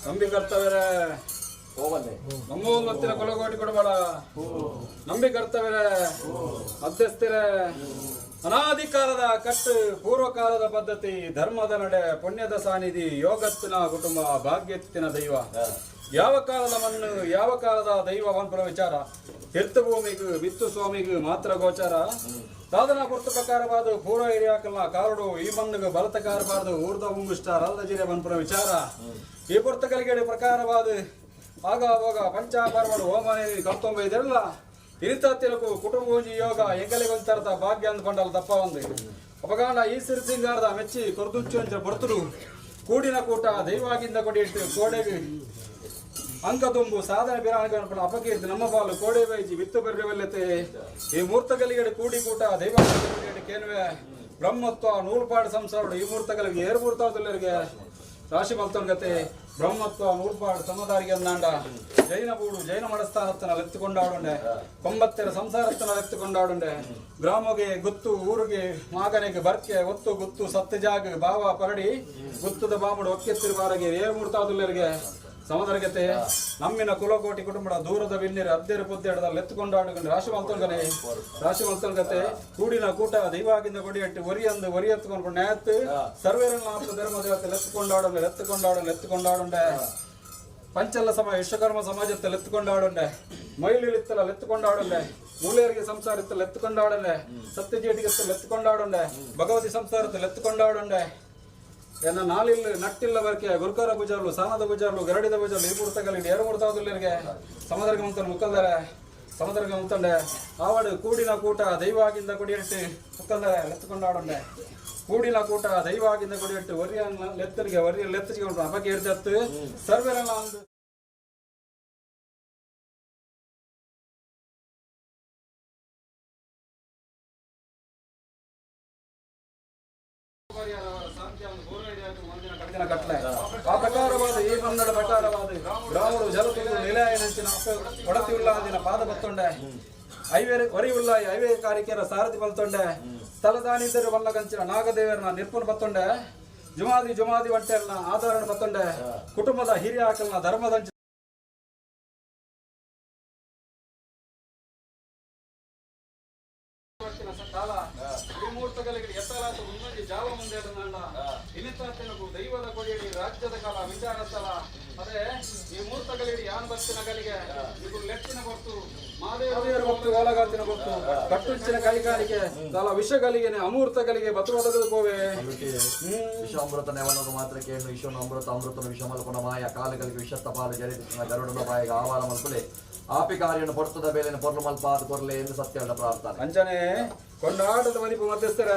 ನಂಬಿ ಕರ್ತವ್ಯರೇ ಹೋಗಲ್ಲೇ ನಮ್ಮ ಮತ್ತಿನ ಕೊಲಗೋಟಿ ಕೊಡಬೇಡ. ನಂಬಿ ಕರ್ತವ್ಯರೇ ಮಧ್ಯಸ್ಥರೇ ಅನಾಧಿಕಾರದ ಕಟ್ಟು ಪೂರ್ವಕಾಲದ ಪದ್ಧತಿ ಧರ್ಮದ ನಡೆ ಪುಣ್ಯದ ಸಾನಿಧಿ ಯೋಗತ್ತಿನ ಕುಟುಂಬ ಭಾಗ್ಯತ್ತಿನ ದೈವ ಯಾವ ಕಾಲದ ಮಣ್ಣು ಯಾವ ಕಾಲದ ದೈವ ಪಂಪರ ವಿಚಾರ ಎತ್ತು ಭೂಮಿಗೂ ಬಿತ್ತು ಸ್ವಾಮಿಗೂ ಮಾತ್ರ ಗೋಚಾರ ಸಾಧನ ಪುರ್ತ ಪ್ರಕಾರವಾದ ಪೂರ್ವ ಹಿರಿಯಾಕಲ್ಲ ಕಾರುಡು ಈ ಮಣ್ಣಿಗೆ ಬಲತ ಕಾರಬಾರದು ಊರ್ದ ಮುಂಗುಷ್ಟ ರಲ್ದ ಜಿರೆ ಪಂಪರ ವಿಚಾರ ಈ ಪುರ್ತಕಲಿಗೆ ಪ್ರಕಾರವಾದ ಆಗ ಹೋಗ ಪಂಚಾಪರ್ವಡು ಹೋಮನೇರಿ ಕರ್ತೊಂಬೈದೆಲ್ಲ ಇರಿತತ್ತಿರಕು ಕುಟುಂಬೂಜಿ ಯೋಗ ಎಂಗಲಿಗೊಂತರದ ಭಾಗ್ಯ ಅಂದ್ಕೊಂಡಲ್ಲ ತಪ್ಪ ಒಂದು ಅಪಗಾಂಡ ಈ ಸಿರಿಸಿಂಗಾರದ ಮೆಚ್ಚಿ ಕೊರ್ದುಚ್ಚು ಅಂತ ಬರ್ತರು ಕೂಡಿನ ಕೂಟ ದೈವಾಗಿಂದ ಕೊಡಿಟ್ಟು ಕೋಡೆಗೆ ಅಂಕ ತುಂಬು ಸಾಧನೆ ಬಿರಾಣ ಅಪಕೀರ್ತಿ ನಮ್ಮ ಪಾಲು ಕೋಡೆ ಬೈಜಿ ವಿತ್ತು ಬೆರ್ರೆವೆಲ್ಲತೆ ಈ ಮೂರ್ತಗಲಿಗಡೆ ಕೂಡಿ ಕೂಟ ದೈವಾಗಿಂದ ಕೇನುವೆ ಬ್ರಹ್ಮತ್ವ ನೂಲ್ಪಾಡು ಸಂಸಾರ ಈ ಮೂರ್ತಗಳಿಗೆ ಏರು ಮೂರ್ತಾವದಲ್ಲರಿಗೆ ರಾಶಿ ಮಲ್ತೊಂಗತೆ ಬ್ರಹ್ಮತ್ವ ನೂಲ್ಪಾಡು ಸಮದಾರಿಗೆ ಅಂದಾಂಡ ಜೈನ ಬೂಡು ಜೈನ ಮಡಸ್ಥಾನತ್ತನ ಲೆತ್ತುಕೊಂಡಾಡುಂಡೆ ಕೊಂಬತ್ತೆರ ಸಂಸಾರತ್ತನ ಲೆತ್ತುಕೊಂಡಾಡುಂಡೆ ಗ್ರಾಮಗೆ ಗುತ್ತು ಊರಿಗೆ ಮಾಗನೆಗೆ ಬರ್ಕೆ ಒತ್ತು ಗುತ್ತು ಸತ್ತ ಜಾಗ ಭಾವ ಪರಡಿ ಗುತ್ತದ ಬಾಮುಡು ಒಕ್ಕೆತ್ತಿರುವಾರಿಗೆ ಏರು ಮೂರ್ತಾವದಲ್ಲರಿಗೆ ಸಮದರಗತೆ ನಮ್ಮಿನ ಕುಲಕೋಟಿ ಕುಟುಂಬದ ದೂರದ ಬಿನ್ನಿರ ಅದ್ದೆರು ಪುದ್ದೆಡದಲ್ಲಿ ಎತ್ತುಕೊಂಡಾಡುಕೊಂಡು ರಾಶಿ ಮಲ್ತೊಂಗತೆ ಕೂಡಿನ ಕೂಟ ದೈವಾಗಿಂದ ಕೊಡಿಯಟ್ಟು ಒರಿ ಎತ್ತುಕೊಂಡು ನೇತು ಸರ್ವೇರನ್ನ ಧರ್ಮ ದೇವತೆ ಎತ್ತುಕೊಂಡಾಡುಂಡೆ ಪಂಚಲ್ಲ ವಿಶ್ವಕರ್ಮ ಸಮಾಜத்தில் ಎತ್ತುಕೊಂಡಾಡುಂಡೆ ಮೈಲಿಳಿತ್ತಲ್ಲ ಎತ್ತುಕೊಂಡಾಡುಂಡೆ ಮೂಲೆಯರಿಗೆ ಸಂಸಾರத்தில் ಎತ್ತುಕೊಂಡಾಡುಂಡೆ ಸತ್ಯಜೇಟಿಗತ್ತಲ್ಲಿ ಎತ್ತುಕೊಂಡಾಡುಂಡೆ ಭಗವತಿ ಸಂಸಾರத்தில் ಎತ್ತುಕೊಂಡಾಡುಂಡೆ ಏನ ನಾಲಿಲ್ಲ ನಟ್ಟಿಲ್ಲ ಬರ್ಕೆ ಗುರುಕರ ಭುಜಾರ್ಲು ಸಾನದ ಭುಜಾರ್ಲು ಗರಡಿದ ಭುಜಾರ್ಲು ಈ ಮೂರ್ತಗಲಿಗೆ ಏರು ಮೂರ್ತಾವದಲ್ಲಿರಿಗೆ ಸಮುದ್ರಕ್ಕೆ ಮುಂತಂಡು ಮುಕ್ಕಲ್ದಾರೆ ಸಮುದ್ರಕ್ಕೆ ಮುಂತಂಡೆ ಆವಡು ಕೂಡಿನ ಕೂಟ ದೈವಾಗಿಂದ ಕೊಡಿಯಟ್ಟು ಮುಕ್ಕಲ್ದಾರೆ ಎತ್ತುಕೊಂಡಾಡುಂಡೆ ಕೂಡಿನ ಕೂಟ ದೈವಾಗಿಂದ ಕೊಡಿಯಟ್ಟು ಒರಿಯನ್ನ ಲೆತ್ತರಿಗೆ ಲೆತ್ತಿಗೆ ಅಪಕ್ಕೆ ಇರ್ತತ್ತು ಸರ್ವೆರಲ್ಲ ಅಂದು ಆ ಪ್ರಕಾರವಾದ ಈ ಕನ್ನಡ ಪ್ರಕಾರವಾದ ಬ್ರಾಹ್ಮಣರು ಜಲತುಂಡು ನಿಲಯನಂಚಿನ ಒಡತಿಯುಳ್ಳಾದಿನ ಪಾದ ಬತ್ತೊಂಡೆ ವರಿಯುಳ್ಳ ಐವೇ ಕಾರಿಕೆರ ಸಾರಥಿ ಬಲ್ತೊಂಡೆ ಸ್ಥಳದಾನಿದ್ದರು ವಲ್ಲ ಕಂಚಿನ ನಾಗದೇವರನ ನಿರ್ಪುಣ ಬತ್ತೊಂಡೆ ಜುಮಾದಿ ಒಂಟೆರ್ನ ಆಧಾರಣ ಬತ್ತೊಂಡೆ ಕುಟುಂಬದ ಹಿರಿಯ ಆಕಲ್ನ ಧರ್ಮದಂಚ ಕಾಲ ಈ ಮೂರ್ತಗಳಿಗೆ ಎತ್ತಲಾದ ಮುನ್ನಡಿ ಜಾವ ಮುಂದೆ ಇನಿತಾತನಗೂ ದೈವದ ಕೊಡಿಯಡಿ ರಾಜ್ಯದ ಕಾಲ ವಿಚಾರ ಸ್ಥಳ ಅದೇ ಈ ಮೂರ್ತಗಳಿಗೆ ಯಾನ್ ಬಸ್ತಿನ ಗಲಿಗೆ ಇದು ಲೆಚ್ಚಿನ ಗೊತ್ತು ಮಾದೇವಿಯರ ಗೊತ್ತು ಓಲಗಾತಿನ ಗೊತ್ತು ಕಟ್ಟುಂಚಿನ ಕೈಗಾರಿಕೆ ಕಾಲ ವಿಷಗಲಿಗೆ ಅಮೂರ್ತಗಳಿಗೆ ಬತುವಡದು ಹೋವೆ ವಿಷಾಮೃತ ನೆವನದು ಮಾತ್ರ ಕೇಳು ವಿಶ್ವನ ಅಮೃತನ ವಿಷಮಲ್ಪನ ಮಾಯ ಕಾಲಗಳಿಗೆ ವಿಷತ್ತ ಪಾಲು ಜರಿತಿನ ಗರುಡನ ಬಾಯಿಗೆ ಆವಾರ ಮಲ್ಪಲೆ ಆಪಿಕಾರಿಯನ್ನು ಪೊರ್ತದ ಬೇಲೆಯನ್ನು ಪೊರ್ಲು ಮಲ್ಪಾದ ಕೊರ್ಲೆ ಎಂದು ಸತ್ಯವನ್ನು ಪ್ರಾರ್ಥನೆ ಅಂಚನೆ ಕೊಂಡಾಟದ ಮದಿಪು ಮಧ್ಯಸ್ಥರ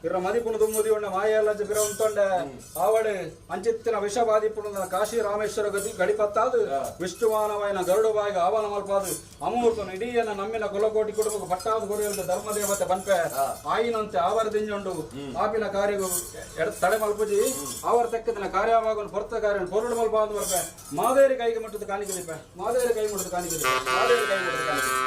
ಇರ ಮದಿಪುನ ದುಮ್ಮುದಿ ಉಂಡ ಮಾಯಲ್ಲ ಬಿರ ಉಂಟೊಂಡೆ ಆವಡು ಅಂಚಿತ್ತಿನ ವಿಷಬಾದಿಪುಣ ಕಾಶಿ ರಾಮೇಶ್ವರ ಗಡಿಪತ್ತಾದು ವಿಷ್ಣುವಾನವೈನ ಗರುಡು ಬಾಯಿಗೆ ಆವನ ಮಲ್ಪಾದು ಅಮೂರ್ತನು ಇಡೀನ ನಮ್ಮಿನ ಕುಲಕೋಟಿ ಕುಟುಂಬ ಪಟ್ಟಾದ ಗುಡಿಯಂತ ಧರ್ಮದೇವತೆ ಬಂಪೆ ಆಯಿನಂತೆ ಆವರ ದಿಂಜುಂಡು ಆಪಿನ ಕಾರ್ಯವು ತಡೆ ಮಲ್ಪುಜಿ ಆವರ ತೆಕ್ಕದಿನ ಕಾರ್ಯವಾಗಲು ಪೊರ್ತ ಕಾರ್ಯ ಪೊರುಡು ಮಲ್ಪಾದು ಬರ್ಪೆ ಮಾದೇರಿ ಕೈಗೆ ಮುಟ್ಟದ ಕಾಣಿಕೆ ಮಾದೇರಿ ಕೈ ಮುಟ್ಟದ ಕಾಣಿಕೆ ಮಾದೇರಿ ಕೈ ಮುಟ್ಟದ ಕಾಣಿಕೆ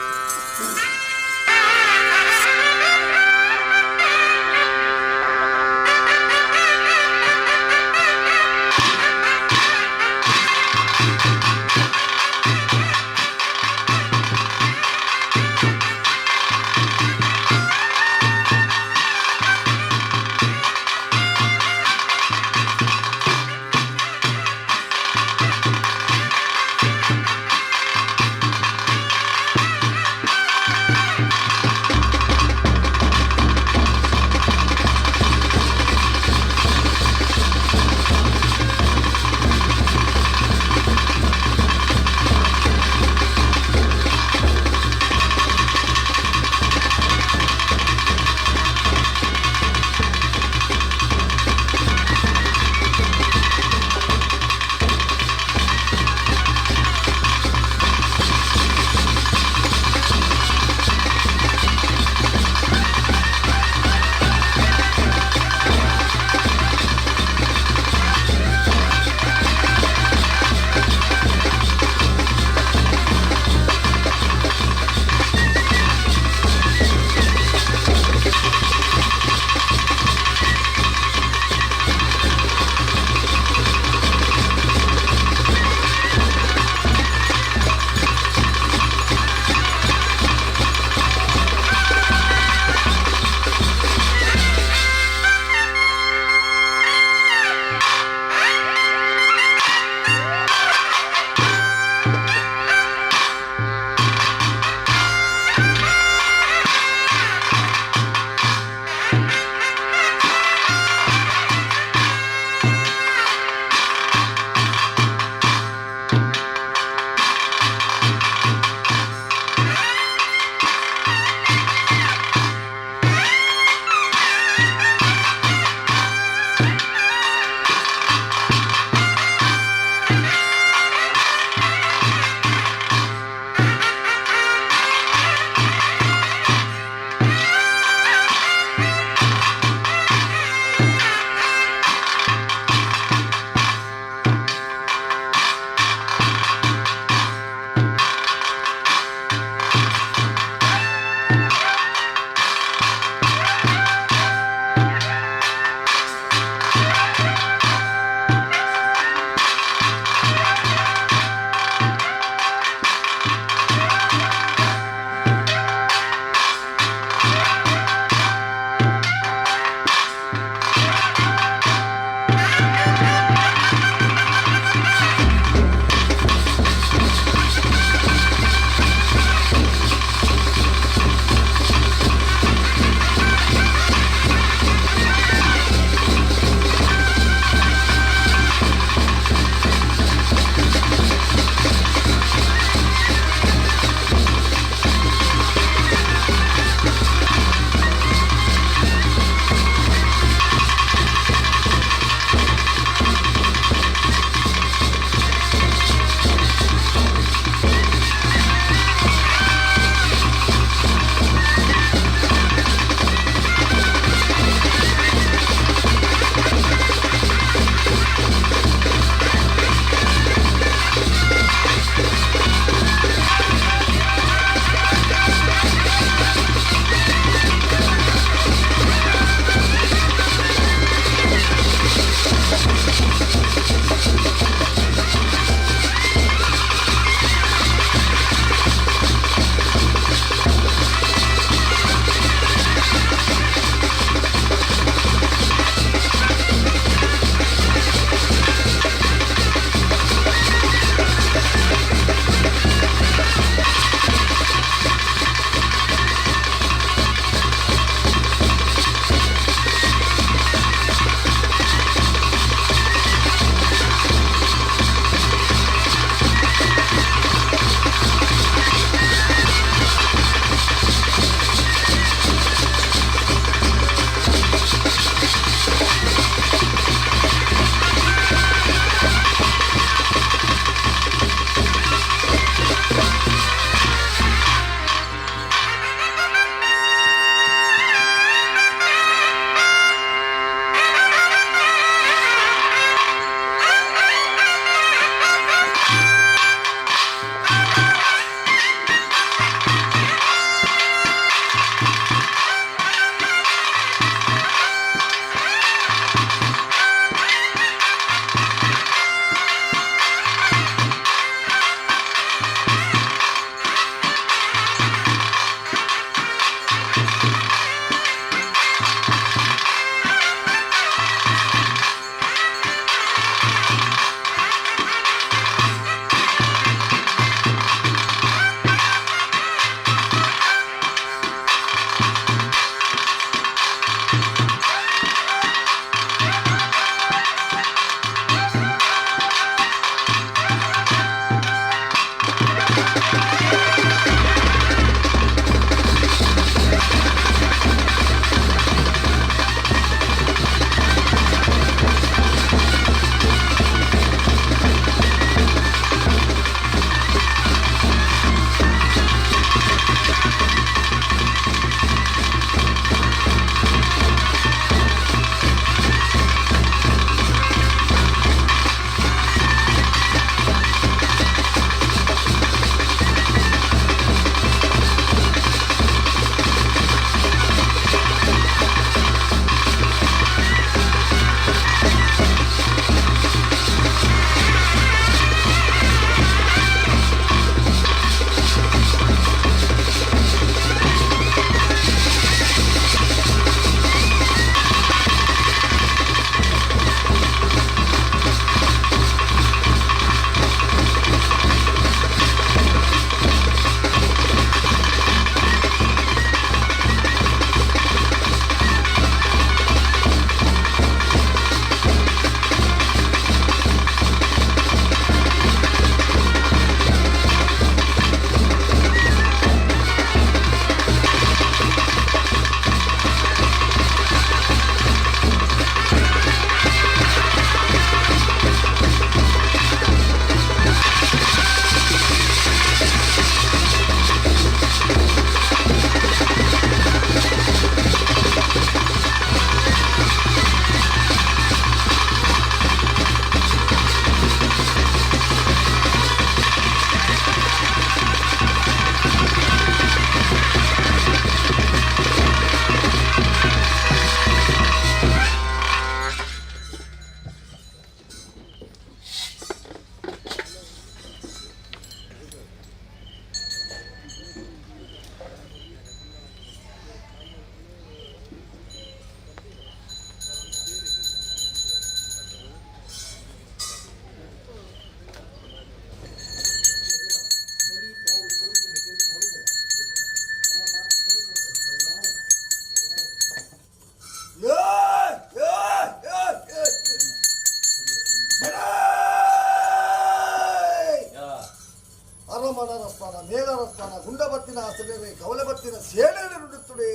ನೋಡಿದ್ರೆ ಕವಲಬತ್ತಿನ ಸೇನೆಯನ್ನು ನುಡುತ್ತದೆ.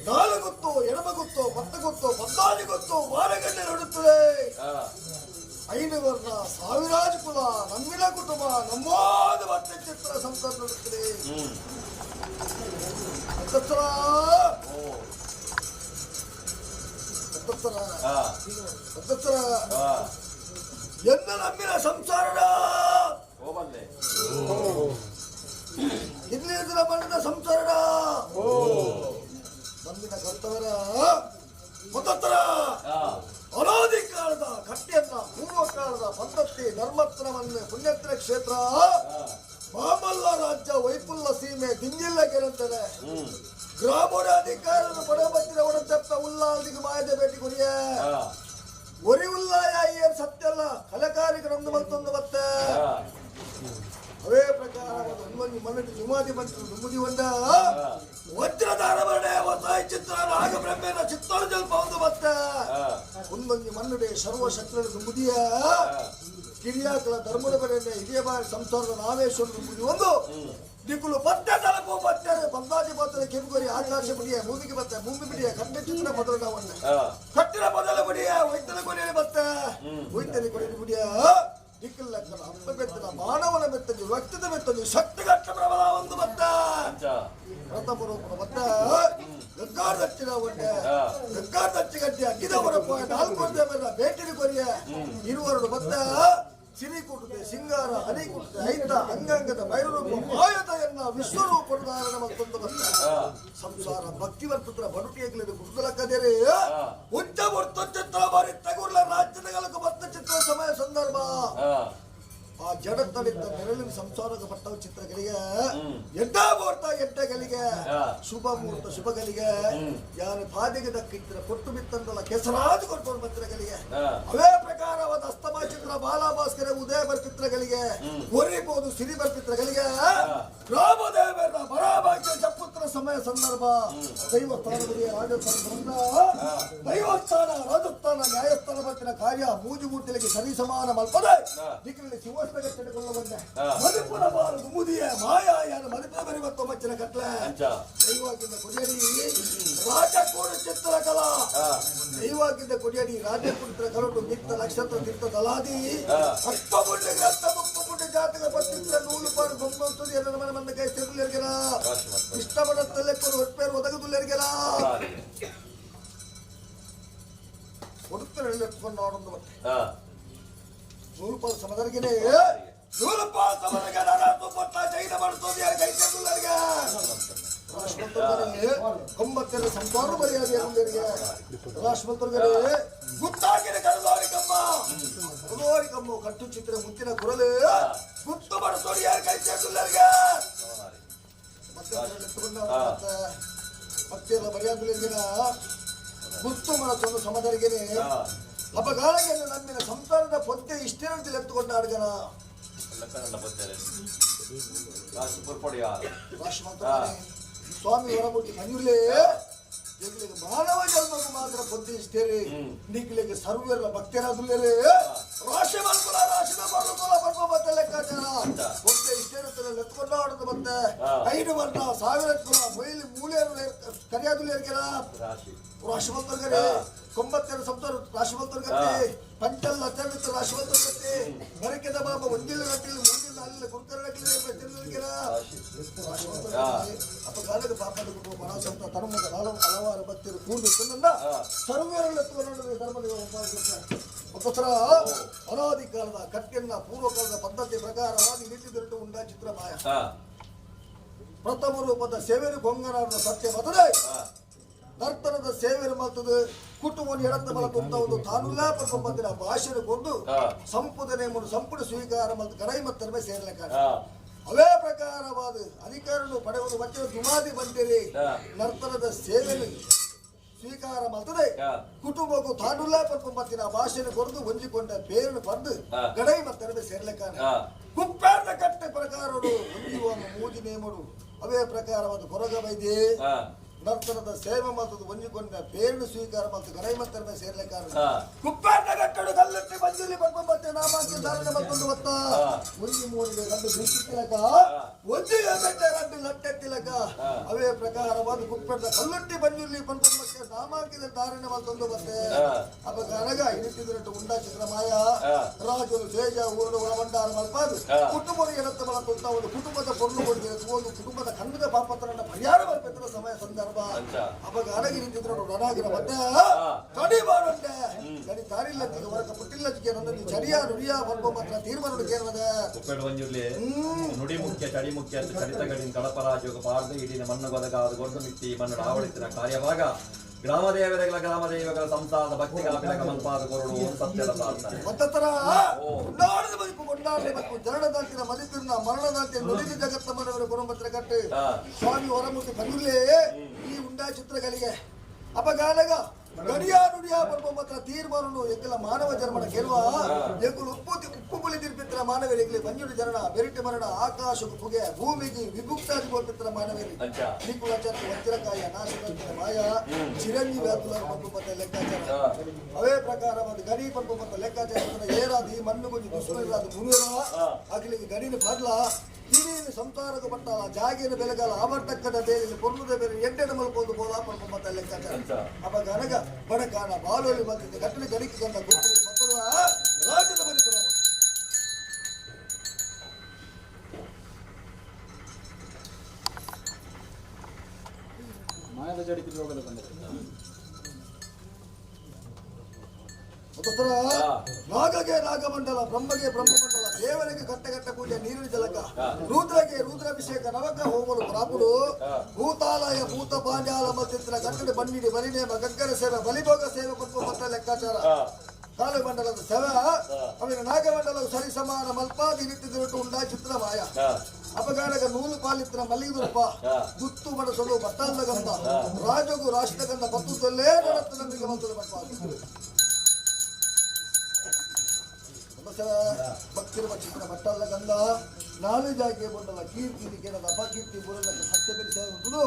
ನಾಲು ಗೊತ್ತು, ಎಡಮ ಗೊತ್ತು, ಪತ್ತ ಗೊತ್ತು, ಪದ್ದಾಲಿ ಗೊತ್ತು, ಮಾರಗಣ್ಣೆ ನೋಡುತ್ತದೆ. ಐದು ವರ್ಣ, ಸಾವಿರಾರು ಕುಲ, ನಮ್ಮಿನ ಕುಟುಂಬ, ನಮ್ಮೋದ ಮತ್ತೆ ಚಿತ್ರ ಸಂಸಾರ ನೋಡುತ್ತದೆ. ಎನ್ನ ನಮ್ಮಿನ ಸಂಸಾರದ ಇಲ್ಲಿನ ಬಣ್ಣದ ಸಂಸಾರದ ನಮ್ಮಿನ ಕರ್ತವರ ಮತತ್ರ ಅನಾದಿ ಕಾಲದ ಕಟ್ಟೆಯನ್ನ ಪೂರ್ವ ಕಾಲದ ಪದ್ಧತಿ ಧರ್ಮತ್ರವನ್ನೇ ಪುಣ್ಯತ್ರ ಕ್ಷೇತ್ರ ಮಾಮಲ್ಲ ರಾಜ್ಯ ವೈಪುಲ್ಲ ಸೀಮೆ ದಿಂಗಿಲ್ಲ ಗೆಲ್ಲುತ್ತದೆ. ಗ್ರಾಮೀಣ ಅಧಿಕಾರದ ಪಡಬತ್ತಿನ ಒಡಚಪ್ಪ ಉಲ್ಲಾದಿಗೆ ಮಾಯದ ಭೇಟಿ ಕೊರಿಯ ಒರಿ ಉಲ್ಲಾಯ ಏನ್ ಸತ್ಯಲ್ಲ ಕಲಕಾರಿಕರೊಂದು ಮತ್ತೊಂದು ಮತ್ತೆ ಅವೇ ಪ್ರಕಾರ ಒಂದೊಂದು ಮನಟಿ ಸುಮಾದಿ ಮಂತ್ರ ದುಮುದಿ ಒಂದ ವಜ್ರಧಾರ ವರ್ಣೆ ಒತ್ತಾಯ ಚಿತ್ರ ನಾಗಬ್ರಹ್ಮೇನ ಚಿತ್ತೋಳ ಜಲ್ಪ ಒಂದು ಮತ್ತೆ ಒಂದೊಂದು ಮನ್ನಡೆ ಸರ್ವಶಕ್ತರ ದುಮುದಿಯ ಕಿರಿಯಾಕಲ ಧರ್ಮದ ಬರೆಯ ಇದೇ ಬಾರಿ ಸಂಸಾರದ ನಾವೇಶ್ವರ ದುಮುದಿ ಒಂದು ದಿಕ್ಕುಲು ಪತ್ತೆ ತಲಪು ಪತ್ತಾರೆ ಬಂದಾಜಿ ಪತ್ರೆ ಕೆಂಪುರಿ ಆಕಾಶ ಬಿಡಿಯ ಭೂಮಿಗೆ ಬತ್ತೆ ಭೂಮಿ ಬಿಡಿಯ ಕಟ್ಟೆ ಚಿತ್ರ ಮೊದಲ ಒಂದೆ ಕಟ್ಟಿನ ಮೊದಲ ಬಿಡಿಯ ವೈದ್ಯನ ಕೊನೆಯಲ್ಲಿ ಬತ್ತೆ ವೈದ್ಯನ ಕೊನೆಯಲ್ಲಿ ಬಿಡಿಯ ದಿಕ್ಕಲ್ಲ ಅಪ್ಪ ಬೆತ್ತನ ಮಾನವನ ಬೆತ್ತಂಜು ವ್ಯಕ್ತಿದ ಬೆತ್ತಂಜು ಶಕ್ತಿಗಟ್ಟ ಪ್ರಬಲ ಒಂದು ಬತ್ತ ರಥಪುರೋಪುರ ಬತ್ತ ಗಗ್ಗಾರ ದಚ್ಚಿನ ಒಂಡೆ ಗಗ್ಗಾರ ದಚ್ಚಿಗಟ್ಟಿ ಅಗ್ಗಿದವರ ನಾಲ್ಕು ಭೇಟಿನ ಕೊರಿಯ ಇರುವರಡು ಬತ್ತ ಸಿರಿ ಕೊಟ್ಟದೆ ಸಿಂಗಾರ ಹನಿ ಕೊಟ್ಟದೆ ಐತ ಅಂಗಾಂಗದ ಬೈರೂಪ ಮಾಯತೆಯನ್ನ ವಿಶ್ವರೂಪಧಾರಣ ಮತ್ತೊಂದು ಬತ್ತ ಸಂಸಾರ ಭಕ್ತಿವರ್ತತ್ರ ಬಡುಟಿಯಾಗಲಿದೆ ಕುಡ್ದಲ ಕದೇರಿ ಉಚ್ಚ ಬರ್ತ ಚಿತ್ರ ಬಾರಿ ತಗುರ್ಲ ರಾಜ್ಯದಗಲಕ ಬತ್ತ ಚಿತ್ರ ಸಮಯ ಸಂದರ್ಭ ಆ ಜಡತ್ತಲಿದ್ದ ನೆರಳಿನ ಸಂಸಾರದ ಪಟ್ಟವ ಚಿತ್ರಗಳಿಗೆ ಎಡ್ಡ ಮುಹೂರ್ತ ಎಡ್ಡಗಳಿಗೆ ಶುಭ ಮುಹೂರ್ತ ಶುಭಗಳಿಗೆ ಯಾರು ಪಾದಿಗೆ ದಕ್ಕಿದ್ರ ಕೊಟ್ಟು ಬಿತ್ತಂದಲ್ಲ ಕೆಸರಾದು ಕೊಟ್ಟು ಪತ್ರಗಳಿಗೆ ಅವೇ ಪ್ರಕಾರವಾದ ಅಸ್ತಮ ಚಿತ್ರ ಬಾಲಾಭಾಸ್ಕರ ಉದಯ ಬರ್ಪಿತ್ರಗಳಿಗೆ ಒರಿಬಹುದು ಸಿರಿ ಬರ್ಪಿತ್ರಗಳಿಗೆ ರಾಮದೇವರ ಬರಾಭಾಗ್ಯ ಜಪುತ್ರ ಸಮಯ ಸಂದರ್ಭ ದೈವಸ್ಥಾನಗಳಿಗೆ ರಾಜಸ್ಥಾನ ದೈವಸ್ಥಾನ ರಾಜಸ್ಥಾನ ನ್ಯಾಯಸ್ಥಾನ ಬರ್ತಿನ ಕಾರ್ಯ ಮೂಜು ಮೂರ್ತಿಗಳಿಗೆ ಸರಿ ಸಮಾನ ಮಲ್ಪದೆ ದಿಕ್ಕಿನಲ್ಲಿ ಶಿವ ಮಧುಪುರ ಬಾರು ಮುದಿಯ ಮಾಯಾ ಯಾರು ಮಧುಪುರ ಬರಿವತ್ತು ಮಚ್ಚಿನ ಕಟ್ಲೆ ದೈವಾಗಿಂದ ಕೊಡಿಯಡಿ ರಾಜಕೋಡ ಚಿತ್ರಕಲಾ ದೈವಾಗಿಂದ ಕೊಡಿಯಡಿ ರಾಜಕುಡಿತ್ರ ಕರಡು ನಿತ್ತ ನಕ್ಷತ್ರ ತೀರ್ಥ ದಲಾದಿ ಅಪ್ಪಗುಂಡೆ ಗ್ರಂಥ ಮುಪ್ಪಗುಂಡೆ ಜಾತಕ ಪತ್ರಿಕೆ ನೂಲು ಪಾರು ಬೊಮ್ಮಂತುದಿ ಎಲ್ಲ ಮನ ಮಂದ ಕೈ ತಿರುಗಿರ್ಗೆರ ಇಷ್ಟಪಡತ್ತಲ್ಲೇ ಕೊಡು ಹೊಟ್ಟೇರು ಒದಗದುಲ್ಲೆರ್ಗೆರ ಕೊಡುತ್ತಾರೆ ಎತ್ಕೊಂಡು ನೋಡೊಂದು ಮತ್ತೆ ನೂರುಪಾಲ ಸಮದರ್ಗೆನೆ ನೂರುಪಾಲ ಸಮದರ್ಗೆ ನಾನು ಜೈನ ಮಾಡಿಸೋದು ಯಾರು ಕೈ ತೆಗೆದುಲ್ಲರಿಗೆ ರಾಷ್ಟ್ರಪತಿ ಕಂಬತ್ತೆಲ್ಲ ಸಂಸಾರ ಮರ್ಯಾದೆ ರಾಷ್ಟ್ರಪತಿ ಗುತ್ತಾಗಿನ ಕಡದೋರಿ ಕಮ್ಮ ಕಟ್ಟು ಚಿತ್ರ ಮುತ್ತಿನ ಕುರಲು ಗುತ್ತು ಮಾಡಿಸೋದು ಯಾರು ಕೈ ತೆಗೆದುಲ್ಲರಿಗೆ ಮತ್ತೆಲ್ಲ ಮರ್ಯಾದೆಗಿನ ಗುತ್ತು ಮಾಡಿಸೋದು ಸಮದರ್ಗೆನೆ ಅಪಗಾಳಿಗೆ ನಮ್ಮಿನ ಸಂಸಾರದ ಪೊತ್ತೆ ಇಷ್ಟೇನಂತ ಎತ್ತುಕೊಂಡ ಅಡ್ಗನ ಸ್ವಾಮಿ ಹೊರಬಿಟ್ಟು ಮಂಜುಲೇ ಜಗಲಿಗೆ ಮಾನವ ಜನ್ಮಕ್ಕೂ ಮಾತ್ರ ಪೊತ್ತೆ ಇಷ್ಟೇರಿ ನಿಗ್ಲಿಗೆ ಸರ್ವೆಲ್ಲ ಭಕ್ತರಾದುಲ್ಲೇ ರಾಶಿ ಮಲ್ಕುಲ ರಾಶಿನ ಬರ್ಲುಕುಲ ಬರ್ಮ ಮತ್ತೆ ಲೆಕ್ಕಾಚಾರ ಪೊತ್ತೆ ಇಷ್ಟೇನಂತ ಎತ್ಕೊಂಡು ಆಡೋದು ಮತ್ತೆ 5 ವರ್ಣ 1000 ಕುಲ ಮೈಲಿ ಮೂಲೆ ಕರಿಯಾದುಲ್ಲೇರ್ಗೆಲ್ಲ ರಾಷ್ಟ್ರಪತಿ ಕೊಂಬತ್ತೆರ ಸಂಸಾರ ರಾಷ್ಟ್ರಪತಿ ಪಂಚಲ್ಲ ಅತ್ಯಂತ ರಾಷ್ಟ್ರಪತಿ ಬರಕೆದ ಬಾಬ ಒಂದಿಲ್ಲ ಗಟ್ಟಿಲ್ಲ ಮುಂದಿನ ಅಲ್ಲಿ ಗುರುಕರ ಅಪ್ಪ ಕಾಲದ ಪಾಪದ ಕುಟುಂಬ ಮನಸ್ಸಂತ ಧರ್ಮದ ಹಲವಾರು ಭಕ್ತರು ಕೂಡು ತನ್ನ ಸರ್ವರೆಲ್ಲ ಧರ್ಮದ ಒಬ್ಬರ ಅನಾದಿ ಕಾಲದ ಕಟ್ಟೆಯನ್ನ ಪೂರ್ವಕಾಲದ ಪದ್ಧತಿ ಪ್ರಕಾರವಾಗಿ ನಿಂತಿದ್ದರು ಉಂಡ ಚಿತ್ರಮಾಯ ಪ್ರಥಮ ರೂಪದ ಸೇವೆರು ಗೊಂಗನಾರದ ಸತ್ಯ ಮತದೆ ನರ್ತನದ ಸೇವೆಯನ್ನು ಮಾಡ್ತದೆ ಕುಟುಂಬವನ್ನು ಎಡತ್ತ ಬಲ ತುಂಬ ಒಂದು ತಾನುಲ್ಲಾ ಪ್ರಪಂಚದ ಭಾಷೆಯನ್ನು ಕೊಂದು ಸಂಪುದನೆ ಸಂಪುಟ ಸ್ವೀಕಾರ ಮತ್ತು ಕಡೈ ಮತ್ತು ಸೇರ್ಲಿಕ್ಕ ಅವೇ ಪ್ರಕಾರವಾದ ಅಧಿಕಾರವನ್ನು ಪಡೆಯುವುದು ಮತ್ತೆ ದುಮಾದಿ ಬಂದಿರಿ ನರ್ತನದ ಸೇವೆಯನ್ನು ಸ್ವೀಕಾರ ಮಾಡ್ತದೆ ಕುಟುಂಬಕ್ಕೂ ತಾನುಲ್ಲಾ ಪ್ರಪಂಚದ ಭಾಷೆಯನ್ನು ಕೊರೆದು ಹೊಂದಿಕೊಂಡ ಬೇರನ್ನು ಪಡೆದು ಗಡೈ ಮತ್ತು ಸೇರ್ಲಿಕ್ಕ ಕುಪ್ಪಾರದ ಕಟ್ಟೆ ಪ್ರಕಾರಗಳು ಹೊಂದಿರುವ ಮೂದಿ ನೇಮರು ಅವೇ ಪ್ರಕಾರವಾದ ಕೊರಗ ವೈದ್ಯೆ ನರ್ತನದ ಸೇವೆ ಮತ್ತು ಹೊಂದಿಕೊಂಡ ಬೇರನ್ನು ಸ್ವೀಕಾರ ಮತ್ತು ಗಡೈ ಮತ್ತು ಸೇರ್ಲೆ ಕಾರಣ ಕುಪ್ಪಾರದ ಕಟ್ಟಡು ಕಲ್ಲಟ್ಟಿ ಬಂಜಲಿ ಮತ್ತೆ ನಾಮಾಂಕ ಧಾರಣೆ ಮತ್ತೊಂದು ಹೊತ್ತ ಮುರಿ ಮೂರಿಗೆ ಗಂಡು ದೃಷ್ಟಿಲಕ ಒಂದಿಗೆ ಬೆಟ್ಟೆ ರಡ್ಡು ಲಟ್ಟೆತ್ತಿಲಕ ಅವೇ ಪ್ರಕಾರವಾದ ಕುಪ್ಪೆಟ್ಟ ಕಲ್ಲುಟ್ಟಿ ಬಂಜುರ್ಲಿ ಪಂಪಕ್ಕೆ ನಾಮಾಂಕಿತ ಧಾರಣೆ ಮತ್ತೊಂದು ಮತ್ತೆ ಅಪ್ಪ ಕನಗ ಇರಿತಿದ್ರಟ್ಟು ಉಂಡಾ ಚಿತ್ರಮಾಯ ರಾಜರು ತೇಜ ಊರು ಒಳಬಂಡಾರ ಮಲ್ಪಾದು ಕುಟುಂಬದ ಎಡತ್ತ ಬಲ ಕೊಡ್ತಾ ಒಂದು ಕುಟುಂಬದ ಪೊರ್ಲು ಕೊಡ್ಬೇಕು ಒಂದು ಕುಟುಂಬದ ಕನ್ನಡ ಪಾಪತ್ರನ್ನ ಪರಿಹಾರ ಮಲ್ಪೆತ್ತಿನ ಸಮಯ ಸಂದರ್ಭ ಅಪ್ಪ ಕನಗ ಇರಿತಿದ್ರು ರಣಾಗಿರ ಮತ್ತೆ ಕಡಿ ಮಾಡುಂಡೆ ಕಡಿ ತಾರಿಲ್ಲತ್ತಿಗೆ ಹೊರಕ ಪುಟ್ಟಿಲ್ಲತ್ತಿಗೆ ನನ್ನ ಚಡಿಯ ನುಡಿಯ ಮಲ್ಪ ಮಾತ್ರ ತೀರ್ಮಾನ ಕೇಳುವುದೇ ನುಡಿ ಮುಖ್ಯ ಚಡಿ ಮುಖ್ಯ ಅಂತ ಚರಿತಗಳಿಂದ ಕಳಪರಾಜೋಗ ಪಾರ್ದು ಇಡೀ ಮಣ್ಣು ಗೊದಗಾದ ಗೊಡ್ಡು ಮಿಟ್ಟಿ ಮಣ್ಣು ಆವಳಿಸಿನ ಕಾರ್ಯವಾಗ ಗ್ರಾಮದೇವಗಳ ಸಂಸಾರದ ಭಕ್ತಿಗಳ ಬೆಳಕ ಮಲ್ಪಾದ ಕೊರಡು ಸತ್ಯದ ಪ್ರಾರ್ಥನೆ ಮತ್ತತರ ನಾಡದ ಬದುಕು ಕೊಂಡಾಡಲೆ ಮತ್ತು ಜರಣದಾಂತಿನ ಮದಿತಿನ ಮರಣದಾಂತಿನ ನುಡಿದ ಜಗತ್ತ ಮನವರ ಗುರುಮತ್ರ ಕಟ್ಟು ಸ್ವಾಮಿ ಹೊರಮೂರ್ತಿ ಬಂದಿರಲೇ ಈ ಉಂಡಾ ಚಿತ್ರಗಳಿಗೆ ಅಪಗಾನಗ ಗಡಿಯಾ ನುಡಿಯಾ ಬರ್ಬೋ ಮಾತ್ರ ತೀರ್ಮಾನನು ಎಕ್ಕಲ ಮಾನವ ಜನ್ಮನ ಕೇಳುವ ಎಕ್ಕಲು ಉಪ್ಪು ಪುಲಿ ತಿರ್ಪಿತ್ರ ಮಾನವರಿಗೆ ಬಂಜುಡಿ ಜರಣ ಬೆರಿಟಿ ಮರಣ ಆಕಾಶಕ್ಕೆ ಪುಗೆ ಭೂಮಿಗೆ ವಿಭುಕ್ತಾದಿ ಗೋಪಿತ್ರ ಮಾನವರಿಗೆ ನಿಕುಲ ಚರ್ಚ ವಜ್ರಕಾಯ ನಾಶದಂತಿನ ಮಾಯ ಚಿರಂಜೀವಿ ಅತುಲರ ಪಂಪುಪತ್ತ ಲೆಕ್ಕಾಚಾರ ಅವೇ ಪ್ರಕಾರ ಒಂದು ಗಡಿ ಪಂಪುಪತ್ತ ಲೆಕ್ಕಾಚಾರ ಏರಾದ ಈ ಮಣ್ಣು ಗುಂಜಿ ದುಷ್ಮರಾದ ಮುನಿಯರ ಅಗಲಿಗೆ ಗಡಿನ ಪಾಡ್ಲ ಹಿರಿಯ ಸಂಸಾರಕ್ಕೆ ಪಟ್ಟಾಲ ಜಾಗಿನ ಬೆಲೆಗಾಲ ಆವರ್ತಕ್ಕದ ಬೇರೆ ಪೊರ್ಲುದ ಬೇರೆ ಎಂಟೆಡ ಮಲ್ಪೋದು ಬೋಲಾ ಪಂಪುಪತ್ತ ಲೆಕ್ಕಾಚಾರ ಅಪ್ಪ ಗನಗ ಬಡಕಾನ ಬಾಲೋಲಿ ಬಂದಿದ್ದ ಗಟ್ಟಲೆ ಗಡಿಕೆ ಗಂಡ ಗೊತ್ತು ಮಕ್ಕಳು ರಾಜ್ಯದ ಬಲಿಪುರ ಮಾಯದ ಜಡಿಕೆ ರೋಗದ ಬಂದರೆ ನಾಗಗೆ ನಾಗಮಂಡಲ ಬ್ರಹ್ಮಗೆ ಬ್ರಹ್ಮಮಂಡಲ ದೇವರಿಗೆ ಕಟ್ಟಗಟ್ಟ ಪೂಜೆ ನೀರಿನ ಜಲಕ ರುದ್ರಗೆ ರುದ್ರಾಭಿಷೇಕ ನವಕ ಹೋಮಲು ಪ್ರಾಪುಡು ಭೂತಾಲಯ ಭೂತ ಪಾಂಡ್ಯಾಲ ಮತ್ತಿತ್ರ ಗಟ್ಟಡೆ ಬನ್ನಿಡಿ ಬಲಿನೇಮ ಗಗ್ಗರ ಸೇವೆ ಬಲಿಭೋಗ ಸೇವೆ ಕೊಟ್ಟು ಮತ್ತ ಲೆಕ್ಕಾಚಾರ ಕಾಲು ಮಂಡಲದ ಸೇವೆ ಅವಿನ ನಾಗಮಂಡಲವು ಸರಿ ಸಮಾನ ಮಲ್ಪಾದಿ ನಿಟ್ಟಿದಿರುಟ್ಟು ಉಂಡಾ ಚಿತ್ರಮಾಯ ಅಪಗಾನಗ ನೂಲು ಪಾಲಿತ್ರ ಮಲ್ಲಿಗೆದುಪ್ಪ ಗುತ್ತು ಮನಸಲು ಬಟ್ಟಲ್ಲ ಗಂಧ ರಾಜಗು ರಾಷ್ಟ್ರಗಂಧ ಪತ್ತುದಲ್ಲೇ ನಡತ್ತಿನೊಂದಿಗೆ ಬಂದು ಬರ್ಪಾದ ಭಕ್ತಿರುವ ಚಿತ್ರ ಬಟ್ಟಲ್ಲ ಗಂಧ ನಾಲು ಜಾಗೆ ಬಂಡಲ ಕೀರ್ತಿ ಕೇಳದ ಅಪಕೀರ್ತಿ ಬುರದ ಸತ್ಯ ಬೆಳೆಸುವುದು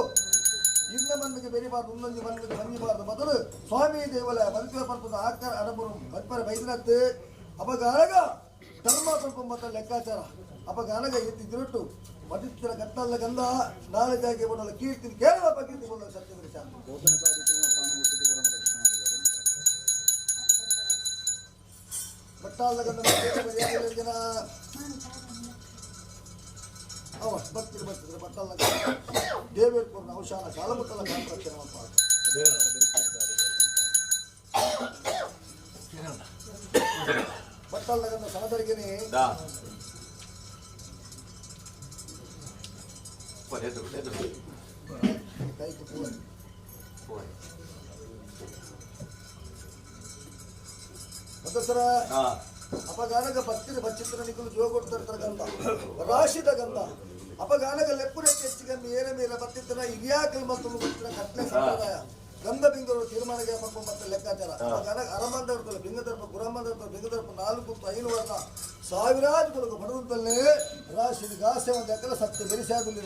ಇನ್ನ ಮಣ್ಣಿಗೆ ಬೆರಿಬಾರ್ದು ಇನ್ನೊಂದು ಮಣ್ಣಿಗೆ ಬಂದಿಬಾರ್ದು ಮೊದಲು ಸ್ವಾಮಿ ದೇವಾಲಯ ಮದುವೆ ಪರ್ಪದ ಆಕಾರ ಅಡಬರು ಮತ್ಪರ ಬೈದ್ರತ್ ಅಪಗಾನಗ ಧರ್ಮ ಸ್ವಲ್ಪ ಲೆಕ್ಕಾಚಾರ ಅಪಗಾನಗ ಎತ್ತಿದಿರುಟ್ಟು ಮದಿತ್ರ ಗಟ್ಟಲ್ಲ ಗಂಧ ನಾಲು ಜಾಗೆ ಬಂಡಲ ಕೀರ್ತಿ ಕೇಳದ ಅಪಕೀರ್ತಿ ಬುರದ ಸತ್ಯ ಬೆಳೆಸ ಬಟ್ಟಾಲ ಗಂಧ ಜನ ಅವ ಬರ್ತಿದ್ರು ಬಟ್ಟಲ್ಲ ದೇವೇರ್ಪುರ್ನ ಔಷಾನ ಕಾಲಮುಟ್ಟಲ ಕಾಂಪ್ರಕ್ಷಣ ಬಟ್ಟಲ್ಲ ಗಂಧ ಸಣದರಿಗೆನೆ ಕೈಗೆ ಪೂರ ಸರ ಅಪಗಾನಗ ಭಕ್ತಿನ ಬಚ್ಚಿತ್ರ ನಿಕಲು ಜೋಗ ಕೊಡ್ತಿರ್ತಾರೆ ಗಂಧ ರಾಶಿದ ಗಂಧ ಅಪಗಾನಗ ಲೆಪ್ಪುರೆಕ್ಕೆ ಹೆಚ್ಚಿಗಂದು ಏರ ಮೇಲೆ ಬತ್ತಿದ್ದನ ಇರಿಯಾಕಲ್ ಮತ್ತು ಮುಗಿಸ್ತಿನ ಕಟ್ಲೆ ಸಂಪ್ರದಾಯ ಗಂಧ ಬಿಂಗರು ತೀರ್ಮಾನಗೆ ಪಂಪ ಮತ್ತೆ ಲೆಕ್ಕಾಚಾರ ಅಪಗಾನಗ ಅರಮಂದ ಇರ್ತಲ್ಲ ಬಿಂಗದರ್ಪ ಗುರಮಂದ ಇರ್ತಲ್ಲ ಬಿಂಗದರ್ಪ 4 5 ವರ್ಷ ಸಾವಿರಾರು ಕೊಳಗು ಬಡದಲ್ಲೇ ರಾಶಿ ಗಾಸೆ ಒಂದು ಎಕ್ಕಲ ಸತ್ಯ ಬೆರಿಸಾದಲ್ಲಿ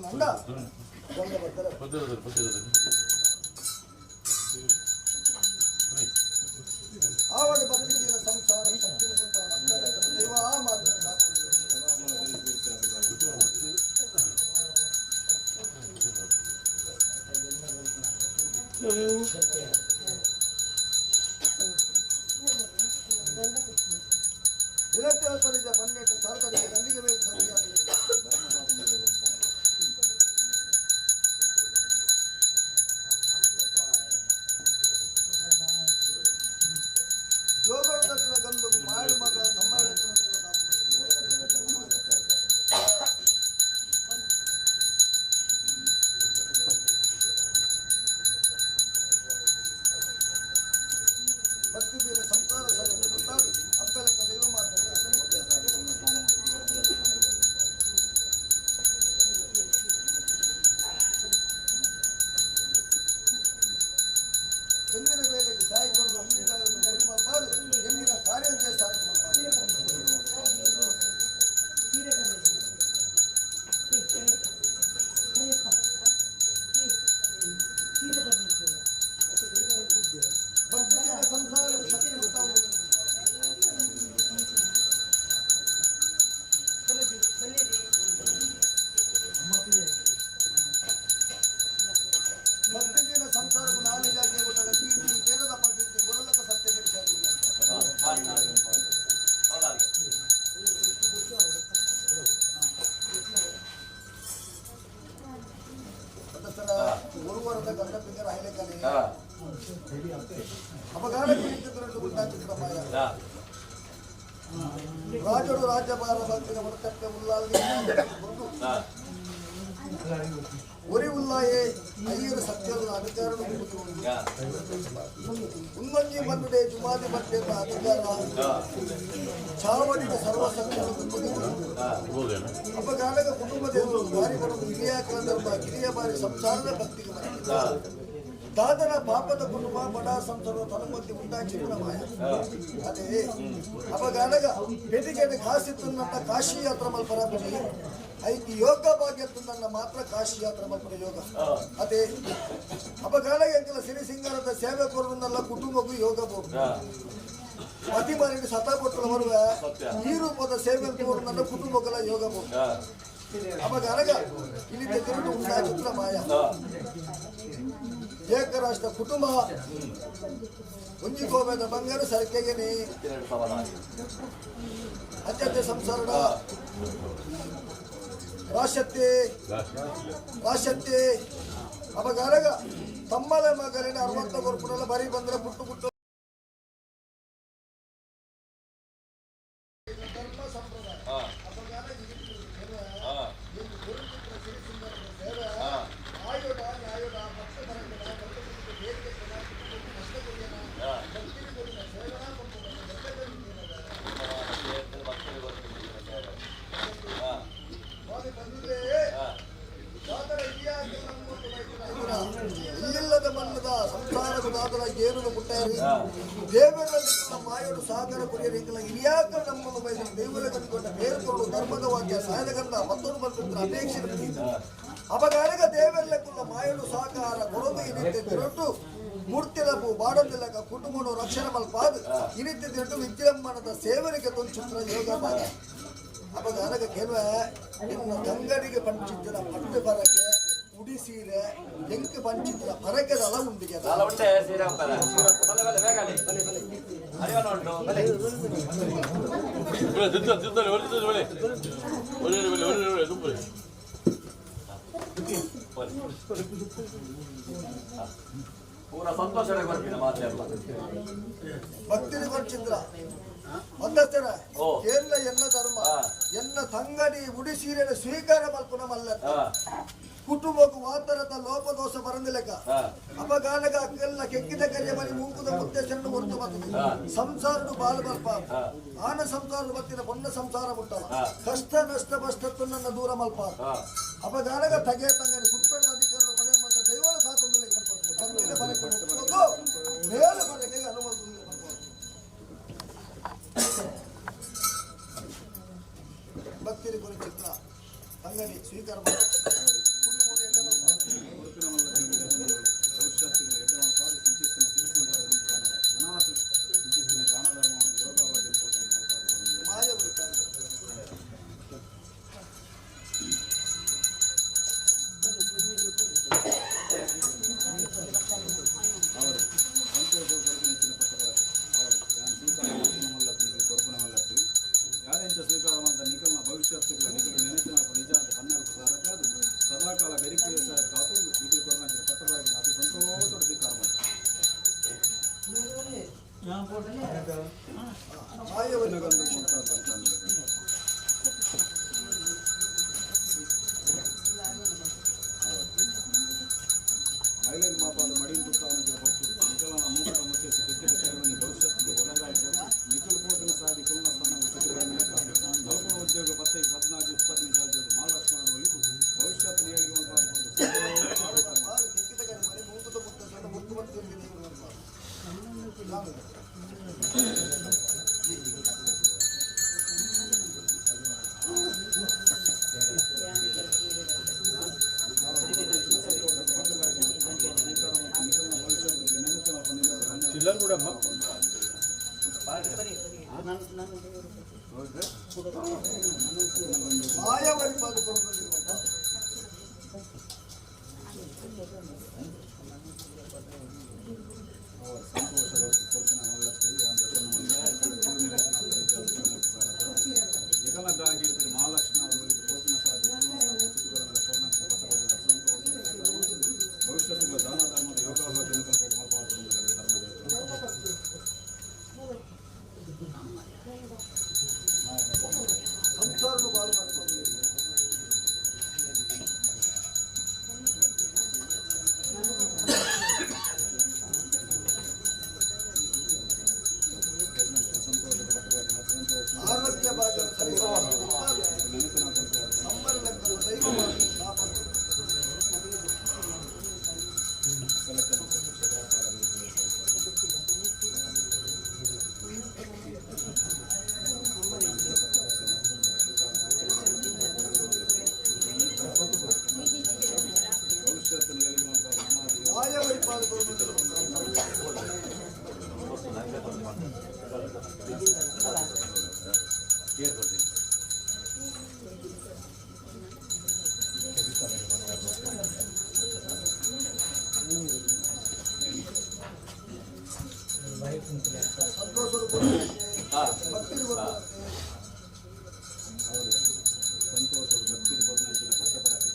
ಅಂಡ ಆವಾಗ ಬರ್ತಿದ್ದಿಲ್ಲ ಸಂಸಾರ ದೈವ ಮಾತ್ರ ನಿರತ್ಯ ಬನ್ನೇಟ ಸರ್ಕಾರಕ್ಕೆ ಗಂಡಿಗೆ ಬೇಕು ಜೋಗೋಡ್ತನ ಗಂಧು ಮಾಡು ಮಗ ತಮ್ಮಳೆ ಭಕ್ತಿದೀರ ಸಂಸಾರ ಸರಿ ಗೊತ್ತಾಗ ಅಪ್ಪಲೆಕ್ಕ ದೈವ ಮಾತ್ರ ಅಪಘಾತ ಕುರಿತು ಉಂಟಾಚಿತ್ರ ಮಾಯ ರಾಜರು ರಾಜ್ಯಭಾರ ಭಕ್ತಿನ ಹೊರತಕ್ಕೆ ಉಲ್ಲಾಲ್ಗೆ ಒರಿ ಉಲ್ಲಾಯೇ ಅಯ್ಯರ ಸತ್ಯದ ಅಧಿಕಾರ ಉನ್ನೊಂಜಿ ಬಂದುಡೆ ಜುಮಾದಿ ಬಟ್ಟೆಯ ಅಧಿಕಾರ ಚಾವಡಿಗೆ ಸರ್ವಸತ್ಯ ಅಪಘಾತಕ ಕುಟುಂಬದಲ್ಲಿ ಬಾರಿ ಬರುವುದು ಹಿರಿಯಾಕರ ಕಿರಿಯ ಬಾರಿ ಸಂಸಾರದ ಭಕ್ತಿಗೆ ದಾದನ ಪಾಪದ ಕುಟುಂಬ ಬಡ ಸಂಸಾರ ತನಮಧ್ಯೆ ಉಂಟಾಚಿತ್ರ ಮಾಯ ಅದೇ ಅಪಘಾತಕ ಪೆಟಿಗೆಡೆ ಕಾಸಿತ್ತು ನನ್ನ ಕಾಶಿ ಯಾತ್ರ ಮಲ್ಪರ ಐತಿ ಯೋಗ ಭಾಗ್ಯತ್ತು ನನ್ನ ಮಾತ್ರ ಕಾಶಿ ಯಾತ್ರ ಮಲ್ಪರ ಯೋಗ ಅದೇ ಅಪಘಾತಕ ಎಂಕಲ ಸಿರಿ ಸಿಂಗಾರದ ಸೇವೆ ಕೊಡುವುದನ್ನೆಲ್ಲ ಕುಟುಂಬಕ್ಕೂ ಯೋಗ ಬೋದು ಅತಿ ಮನೆಗೆ ಸತಾಪಟ್ಟಲು ಬರುವ ಈ ರೂಪದ ಸೇವೆ ತೋರು ನನ್ನ ಕುಟುಂಬಕ್ಕೆಲ್ಲ ಯೋಗ ಬೋದು ಅಪಘಾತಕ ಇಲ್ಲಿ ತೆಗೆದು ಉಂಟಾಚಿತ್ರ ಮಾಯ ಏಕರಾಷ್ಟ್ರ ಕುಟುಂಬ ಒಂಜಿಗೋಬೇದ ಬಂಗಾರ ಸರಕೆಗೆನೆ ಅತ್ಯಂತ ಸಂಸಾರದ ರಾಶತ್ಯೆ ಅಪಗಾರಗ ತಮ್ಮಲ ಮಗಲಿನ 60 ಕೊರ್ಪುರಲ್ಲ ಬರಿ ಬಂದ್ರೆ ಪುಟ್ಟು ಪುಟ್ಟು ಧರ್ಮ ಸಂಪ್ರದಾಯ ಅಪಗಾರ ಆಯೋಡ ನ್ಯಾಯೋಡ ಮತ್ತೆ ಬರಗಡ ಬೇರೆ ಇಲ್ಲಿಲ್ಲದ ಮಣ್ಣದ ಸಂಸಾರದ ದಾದರ ಏರುದು ಮುಟ್ಟಾರಿ ದೇವರಲ್ಲಿ ಮಾಯೋಡು ಸಾಗರ ಕುರಿಯರಿಕಲ ಇರಿಯಾಕ ನಮ್ಮನ್ನು ಬಯಸಿದ ದೇವರ ಕಂಡುಕೊಂಡ ಬೇರ್ಕೊಂಡು ಧರ್ಮದ ವಾಕ್ಯ ಸಾಯದಗಂಡ ಮತ್ತೊಂದು ಬಂದ ಅಪೇಕ್ಷೆ ಅಪಗಾರಗ ದೇವರಲ್ಲಕ್ಕುಳ್ಳ ಮಾಯೋಡು ಸಾಕಾರ ಕೊಡೋದು ಇನಿತ್ಯ ತಿರೊಟ್ಟು ಮೂರ್ತಿಲಪು ಬಾಡದಿಲ್ಲಕ ಕುಟುಂಬನು ರಕ್ಷಣೆ ಮಲ್ಪಾದ ಇನಿತ್ಯ ತಿರೊಟ್ಟು ವಿದ್ಯಮಾನದ ಸೇವನಿಗೆ ತೊಂಚುತ್ರ ಯೋಗ ಮಾಡ ಅಪಗಾರಗ ಕೆಲವ ಇನ್ನು ಗಂಗಡಿಗೆ ಪಂಚಿದ್ರ ಪಟ್ಟು ಬರಕ್ಕೆ ಉಡಿ ಸೀರೆ ಎಂಕ ಪಂಚಿದ್ರ ಪರಕೆದಲ್ಲ ಉಂಡಿಗೆ ಪೂರ ಸಂತೋಷನೇ ಬರ್ತೀನಿ ಮಾತೆಲ್ಲ ಭಕ್ತಿನ ಕೊಡ್ಚಿದ್ರ ಒಂದಷ್ಟರ ಕೇರಳ ಎನ್ನ ಧರ್ಮ ಎನ್ನ ತಂಗಡಿ ಉಡಿ ಸೀರೆನ ಸ್ವೀಕಾರ ಮಲ್ಪುನ ಮಲ್ಲ ಕುಟುಂಬಕ್ಕೂ ವಾತರದ ಲೋಪದೋಷ ಬರಂದಿಲ್ಲಕ ಅಪಗಾನಗ ಅಕ್ಕೆಲ್ಲ ಕೆಕ್ಕಿದ ಕರಿಯ ಮನೆ ಮೂಕುದ ಮುತ್ತೇಶನ್ನು ಹೊರತು ಬರ್ತದೆ ಸಂಸಾರನು ಬಾಳು ಮಲ್ಪ ಆನ ಸಂಸಾರದ ಬತ್ತಿನ ಪೊನ್ನ ಸಂಸಾರ ಮುಟ್ಟಲ್ಲ ಕಷ್ಟ ನಷ್ಟ ಬಷ್ಟತ್ತು ನನ್ನ ದೂರ ಮಲ್ಪ ಅಪಗಾನಗ ತಗೆ ತಂಗಡಿ ಕುಟ್ಪೆಟ್ಟ ಅಧಿಕಾರ ಮನೆ ಮತ್ತು ದೈವಳ ಸಾತೊಂದಿಲ್ಲ ಬಂದಿನ ಫಲಕ್ಕೆ ಮುಟ್ಟೋದು ಮೇಲೆ ಫಲಕ್ಕೆ ಅನುಮತಿ ಭಕ್ತಿರಿ ಗುರು ಚಿತ್ರ ಅಂಗಡಿ ಸ್ವೀಕಾರ ಸಂತೋಷ ಭಕ್ತಿ ಬದಲಾಯಿಸಿದ ಪಟ್ಟಪರಕ್ಕೆ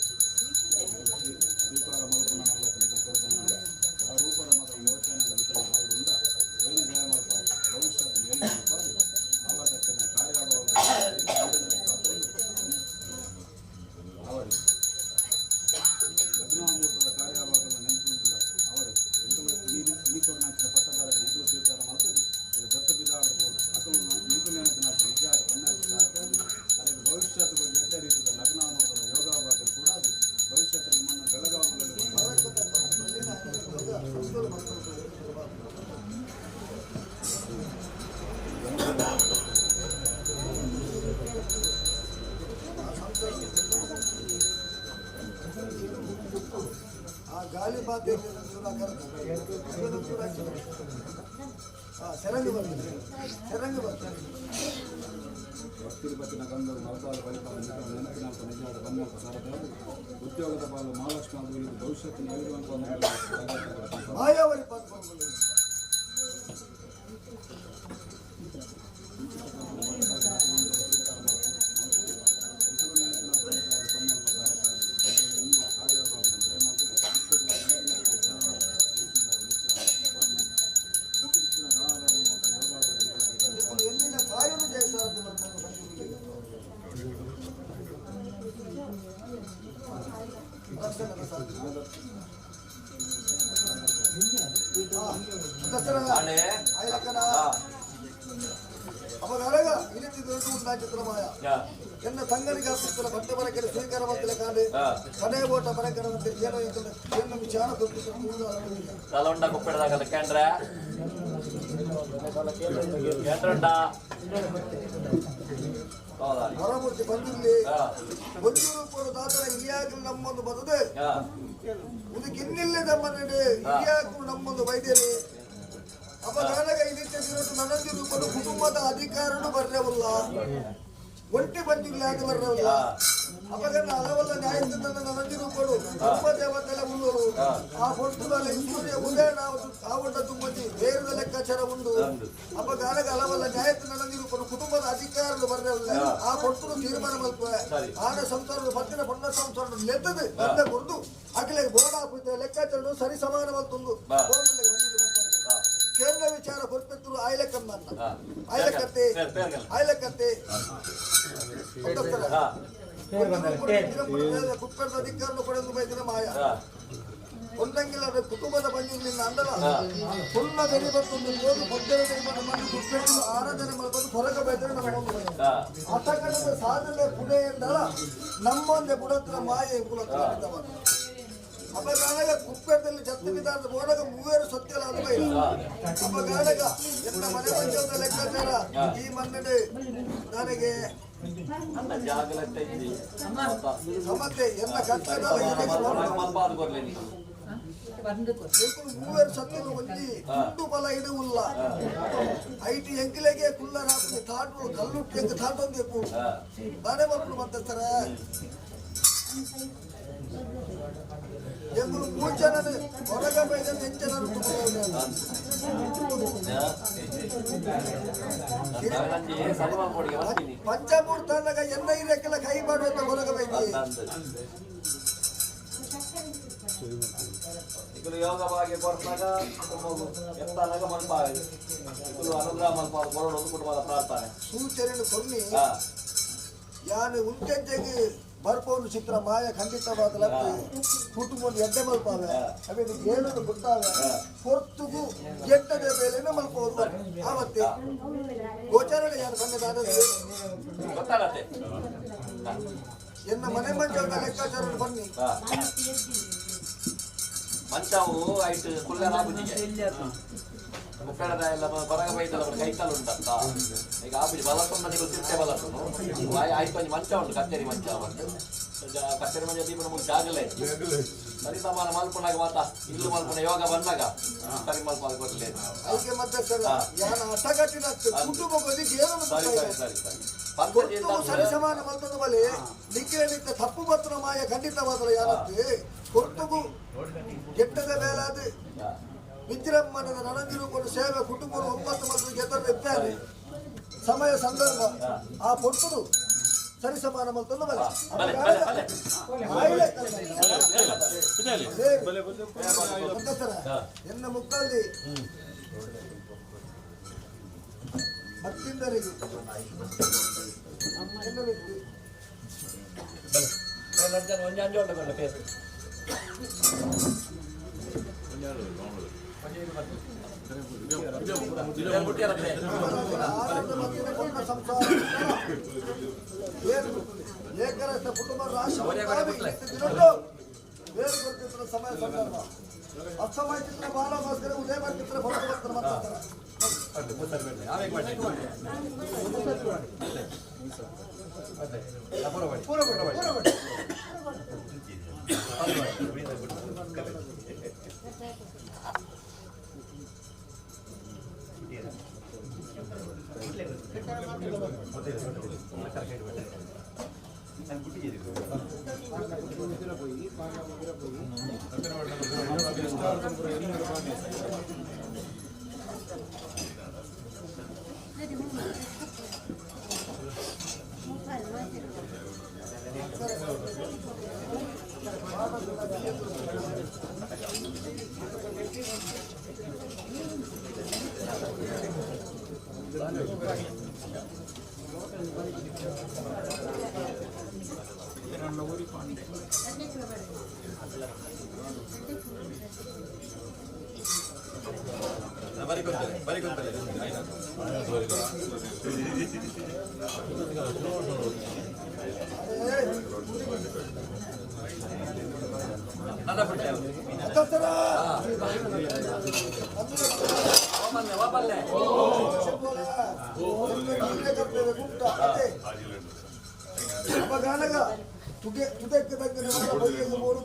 ಸ್ವೀಕಾರ ಮಲ್ಪನ ಆ ರೂಪದ ಮತ ಯೋಚನೆ ವಿತರಿಸುವುದರಿಂದ ಏನು ಜಯ ಮಾಡ್ತಾ ಭವಿಷ್ಯದಲ್ಲಿ ಹೇಳಿ ಆವರ್ತನ ಕಾರ್ಯಭಾವ ಅವರು ಲಗ್ನಾಮೂರ್ತದ ಕಾರ್ಯಭಾಗದ ನೆನಪಿಲ್ಲ ಅವರು ಇನಿಕೊರ್ನಾಚಿನ ಪಟ್ಟಬಾರಕ ನೆನಪು ಸ್ವೀಕಾರ ಮಾಡ್ತದೆ ಅದು ದತ್ತು ಪಿದಾಡು ಅಕಲು ನೀಕು ನೆನಪಿನ ನಿಜ ಅದಕ್ಕೆ ಭವಿಷ್ಯದ ಬಗ್ಗೆ ಎಟ್ಟ ರೀತಿಯ ಲಗ್ನಾಮೂರ್ತದ ಯೋಗಾಭಾಗ ಕೂಡ ಅದು ಭವಿಷ್ಯದಲ್ಲಿ ನಿಮ್ಮನ್ನು ಬೆಳಗಾವಲ್ಲಿ ಆ ಗಾಳಿ ಬಾಧೆ ಸೆರಂಗಿ ಬರ್ತದೆ ಭಕ್ತಿಪತ್ತಿನ ಗಂಧರು ಮರದಾದ ಬಳಿಕ ನೆನಪಿನ ನಿಜವಾದ ಬನ್ನಪ್ಪ ಸಾರದ ಉದ್ಯೋಗದ ಪಾಲು ಮಹಾಲಕ್ಷ್ಮಿ ಅಭಿವೃದ್ಧಿ ಭವಿಷ್ಯത്തിന് ಎದುರುವಂತ ಒಂದು ಮಾಯಾವರಿ ಚಿತ್ರಮಾಯ ಎನ್ನ ತಂಗನಿಗೆ ಹಾಕುತ್ತಿಲ್ಲ ಬಟ್ಟೆ ಬರಕ್ಕೆ ಸ್ವೀಕಾರ ಮಾಡ್ತಿಲ್ಲ ಕಾಂಡೆ ಕಡೆ ಓಟ ಬರಕ್ಕೆ ಏನೋ ಏನು ವಿಚಾರ ಹೊರಮೂರ್ತಿ ಬಂದಿಲ್ಲಿ ಒಂದೂರು ಕೂಡ ದಾತರ ಇಲಿಯಾಗಲು ನಮ್ಮೊಂದು ಬದದೆ ಇದು ಕಿನ್ನಿಲ್ಲೇ ನಮ್ಮನ್ನೆ ಇಲಿಯಾಗಲು ನಮ್ಮೊಂದು ವೈದ್ಯರೇ ಅಪ್ಪ ನನಗೆ ಇದಕ್ಕೆ ನನಗೆ ರೂಪದ ಕುಟುಂಬದ ಅಧಿಕಾರನು ಬರ್ರವಲ್ಲ ಒಂಟಿ ಬಂದಿಲ್ಲ ಅದು ಬರ್ರವಲ್ಲ ಅವಾಗ ಹಲವಲ್ಲ ನ್ಯಾಯದಿಂದ ನನಗೆ ರೂಪಡು ತುಂಬ ದೇವತೆಲ್ಲ ಉಳ್ಳವರು ಆ ಹೊಟ್ಟುದಲ್ಲಿ ಸೂರ್ಯ ಉದಯ ನಾವು ಆವಡ್ಡ ತುಂಬಿ ಬೇರದ ಲೆಕ್ಕಾಚಾರ ಉಂಡು ಅವಾಗ ನನಗೆ ಹಲವಲ್ಲ ನ್ಯಾಯದಿಂದ ನನಗೆ ರೂಪಡು ಕುಟುಂಬದ ಅಧಿಕಾರನು ಬರ್ರವಲ್ಲ ಆ ಹೊಟ್ಟು ತೀರ್ಮಾನ ಮಲ್ಪ ಆನ ಸಂಸಾರದ ಪತ್ತಿನ ಪೊಣ್ಣ ಸಂಸಾರ ಲೆತ್ತದು ಬಂದ ಕೊಡ್ದು ಅಖಿಲ ಬೋರ್ಡ್ ಹಾಕುತ್ತೆ ಲೆಕ್ಕಾಚಾರ ಸರಿ ಸಮಾನ ಬಂತೊಂದು ಕೇಂದ್ರ ವಿಚಾರ ಹೊರಪೆತ್ತರು ಆಯ್ಲೆಕ್ಕಮ್ಮ ಆಯ್ಲೆಕ್ಕತ್ತೆ ಕುಕ್ಕರದ ಅಧಿಕಾರ ಪಡೆದು ಬೈದಿನ ಮಾಯ ಒಂದಂಗಿಲ್ಲ ಕುಟುಂಬದ ಬಂದಿರಲಿಲ್ಲ ಅಂದಲ್ಲ ಪುಣ್ಣ ಬೆರಿ ಬರ್ತೊಂದು ಓದು ಮೊದಲೇ ಮಾಡಿ ಕುಕ್ಕರು ಆರಾಧನೆ ಮಾಡ್ಬೋದು ಹೊರಗೆ ಬೈದರೆ ನಮ್ಮ ಅಸಕಣದ ಸಾಧನೆ ಪುಣೆ ಎಂದಲ್ಲ ನಮ್ಮೊಂದೆ ಬುಡತ್ರ ಮಾಯೆ ಕುಲತ್ರ ಅಪ್ಪ ಗಾನಗ ಕುಕ್ಕರದಲ್ಲಿ ಜತ್ತು ಬಿದ್ದಾದ ಬೋಡಗ ಮೂವರು ಸತ್ಯಲ ಅಪ್ಪ ಗಾನಗ ಎನ್ನ ಮನೆ ಪಂಚದ ಲೆಕ್ಕಾಚಾರ ಈ ಮನ್ನಡೆ ನನಗೆ ಸಮತೆ ಎನ್ನ ಕಟ್ಟದ ಮೂವರು ಸತ್ಯನು ಒಂದಿ ಉಂಡು ಬಲ ಇಡುವುಲ್ಲ ಐಟಿ ಎಂಕಿಲೆಗೆ ಕುಲ್ಲರ ತಾಟು ಕಲ್ಲುಟ್ಟಿ ಎಂಕ ತಾಟೊಂದೇಕು ಬಾಡೆ ಮಕ್ಕಳು ಬರ್ತಾರ ಎಂಬುದು ಮೂರ್ಜನ ಹೊರಗ ಬೈದ ನೆಂಚನರು ಪಂಚಮೂರ್ತನಾಗ ಎನ್ನ ಇರಕ್ಕೆಲ್ಲ ಕೈ ಮಾಡುವಂತ ಹೊರಗ ಬೈದಿ ಇದು ಯೋಗವಾಗಿ ಕೊಟ್ಟಾಗ ಎತ್ತಾಗ ಮಲ್ಪಾವೆ ಇದು ಅನುಗ್ರಹ ಮಲ್ಪ ಬರೋದು ಕುಟುಂಬದ ಪ್ರಾರ್ಥನೆ ಸೂಚನೆ ಕೊನ್ನಿ ಯಾನು ಉಂಟೆಂಜೆಗೆ ಬರ್ಪೋನು ಚಿತ್ರ ಮಾಯ ಖಂಡಿತವಾದ ಕುಟುಂಬ ಎಡ್ಡೆ ಮಲ್ಪಾವೆ ಅವೇನು ಏನು ಗೊತ್ತಾವೆ ಹೊರತುಗೂ ಎಟ್ಟದ ಬೇಲೆನ ಮಲ್ಪೋದು ಆವತ್ತೆ ಗೋಚಾರಣ ಯಾರು ಬಂದ ಗೊತ್ತಾಗತ್ತೆ ಎನ್ನ ಮನೆ ಮಂಚದ ಲೆಕ್ಕಾಚಾರ ಬನ್ನಿ ಮಂಚವು ಐಟ್ ಕುಲ್ಲರ ಬುದ್ಧಿಗೆ ಮುಕ್ಕಳದ ಎಲ್ಲ ಹೊರಗ ಬೈದಲ್ಲ ಕೈಕಾಲು ಉಂಟಂತ ಈಗ ಆಬಿಡಿ ಬಲಸೊಂದು ನೀವು ತಿರ್ತೆ ಬಲಸೊಂದು ಆಯ್ತು ಒಂದು ಮಂಚ ಉಂಟು ಕತ್ತೇರಿ ಮಂಚ ಒಂದು ಕತ್ತೇರಿ ಮಂಚ ದೀಪನ ಮುಂದೆ ಜಾಗಲೇ ಸರಿ ಸಮಾನ ಮಲ್ಪನಾಗ ಮಾತಾ ಇಲ್ಲು ಮಲ್ಪನ ಯೋಗ ಬಂದಾಗ ಸರಿ ಮಲ್ಪ ಕೊಡ್ಲಿ ಅದಕ್ಕೆ ಮತ್ತೆ ಸರ್ ಯಾನ ಅಟಗಟ್ಟಿನ ಕುಟುಂಬ ಬದಿಗೆ ಏನು ಸರಿ ಸರಿ ಸರಿ ಸರಿ ಸರಿ ಸಮಾನ ಮಲ್ಪದ ಬಳಿ ನಿಖಿಲಿದ್ದ ತಪ್ಪು ಬತ್ತನ ಮಾಯ ಖಂಡಿತವಾದಲ್ಲ ಯಾರತ್ತೆ ಹೊರತುಗೂ ಕೆಟ್ಟದ ಮೇಲಾದ ವಿಜೃಂಭಣದ ನನಗಿರುಕೊಂಡು ಸೇವೆ ಕುಟುಂಬ 9 ಮಂದಿ ಗೆದ್ದರೆ ಸಮಯ ಸಂದರ್ಭ ಆ ಪೊಟ್ಟುದು ಸರಿಸಮಾನ ಮಲ್ತೊಂದು ಬಲ ಎನ್ನ ಮುಕ್ಕಲ್ಲಿ ಮತ್ತಿಂದರಿಗೆ ಎನ್ನ ವ್ಯಕ್ತಿ ಏಕರ ಕುಟುಂಬ ರಾಷ್ಟ್ರ ಬೇರೆ ಗೊತ್ತಿರುವ ಸಮಯ ಸಂದರ್ಭ ಅಸಮಯ ಚಿತ್ರ ಬಾಲ ಭಾಸ್ಕರ ಉದಯ ಚಿತ್ರ ಭಕ್ತಭಕ್ತರ ಮಾತಾಡ್ತಾರೆ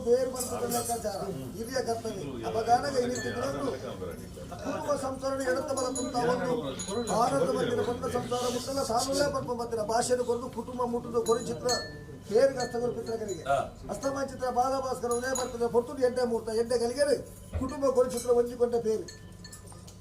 ಬೇರೆ ಬರ್ತದೆ ಲೆಕ್ಕಾಚಾರ ಹಿರಿಯ ಕರ್ತವ್ಯ ಅಪಗಾನಗ ಪೂರ್ವ ಸಂಸ್ಕರಣೆ ಎಡತ ಬಲ ತುಂತ ಒಂದು ಭಾರತ ಬಂದಿನ ಬಂದ ಸಂಸಾರ ಮುಟ್ಟಲ್ಲ ಸಾನುಲ್ಲೇ ಪರ್ಪ ಬಂದಿನ ಭಾಷೆಯನ್ನು ಕೊರದು ಕುಟುಂಬ ಮುಟ್ಟುದು ಕೊರಿ ಚಿತ್ರ ಬೇರಿಗೆ ಹಸ್ತಗಳು ಪಿತ್ರಕರಿಗೆ ಅಸ್ತಮ ಚಿತ್ರ ಬಾಲಭಾಸ್ಕರ ಉದಯ ಬರ್ತದೆ ಪೊರ್ತುದು ಎಡ್ಡೆ ಮೂರ್ತ ಎಡ್ಡೆ ಗಲಿಗೆರೆ ಕುಟುಂಬ ಕೊರಿ ಚಿತ್ರ ಒಂಜಿಕೊಂಡ ಬೇರು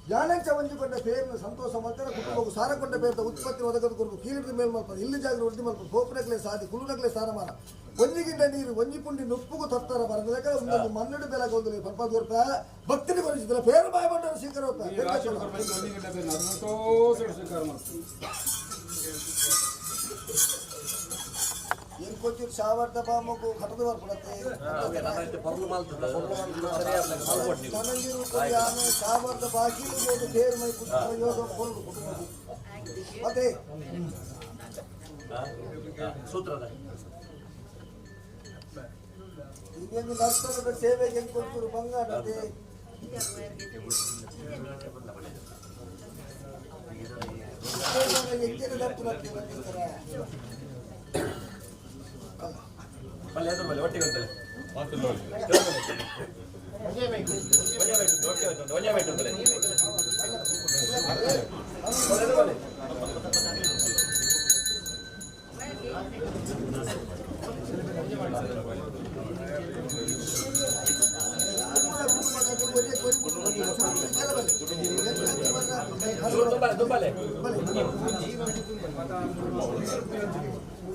ಯಾನೆಂಚ ಒಂಜಿಕೊಂಡ ಬೇರಿನ ಸಂತೋಷ ಮಾಡ್ತಾರೆ ಕುಟುಂಬಕ್ಕೂ ಸಾರಕೊಂಡ ಬೇರದ ಉತ್ಪತ್ತಿ ಒದಗದು ಕೊರದು ಕೀಳಿದ ಮೇಲ್ ಮಲ್ಪದು ಇಲ್ಲಿ ಜಾಗ ಉಳಿದು ಮಲ್ಪದು ಗೋಪುರಕ್ಲೆ ಸಾಧಿ ಕುಲುನಕ್ಲೆ ಸ್ಥಾನಮಾನ ಒಂಜಿಗಿಂಡ ನೀರು ಒಂಜಿ ಪುಂಡಿ ನುಪ್ಪುಗೂ ತರ್ತಾರ ಬರದಕ್ಕೆ ಒಂದು ಮನ್ನಡು ಬೆಲೆ ಹೋದ್ರೆ ಪರ್ಪದ ರೂಪಾಯಿ ಭಕ್ತಿನಿ ಕೊರಿಸಿದ್ರೆ ಬೇರೆ ಬಾಯಿ ಬಂಡರು ಸ್ವೀಕಾರ ಏನ್ ಕೊಚ್ಚಿರ್ ಶಾವರ್ದ ಬಾಮಗು ಕಟದ ಬರ್ಪಡತ್ತೆ ಶಾವರ್ದ ಬಾಕಿ ಬೇರೆ ಮೈ ಯೋಗ ಮತ್ತೆ ಸೂತ್ರದ ಇದೊಂದು ನರ್ತನದ ಸೇವೆಗೆ ಹೆಂಗ್ ಕೊಡ್ತೀರು ಬಂಗಾರತೆ ಹೆಚ್ಚಿನ ನರ್ತನ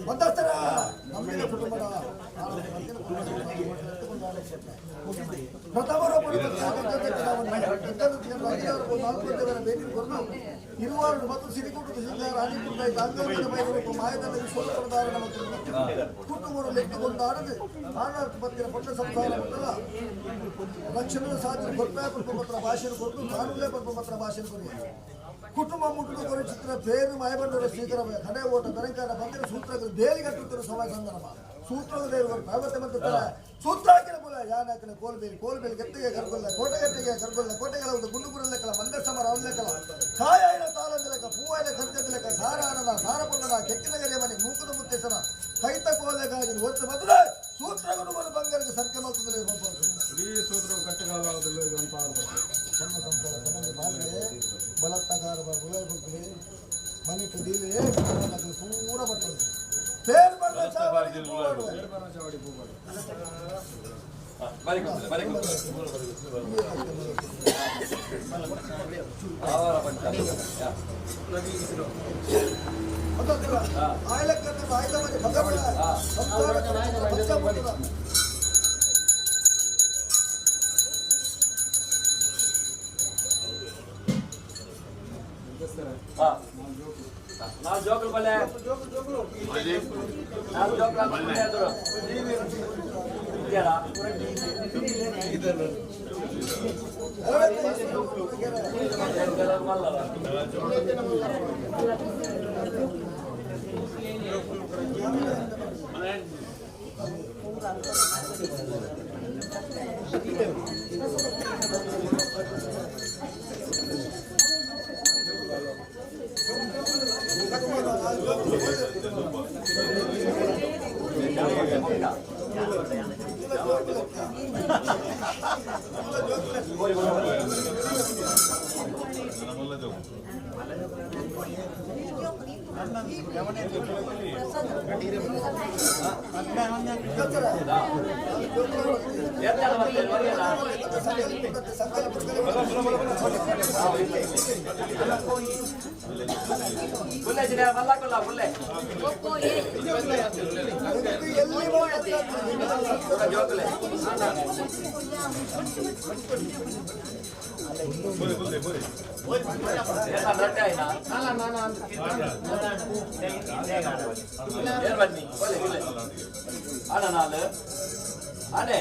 ಒಂದಸ್ತರ ನಮ್ಮಿನ ಕುಟುಂಬದ ಇರುವಾರು ಮತ್ತು ಸಿರಿಕುಟುಂಬ ಮಾಯದಲ್ಲಿ ವಿಶ್ವದಾರಣ ಮತ್ತು ಕುಟುಂಬವನ್ನು ಲೆಕ್ಕಗೊಂಡಾಡದೆ ಆಡಳಿತ ಪತ್ತಿನ ಪಟ್ಟ ಸಂಸಾರ ಲಕ್ಷಣದ ಸಾಧ್ಯ ಪತ್ರ ಭಾಷೆಯನ್ನು ಕೊಟ್ಟು ಕಾನೂನೇ ಪತ್ರ ಭಾಷೆಯನ್ನು ಕೊಡಿ ಕುಟುಂಬ ಮುಟ್ಟುದು ಕೊರೆ ಚಿತ್ರ ಬೇರು ಮಾಯಬಂಡರ ಸ್ವೀಕಾರ ಕಡೆ ಓಟ ತರಂಕಾರ ಬಂದಿರ ಸೂತ್ರಗಳು ಬೇಲಿ ಕಟ್ಟುತ್ತಿರುವ ಸಮಯ ಸಂದರ್ಭ ಸೂತ್ರದ ದೇವರು ಪಾರ್ವತಿ ಮಂತ್ರ ಸೂತ್ರ ಹಾಕಿನ ಮೂಲ ಯಾನಾಕಿನ ಕೋಲ್ಬೇಲಿ ಗೆತ್ತಿಗೆ ಕರ್ಕೊಲ್ಲ ಕೋಟೆಗಟ್ಟಿಗೆ ಕರ್ಕೊಲ್ಲ ಕೋಟೆಗಳ ಒಂದು ಗುಂಡುಗುರ ಲೆಕ್ಕಲ ಮಂದ ಸಮರ ಅವಲೆಕ್ಕಲ ಕಾಯಿನ ತಾಳದ ಲೆಕ್ಕ ಹೂವಾಯಿನ ಖರ್ಚದ ಲೆಕ್ಕ ಸಾರಾನನ ಸಾರಪುಣ್ಣನ ಕೆಕ್ಕಿನಗರಿಯ ಮನೆ ಮೂಕದ ಮುತ್ತೇಸನ ಕೈತ ಕೋಲೆಗಾಗಿ ಒತ್ತು ಬದಲ ಸೂತ್ರ ಗುಣವನ್ನು ಬಂಗಾರಿಗೆ ಸರ್ಕೆ ಮಾಡ್ತದಲ್ಲಿ ಈ ಸೂತ್ರವು ಕಟ್ಟಗಾಲದಲ್ಲಿ ಸಣ್ಣ ಸಂಸಾರ ತನಗೆ ಬಾಳ್ರೆ ಬಲತ್ತಗಾರ ಗುಲಾಬಿ ಬಗ್ಗೆ ಮನೆ ಕದೀಲಿ ಪೂರ ಬರ್ತದೆ ಬೇರೆ ಬರ್ತದೆ ಬರಿ ಅವರ ಬಂಟ ಆಯಲಕ್ಕನ್ನು ಆಯ್ದ ಮನೆ ಭಗವಳ ಸಂಸಾರ ನಾವು ಜೋಕಲ್ ಬಲ್ಲೆ ನಾವು ಜೋಕಲ್ ಬಲ್ಲೆ ಆದ್ರು ಇದೆಯಲ್ಲ ಬುಲ್ಲೆ ಜಿನ ಮಲ್ಲ ಕೊಲ್ಲ ಬುಲ್ಲೆ ಜೋಕಲೆ ಬನ್ನಿ ಆಡ ನಾಲ್ ಆಡೆ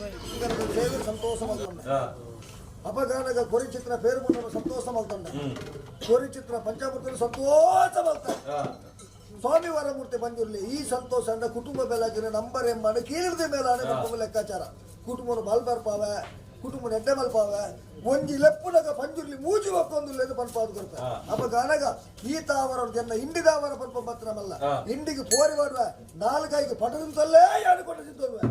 ಸೇವೆ ಸಂತೋಷ ಮಲ್ತಂಡ ಅಪಗಾನಗ ಕೊರಿ ಚಿತ್ರ ಪೇರು ಮುಂದೆ ಸಂತೋಷ ಮಲ್ತಂಡ ಕೊರಿ ಚಿತ್ರ ಪಂಚಾಮೃತ ಸಂತೋಷ ಮಲ್ತಂಡ ಸ್ವಾಮಿ ವರಮೂರ್ತಿ ಬಂದಿರಲಿ ಈ ಸಂತೋಷ ಅಂಡ ಕುಟುಂಬ ಬೆಳಗಿನ ನಂಬರ್ ಎಂಬ ಕೀಳಿದ ಮೇಲಾನೆ ಲೆಕ್ಕಾಚಾರ ಕುಟುಂಬನ ಬಲ್ ಬರ್ಪಾವೆ ಕುಟುಂಬ ಎಡ್ಡೆ ಮಲ್ಪಾವೆ ಒಂಜಿ ಲೆಪ್ಪುನಗ ಪಂಜುರ್ಲಿ ಮೂಜಿ ಒಕ್ಕೊಂದು ಪನ್ಪಾದು ಕೊಡ್ತಾರೆ ಅಪಗಾನಗ ಈ ತಾವರ ಜನ ಇಂಡಿದಾವರ ಪನ್ಪ ಪತ್ರಮಲ್ಲ ಇಂಡಿಗೆ ಪೋರಿ ಮಾಡುವ ನಾಲ್ಕೈಗೆ ಪಟದಿಂತಲ್ಲೇ ಯಾಡಿಕೊಂಡು ಸಿದ್ಧರುವೆ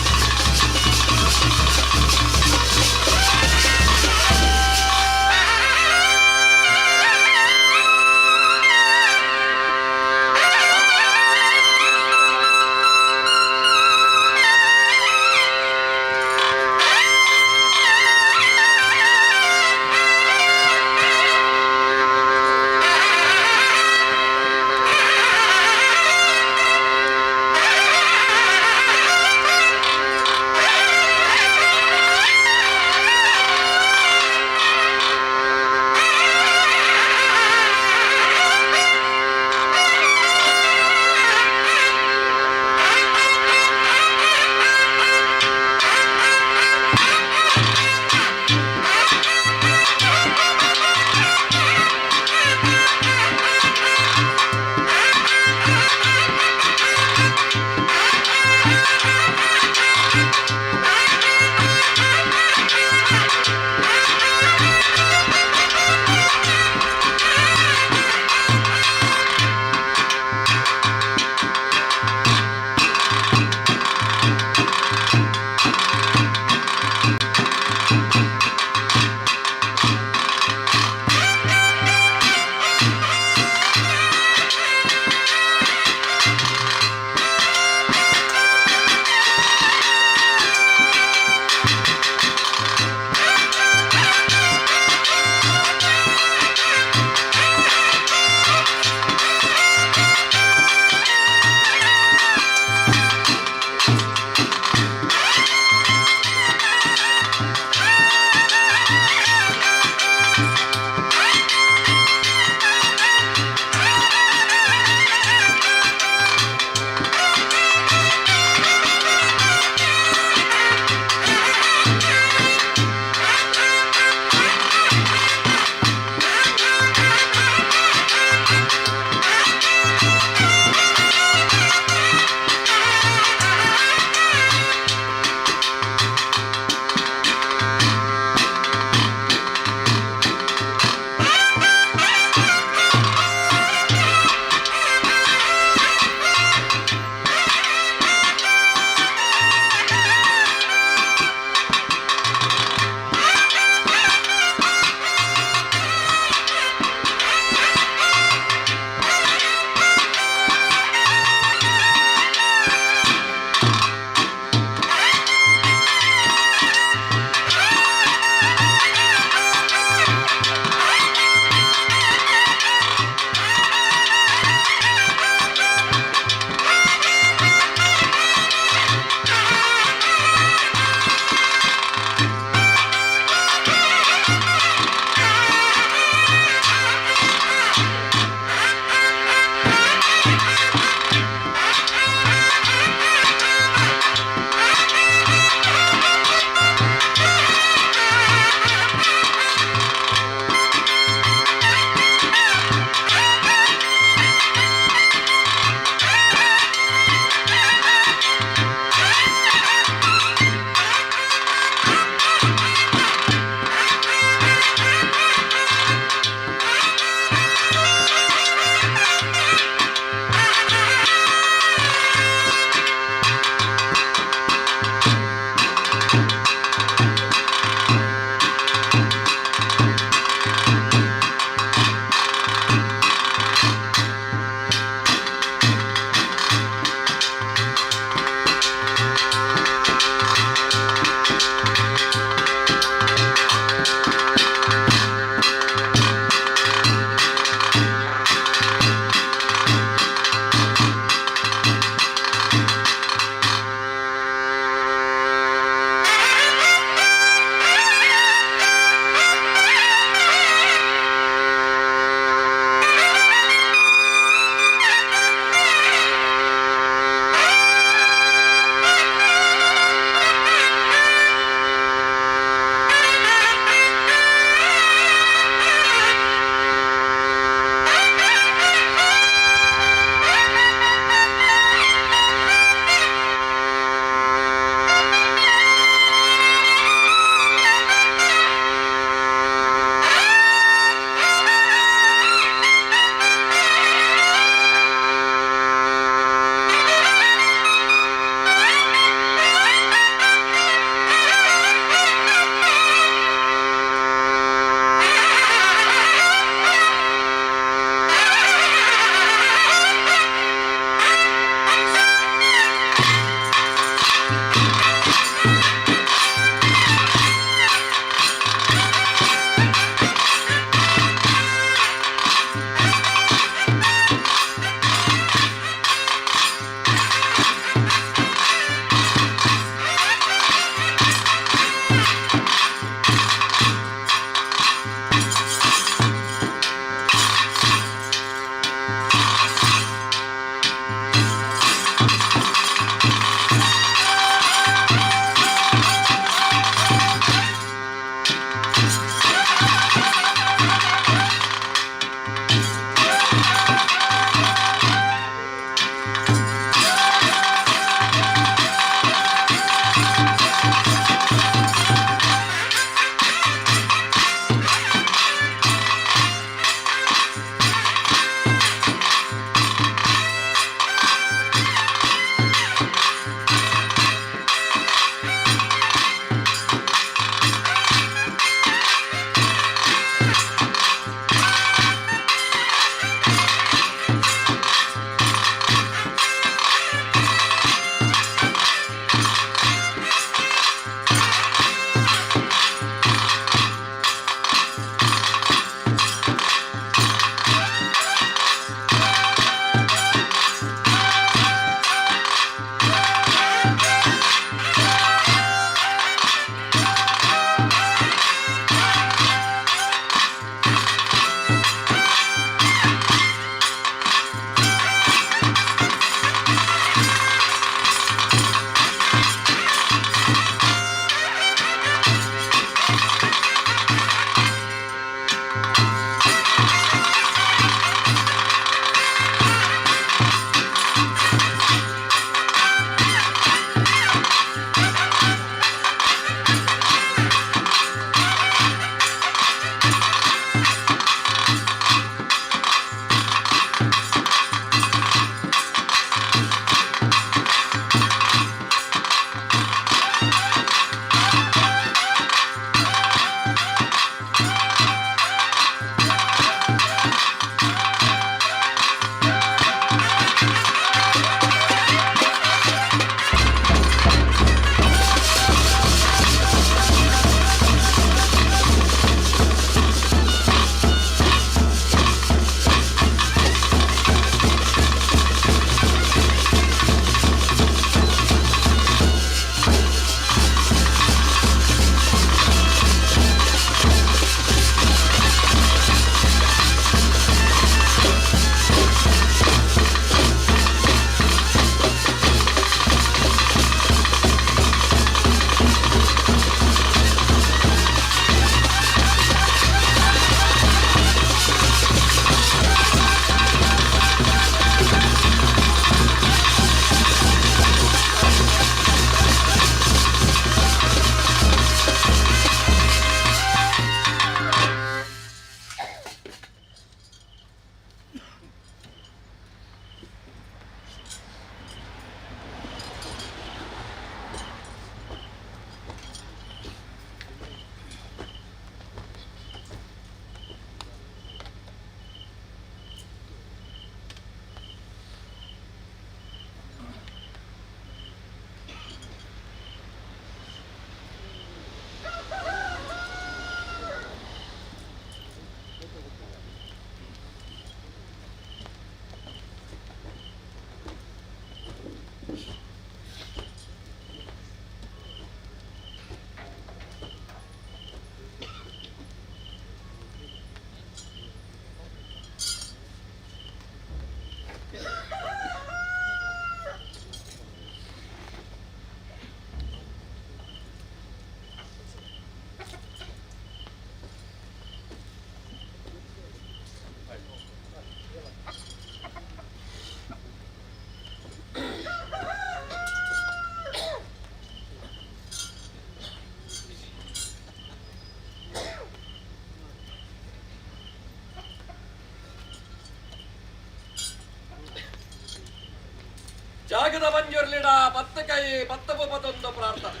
ಪಂಜುರ್ಲಿಡ 10 ಕೈ 10 11 ಪ್ರಾರ್ಥನೆ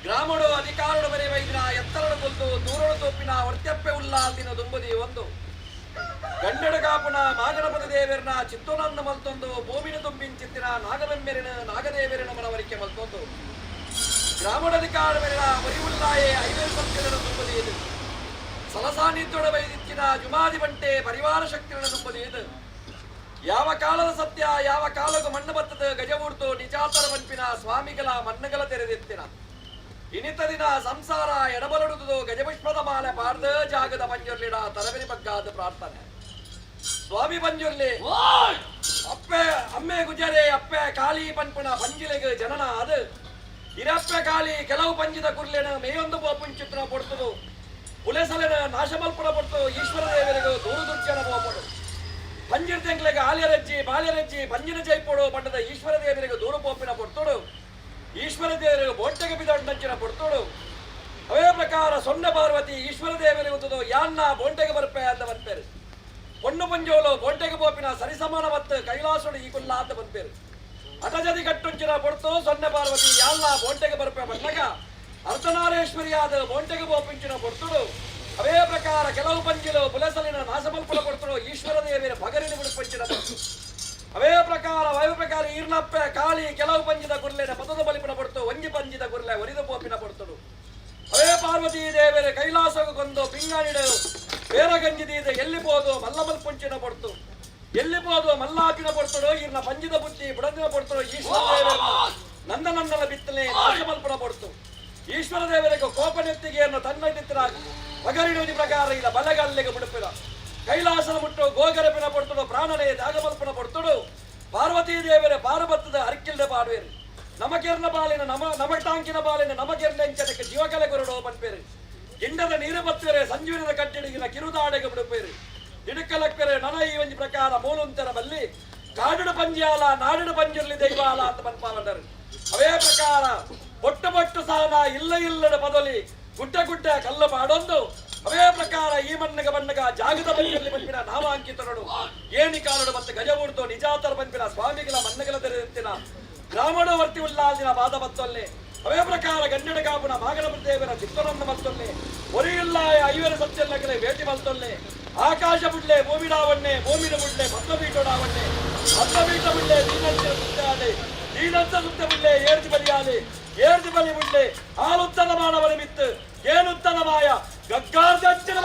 ಗ್ರಾಮಡು ಅಧಿಕಾರಡು ಬರೆ ವೈದ್ಯ ಎತ್ತರಡು ಕೊಲ್ತು ದೂರಡು ತೋಪಿನ ಹೊರ್ತೆಪ್ಪೆ ಉಲ್ಲಾದಿನ ದುಂಬುದಿ ಒಂದು ಗಂಡಡು ಕಾಪುನ ಮಾಗಣಪದ ದೇವರನ ಚಿತ್ತೋನಂದ ಮಲ್ತೊಂದು ಭೂಮಿನ ತುಂಬಿಂಚಿತ್ತಿನ ನಾಗಬೆಂಬೆರಿನ ನಾಗದೇವರಿನ ಮನವರಿಕೆ ಮಲ್ತೊಂದು ಗ್ರಾಮಡಧಿಕಾರ ಮೇಲಿನ ಮರಿವುಲ್ಲಾಯೆ 5 ಸಂಖ್ಯೆಗಳ ದುಂಬುದಿ ಇದು ಸಲಸಾನಿತ್ಯೊಡ ವೈದಿಕ್ಕಿನ ಜುಮಾದಿ ಬಂಟೆ ಪರಿವಾರ ಶಕ್ತಿಗಳ ದುಂಬುದಿ ಇದು ಯಾವ ಕಾಲದ ಸತ್ಯ ಯಾವ ಕಾಲಕ್ಕೂ ಮಣ್ಣು ಬತ್ತದ ಗಜಮೂರ್ತು ನಿಜಾತರ ಪಂಪಿನ ಸ್ವಾಮಿಗಳ ಮಣ್ಣುಗಳ ತೆರೆದಿತ್ತಿನ ಇನಿತ ದಿನ ಸಂಸಾರ ಎಡಬಲಡುವುದು ಗಜಪುಷ್ಪದ ಮಾಲೆ ಪಾರ್ದ ಜಾಗದ ಪಂಜುರ್ಲಿಡ ತರಬೇರಿ ಬಗ್ಗಾದ ಪ್ರಾರ್ಥನೆ ಸ್ವಾಮಿ ಪಂಜುರ್ಲಿ ಅಪ್ಪೆ ಅಮ್ಮೆ ಗುಜರೆ ಅಪ್ಪೆ ಕಾಳಿ ಪಂಪುನ ಪಂಜಿಲೆಗೆ ಜನನ ಅದು ಇರಪ್ಪೆ ಕಾಳಿ ಕೆಲವು ಪಂಜಿದ ಕುರ್ಲೆನ ಮೇಯೊಂದು ಬೋಪುಂಚಿತ್ರ ಪೊಡ್ತದು ಪುಲೆಸಲೆನ ನಾಶಮಲ್ಪುರ ಪೊಡ್ತು ಈಶ್ವರ ದೇವರಿಗೂ ದೂರು ದುರ್ಜನ ಬೋಪಡು ಪಂಜಿನ ತೆಂಗ್ಲೆಗೆ ಆಲ್ಯರಜ್ಜಿ ಬಾಲ್ಯರಜ್ಜಿ ಪಂಜಿನ ಜೈಪೋಡು ಪಂಡದ ಈಶ್ವರ ದೇವರಿಗೂ ದೂರು ಪೋಪಿನ ಪೊಡ್ತೋಡು ಈಶ್ವರ ದೇವರಿಗೆ ಬೋಟೆಗೆ ಬಿದೊಂಡಂಚಿನ ಪೊಡ್ತೋಡು ಅವೇ ಪ್ರಕಾರ ಸೊನ್ನೆ ಪಾರ್ವತಿ ಈಶ್ವರ ದೇವರಿಗೆ ಯಾನ್ನ ಬೋಂಟೆಗೆ ಬರ್ಪೆ ಅಂತ ಬಂದ್ಪೇರು பொண்ணு பஞ்சோலோ ಬೋಂಟೆಗೆ ಬೋಪಿನ ಸರಿಸಮಾನ ಮತ್ತು ಕೈಲಾಸೋಡು ಈ ಕುಲ್ಲ ಅಂತ ಬಂದ್ಪೇರು ಅಟಜದಿ ಕಟ್ಟುಂಚಿನ ಪೊಡ್ತು ಸೊನ್ನೆ ಪಾರ್ವತಿ ಯಾನ್ನ ಬೋಂಟೆಗೆ ಬರ್ಪೆ ಬಂದಾಗ ಅರ್ಧನಾರೇಶ್ವರಿಯಾದ ಬೋಂಟೆಗೆ ಬೋಪಿಂಚಿನ ಪೊಡ್ತುಡು ಅವೇ ಪ್ರಕಾರ ಕೆಲವು ಪಂಜಿಲು ಪುಲಸಲಿನ ನಾಶಮಲ್ಪುಲ ಕೊಡ್ತರು ಈಶ್ವರ ದೇವಿನ ಪಗರಿನ ಬಿಡುಪಂಚಿನ ಅವೇ ಪ್ರಕಾರ ಈರ್ನಪ್ಪೆ ಕಾಳಿ ಕೆಲವು ಪಂಜಿದ ಗುರ್ಲೆನ ಪದದ ಬಲಿಪಿನ ಪಡ್ತು ಒಂಜಿ ಪಂಜಿದ ಗುರ್ಲೆ ಒರಿದ ಪೋಪಿನ ಪಡ್ತಡು ಅವೇ ಪಾರ್ವತಿ ದೇವಿನ ಕೈಲಾಸಗೂ ಕೊಂದು ಪಿಂಗಾಣಿಡು ಬೇರಗಂಜಿದೀದ ಎಲ್ಲಿಬೋದು ಮಲ್ಲಮಲ್ಪುಂಚಿನ ಪಡ್ತು ಎಲ್ಲಿಬೋದು ಮಲ್ಲಾಪಿನ ಪಡ್ತಡು ಈರ್ನ ಪಂಜಿದ ಬುತ್ತಿ ಬುಡದಿನ ಪಡ್ತಡು ಈಶ್ವರ ದೇವರನ್ನು ನಂದನಂದನ ಬಿತ್ತನೆ ನಾಶಮಲ್ಪುನ ಪಡ್ತು ಈಶ್ವರ ದೇವರಿಗೆ ಕೋಪನೆತ್ತಿಗೆಯನ್ನು ತನ್ನದಿತ್ತಿನ ಪಗರಿಡುವುದಿ ಪ್ರಕಾರ ಇಲ್ಲ ಬಲಗಲ್ಲಿಗೆ ಮುಡುಪಿನ ಕೈಲಾಸನ ಮುಟ್ಟು ಗೋಗರಪಿನ ಪಡ್ತಡು ಪ್ರಾಣನೇ ತ್ಯಾಗಮಲ್ಪನ ಪಡ್ತಡು ಪಾರ್ವತೀ ದೇವರ ಪಾರಬತ್ತದ ಅರ್ಕಿಲ್ದೆ ಪಾಡುವೇರು ನಮಕೆರ್ನ ಬಾಲಿನ ನಮಟಾಂಕಿನ ಬಾಲಿನ ನಮಗೆರ್ನೆಂಚನಕ್ಕೆ ಜೀವಕಲೆ ಕೊರಡು ಪನ್ಪೇರು ಗಿಂಡದ ನೀರು ಬತ್ತುವರೆ ಸಂಜೀವನದ ಕಟ್ಟಿಡಿಗಿನ ಕಿರುದಾಡೆಗೆ ಬಿಡುಪೇರು ಇಡುಕಲಕ್ಕರೆ ನನ ಈ ಒಂದು ಪ್ರಕಾರ ಮೂಲುಂತರ ಬಲ್ಲಿ ಕಾಡುಡು ಪಂಜಿಯಾಲ ನಾಡುಡು ಪಂಜಿರ್ಲಿ ದೈವಾಲ ಅಂತ ಪನ್ಪಾವಂಡರು ಅವೇ ಪ್ರಕಾರ ಬೊಟ್ಟು ಸಾನ ಇಲ್ಲಡ ಪದಲಿ ಗುಡ್ಡ ಕಲ್ಲು ಮಾಡೊಂದು ಅವೇ ಪ್ರಕಾರ ಈ ಬಣ್ಣಗ ಜಾಗದ ಪಂಜಲ್ಲಿ ಪಂಪಿನ ನಾಮಾಂಕಿತರಡು ಏಣಿ ಕಾಲಡು ಮತ್ತು ಗಜಮೂರ್ತು ನಿಜಾತರ ಪಂಪಿನ ಸ್ವಾಮಿಗಳ ಮಣ್ಣಗಳ ತೆರೆದಿತ್ತಿನ ಗ್ರಾಮಡ ವರ್ತಿ ಉಲ್ಲಾದಿನ ಬಾದ ಮತ್ತೊಲ್ಲೆ ಅವೇ ಪ್ರಕಾರ ಗಂಡಡ ಕಾಪುನ ಮಾಗಣಪತಿ ದೇವರ ಚಿತ್ತನಂದ ಮತ್ತೊಲ್ಲೆ ಒರಿಯುಲ್ಲಾಯ 5 ಸತ್ಯಲ್ಲಗಲೆ ಭೇಟಿ ಮಲ್ತೊಲ್ಲೆ ಆಕಾಶ ಬುಡ್ಲೆ ಭೂಮಿಡಾವಣ್ಣೆ ಭೂಮಿನ ಬುಡ್ಲೆ ಪದ್ಮಪೀಠೋಡಾವಣ್ಣೆ ಪದ್ಮಪೀಠ ಬುಡ್ಲೆ ದೀನಂತ ಸುತ್ತಾಡೆ ದೀನಂತ ಸುತ್ತ ಬುಡ್ಲೆ ಏರ್ಜಿ ಬಲಿಯಾಲೆ ಏರ್ಜಿ ಬಲಿ ಬುಡ್ಲೆ ಆಲುತ್ತನ ಮಾನವನ ಮಿತ್ತು ಏನುತ್ತನ ಮಾಯ ಗಗ್ಗಾರ್ದಚ್ಚಿನ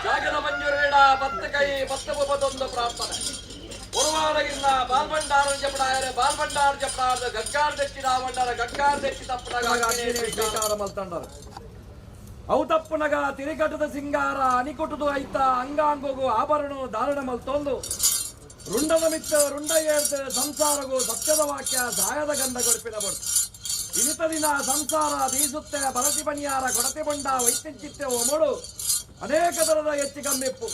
ಜಾಗದ ಮಂಜೂರಿಡ ಬತ್ತ ಕೈ ಬತ್ತ ಬೊಬ್ಬದೊಂದು ಪ್ರಾರ್ಥನೆ ಒರುವಾರಗಿನ್ನ ಬಾಲ್ಬಂಡಾರನ್ ಜಪಡಾಯರೆ ಬಾಲ್ಬಂಡಾರ ಜಪಡಾರದ ಗಗ್ಗಾರ್ ತೆಚ್ಚಿದ ಬಂಡಾರ ಗಗ್ಗಾರ್ ತೆಚ್ಚಿ ತಪ್ಪನಾಗ ಮಲ್ತಂಡರು ಅವು ತಪ್ಪನಗ ತಿರಿಕಟದ ಸಿಂಗಾರ ಅನಿಕುಟುದು ಐತ ಅಂಗಾಂಗೋಗು ಆಭರಣ ಧಾರಣ ಮಲ್ತೊಂದು ರುಂಡದ ಮಿತ್ತ ರುಂಡ ಏರ್ದ ಸಂಸಾರಗೂ ಸತ್ಯದ ವಾಕ್ಯ ದಾಯದ ಗಂಧ ಗೊಡಪಿನ ಬಡ್ತು ಇನಿತ ದಿನ ಸಂಸಾರ ದೀಸುತ್ತೆ ಬರತಿ ಬನಿಯಾರ ಕೊಡತೆ ಬಂಡ ವೈತ್ಯಚಿತ್ತೆ ಒಮಡು ಅನೇಕ ತರದ ಹೆಚ್ಚು ಕಮ್ಮಿಪ್ಪು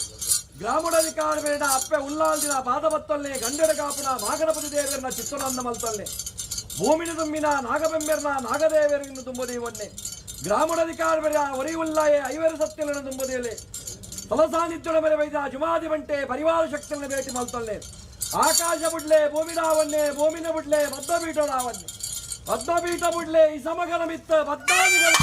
ಗ್ರಾಮುಡಧಿಕಾರ ಬೇಡ ಅಪ್ಪೆ ಉಲ್ಲಾಲ್ದಿನ ಬಾಧಬತ್ತೊಲ್ಲೆ ಗಂಡೆಡ ಕಾಪುನ ನಾಗಣಪತಿ ದೇವರನ್ನ ಚಿತ್ತುನಂದ ಮಲ್ತೊಲ್ಲೆ ಭೂಮಿನ ತುಂಬಿನ ನಾಗಬೆಂಬೆರ್ನ ನಾಗದೇವರಿನ್ನು ತುಂಬುದಿ ಒನ್ನೆ ಗ್ರಾಮುಡಧಿಕಾರ ಬೇಡ ಒರಿ ಉಲ್ಲಾಯೆ ಐವರು ಸತ್ಯಗಳನ್ನು ತುಂಬುದಿಲೆ ಫಲಸಾನ್ನಿಧ್ಯುಡ ಮೇಲೆ ಬೈದ ಜುಮಾದಿ ಬಂಟೆ ಪರಿವಾರ ಶಕ್ತಿಯನ್ನು ಭೇಟಿ ಮಲ್ತೊಲ್ಲೆ ಆಕಾಶ ಬುಡ್ಲೆ ಭೂಮಿಡಾವನ್ನೆ ಭೂಮಿನ ಬುಡ್ಲೆ ಬದ್ಧಪೀಠಡಾವನ್ನೆ ಬದ್ಧಪೀಠ ಬುಡ್ಲೆ ಈ ಸಮಗನ ಮಿತ್ತ ಬದ್ಧಾದಿಗಳ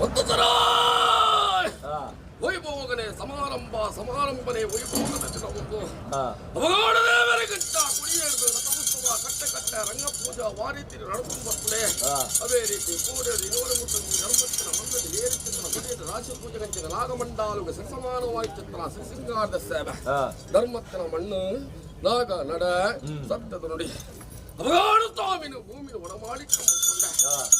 ಮತ್ತತರ ವೈಭೋಗನೆ ಸಮಾರಂಭನೆ ವೈಭೋಗದ ದಿನವೊಂದು ಅವಗಾಢ ದೇವರಿಗಿಂತ ಕುಡಿಯೇರ್ದು ರಥೋತ್ಸವ ಕಟ್ಟೆ ರಂಗಪೂಜಾ ವಾರೀತಿರಿ ನಡ್ಕೊಂಡು ಬರ್ತದೆ. ಅದೇ ರೀತಿ ಪೂರೈದು ಇನ್ನೂರ ಮುತ್ತಂಗಿ ಧರ್ಮತ್ತಿನ ಮಂದದ ಏರಿಚಿಂತನ ಕುಡಿಯದ ರಾಶಿ ಪೂಜೆ ಗಂಚಿನ ನಾಗಮಂಡಾಲುಗೆ ಸರಿಸಮಾನವಾಗಿ ಚಿತ್ರ ಶ್ರೀಸಿಂಗಾರದ ಸೇವೆ ಧರ್ಮತ್ತಿನ ಮಣ್ಣು ನಾಗ ನಡ ಸತ್ಯದ ನುಡಿ ಅವಗಾಢ ತಾಮಿನ ಭೂಮಿನ ಒಡಮಾಡಿಕೊಂಡೆ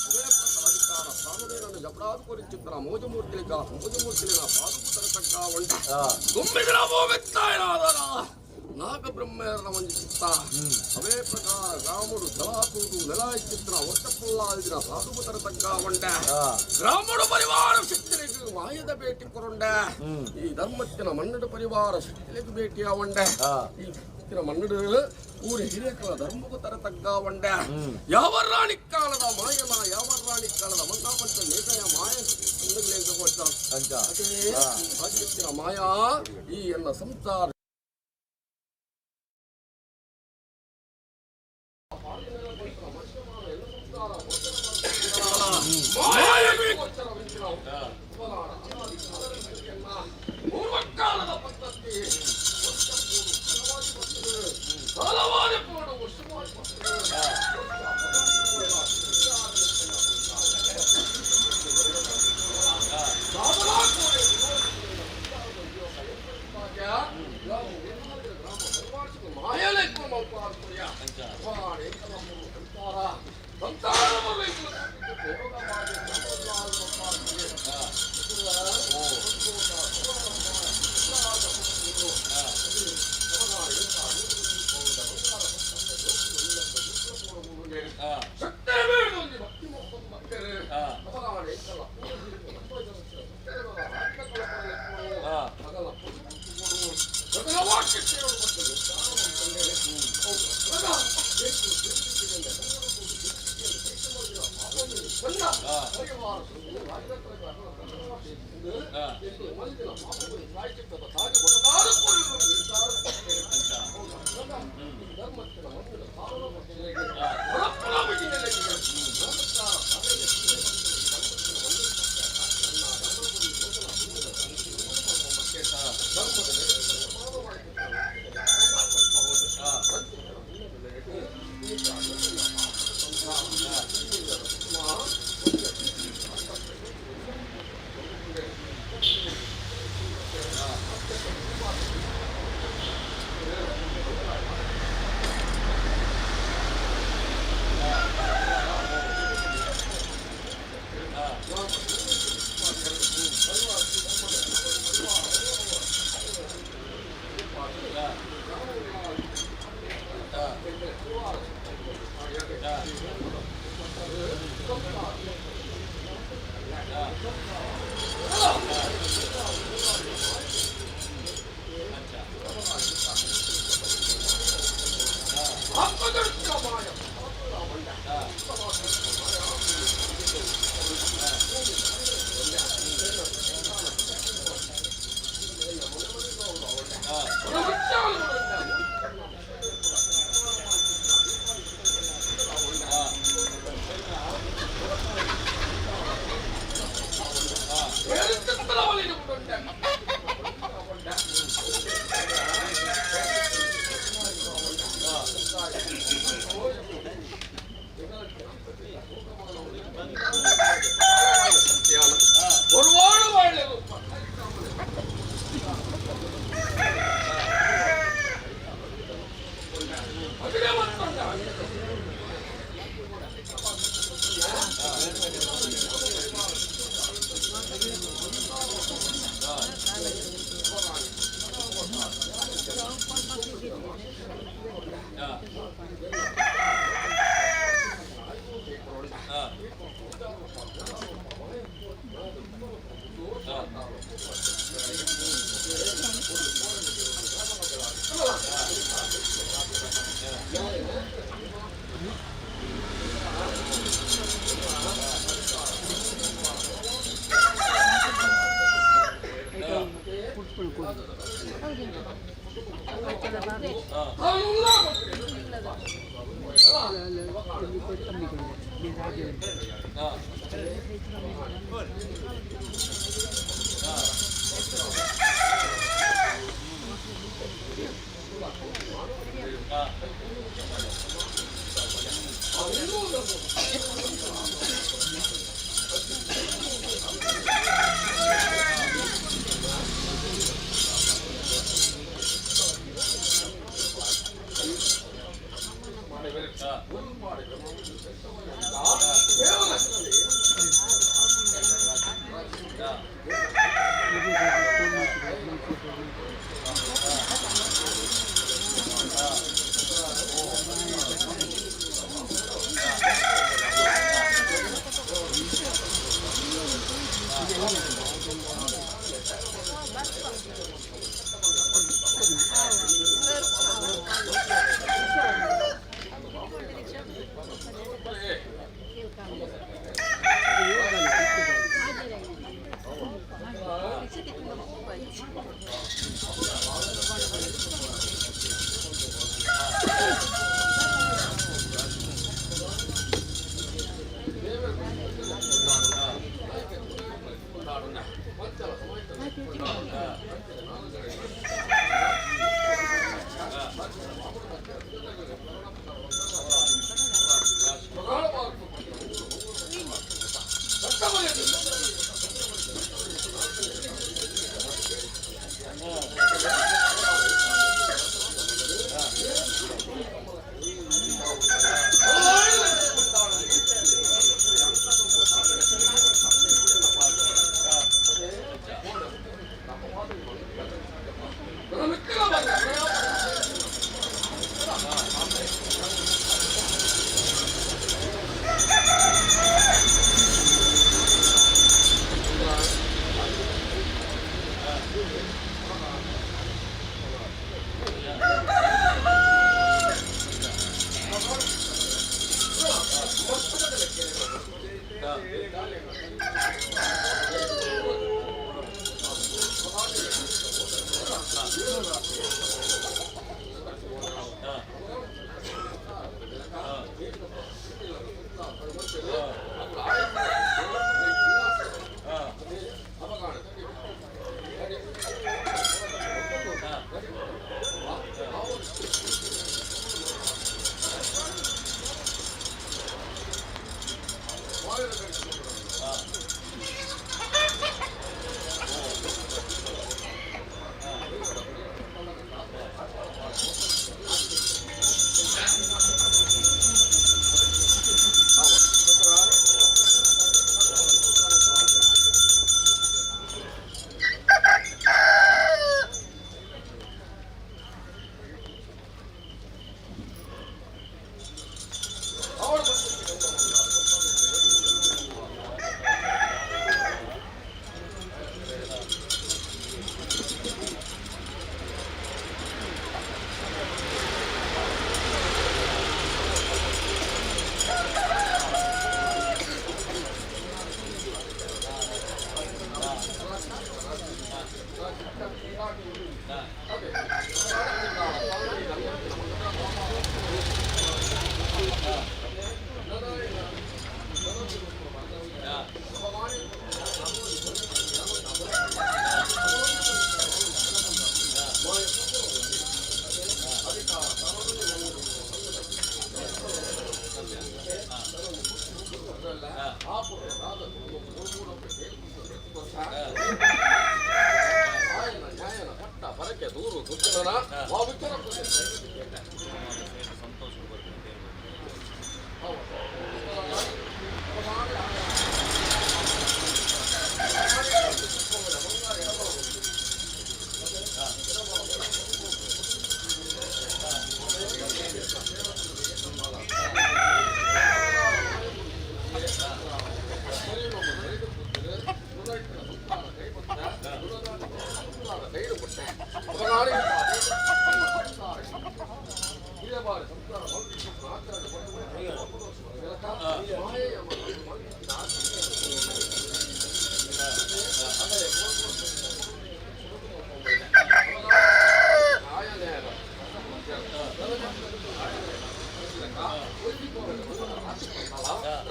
ಅದೇ ಪ್ರಕಾರ ಸಾಮವೇನನ್ನು ಜಪಡಾದು ಕೊರಿಚಿತ್ರ ಮೋಜಮೂರ್ತಿಲಿಗ ಮೋಜಮೂರ್ತಿಲಿನ ಪಾದುಪುತರ ತಕ್ಕ ಒಂಟ ತುಂಬಿದಿನ ಭೂಮಿತ್ತಾಯನಾದರ ನಾಗಬ್ರಹ್ಮೇರನ ಒಂದು ಚಿತ್ತ ಅವೇ ಪ್ರಕಾರ ರಾಮುಡು ಜಲಾಕೂದು ನೆಲ ಚಿತ್ರ ಒಟ್ಟಪುಲ್ಲಾದಿನ ಪಾದುಪುತರ ತಕ್ಕ ಒಂಟ ರಾಮುಡು ಪರಿವಾರ ಶಕ್ತಿಲಿಗೆ ಮಾಯದ ಭೇಟಿ ಕೊರೊಂಡೆ ಈ ಧರ್ಮತ್ತಿನ ಮನ್ನಡ ಪರಿವಾರ ಶಕ್ತಿಲಿಗೆ ಭೇಟಿಯ ಒಂಡೆ ಈ ಮನ್ನಡು ಊರ ಹಿರೇಕಲ ಧರ್ಮಕ್ಕೂ ತರ ತಗ್ಗ ಒಂಡ ಯಾವ ರಾಣಿ ಕಾಲದ ಮಾಯನ ಯಾವ ರಾಣಿ ಕಾಲದ ಮಂಗಾಪಂಚ ನೇತೆಯ ಮಾಯ ಮಾಯಾ ಈ ಎನ್ನ ಸಂಸಾರ ಪೂರ್ವಕಾಲದ ಪದ್ಧತಿ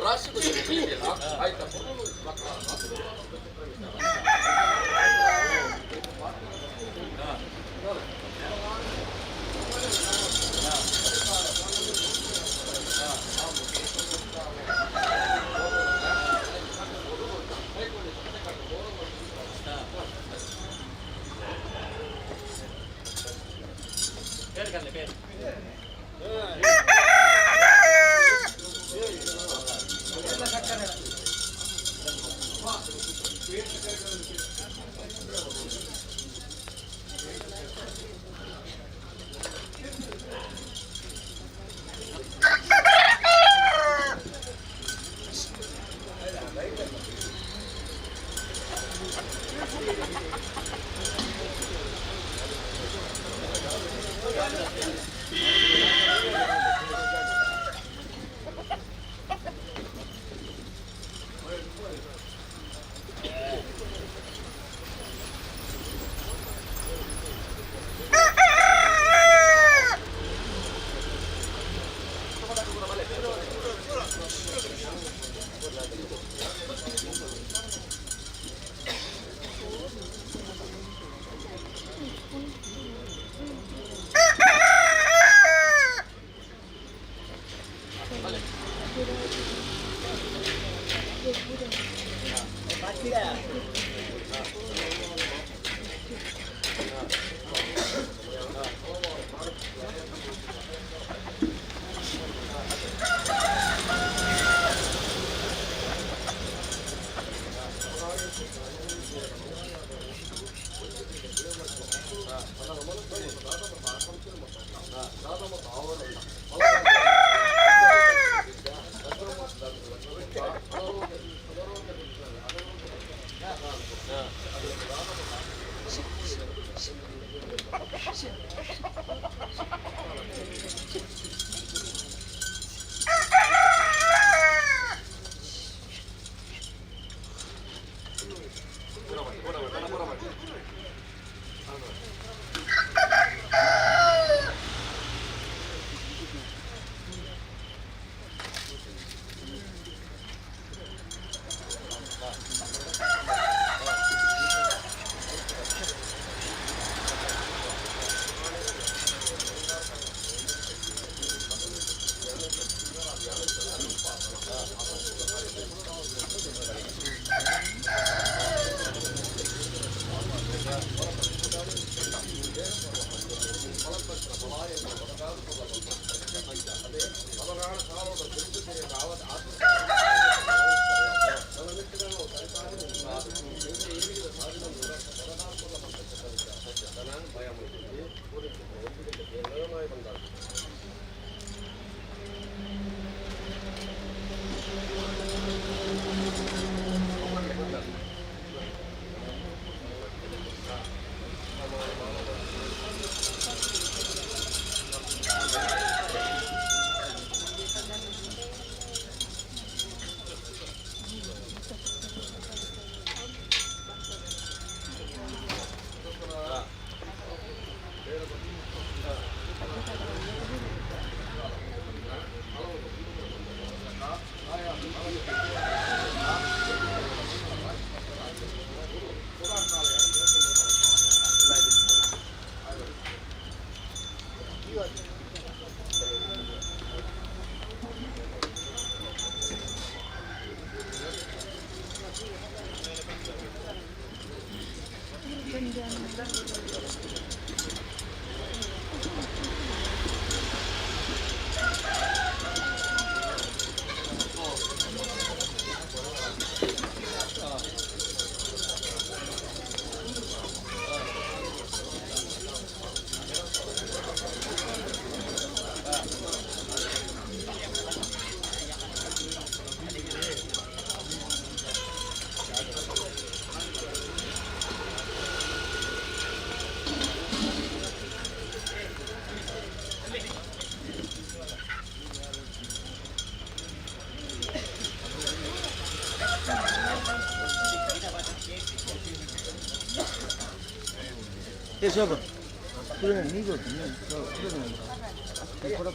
ರಾಶಿ ಆಯ್ತಾ ಶೋಭ ನೀರು ಕೂಡ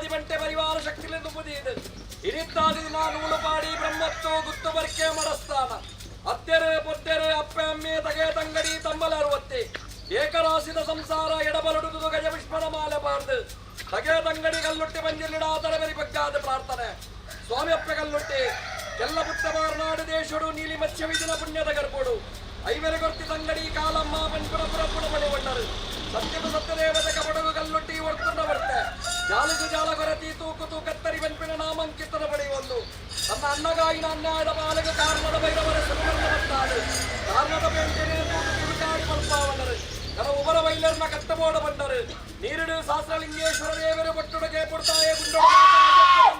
ಪದಿ ಬಂಟೆ ಪರಿವಾರ ಶಕ್ತಿಲೆಂದು ಮುದಿಯಿದು ಇರಿತ್ತಾದ ದಿನ ನೂಲು ಪಾಡಿ ಬ್ರಹ್ಮತ್ತು ಗುತ್ತು ಬರ್ಕೆ ಮಡಸ್ತಾನ ಅತ್ತೆರೆ ಪೊತ್ತೆರೆ ಅಪ್ಪೆ ಅಮ್ಮೆ ತಗೆ ತಂಗಡಿ ತಮ್ಮಲ ಅರುವತ್ತೆ ಏಕರಾಸಿದ ಸಂಸಾರ ಎಡಬಲಡುವುದು ಗಜ ವಿಷ್ಮನ ಮಾಲೆ ಬಾರ್ದು ತಗೆ ತಂಗಡಿ ಕಲ್ಲುಟ್ಟಿ ಬಂಜಿಲ್ಲಿಡ ತರಬರಿ ಬಗ್ಗಾದ ಪ್ರಾರ್ಥನೆ ಸ್ವಾಮಿ ಅಪ್ಪೆ ಕಲ್ಲುಟ್ಟಿ ಎಲ್ಲ ಪುಟ್ಟ ಮಾರ್ನಾಡು ದೇಶಡು ನೀಲಿ ಮತ್ಸ್ಯ ವಿಧಿನ ಪುಣ್ಯದ ಗರ್ಭೋಡು ಐವರೆ ಗೊರ್ತಿ ತಂಗಡಿ ಕಾಲಮ್ಮ ಪಂಪುರಪುರ ಪುಡಬಡಿ ಬಣ್ಣರು ಸತ್ಯದ ಸತ್ಯದೇವತೆ ಕಪಡಗು ಕಲ್ಲುಟ್ಟಿ ಹೊರ್ತುಂಡ ಬರ್ತೆ ಜಾಲಿಗು ಜಾಲ ಕೊರತಿ ತೂಕುತು ಕತ್ತರಿ ಪಂಪಿನ ನಾಮಂಕಿತನ ಪಡೆಯುವುದು ತನ್ನ ಅನ್ನಗಾಯಿನ ಅನ್ಯಾಯದ ಪಾಲಕ ಕಾರಣದ ಬೈರವರ ಸುಮರ್ನ ಬರ್ತಾడు ಕಾರಣದ ಬೆಂಟೆನೆ ತುಳುಕಾಡಿ ಮಲ್ಪಾವಣ್ಣರು ಕರ ಉಬರ ಬೈಲರ್ನ ಕಟ್ಟಬೋಡ ಬಂಡರು ನೀರಿಡು ಶಾಸ್ತ್ರಲಿಂಗೇಶ್ವರ ದೇವರು ಪಟ್ಟುಡಗೆ ಪುಡ್ತಾಯೆ ಗುಂಡೊಡ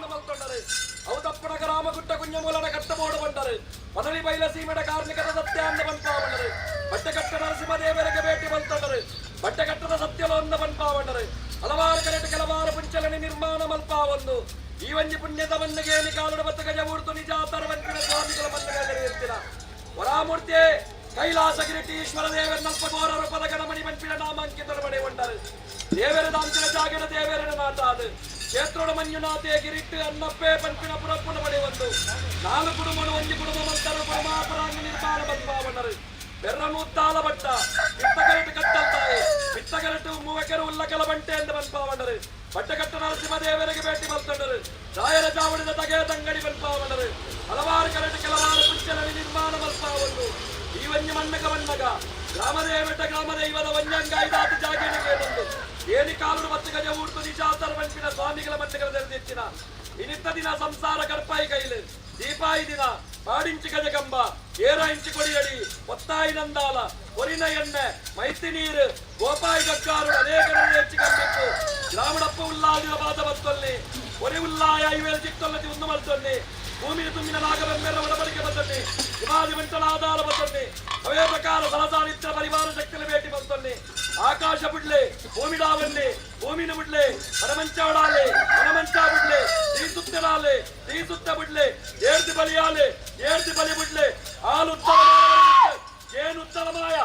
ಮಲ್ಕೊಂಡರು ಅವು ತಪ್ಪುಡ ಗ್ರಾಮಗುಟ್ಟ ಕುಂಜಮೂಲನ ಕಟ್ಟಬೋಡ ಬಂಡರು ಮನಲಿ ಬೈಲ ಸೀಮೆಡ ಕಾರ್ಮಿಕರ ಸತ್ಯ ಅಂದ ಬನ್ಪಾವಣ್ಣರು ಬಟ್ಟೆಕಟ್ಟ ನರಸಿಂಹದೇವರಿಗೆ ಭೇಟಿ ಬಂತೊಂಡರು ಬಟ್ಟೆಕಟ್ಟದ ಸತ್ಯಲೊಂದ ಬನ್ಪಾವಣ್ಣರು ಹಲವಾರು ಕರೆಟ್ಟು ಕೆಲವಾರು ಪುಂಚಲನೆ ನಿರ್ಮಾಣ ಮಲ್ಪಾವೊಂದು ಈ ಒಂಜಿ ಪುಣ್ಯದ ಮನ್ನಿಗೆ ಕಾಲುಡ ಬತ್ತ ಗಜ ಊರ್ತು ನಿಜಾತರ ವಂತಿನ ಸ್ವಾಮಿಗಳ ಮನ್ನಿಗೆತ್ತಿನ ವರಾಮೂರ್ತಿ ಕೈಲಾಸಗಿರಿಟೀಶ್ವರ ದೇವರ ನಲ್ಪ ಘೋರ ರೂಪದ ಗಣಮಣಿ ಪಂಪಿನ ನಾಮಾಂಕಿತ ಬಡೆ ಉಂಟರು ದೇವರ ದಾಂತಿನ ಜಾಗದ ದೇವರ ನಾಟಾದು ಕ್ಷೇತ್ರೋಡ ಮಂಜುನಾಥೆ ಗಿರಿಟ್ಟು ಅನ್ನಪ್ಪೆ ಪಂಪಿನ ಪುರಪ್ಪನ ಬಡೆ ಒಂದು ನಾಲ್ಕು ಕುಡುಮನು ಒಂಜಿ ಕುಡುಮ ಮಂತರು ಪರಮಾಪರಾಂಗ ನಿರ್ಮಾಣ ಬಂದ್ಪಾವಣ್ಣರು ಬೆರ್ರನೂತ್ತಾಲ ಬಟ್ಟ ಬಿತ್ತಗರಟು ಕಟ್ಟಲ್ತಾಯಿ ಬಿತ್ತಗರಟು ಮೂವಕೆರು ಉಲ್ಲಕಲ ಬಂಟೆ ಎಂದು ಬಂದ್ಪಾವಣ್ಣರು ಬಟ್ಟೆಕಟ್ಟ ನರಸಿಂಹದೇವರಿಗೆ ಭೇಟಿ ಬರ್ತಂಡರು ರಾಯರ ಜಾವಡಿದ ತಗೆ ತಂಗಡಿ ಬಂದ್ಪಾವಣ್ಣರು ಹಲವಾರು ಕರೆಟು ಕೆಲವಾರು ಪುಂಚಲನಿ ನಿರ್ಮಾಣ ಬಲ್ಪಾವನ್ನು ಈ ವಂಜ ಮಣ್ಣಗ ಮಣ್ಣಗ ಗ್ರಾಮದೇವಟ ಗ್ರಾಮದೈವದ ವಂಜಂಗಾಯ್ದಾತಿ ಜಾಗೇಣಿಗೆ ಬಂದು ಏನಿ ಕಾಲುಡು ಮತ್ತು ಗಜ ಊರ್ತು ನಿಜಾತರ ಪಂಪಿನ ಸ್ವಾಮಿಗಳ ಮಟ್ಟಗಳ ತೆರೆದಿಚ್ಚಿನ ಇನಿತ್ತ ದಿನ ಸಂಸಾರ ಕರ್ಪಾಯಿ ಕೈಲು ದೀಪಾಯಿ ದಿನ ಪಾಡಿಂಚಿ ಗಜಗಂಬ ಏರ ಇಂಚಿ ಕೊಡಿಯಡಿ ಒತ್ತಾಯಿ ನಂದಾಲ ಕೊರಿನ ಎಣ್ಣೆ ಮೈತಿ ನೀರು ಗೋಪಾಯಿ ಗಗ್ಗಾರು ಅನೇಕ ಹೆಚ್ಚಿಕಬೇಕು ಗ್ರಾಮಡಪ್ಪ ಉಲ್ಲಾದಿನ ಬಾದ ಬತ್ತಲ್ಲಿ ಒರಿ ಉಲ್ಲಾಯ ಐವೇಲ್ ಚಿತ್ತೊಲ್ಲತಿ ಒಂದು ಮಲ್ತೊಲ್ಲಿ ಭೂಮಿಯ ತುಂಬಿನ ನಾಗಬೆಂಬೆರ ಒಡಬಡಿಕೆ ಬಂದಲ್ಲಿ ಹಿಮಾದಿ ಮೆಂಟಲ ಆಧಾರ ಬಂದಲ್ಲಿ ಅವೇ ಪ್ರಕಾರ ಸಲಸಾನಿತ್ರ ಪರಿವಾರ ಶಕ್ತಿಯಲ್ಲಿ ಭೇಟಿ ಬಂದಲ್ಲಿ ಆಕಾಶ ಬಿಡ್ಲೆ ಭೂಮಿಡಾವಲ್ಲಿ ಭೂಮಿನ ಬಿಡ್ಲೆ ಹಣಮಂಚಾವಡಾಲೆ ಹಣಮಂಚ ಬಿಡ್ಲೆ ಈ ಸುತ್ತನಾಲೆ ಈ ಸುತ್ತ ಬಿಡ್ಲೆ ಏರ್ತಿ ಬಲಿಯಾಲೆ ಏರ್ತಿ ಬಲಿ ಬಿಡ್ಲೆ ಹಾಲು ಉತ್ತಮ ಏನು ಉತ್ತಮ ಮಾಯ